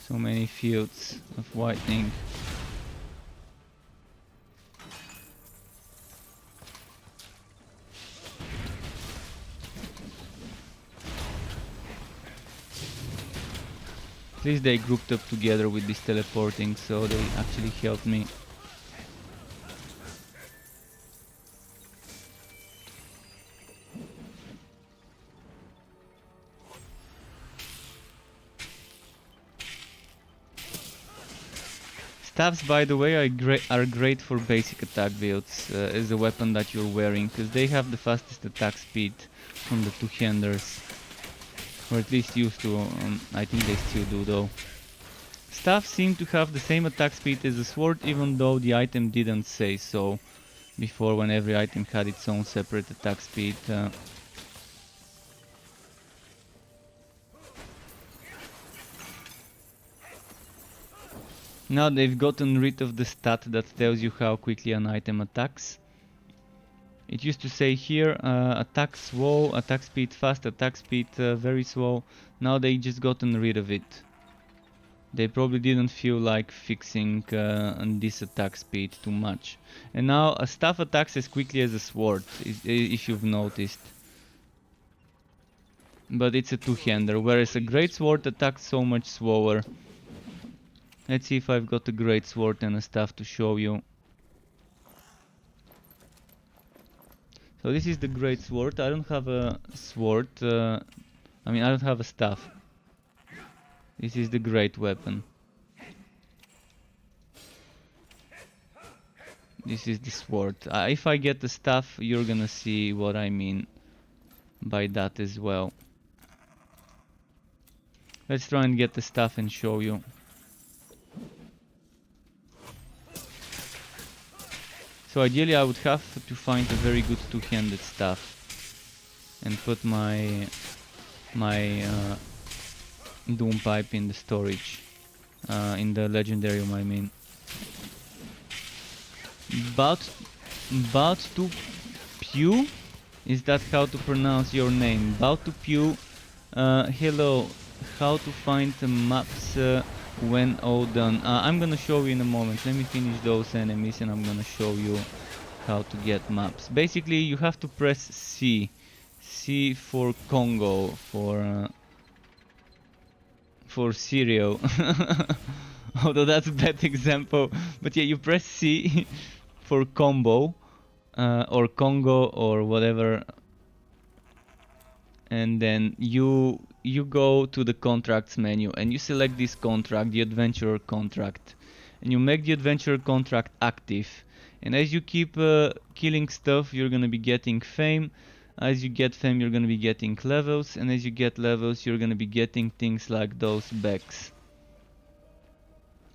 So many fields of whitening. At least they grouped up together with this teleporting, so they actually helped me. Staffs, by the way, are great for basic attack builds as a weapon that you're wearing, because they have the fastest attack speed from the two-handers. Or at least used to, I think they still do though. Staffs seem to have the same attack speed as a sword, even though the item didn't say so before, when every item had its own separate attack speed. Now they've gotten rid of the stat that tells you how quickly an item attacks. It used to say here attack slow, attack speed fast, attack speed very slow. Now they just gotten rid of it. They probably didn't feel like fixing this attack speed too much. And now a staff attacks as quickly as a sword, if you've noticed. But it's a two-hander, whereas a great sword attacks so much slower. Let's see if I've got a great sword and a staff to show you. So this is the great sword. I don't have a sword. I don't have a staff. This is the great weapon. This is the sword. If I get the staff, you're gonna see what I mean by that as well. Let's try and get the staff and show you. So ideally I would have to find a very good two-handed staff and put my Doom pipe in the storage, in the legendarium I mean. But to Pew, is that how to pronounce your name? About to Pew, hello, how to find the maps when all done. I'm gonna show you in a moment. Let me finish those enemies and I'm gonna show you how to get maps. Basically you have to press C. C for Congo, for cereal. Although that's a bad example. But yeah, you press C for combo, or Congo or whatever. And then you go to the contracts menu and you select this contract, the adventurer contract, and you make the adventurer contract active. And as you keep killing stuff, you're gonna be getting fame. As you get fame, you're gonna be getting levels, and as you get levels, you're gonna be getting things like those bags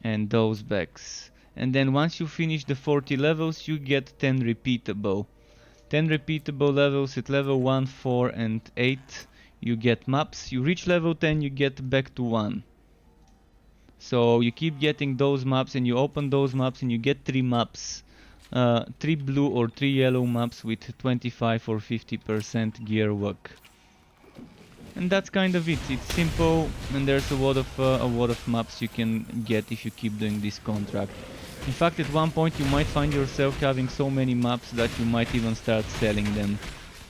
and those bags. And then once you finish the 40 levels, you get 10 repeatable. 10 repeatable levels at level 1, 4 and 8 you get maps. You reach level 10, you get back to 1. So you keep getting those maps and you open those maps and you get 3 maps. 3 blue or 3 yellow maps with 25 or 50% gear work. And that's kind of it. It's simple, and there's a lot of maps you can get if you keep doing this contract. In fact, at one point you might find yourself having so many maps that you might even start selling them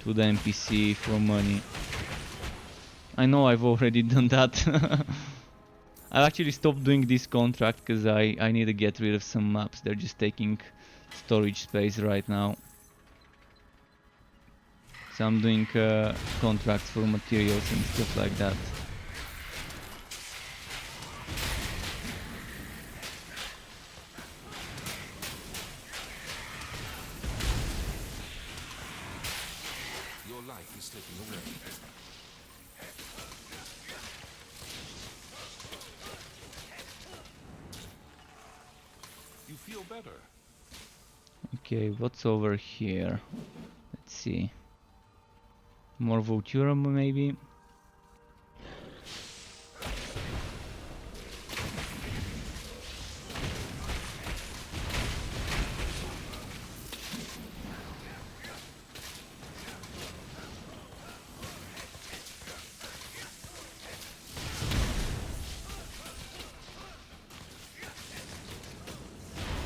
to the NPC for money. I know I've already done that. I've actually stopped doing this contract because I need to get rid of some maps. They're just taking storage space right now. So I'm doing contracts for materials and stuff like that. Your life is slipping away. You feel better. Okay, what's over here? Let's see. More Vultura maybe?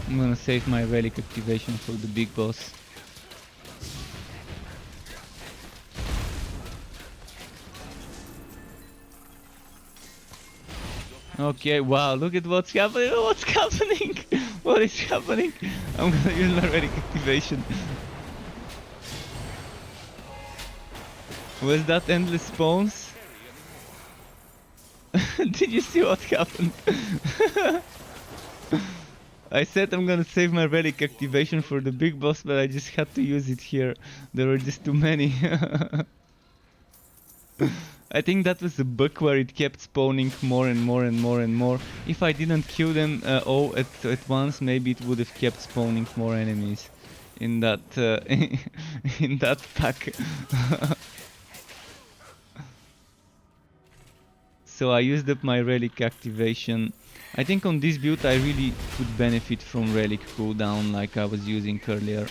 I'm gonna save my relic activation for the big boss. Okay, wow, look at what's happening. What's happening? What is happening? I'm gonna use my relic activation. Was that endless spawns? Did you see what happened? I said I'm gonna save my relic activation for the big boss, but I just had to use it here. There were just too many. I think that was a bug where it kept spawning more and more and more and more. If I didn't kill them all at once, maybe it would have kept spawning more enemies in that in that pack. So I used up my relic activation. I think on this build I really could benefit from relic cooldown like I was using earlier.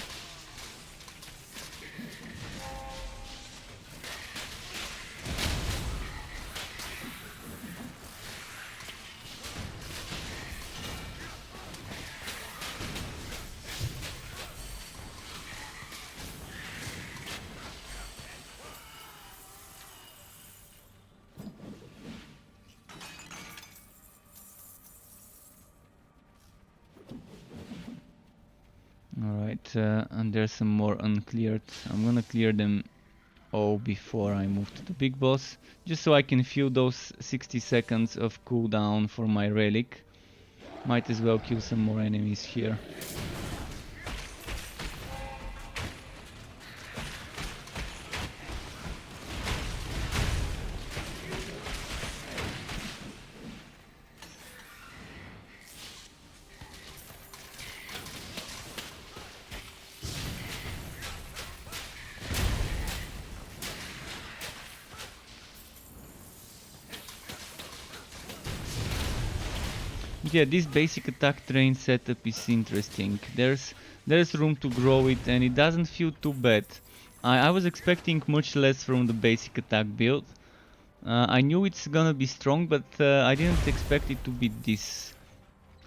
Alright, and there's some more uncleared. I'm gonna clear them all before I move to the big boss, just so I can feel those 60 seconds of cooldown for my relic. Might as well kill some more enemies here. Yeah, this basic attack train setup is interesting. There's room to grow it and it doesn't feel too bad. I was expecting much less from the basic attack build. I knew it's gonna be strong, but I didn't expect it to be this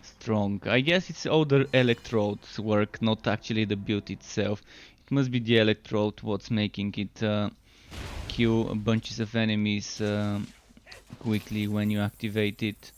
strong. I guess it's all the electrodes work, not actually the build itself. It must be the electrode what's making it kill bunches of enemies quickly when you activate it.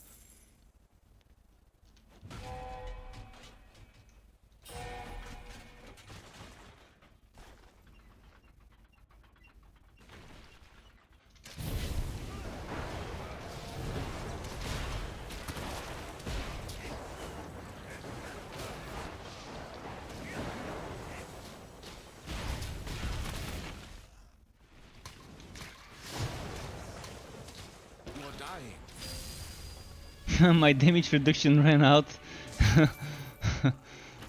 You are dying. My damage reduction ran out.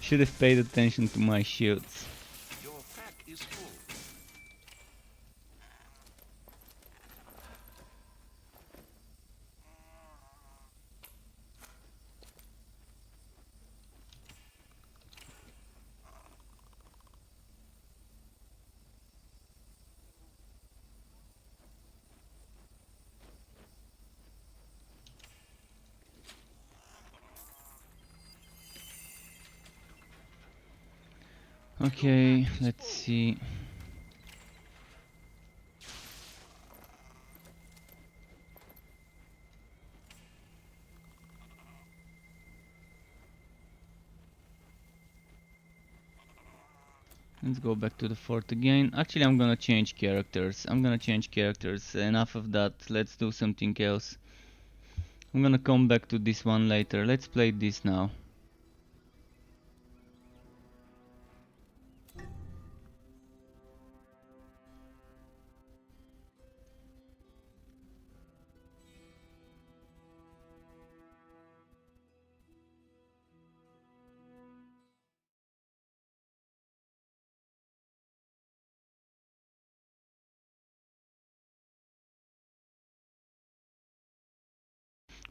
Should have paid attention to my shields. Your pack is full. Okay, let's see. Let's go back to the fort again. Actually, I'm gonna change characters. Enough of that. Let's do something else. I'm gonna come back to this one later. Let's play this now.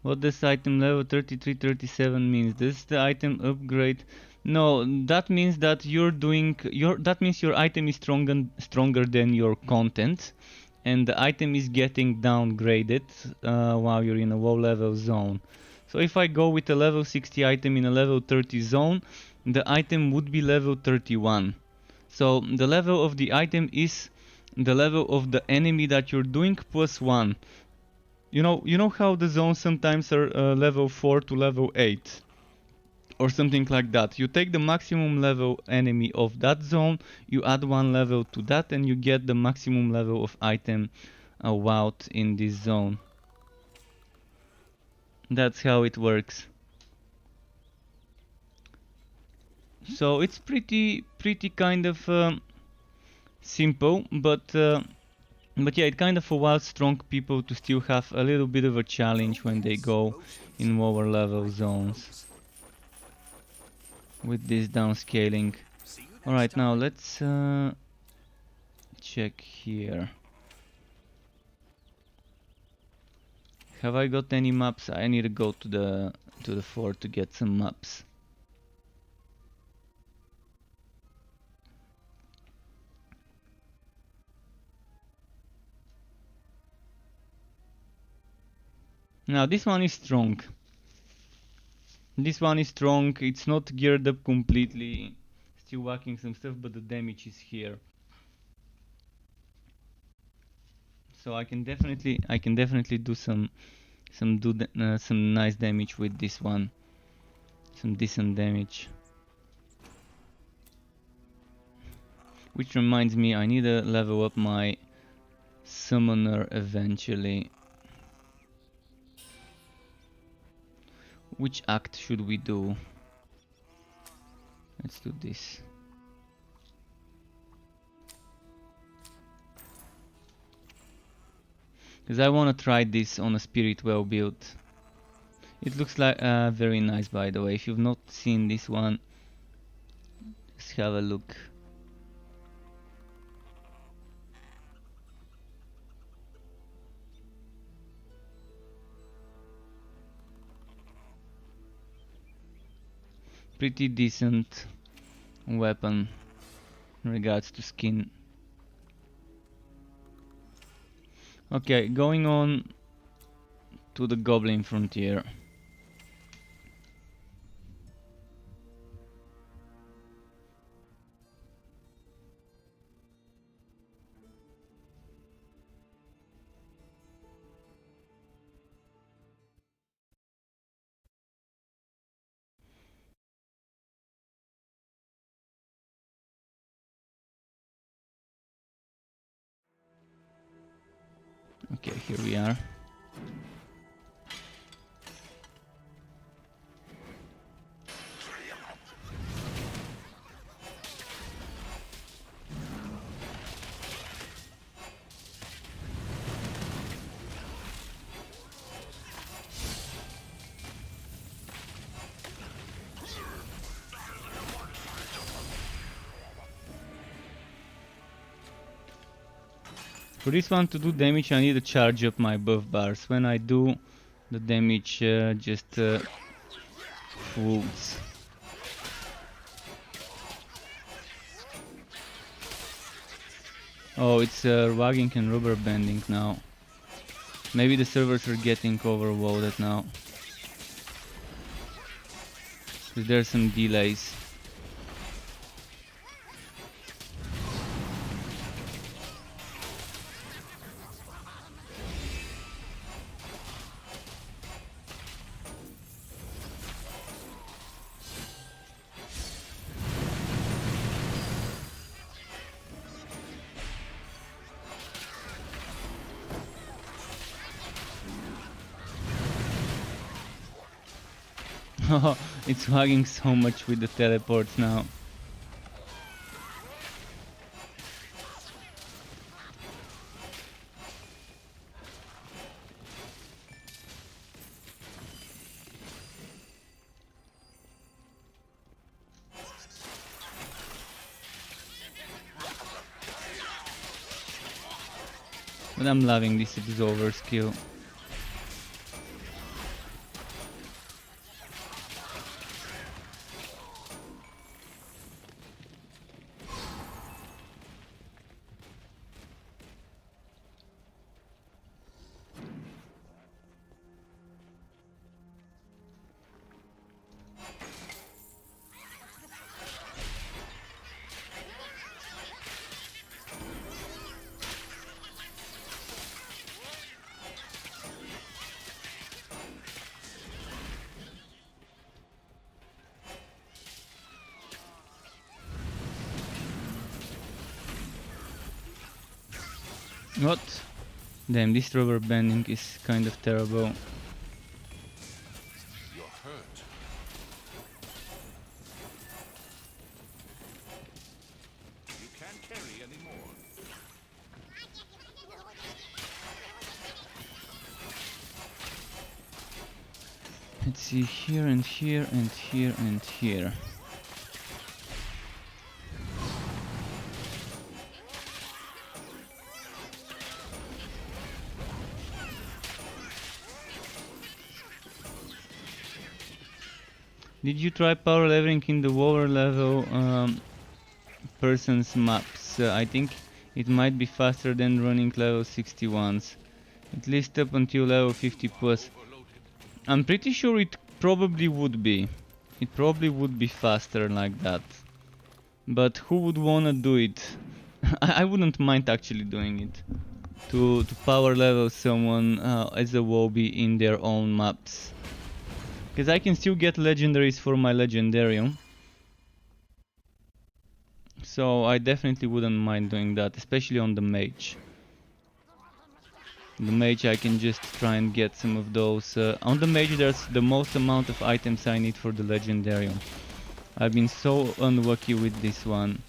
What does item level 33, 37 means? Does the item upgrade? No, that means that that means your item is stronger than your content, and the item is getting downgraded while you're in a low level zone. So if I go with a level 60 item in a level 30 zone, the item would be level 31. So the level of the item is the level of the enemy that you're doing plus 1. You know how the zones sometimes are level 4 to level 8 or something like that. You take the maximum level enemy of that zone, you add 1 level to that, and you get the maximum level of item out in this zone. That's how it works. So it's pretty kind of simple, but yeah, it kind of allows strong people to still have a little bit of a challenge when they go in lower level zones with this downscaling. Alright, now let's check here. Have I got any maps? I need to go to the fort to get some maps. Now this one is strong. It's not geared up completely. Still whacking some stuff, but the damage is here. So I can definitely do some nice damage with this one. Some decent damage. Which reminds me, I need to level up my summoner eventually. Which act should we do? Let's do this. Because I want to try this on a spirit well build. It looks like very nice, by the way. If you've not seen this one, just have a look. Pretty decent weapon in regards to skin. Okay, going on to the Goblin Frontier. Okay, here we are. For this one to do damage, I need to charge up my buff bars. When I do, the damage just floats. Oh, it's wagging and rubber banding now. Maybe the servers are getting overloaded now. Because there's some delays. It's lagging so much with the teleports now. But I'm loving this Absolver skill. What? Damn, this rubber banding is kind of terrible. You're hurt. You can't carry anymore. Let's see, here and here and here and here. Did you try power leveling in the lower level person's maps? I think it might be faster than running level 61s. At least up until level 50 plus. I'm pretty sure it probably would be. It probably would be faster like that. But who would wanna do it? I wouldn't mind actually doing it. To power level someone as a Wobby in their own maps. Because I can still get legendaries for my legendarium. So I definitely wouldn't mind doing that, especially on the mage. The mage I can just try and get some of those. On the mage there's the most amount of items I need for the legendarium. I've been so unlucky with this one.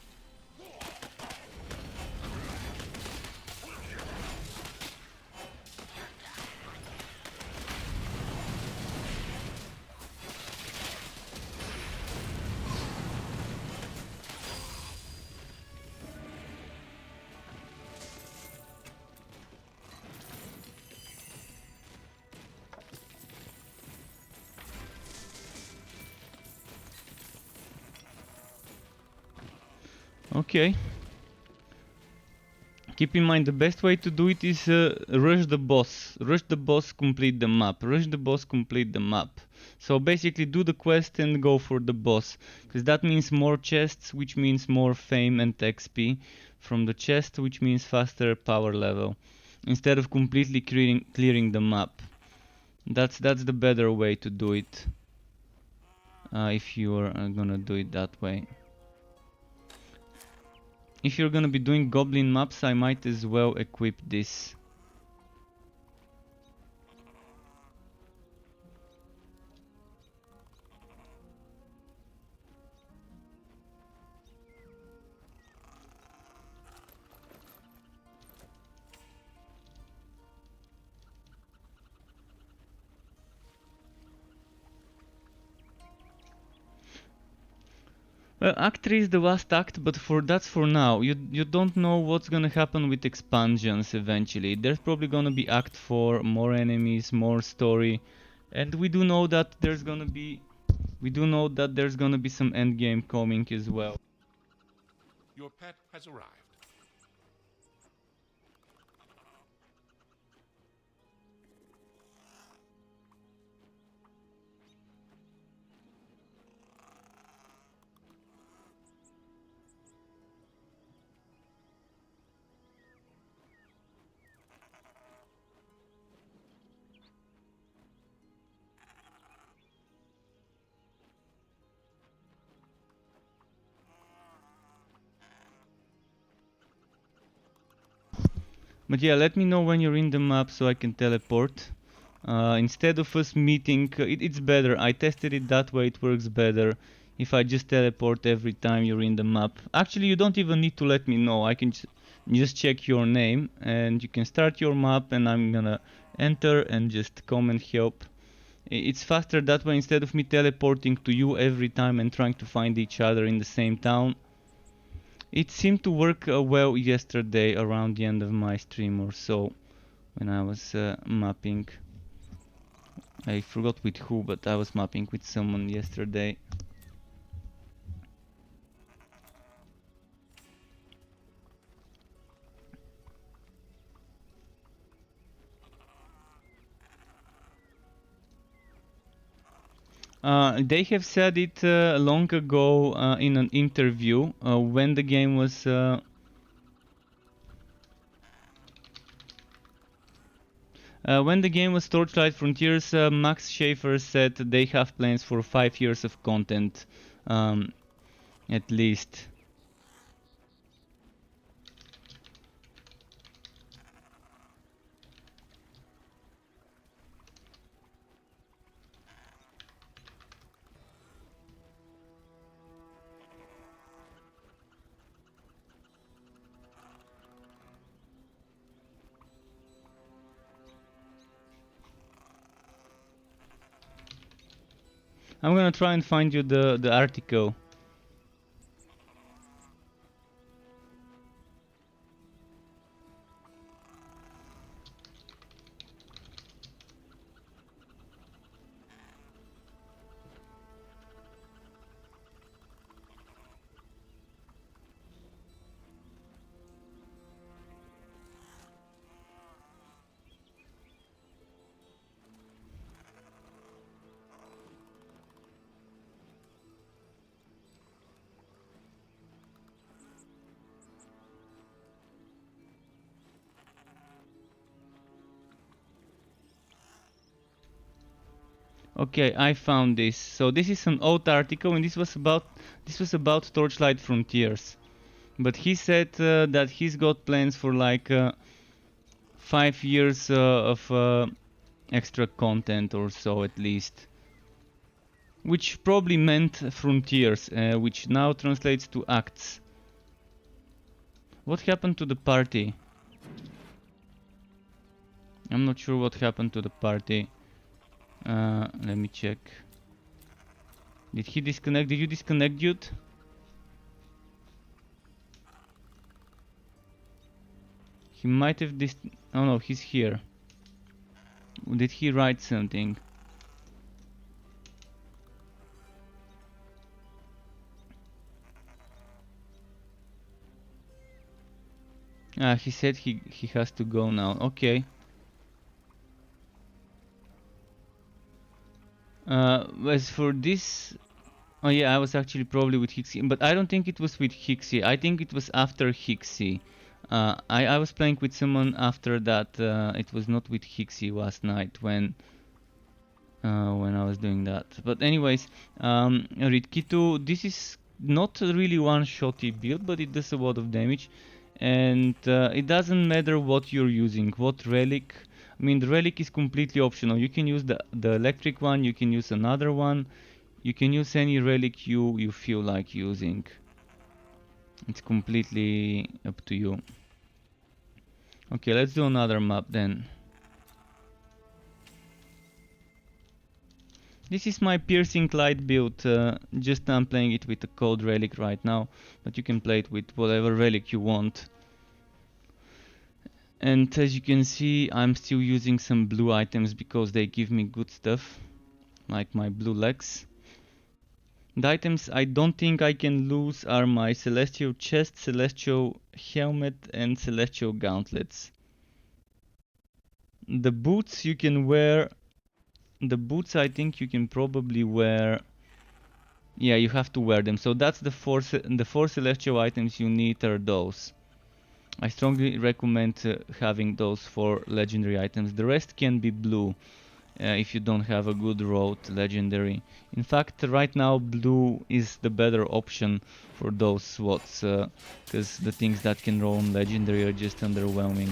Okay. Keep in mind the best way to do it is rush the boss. Rush the boss, complete the map. Rush the boss, complete the map. So basically do the quest and go for the boss. Because that means more chests, which means more fame and XP from the chest, which means faster power level. Instead of completely clearing the map. That's the better way to do it. If you're gonna do it that way. If you're gonna be doing goblin maps, I might as well equip this. Well, Act 3 is the last act, but that's for now. You don't know what's gonna happen with expansions eventually. There's probably gonna be Act 4, more enemies, more story, and we do know that there's gonna be some endgame coming as well. Your pet has arrived. But yeah, let me know when you're in the map so I can teleport. Instead of us meeting, it's better. I tested it that way, it works better. If I just teleport every time you're in the map. Actually, you don't even need to let me know. I can just check your name and you can start your map and I'm gonna enter and just come and help. It's faster that way instead of me teleporting to you every time and trying to find each other in the same town. It seemed to work well yesterday around the end of my stream or so when I was mapping. I forgot with who, but I was mapping with someone yesterday. They have said it long ago in an interview when the game was Torchlight Frontiers. Max Schaefer said they have plans for 5 years of content, at least. I'm gonna try and find you the article. Okay, I found this. So this is an old article, and this was about Torchlight Frontiers. But he said that he's got plans for like 5 years of extra content or so at least. Which probably meant Frontiers, which now translates to Acts. What happened to the party? I'm not sure what happened to the party. Let me check. Did he disconnect? Did you disconnect, dude? He might have oh no, he's here. Did he write something? He said he has to go now. Okay. As for this, oh yeah, I was actually probably with Hixie, but I don't think it was with Hixie. I think it was after Hixie. I was playing with someone after that. It was not with Hixie last night when I was doing that. But anyways, Ritkitu, this is not really one-shotty build, but it does a lot of damage, and it doesn't matter what you're using, what relic. I mean, the relic is completely optional. You can use the electric one, you can use another one, you can use any relic you feel like using. It's completely up to you. Okay, let's do another map then. This is my piercing light build. Just I'm playing it with the cold relic right now, but you can play it with whatever relic you want. And as you can see, I'm still using some blue items because they give me good stuff, like my blue legs. The items I don't think I can lose are my celestial chest, celestial helmet, and celestial gauntlets. The boots you can wear. The boots I think you can probably wear. Yeah, you have to wear them. So that's the four celestial items you need are those. I strongly recommend having those 4 legendary items. The rest can be blue if you don't have a good road legendary. In fact, right now blue is the better option for those slots because the things that can roll on legendary are just underwhelming.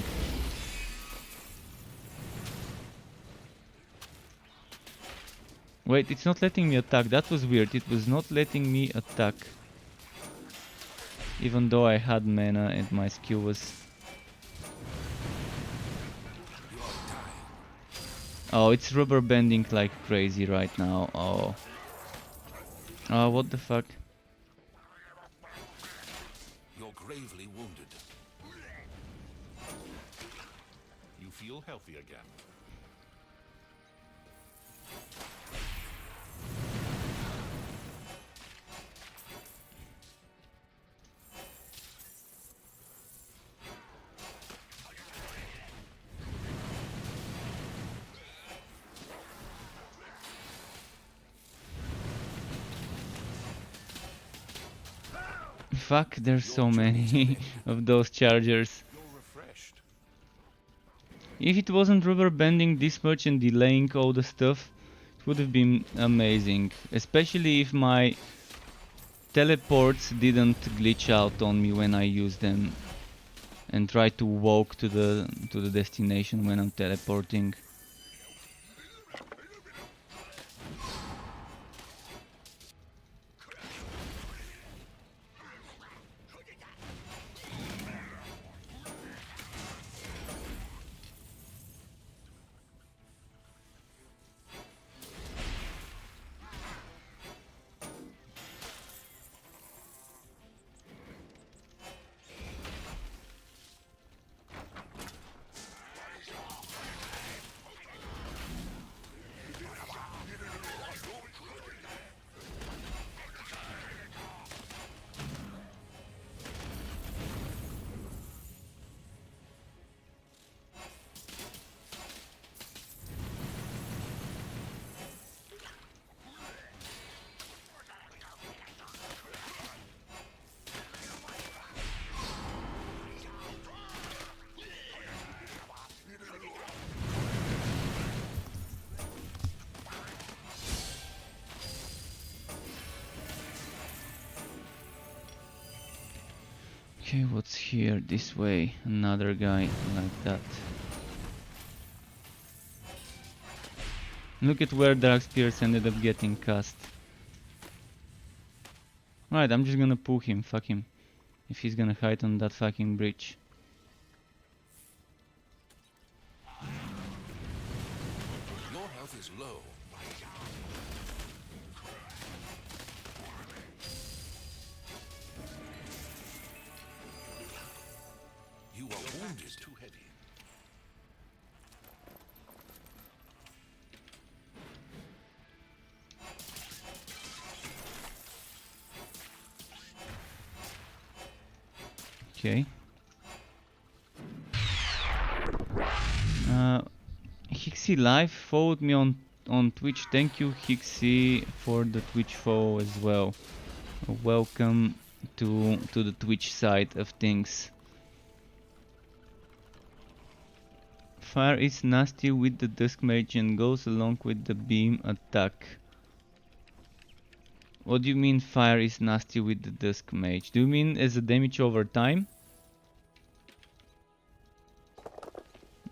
Wait, it's not letting me attack. That was weird. It was not letting me attack. Even though I had mana and my skill was... Oh, it's rubber banding like crazy right now. Oh. Oh, what the fuck? You're gravely wounded. You feel healthy again. Fuck, there's so many of those chargers. You're refreshed. If it wasn't rubber banding this much and delaying all the stuff, it would have been amazing. Especially if my teleports didn't glitch out on me when I used them and try to walk to the destination when I'm teleporting. Okay, what's here? This way. Another guy like that. Look at where Dark Spears ended up getting cast. Right, I'm just gonna pull him, fuck him. If he's gonna hide on that fucking bridge. Your health is low. You are wounded. Too heavy. Okay. Hixie Live followed me on Twitch. Thank you, Hixie, for the Twitch follow as well. Welcome to the Twitch side of things. Fire is nasty with the Dusk Mage and goes along with the beam attack. What do you mean fire is nasty with the Dusk Mage? Do you mean as a damage over time?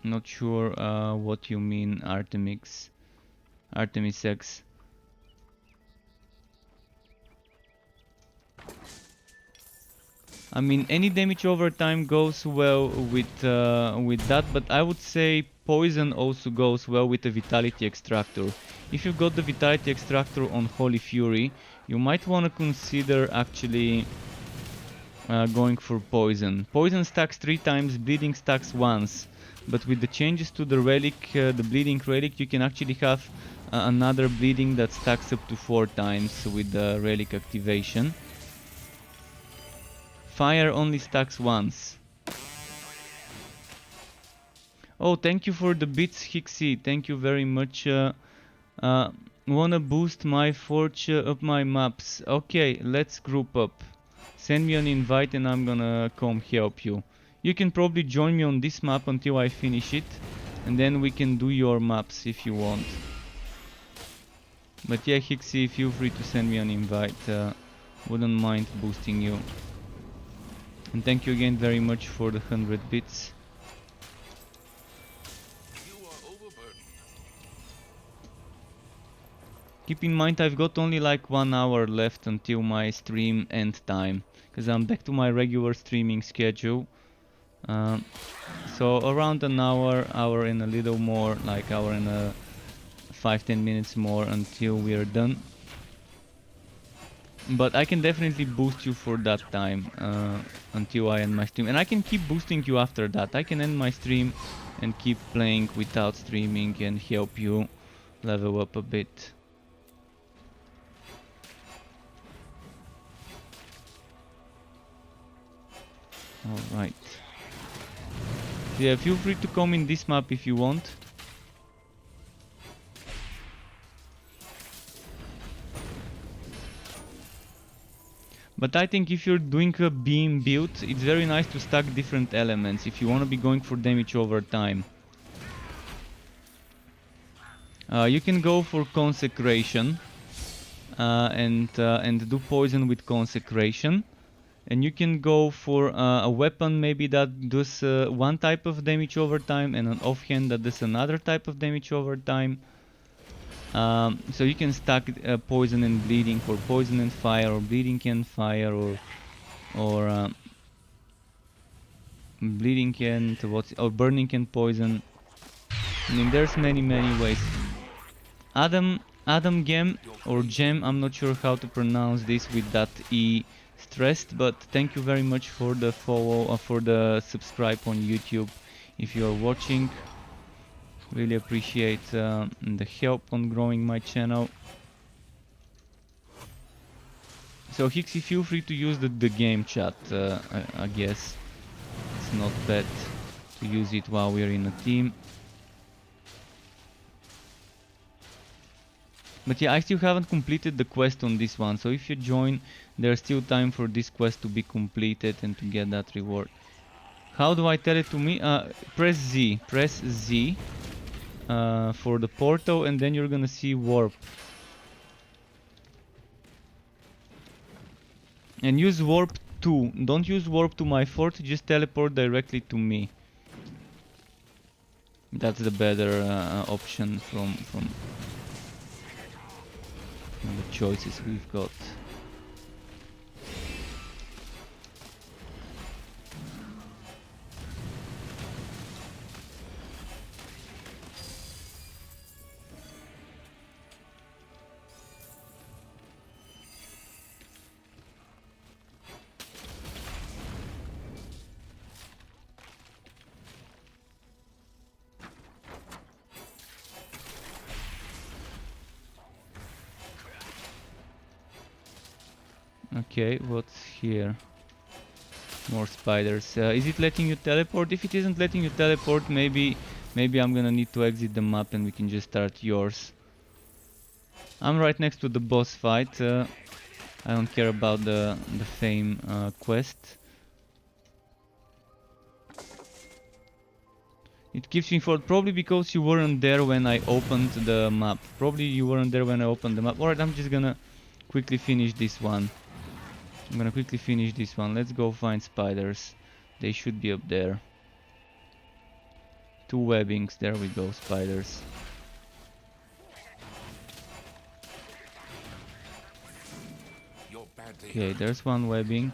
Not sure what you mean, Artemis X. I mean, any damage over time goes well with that, but I would say poison also goes well with the Vitality Extractor. If you've got the Vitality Extractor on Holy Fury, you might want to consider actually going for poison. Poison stacks 3 times, bleeding stacks once. But with the changes to the relic, the bleeding relic, you can actually have another bleeding that stacks up to 4 times with the relic activation. Fire only stacks once. Oh, thank you for the bits, Hixie. Thank you very much. Wanna boost my forge up my maps. Okay, let's group up. Send me an invite and I'm gonna come help you. You can probably join me on this map until I finish it. And then we can do your maps if you want. But yeah, Hixie, feel free to send me an invite. Wouldn't mind boosting you. And thank you again very much for the 100 bits. You are overburdened. Keep in mind I've got only like 1 hour left until my stream end time, because I'm back to my regular streaming schedule. So around an hour and a little more, like hour and 5-10 minutes more until we are done. But I can definitely boost you for that time until I end my stream, and I can keep boosting you after that. I can end my stream and keep playing without streaming and help you level up a bit. Alright. Yeah, feel free to come in this map if you want. But I think if you're doing a beam build, it's very nice to stack different elements if you want to be going for damage over time. You can go for consecration and do poison with consecration. And you can go for a weapon maybe that does one type of damage over time, and an offhand that does another type of damage over time. So you can stack poison and bleeding for poison and fire, or bleeding and fire, or bleeding and or burning and poison. I mean, there's many ways. Adam Gem or Gem, I'm not sure how to pronounce this with that E stressed, but thank you very much for the follow, for the subscribe on YouTube if you are watching. Really appreciate the help on growing my channel. So Hixie, feel free to use the game chat, I guess. It's not bad to use it while we're in a team. But yeah, I still haven't completed the quest on this one, so if you join, there's still time for this quest to be completed and to get that reward. How do I tell it to me? Press Z for the portal, and then you're gonna see warp. And use warp 2. Don't use warp to my fort, just teleport directly to me. That's the better option from the choices we've got. Okay, what's here? More spiders. Is it letting you teleport? If it isn't letting you teleport, maybe I'm gonna need to exit the map and we can just start yours. I'm right next to the boss fight. I don't care about the fame quest. It keeps me forward, probably because you weren't there when I opened the map. Alright, I'm just gonna quickly finish this one. Let's go find spiders. They should be up there. 2 webbings. There we go, spiders. Okay, there's 1 webbing.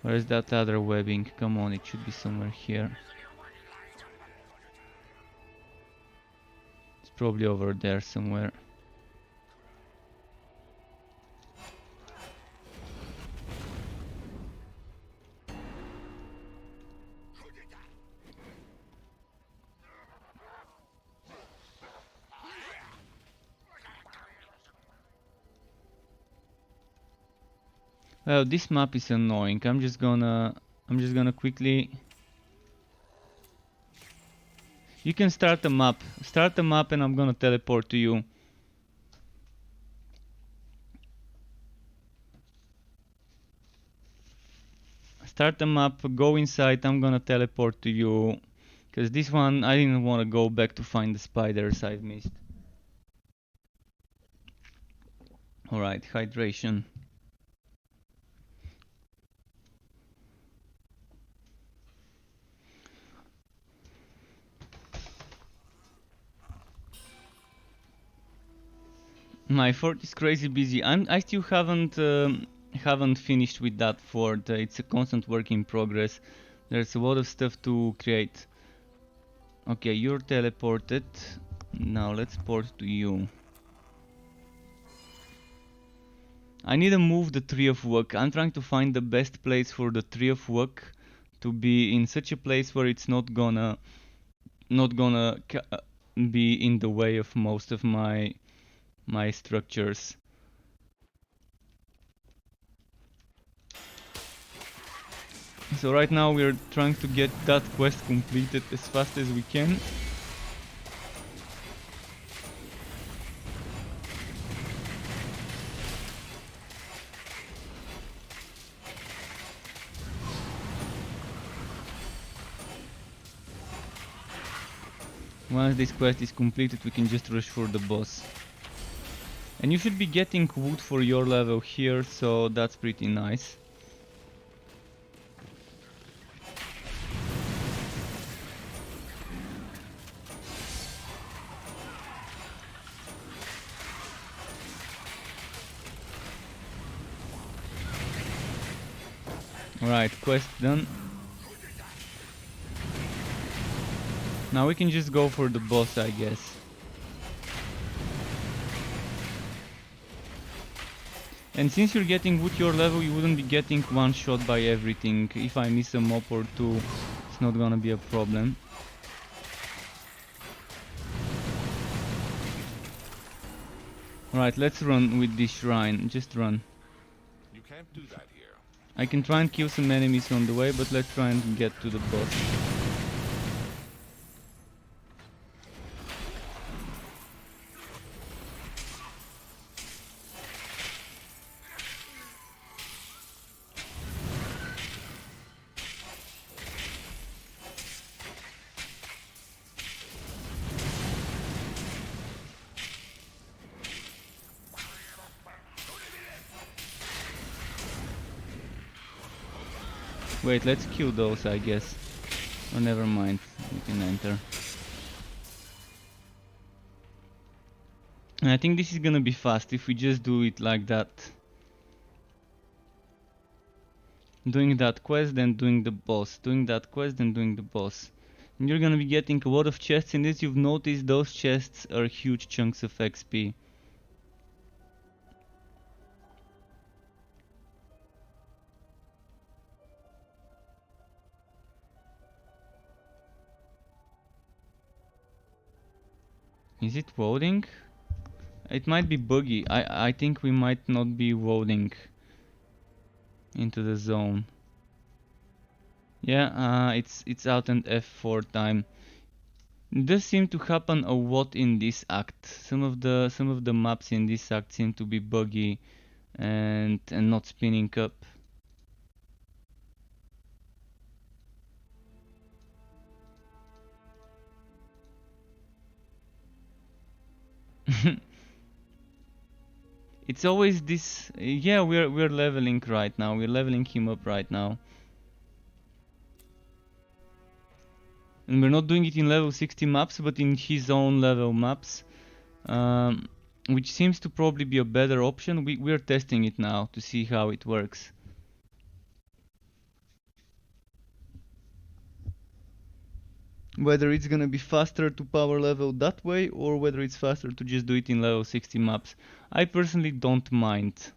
Where's that other webbing? Come on, it should be somewhere here. It's probably over there somewhere. Well, this map is annoying. I'm just gonna quickly. You can start the map. And I'm gonna teleport to you. Start the map, go inside, I'm gonna teleport to you. Because this one, I didn't want to go back to find the spiders I've missed. Alright, hydration. My fort is crazy busy. I still haven't finished with that fort. It's a constant work in progress. There's a lot of stuff to create. Okay, you're teleported. Now let's port to you. I need to move the Tree of Work. I'm trying to find the best place for the Tree of Work to be in such a place where it's not gonna be in the way of most of my structures. So right now we're trying to get that quest completed as fast as we can. Once this quest is completed, we can just rush for the boss. And you should be getting wood for your level here, so that's pretty nice. Alright, quest done. Now we can just go for the boss, I guess. And since you're getting wood your level, you wouldn't be getting one shot by everything. If I miss a mob or two, it's not gonna be a problem. Alright, let's run with this shrine. Just run. You can't do that here. I can try and kill some enemies on the way, but let's try and get to the boss. Wait, let's kill those, I guess. Oh, never mind. We can enter. And I think this is gonna be fast if we just do it like that. Doing that quest, then doing the boss. Doing that quest, then doing the boss. And you're gonna be getting a lot of chests, and as you've noticed, those chests are huge chunks of XP. Is it loading? It might be buggy. I think we might not be loading into the zone. Yeah, it's out and F4 time. It does seem to happen a lot in this act. Some of the maps in this act seem to be buggy and not spinning up. It's always this. Yeah, we're leveling right now. We're leveling him up right now. And we're not doing it in level 60 maps, but in his own level maps, which seems to probably be a better option. We're testing it now to see how it works. Whether it's gonna be faster to power level that way, or whether it's faster to just do it in level 60 maps. I personally don't mind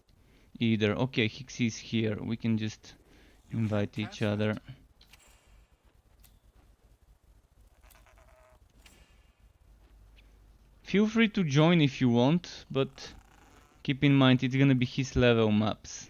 either. Okay, Hicks is here. We can just invite each other. Feel free to join if you want, but keep in mind it's gonna be his level maps.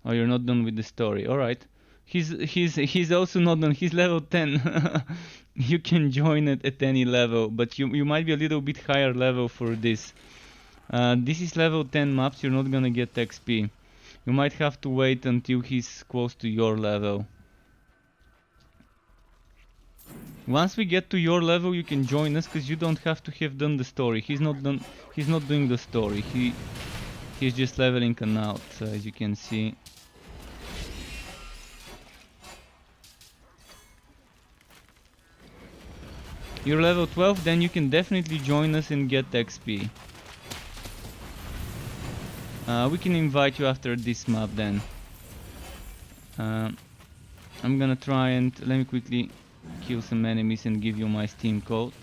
Oh, you're not done with the story. All right. He's also not done. He's level 10. You can join it at any level, but you might be a little bit higher level for this. This is level 10 maps. You're not gonna get XP. You might have to wait until he's close to your level. Once we get to your level, you can join us, because you don't have to have done the story. He's not doing the story. He's just leveling out, as you can see. You're level 12, then you can definitely join us and get XP. We can invite you after this map then. I'm gonna try and let me quickly kill some enemies and give you my Steam code.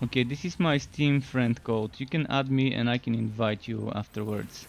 Okay, this is my Steam friend code. You can add me and I can invite you afterwards.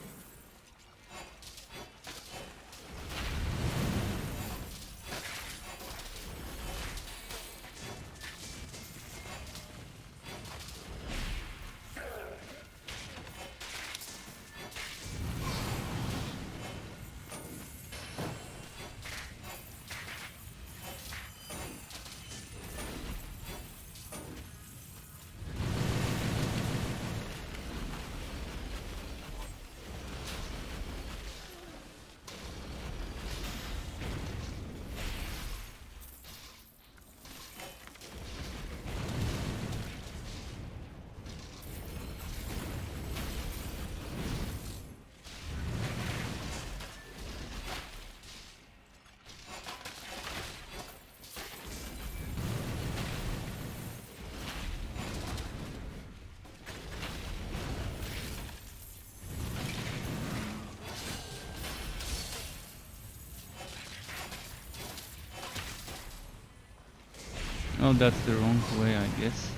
Oh, that's the wrong way, I guess.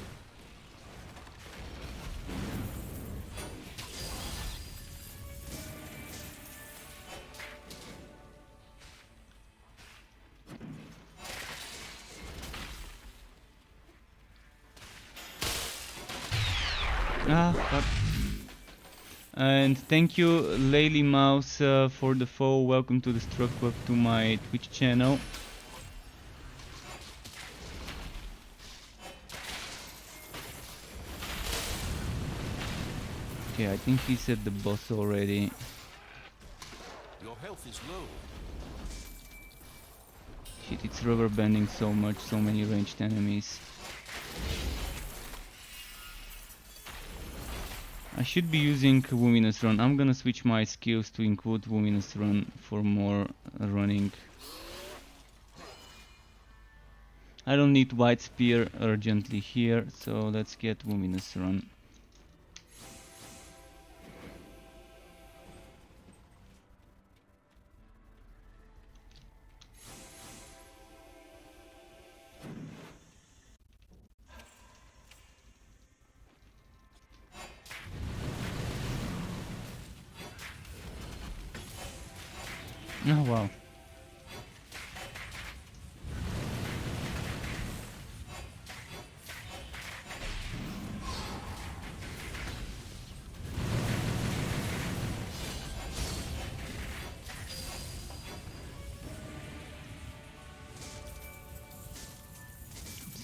Ah, fuck. And thank you, Layli Mouse, for the follow. Welcome to the Struck Web to my Twitch channel. Okay, I think he's at the boss already. Your health is low. Shit, it's rubber banding so much, so many ranged enemies. I should be using Luminous Run. I'm gonna switch my skills to include Luminous Run for more running. I don't need White Spear urgently here, so let's get Luminous Run. Oh wow.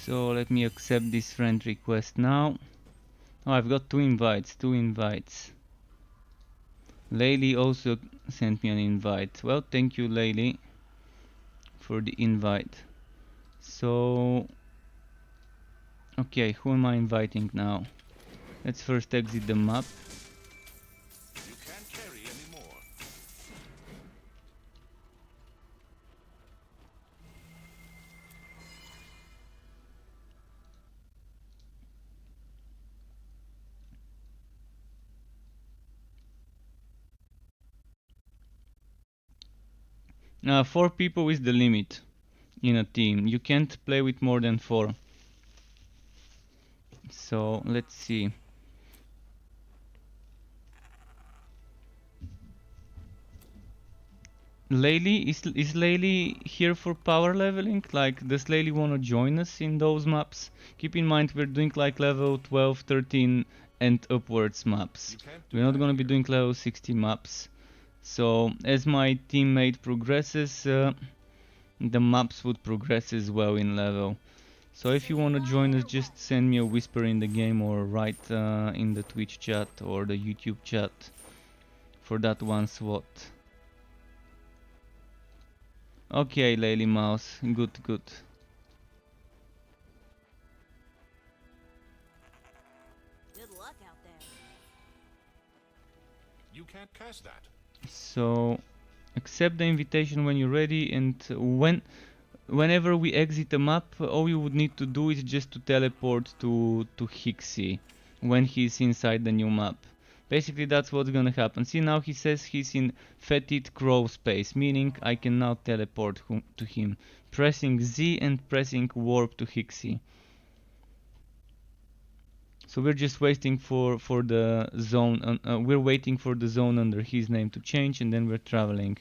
So let me accept this friend request now. Oh, I've got two invites. Layli also sent me an invite. Well, thank you, Layli, for the invite. So, okay, who am I inviting now? Let's first exit the map. You can't carry anymore. Four people is the limit in a team. You can't play with more than 4. So let's see. Layli, is Layli here for power leveling? Like, does Layli wanna join us in those maps? Keep in mind we're doing like level 12, 13 and upwards maps. We're not gonna be doing level 60 maps. So as my teammate progresses, the maps would progress as well in level. So if you want to join us, just send me a whisper in the game or write in the Twitch chat or the YouTube chat for that one slot. Okay, Lady Mouse, good, good. Good luck out there. You can't cast that. So accept the invitation when you're ready, and whenever we exit the map, all you would need to do is just to teleport to Hixie when he's inside the new map. Basically that's what's gonna happen. See, now he says he's in fetid crow space, meaning I can now teleport to him, pressing Z and pressing warp to Hixie. So we're just waiting for the zone. We're waiting for the zone under his name to change, and then we're traveling.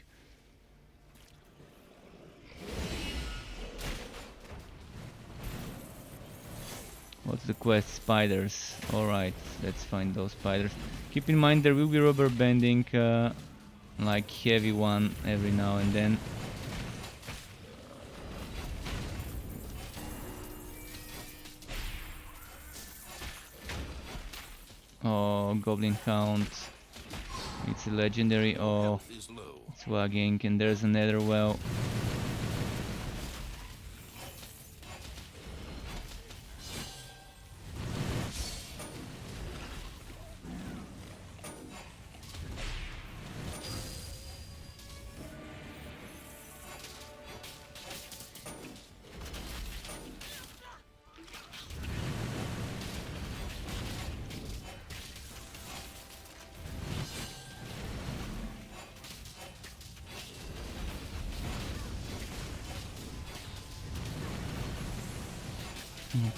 What's the quest? Spiders. Alright, let's find those spiders. Keep in mind there will be rubber banding, like heavy one every now and then. Oh, Goblin Hound. It's a legendary. Oh, Health is low. it's wagging, and there's another well.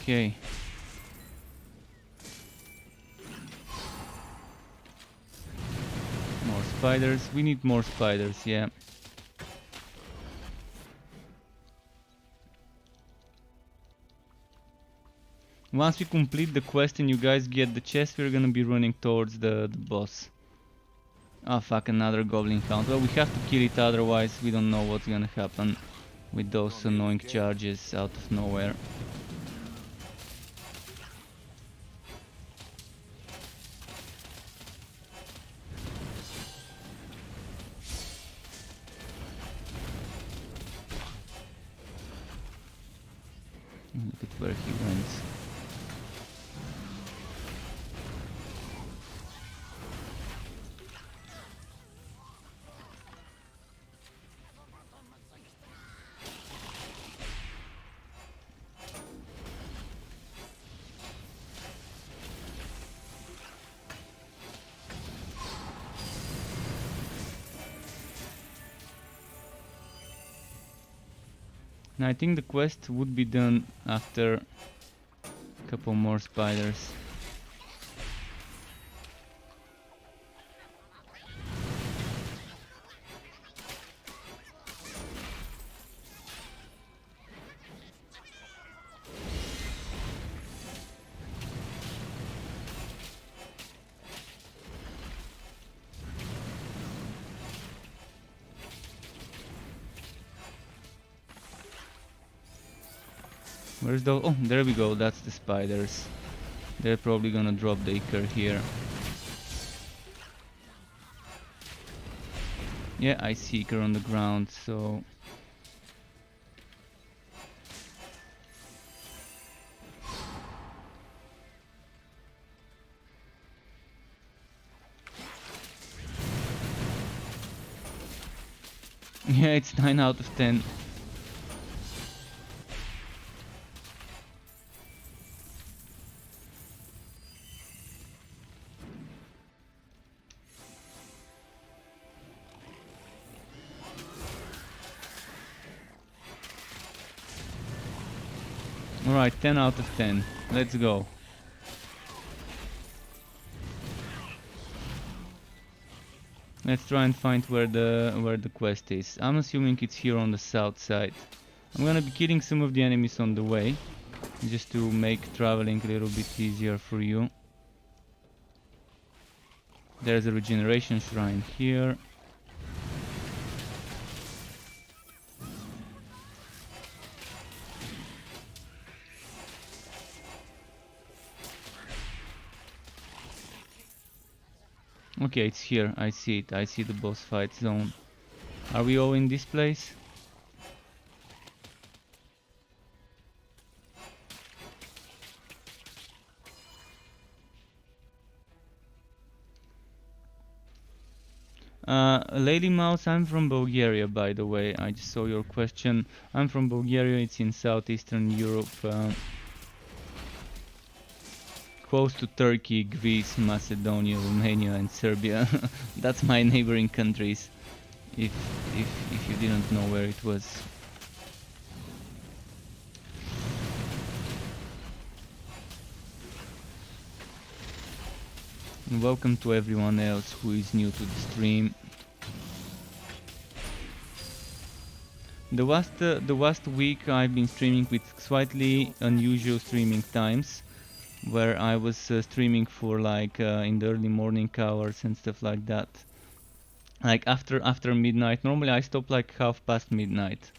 Okay. More spiders. We need more spiders, yeah. Once we complete the quest and you guys get the chest, we're gonna be running towards the boss. Ah, fuck, another Goblin Hound. Well, we have to kill it, otherwise we don't know what's gonna happen with those annoying charges out of nowhere. Look at where he went. Now I think the quest would be done after a couple more spiders. Where's the... Oh, there we go, that's the spiders. They're probably gonna drop the Icar here. Yeah, I see Icar on the ground, so... Yeah, it's 9 out of 10. Alright, 10 out of 10. Let's go. Let's try and find where the quest is. I'm assuming it's here on the south side. I'm gonna be killing some of the enemies on the way, just to make traveling a little bit easier for you. There's a regeneration shrine here. Okay, it's here. I see it. I see the boss fight zone. Are we all in this place? Lady Mouse, I'm from Bulgaria, by the way. I just saw your question. I'm from Bulgaria. It's in southeastern Europe, close to Turkey, Greece, Macedonia, Romania, and Serbia. That's my neighboring countries. If if you didn't know where it was. And welcome to everyone else who is new to the stream. The last week I've been streaming with slightly unusual streaming times, where I was streaming for like in the early morning hours and stuff like that. Like after midnight. Normally I stop like midnight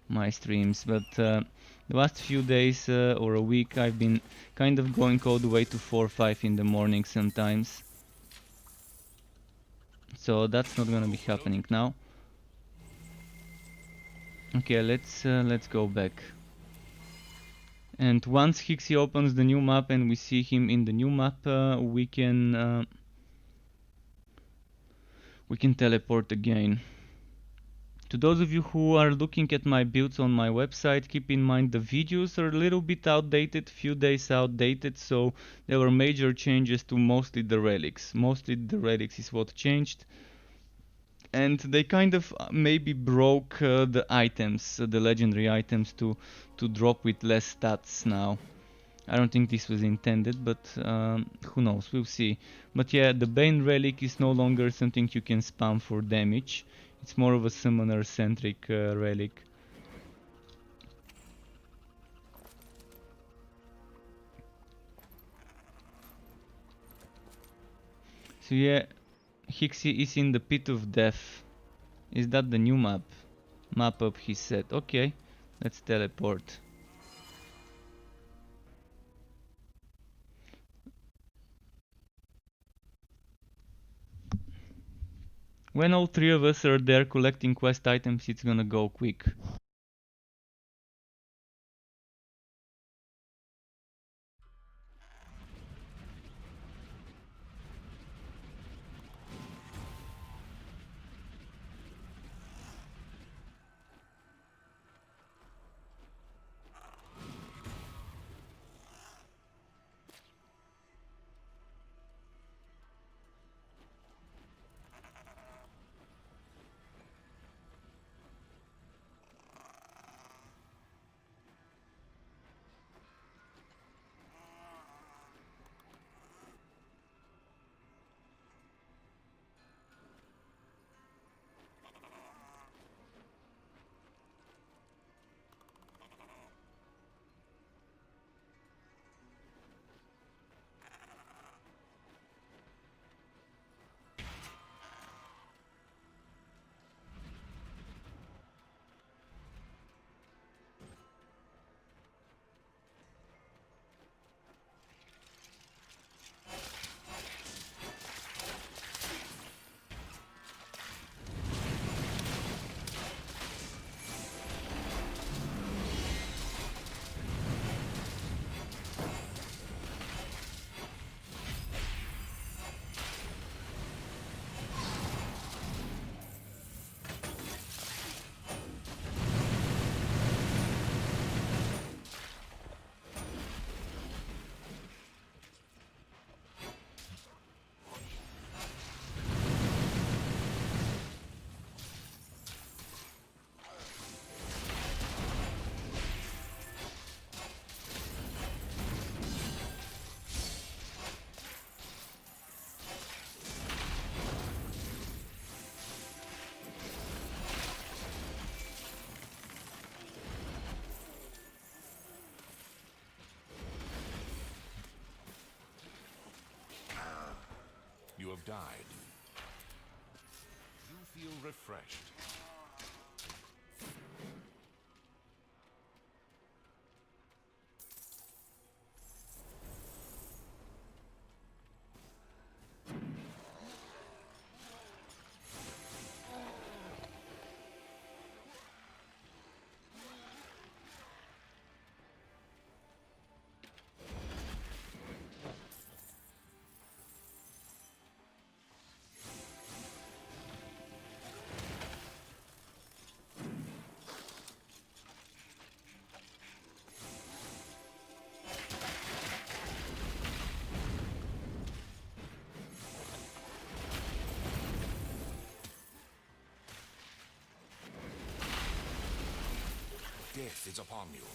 my streams, but the last few days or a week I've been kind of going all the way to 4 or 5 in the morning sometimes. So that's not gonna be happening now. Okay, let's go back. And once Hixie opens the new map and we see him in the new map, we can teleport again. To those of you who are looking at my builds on my website, keep in mind the videos are a little bit outdated, few days outdated, so there were major changes to mostly the relics. Mostly the relics is what changed. And they kind of maybe broke the items, the legendary items, to drop with less stats now. I don't think this was intended, but who knows, we'll see. But yeah, the Bane relic is no longer something you can spam for damage. It's more of a summoner-centric relic. So yeah, Hixie is in the pit of death. Is that the new map? Map up, he said. Okay, let's teleport. When all three of us are there collecting quest items, it's gonna go quick. You have died. You feel refreshed. is upon you.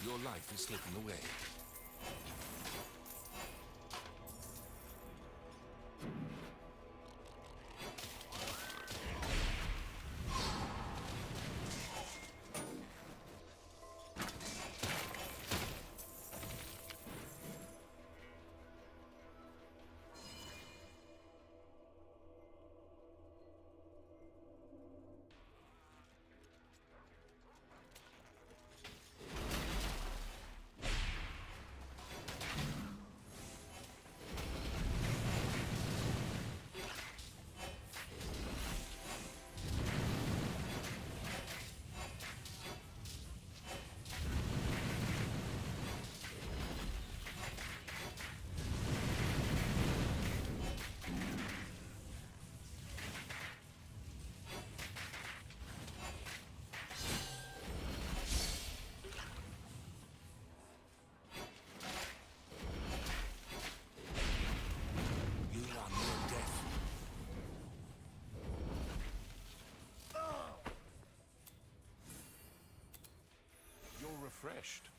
Your life is slipping away. refreshed.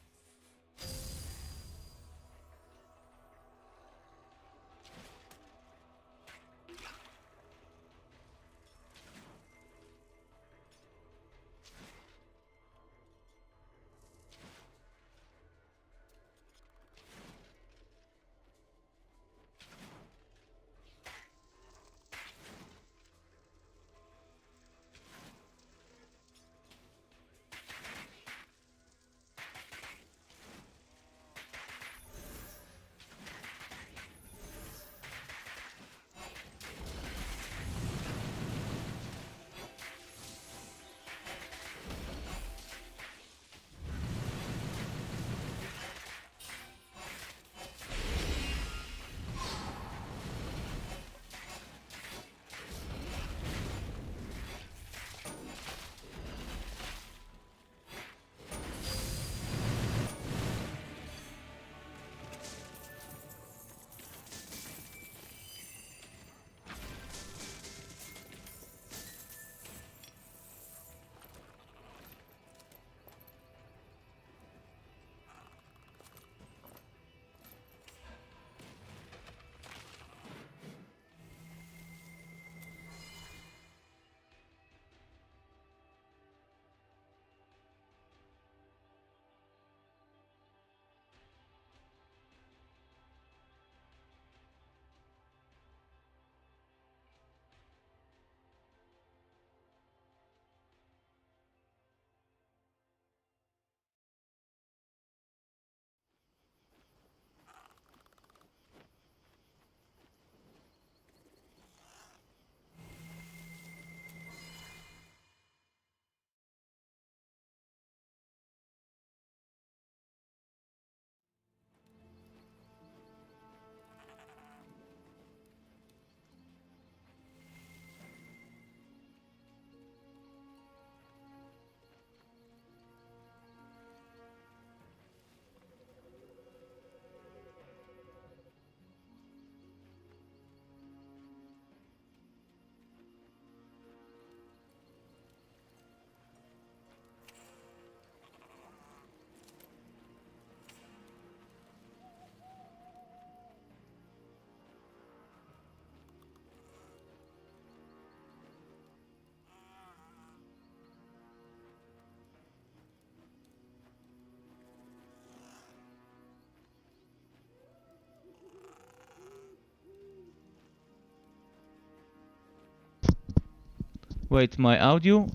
Wait, my audio?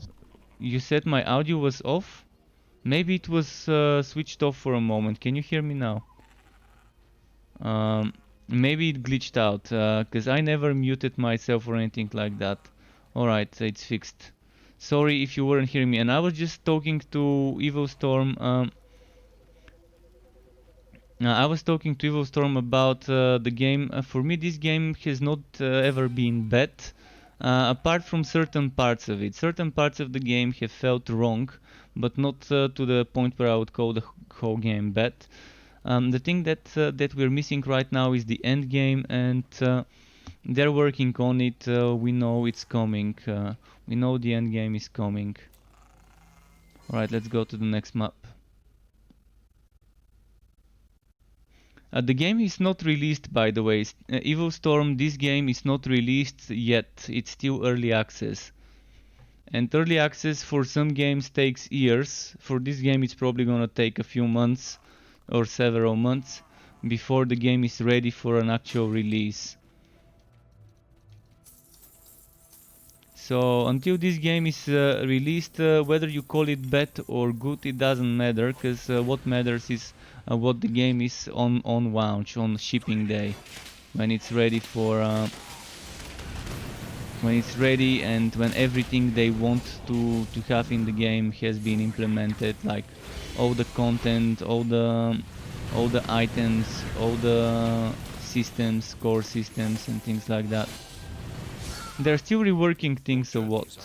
You said my audio was off? Maybe it was switched off for a moment. Can you hear me now? Maybe it glitched out, because I never muted myself or anything like that. Alright, it's fixed. Sorry if you weren't hearing me. And I was just talking to Evil Storm. I was talking to Evil Storm about the game. For me, this game has not ever been bad. Apart from certain parts of it. Certain parts of the game have felt wrong, but not to the point where I would call the whole game bad. The thing that we're missing right now is the end game, and they're working on it. We know it's coming. We know the end game is coming. Alright, let's go to the next map. The game is not released, by the way. Evil Storm, this game is not released yet. It's still early access. And early access for some games takes years. For this game, it's probably gonna take a few months or several months before the game is ready for an actual release. So until this game is released, whether you call it bad or good, it doesn't matter, because what matters is what the game is on launch, on shipping day, when it's ready for when it's ready and when everything they want to have in the game has been implemented, like all the content, all the items, all the systems, core systems and things like that. They're still reworking things a lot.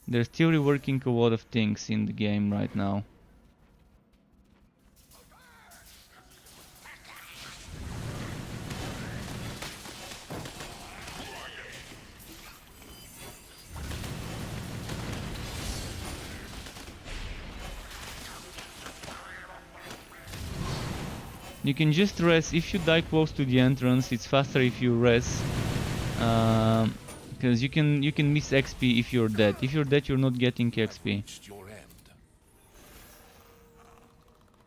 They're still reworking a lot of things in the game right now. You can just rest. If you die close to the entrance, it's faster if you rest. Because you can miss XP if you're dead. If you're dead, you're not getting XP. Reached your end.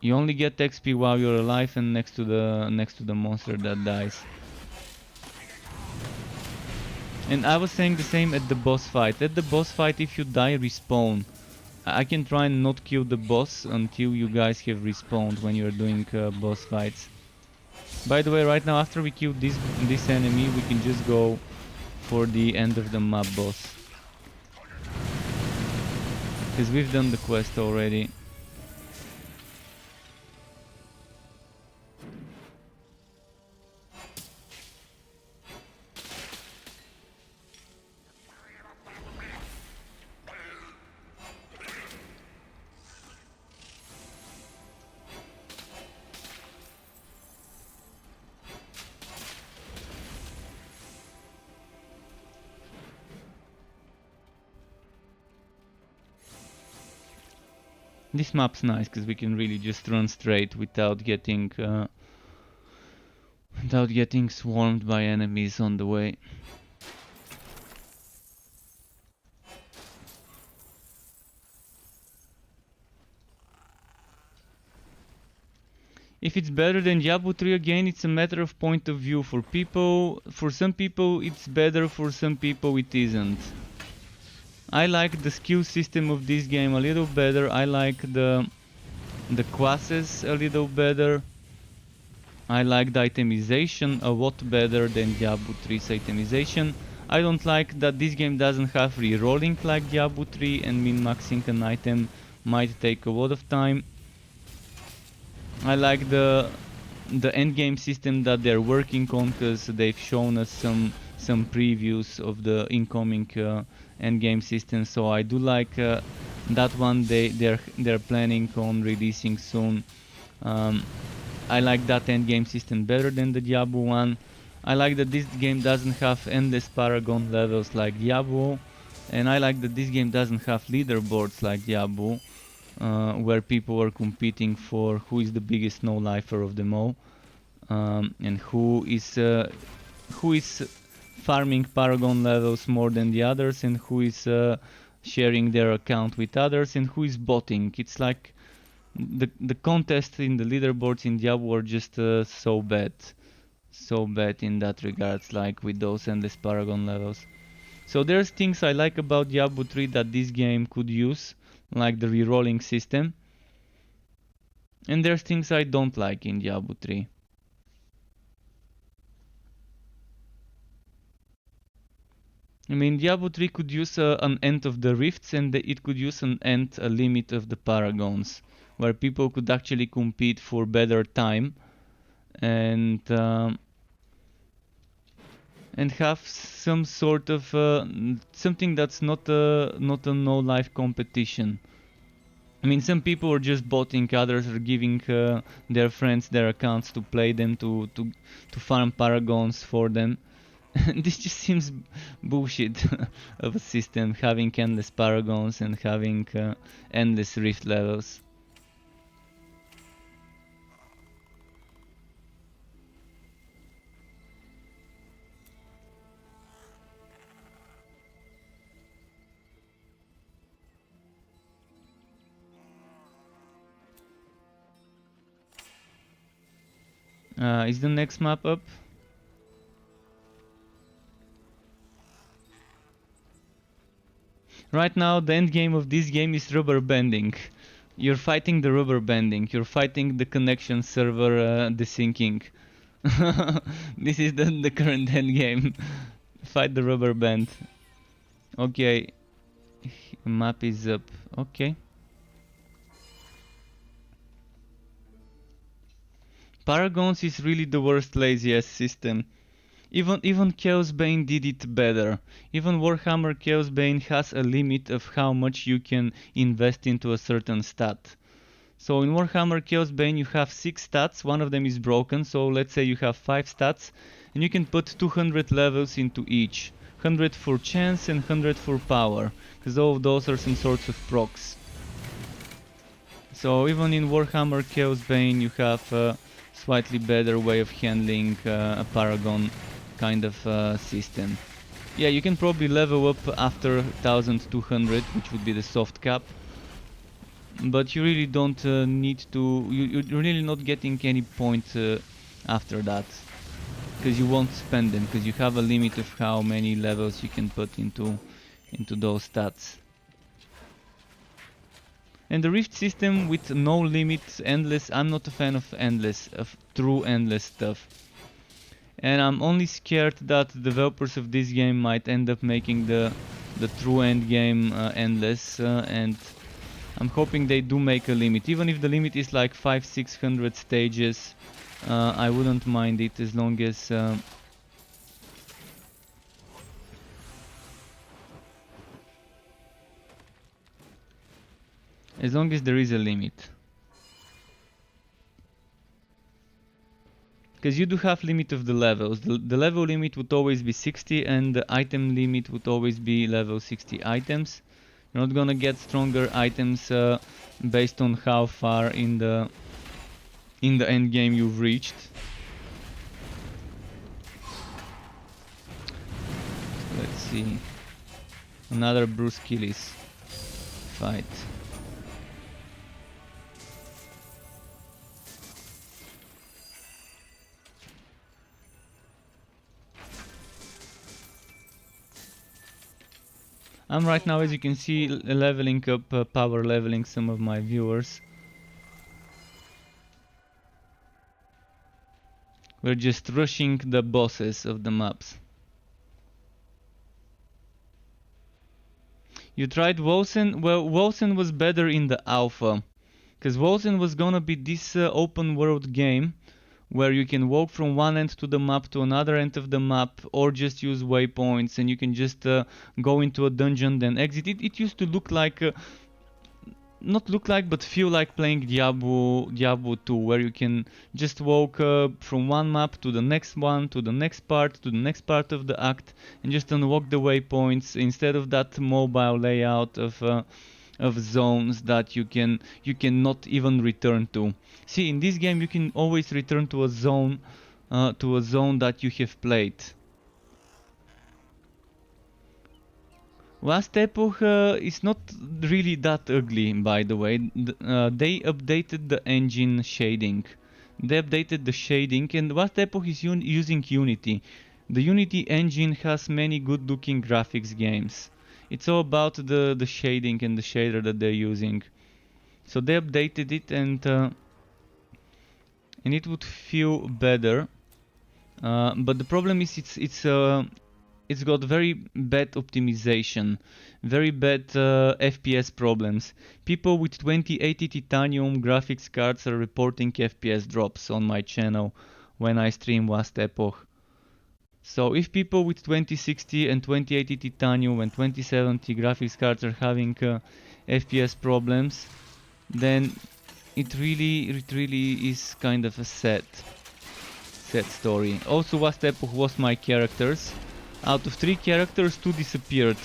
You only get XP while you're alive and next to the monster that dies. And I was saying the same at the boss fight. At the boss fight, if you die, respawn. I can try and not kill the boss until you guys have respawned when you're doing boss fights. By the way, right now after we kill this enemy, we can just go for the end of the map boss. Because we've done the quest already. This map's nice because we can really just run straight without getting swarmed by enemies on the way. If it's better than Diablo 3, again, it's a matter of point of view. For some people it's better, for some people it isn't. I like the skill system of this game a little better. I like the classes a little better. I like the itemization a lot better than Diablo 3's itemization. I don't like that this game doesn't have re-rolling like Diablo 3, and min-maxing an item might take a lot of time. I like the endgame system that they're working on, because they've shown us some previews of the incoming endgame system, so I do like that one. They're planning on releasing soon. I like that endgame system better than the Diablo one. I like that this game doesn't have endless paragon levels like Diablo, and I like that this game doesn't have leaderboards like Diablo, where people are competing for who is the biggest no-lifer of them all, and who is farming paragon levels more than the others, and who is sharing their account with others, and who is botting. It's like the contests in the leaderboards in Diablo are just so bad in that regards, like with those endless paragon levels. So there's things I like about Diablo 3 that this game could use, like the rerolling system, and there's things I don't like in Diablo 3. I mean, Diablo 3 could use an end of the rifts, and it could use a limit of the paragons, where people could actually compete for better time and have some sort of something that's not a no-life competition. I mean, some people are just botting, others are giving their friends their accounts to play them, to farm paragons for them. This just seems bullshit of a system, having endless paragons and having endless rift levels. Is the next map up? Right now, the end game of this game is rubber banding. You're fighting the rubber banding. You're fighting the connection server desyncing. This is the current end game. Fight the rubber band. Okay, map is up. Okay. Paragons is really the worst laziest system. Even Chaos Bane did it better. Even Warhammer Chaos Bane has a limit of how much you can invest into a certain stat. So in Warhammer Chaos Bane you have 6 stats, one of them is broken, so let's say you have 5 stats, and you can put 200 levels into each. 100 for chance and 100 for power, because all of those are some sorts of procs. So even in Warhammer Chaos Bane you have a slightly better way of handling a Paragon kind of system. Yeah, you can probably level up after 1200, which would be the soft cap. But you really don't need to, you're really not getting any points after that. Because you won't spend them, because you have a limit of how many levels you can put into those stats. And the Rift system with no limits, endless, I'm not a fan of endless, of true endless stuff. And I'm only scared that the developers of this game might end up making the true end game endless, and I'm hoping they do make a limit. Even if the limit is like 500-600 stages, I wouldn't mind it as long as there is a limit. Because you do have limit of the levels. The level limit would always be 60 and the item limit would always be level 60 items. You're not gonna get stronger items based on how far in the end game you've reached. Let's see. Another Bruce Killis fight. I'm right now, as you can see, leveling up, power leveling some of my viewers. We're just rushing the bosses of the maps. You tried Wolsen? Well, Wolsen was better in the alpha. Because Wolsen was gonna be this open world game where you can walk from one end to the map to another end of the map, or just use waypoints and you can just go into a dungeon then exit. It used to look like, not look like, but feel like playing Diablo 2, where you can just walk from one map to the next one, to the next part of the act, and just unlock the waypoints instead of that mobile layout of zones that you cannot even return to. See, in this game you can always return to a zone that you have played. Last Epoch is not really that ugly, by the way. They updated the engine shading. They updated the shading, and Last Epoch is using Unity. The Unity engine has many good-looking graphics games. It's all about the shading and the shader that they're using. So they updated it, and it would feel better. But the problem is it's got very bad optimization, very bad FPS problems. People with 2080 Titanium graphics cards are reporting FPS drops on my channel when I stream Last Epoch. So if people with 2060 and 2080 Titanium and 2070 graphics cards are having FPS problems, then it really is kind of a sad story. Also, Last Epoch lost my characters. Out of 3 characters, 2 disappeared.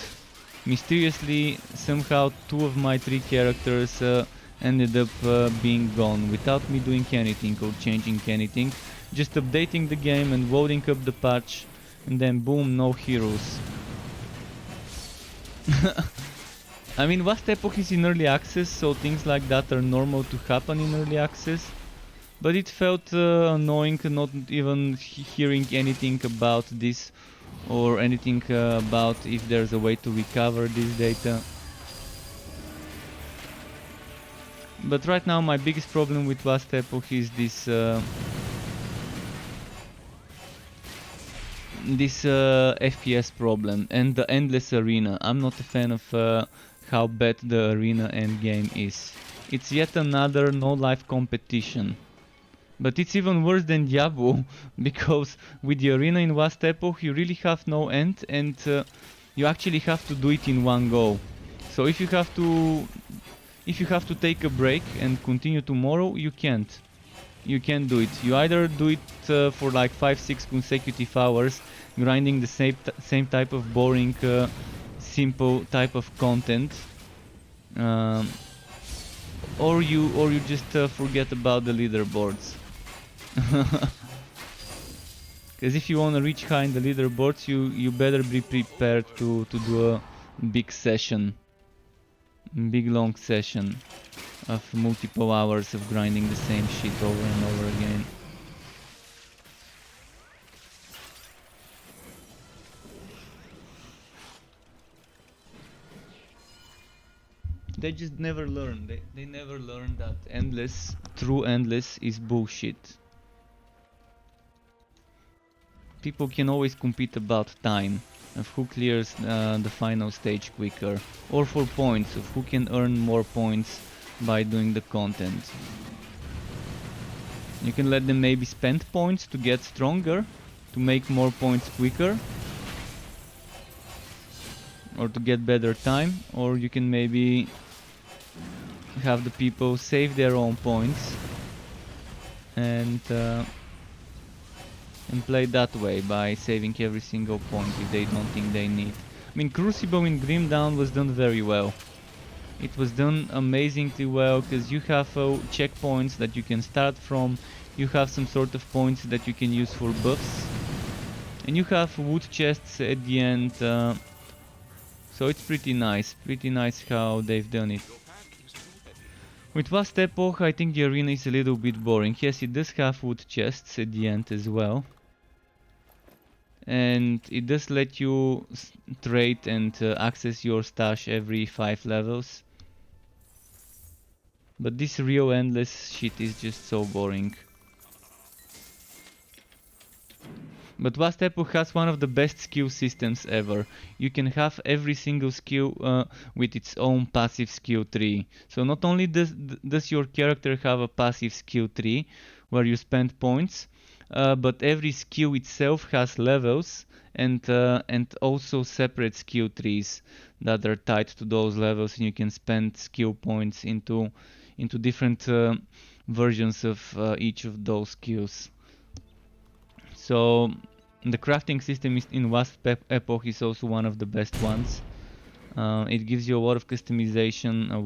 Mysteriously, somehow 2 of my 3 characters ended up being gone without me doing anything or changing anything. Just updating the game and loading up the patch, and then boom, no heroes. I mean, Last Epoch is in early access, so things like that are normal to happen in early access. But it felt annoying not even hearing anything about this, or anything about if there's a way to recover this data. But right now my biggest problem with Last Epoch is this FPS problem and the endless arena. I'm not a fan of how bad the arena endgame is. It's yet another no-life competition. But it's even worse than Diablo, because with the arena in Last Epoch you really have no end, and you actually have to do it in one go. So if you have to take a break and continue tomorrow, you can't. You can't do it. You either do it for like 5-6 consecutive hours, grinding the same type of boring, simple type of content, or you just forget about the leaderboards. Because if you want to reach high in the leaderboards, you better be prepared to do a big session, big long session of multiple hours of grinding the same shit over and over again. They just never learn. They never learn that endless, true endless is bullshit. People can always compete about time, of who clears the final stage quicker, or for points, of who can earn more points by doing the content. You can let them maybe spend points to get stronger, to make more points quicker, or to get better time, or you can maybe have the people save their own points and play that way by saving every single point if they don't think they need. I mean, Crucible in Grim Dawn was done very well. It was done amazingly well because you have checkpoints that you can start from, you have some sort of points that you can use for buffs, and you have wood chests at the end, so it's pretty nice how they've done it. With Vast Epoch, I think the arena is a little bit boring. Yes, it does have wood chests at the end as well. And it does let you trade and access your stash every 5 levels. But this real endless shit is just so boring. But Vast Epoch has one of the best skill systems ever. You can have every single skill with its own passive skill tree. So not only does your character have a passive skill tree where you spend points, but every skill itself has levels and also separate skill trees that are tied to those levels, and you can spend skill points into different versions of each of those skills. So the crafting system in Vast Epoch is also one of the best ones. It gives you a lot of customization, a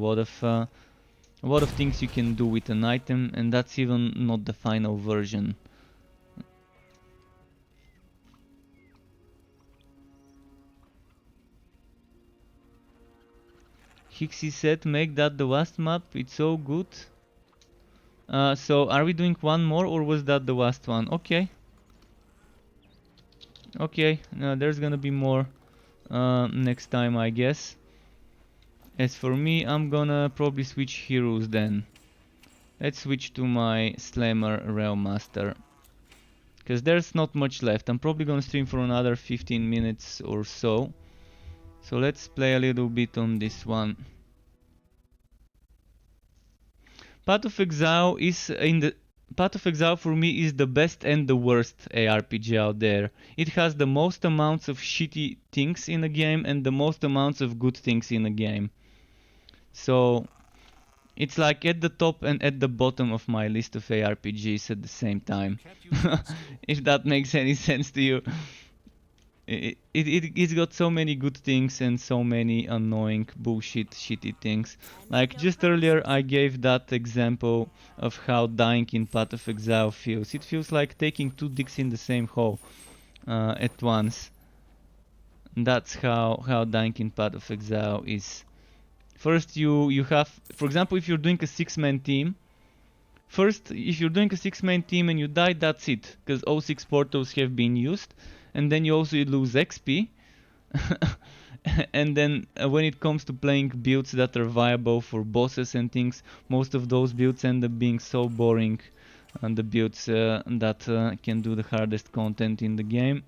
lot of things you can do with an item, and that's even not the final version. Hixie said, make that the last map, it's so good. So are we doing one more, or was that the last one? Okay. Okay, there's gonna be more next time, I guess. As for me, I'm gonna probably switch heroes then. Let's switch to my Slammer Realm Master, because there's not much left. I'm probably gonna stream for another 15 minutes or so. So let's play a little bit on this one. Path of Exile for me is the best and the worst ARPG out there. It has the most amounts of shitty things in the game and the most amounts of good things in the game. So it's like at the top and at the bottom of my list of ARPGs at the same time. If that makes any sense to you. It's got so many good things and so many annoying bullshit shitty things. Like just earlier I gave that example of how dying in Path of Exile feels. It feels like taking 2 dicks in the same hole at once. That's how dying in Path of Exile is. First you have, for example, if you're doing a 6-man team, if you're doing a 6-man team and you die, that's it, because all 6 portals have been used. And then you also lose XP. And then when it comes to playing builds that are viable for bosses and things, most of those builds end up being so boring, and the builds that can do the hardest content in the game.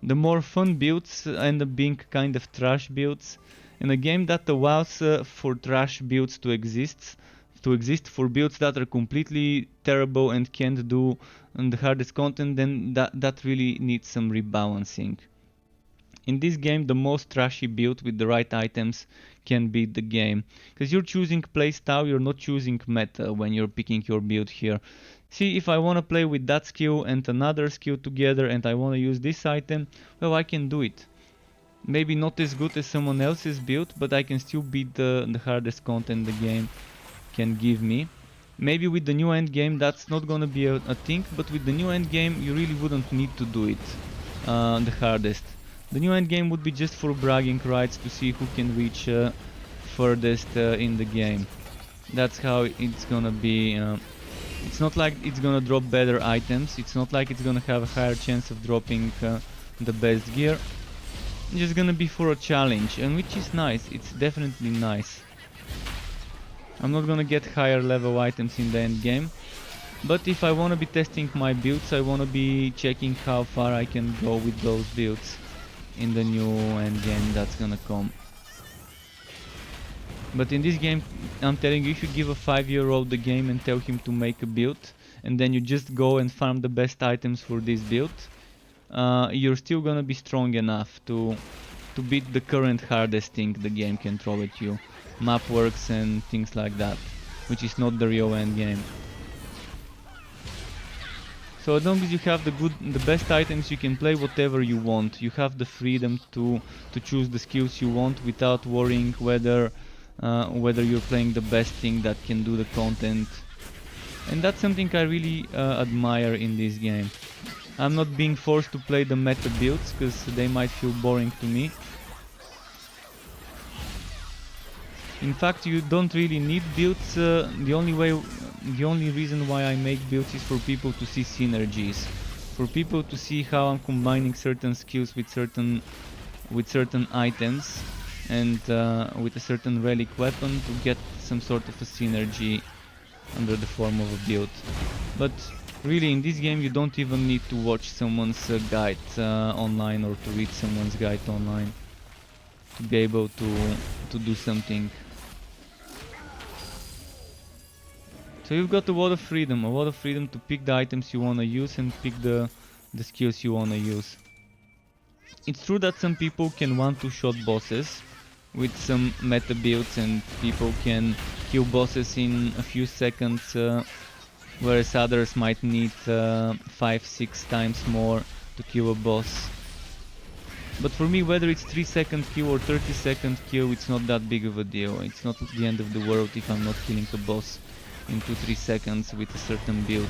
The more fun builds end up being kind of trash builds. In a game that allows for trash builds to exist, for builds that are completely terrible and can't do the hardest content, then that really needs some rebalancing. In this game, the most trashy build with the right items can beat the game, because you're choosing playstyle, you're not choosing meta when you're picking your build here. See, if I want to play with that skill and another skill together and I want to use this item, well, I can do it. Maybe not as good as someone else's build, but I can still beat the hardest content the game can give me. Maybe with the new endgame that's not gonna be a thing, but with the new endgame you really wouldn't need to do it the hardest. The new endgame would be just for bragging rights to see who can reach furthest in the game. That's how it's gonna be. It's not like it's gonna drop better items, it's not like it's gonna have a higher chance of dropping the best gear. It's just gonna be for a challenge, and which is nice, it's definitely nice. I'm not gonna get higher level items in the end game, but if I wanna be testing my builds, I wanna be checking how far I can go with those builds in the new end game that's gonna come. But in this game, I'm telling you, if you give a 5-year-old the game and tell him to make a build, and then you just go and farm the best items for this build, you're still gonna be strong enough to beat the current hardest thing the game can throw at you. Map works and things like that, which is not the real end game. So as long as you have the best items, you can play whatever you want. You have the freedom to choose the skills you want without worrying whether you're playing the best thing that can do the content. And that's something I really admire in this game. I'm not being forced to play the meta builds because they might feel boring to me. In fact, you don't really need builds. The only reason why I make builds is for people to see synergies, for people to see how I'm combining certain skills with certain items and with a certain relic weapon to get some sort of a synergy under the form of a build. But really, in this game, you don't even need to watch someone's guide online or to read someone's guide online to be able to do something. So you've got a lot of freedom to pick the items you want to use and pick the skills you want to use. It's true that some people can one-to-shot bosses with some meta builds, and people can kill bosses in a few seconds, whereas others might need 5-6 times more to kill a boss. But for me, whether it's 3-second kill or 30-second kill, it's not that big of a deal. It's not the end of the world if I'm not killing a boss in 2-3 seconds with a certain build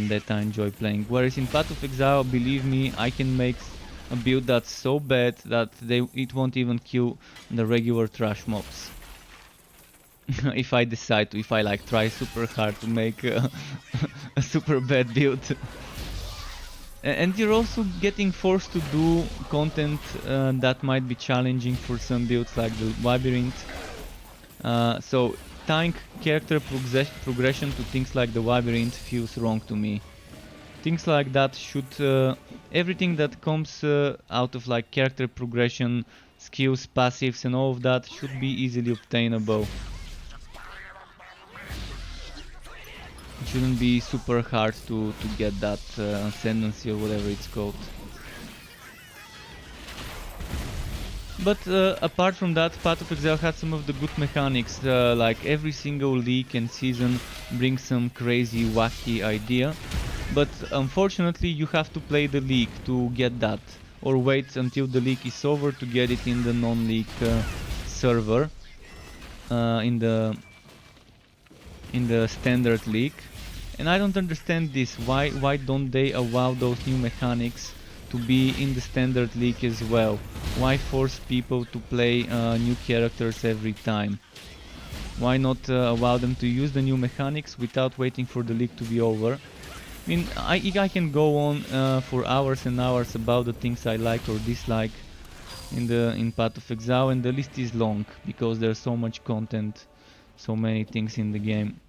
that I enjoy playing. Whereas in Path of Exile, believe me, I can make a build that's so bad that it won't even kill the regular trash mobs. If I decide to, if I like try super hard to make a super bad build. And you're also getting forced to do content that might be challenging for some builds like the Labyrinth. So tying character progression to things like the Labyrinth feels wrong to me. Things like that should... everything that comes out of like character progression, skills, passives and all of that should be easily obtainable. It shouldn't be super hard to get that ascendancy or whatever it's called. But apart from that, Path of Exile had some of the good mechanics, like every single league and season brings some crazy wacky idea. But unfortunately you have to play the league to get that, or wait until the league is over to get it in the non-league server, in the standard league. And I don't understand this, why don't they allow those new mechanics to be in the standard league as well? Why force people to play new characters every time? Why not allow them to use the new mechanics without waiting for the league to be over? I mean, I can go on for hours and hours about the things I like or dislike in Path of Exile, and the list is long because there's so much content, so many things in the game.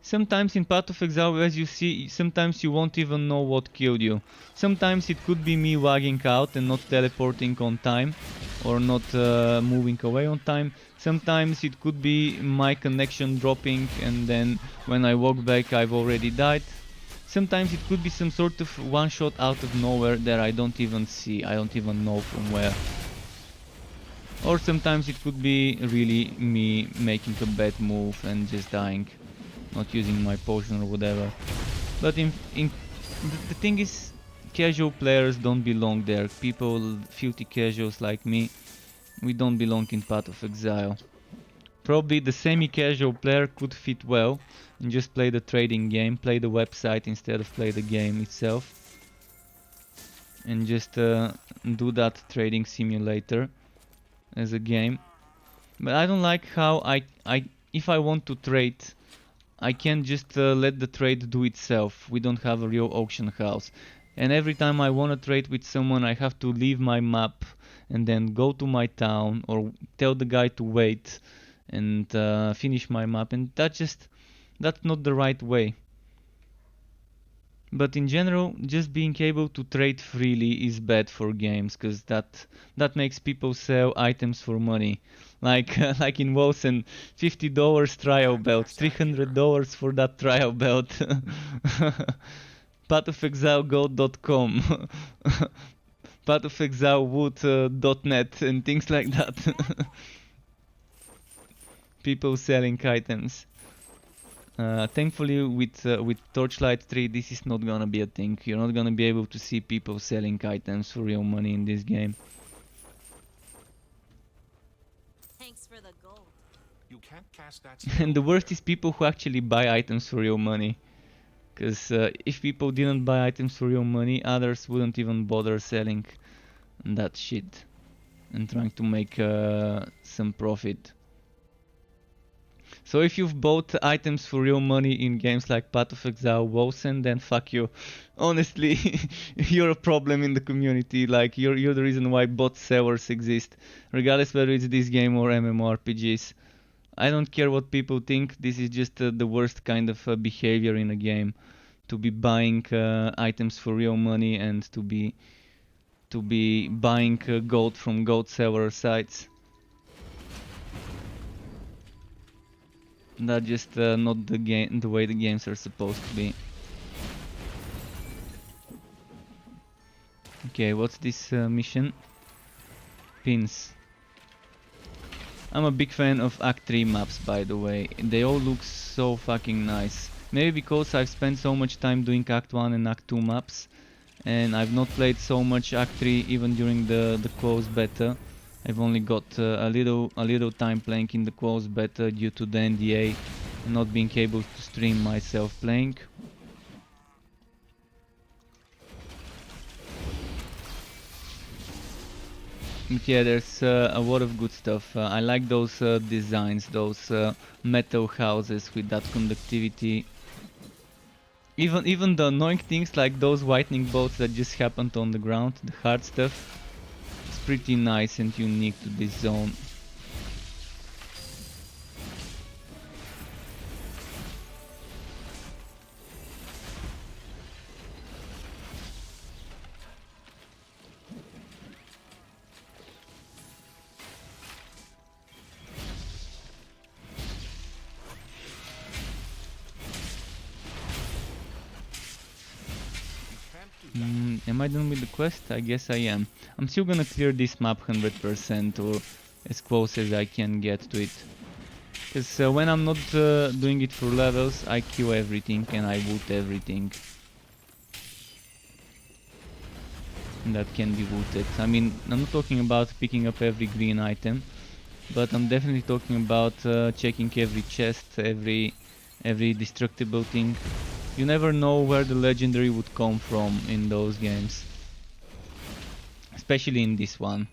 Sometimes in Path of Exile, as you see, sometimes you won't even know what killed you. Sometimes it could be me lagging out and not teleporting on time, or not moving away on time. Sometimes it could be my connection dropping and then when I walk back I've already died. Sometimes it could be some sort of one shot out of nowhere that I don't even see, I don't even know from where. Or sometimes it could be really me making a bad move and just dying. not using my potion or whatever. But the thing is, casual players don't belong there. People, filthy casuals like me, we don't belong in Path of Exile. Probably the semi-casual player could fit well and just play the trading game, play the website instead of play the game itself. And just do that trading simulator as a game. But I don't like how if I want to trade, I can just let the trade do itself. We don't have a real auction house. And every time I want to trade with someone, I have to leave my map and then go to my town or tell the guy to wait and finish my map. And that's not the right way. But in general, just being able to trade freely is bad for games, because that makes people sell items for money. Like like in Wosen, $50 trial belt, $300 for that trial belt. pathofexilegold.com, pathofexilewood.net and things like that. People selling items. Thankfully, with Torchlight 3, this is not gonna be a thing. You're not gonna be able to see people selling items for real money in this game. Thanks for the gold. You can't cast that And the worst is people who actually buy items for real money. Because if people didn't buy items for real money, others wouldn't even bother selling that shit and trying to make some profit. So if you've bought items for real money in games like Path of Exile, Wosen, then fuck you. Honestly, you're a problem in the community. Like you're the reason why bot sellers exist, regardless whether it's this game or MMORPGs. I don't care what people think. This is just the worst kind of behavior in a game, to be buying items for real money and to be buying gold from gold seller sites. That's just not the way the games are supposed to be. Okay, what's this mission? Pins. I'm a big fan of Act 3 maps, by the way. They all look so fucking nice. Maybe because I've spent so much time doing Act 1 and Act 2 maps, and I've not played so much Act 3 even during the closed beta. I've only got a little time playing in the closed beta due to the NDA and not being able to stream myself playing. But yeah, there's a lot of good stuff. I like those designs, those metal houses with that conductivity. Even the annoying things like those whitening bolts that just happened on the ground, the hard stuff. It's pretty nice and unique to this zone. Am I done with the quest? I guess I am. I'm still gonna clear this map 100% or as close as I can get to it. Because when I'm not doing it for levels, I kill everything and I loot everything that can be looted. I mean, I'm not talking about picking up every green item, but I'm definitely talking about checking every chest, every destructible thing. You never know where the legendary would come from in those games, especially in this one.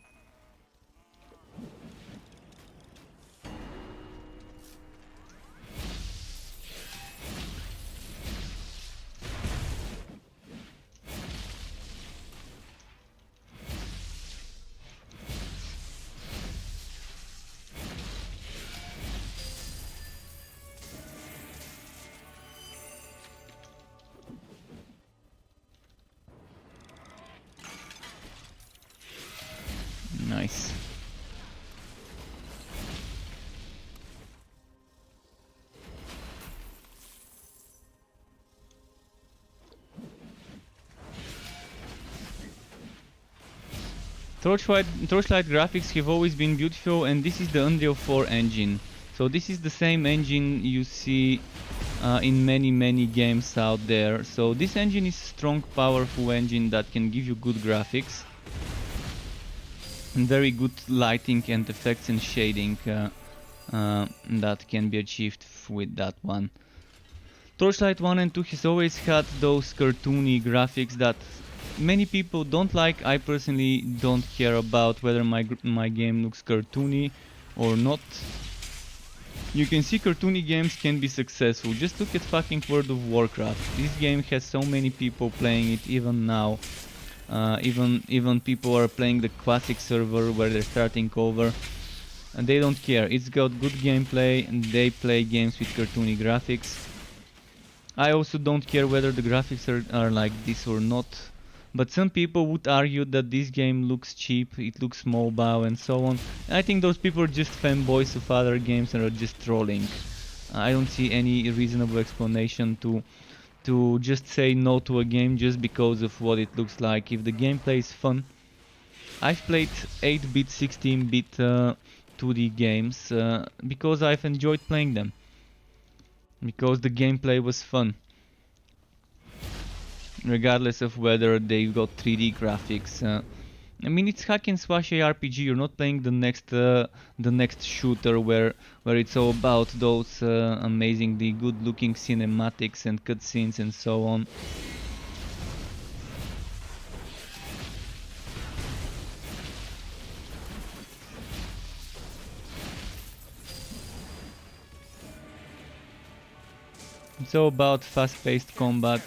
Nice. Torchlight graphics have always been beautiful, and this is the Unreal 4 engine. So this is the same engine you see in many games out there. So this engine is a strong, powerful engine that can give you good graphics and very good lighting and effects and shading that can be achieved with that one. Torchlight 1 and 2 has always had those cartoony graphics that many people don't like. I personally don't care about whether my game looks cartoony or not. You can see cartoony games can be successful. Just look at fucking World of Warcraft. This game has so many people playing it even now. Even people are playing the classic server where they're starting over. And they don't care. It's got good gameplay and they play games with cartoony graphics. I also don't care whether the graphics are like this or not. But some people would argue that this game looks cheap, it looks mobile and so on. I think those people are just fanboys of other games and are just trolling. I don't see any reasonable explanation to just say no to a game just because of what it looks like. If the gameplay is fun. I've played 8-bit, 16-bit 2D games because I've enjoyed playing them. Because the gameplay was fun. Regardless of whether they got 3D graphics. I mean, it's hack and slash ARPG. You're not playing the next shooter where it's all about those amazingly good-looking cinematics and cutscenes and so on. It's all about fast-paced combat.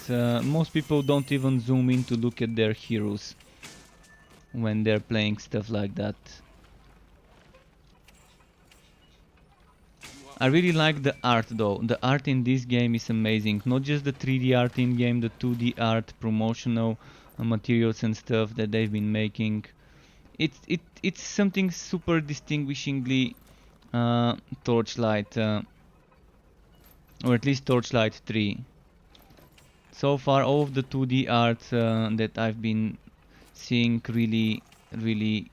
Most people don't even zoom in to look at their heroes when they're playing stuff like that. I really like the art though. The art in this game is amazing. Not just the 3D art in game, the 2D art, promotional materials and stuff that they've been making. It's something super distinguishingly Torchlight. Or at least Torchlight 3. So far all of the 2D art that I've been seeing really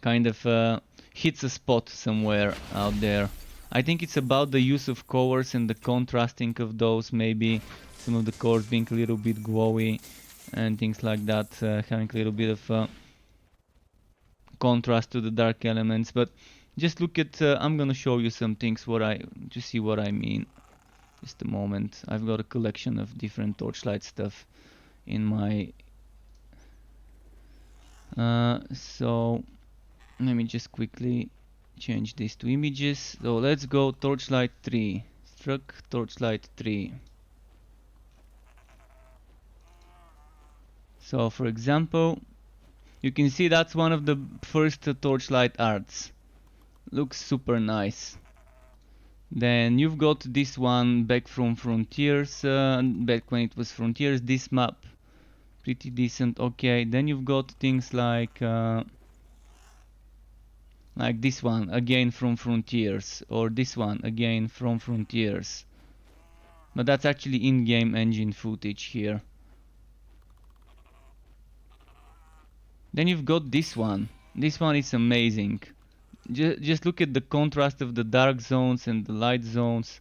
kind of hits a spot somewhere out there. I think it's about the use of colors and the contrasting of those, maybe some of the colors being a little bit glowy and things like that, having a little bit of contrast to the dark elements. But just look at, I'm gonna show you some things to see what I mean. Just a moment. I've got a collection of different Torchlight stuff in my... so let me just quickly change this to images. So let's go Torchlight 3. Struck Torchlight 3. So for example, you can see that's one of the first Torchlight arts. Looks super nice. Then you've got this one back from Frontiers, back when it was Frontiers, this map. Pretty decent, okay. Then you've got things like this one, again from Frontiers, or this one, again from Frontiers. But that's actually in-game engine footage here. Then you've got this one. This one is amazing. Just look at the contrast of the dark zones and the light zones.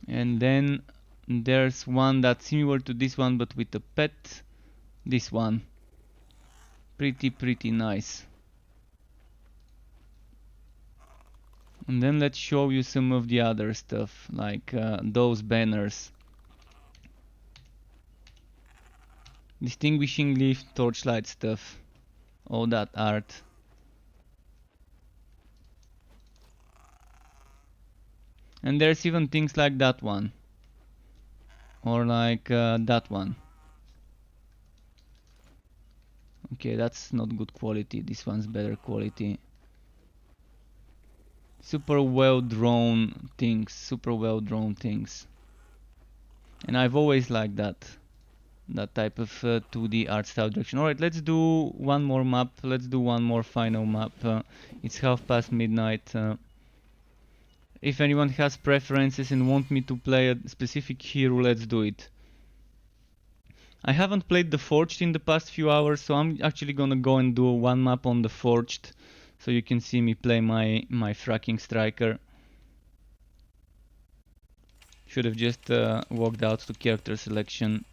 And then there's one that's similar to this one but with a pet. This one. Pretty nice. And then let's show you some of the other stuff, like those banners. Distinguishingly Torchlight stuff. All that art. And there's even things like that one. Or like that one. Okay, that's not good quality. This one's better quality. Super well drawn things. Super well drawn things. And I've always liked that. That type of 2D art style direction. Alright, let's do one more map. Let's do one more final map. It's midnight. If anyone has preferences and want me to play a specific hero, let's do it. I haven't played the Forged in the past few hours, so I'm actually gonna go and do one map on the Forged, so you can see me play my fracking striker. Should have just walked out to character selection.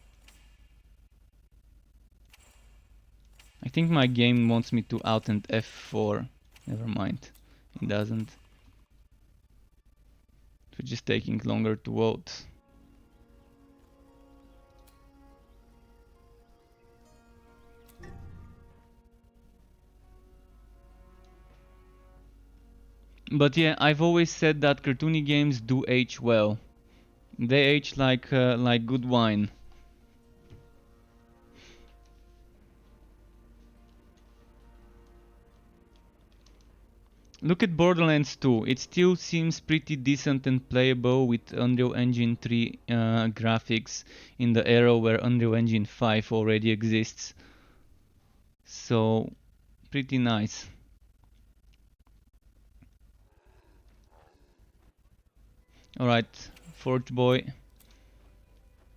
I think my game wants me to out and F4. Never mind, it doesn't. It's just taking longer to vote. But yeah, I've always said that cartoony games do age well. They age like good wine. Look at Borderlands 2. It still seems pretty decent and playable with Unreal Engine 3 graphics in the era where Unreal Engine 5 already exists. So, pretty nice. Alright, Forge Boy.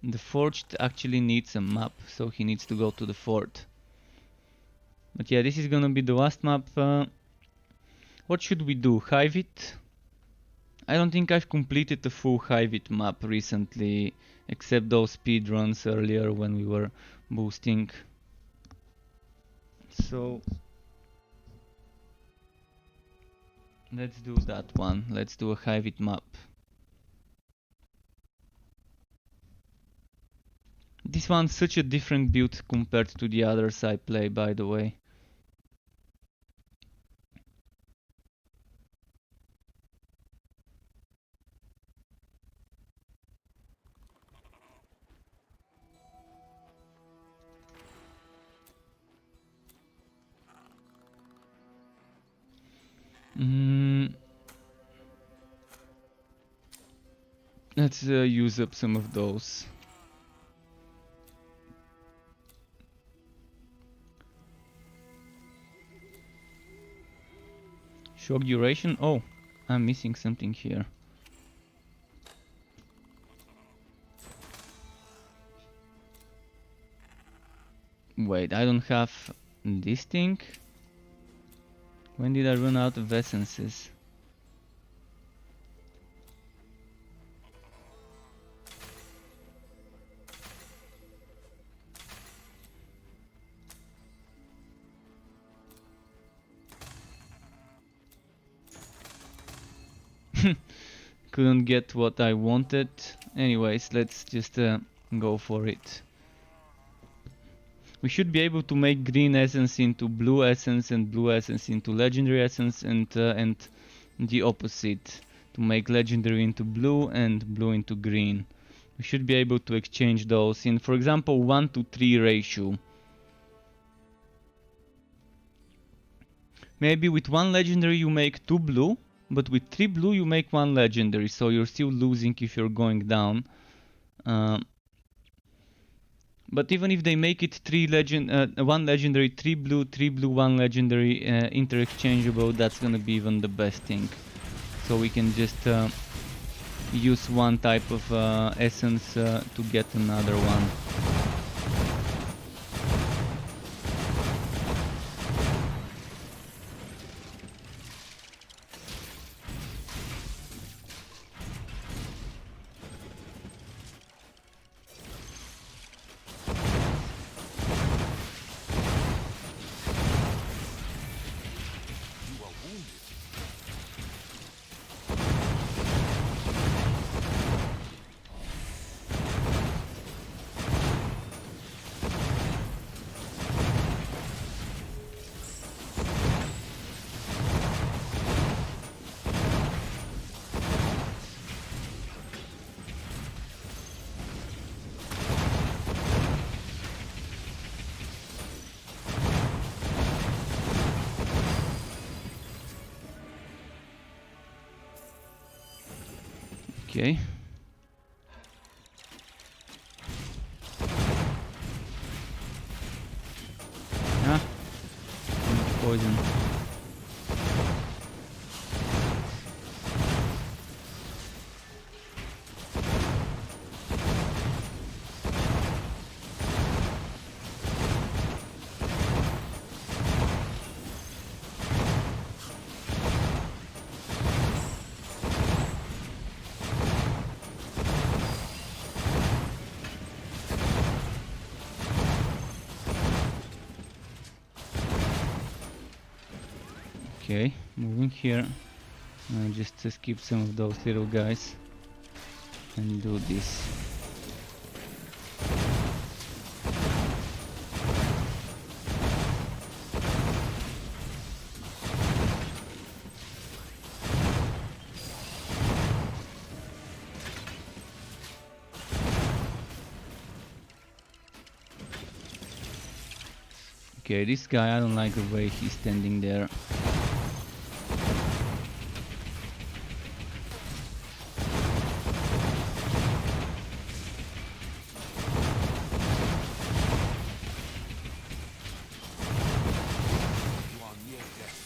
The Forged actually needs a map, so he needs to go to the fort. But yeah, this is gonna be the last map. What should we do? Hive it? I don't think I've completed the full Hive it map recently, except those speedruns earlier when we were boosting. So let's do that one. Let's do a Hive it map. This one's such a different build compared to the others I play, by the way. Let's use up some of those. Shock duration? Oh, I'm missing something here. Wait, I don't have this thing? When did I run out of essences? Couldn't get what I wanted. Anyways, let's just go for it. We should be able to make green essence into blue essence and blue essence into legendary essence, and the opposite, to make legendary into blue and blue into green. We should be able to exchange those in, for example, 1:3 ratio. Maybe with one legendary you make 2 blue, but with 3 blue you make 1 legendary, so you're still losing if you're going down. But even if they make it 1 legendary, 3 blue, 1 legendary, interchangeable, that's gonna be even the best thing. So we can just use one type of essence to get another one. Okay. Ah, poison. Okay, moving here. Just to skip some of those little guys and do this. Okay, this guy, I don't like the way he's standing there. You are near death.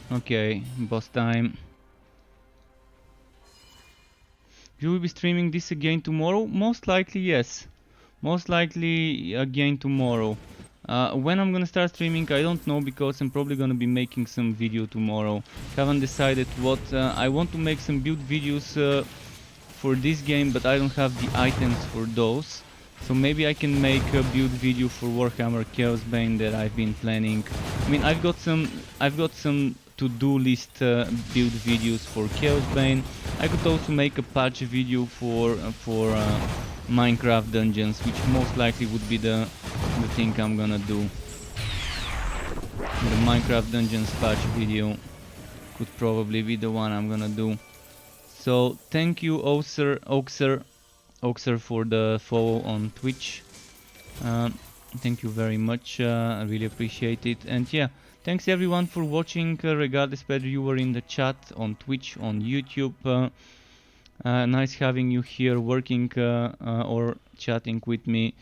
Okay, boss time. You will be streaming this again tomorrow? Most likely, yes. Most likely again tomorrow. When I'm gonna start streaming, I don't know, because I'm probably gonna be making some video tomorrow. Haven't decided what. I want to make some build videos for this game, but I don't have the items for those. So maybe I can make a build video for Warhammer Chaosbane that I've been planning. I mean, I've got some to-do list build videos for Chaosbane. I could also make a patch video for Minecraft Dungeons, which most likely would be the thing I'm gonna do. The Minecraft Dungeons patch video could probably be the one I'm gonna do. So thank you, Oxer, for the follow on Twitch. Thank you very much. I really appreciate it. And yeah, thanks everyone for watching, regardless whether you were in the chat, on Twitch, on YouTube. Nice having you here working or chatting with me.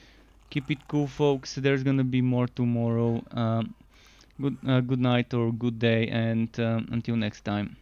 Keep it cool, folks. There's gonna be more tomorrow. Good night or good day, and until next time.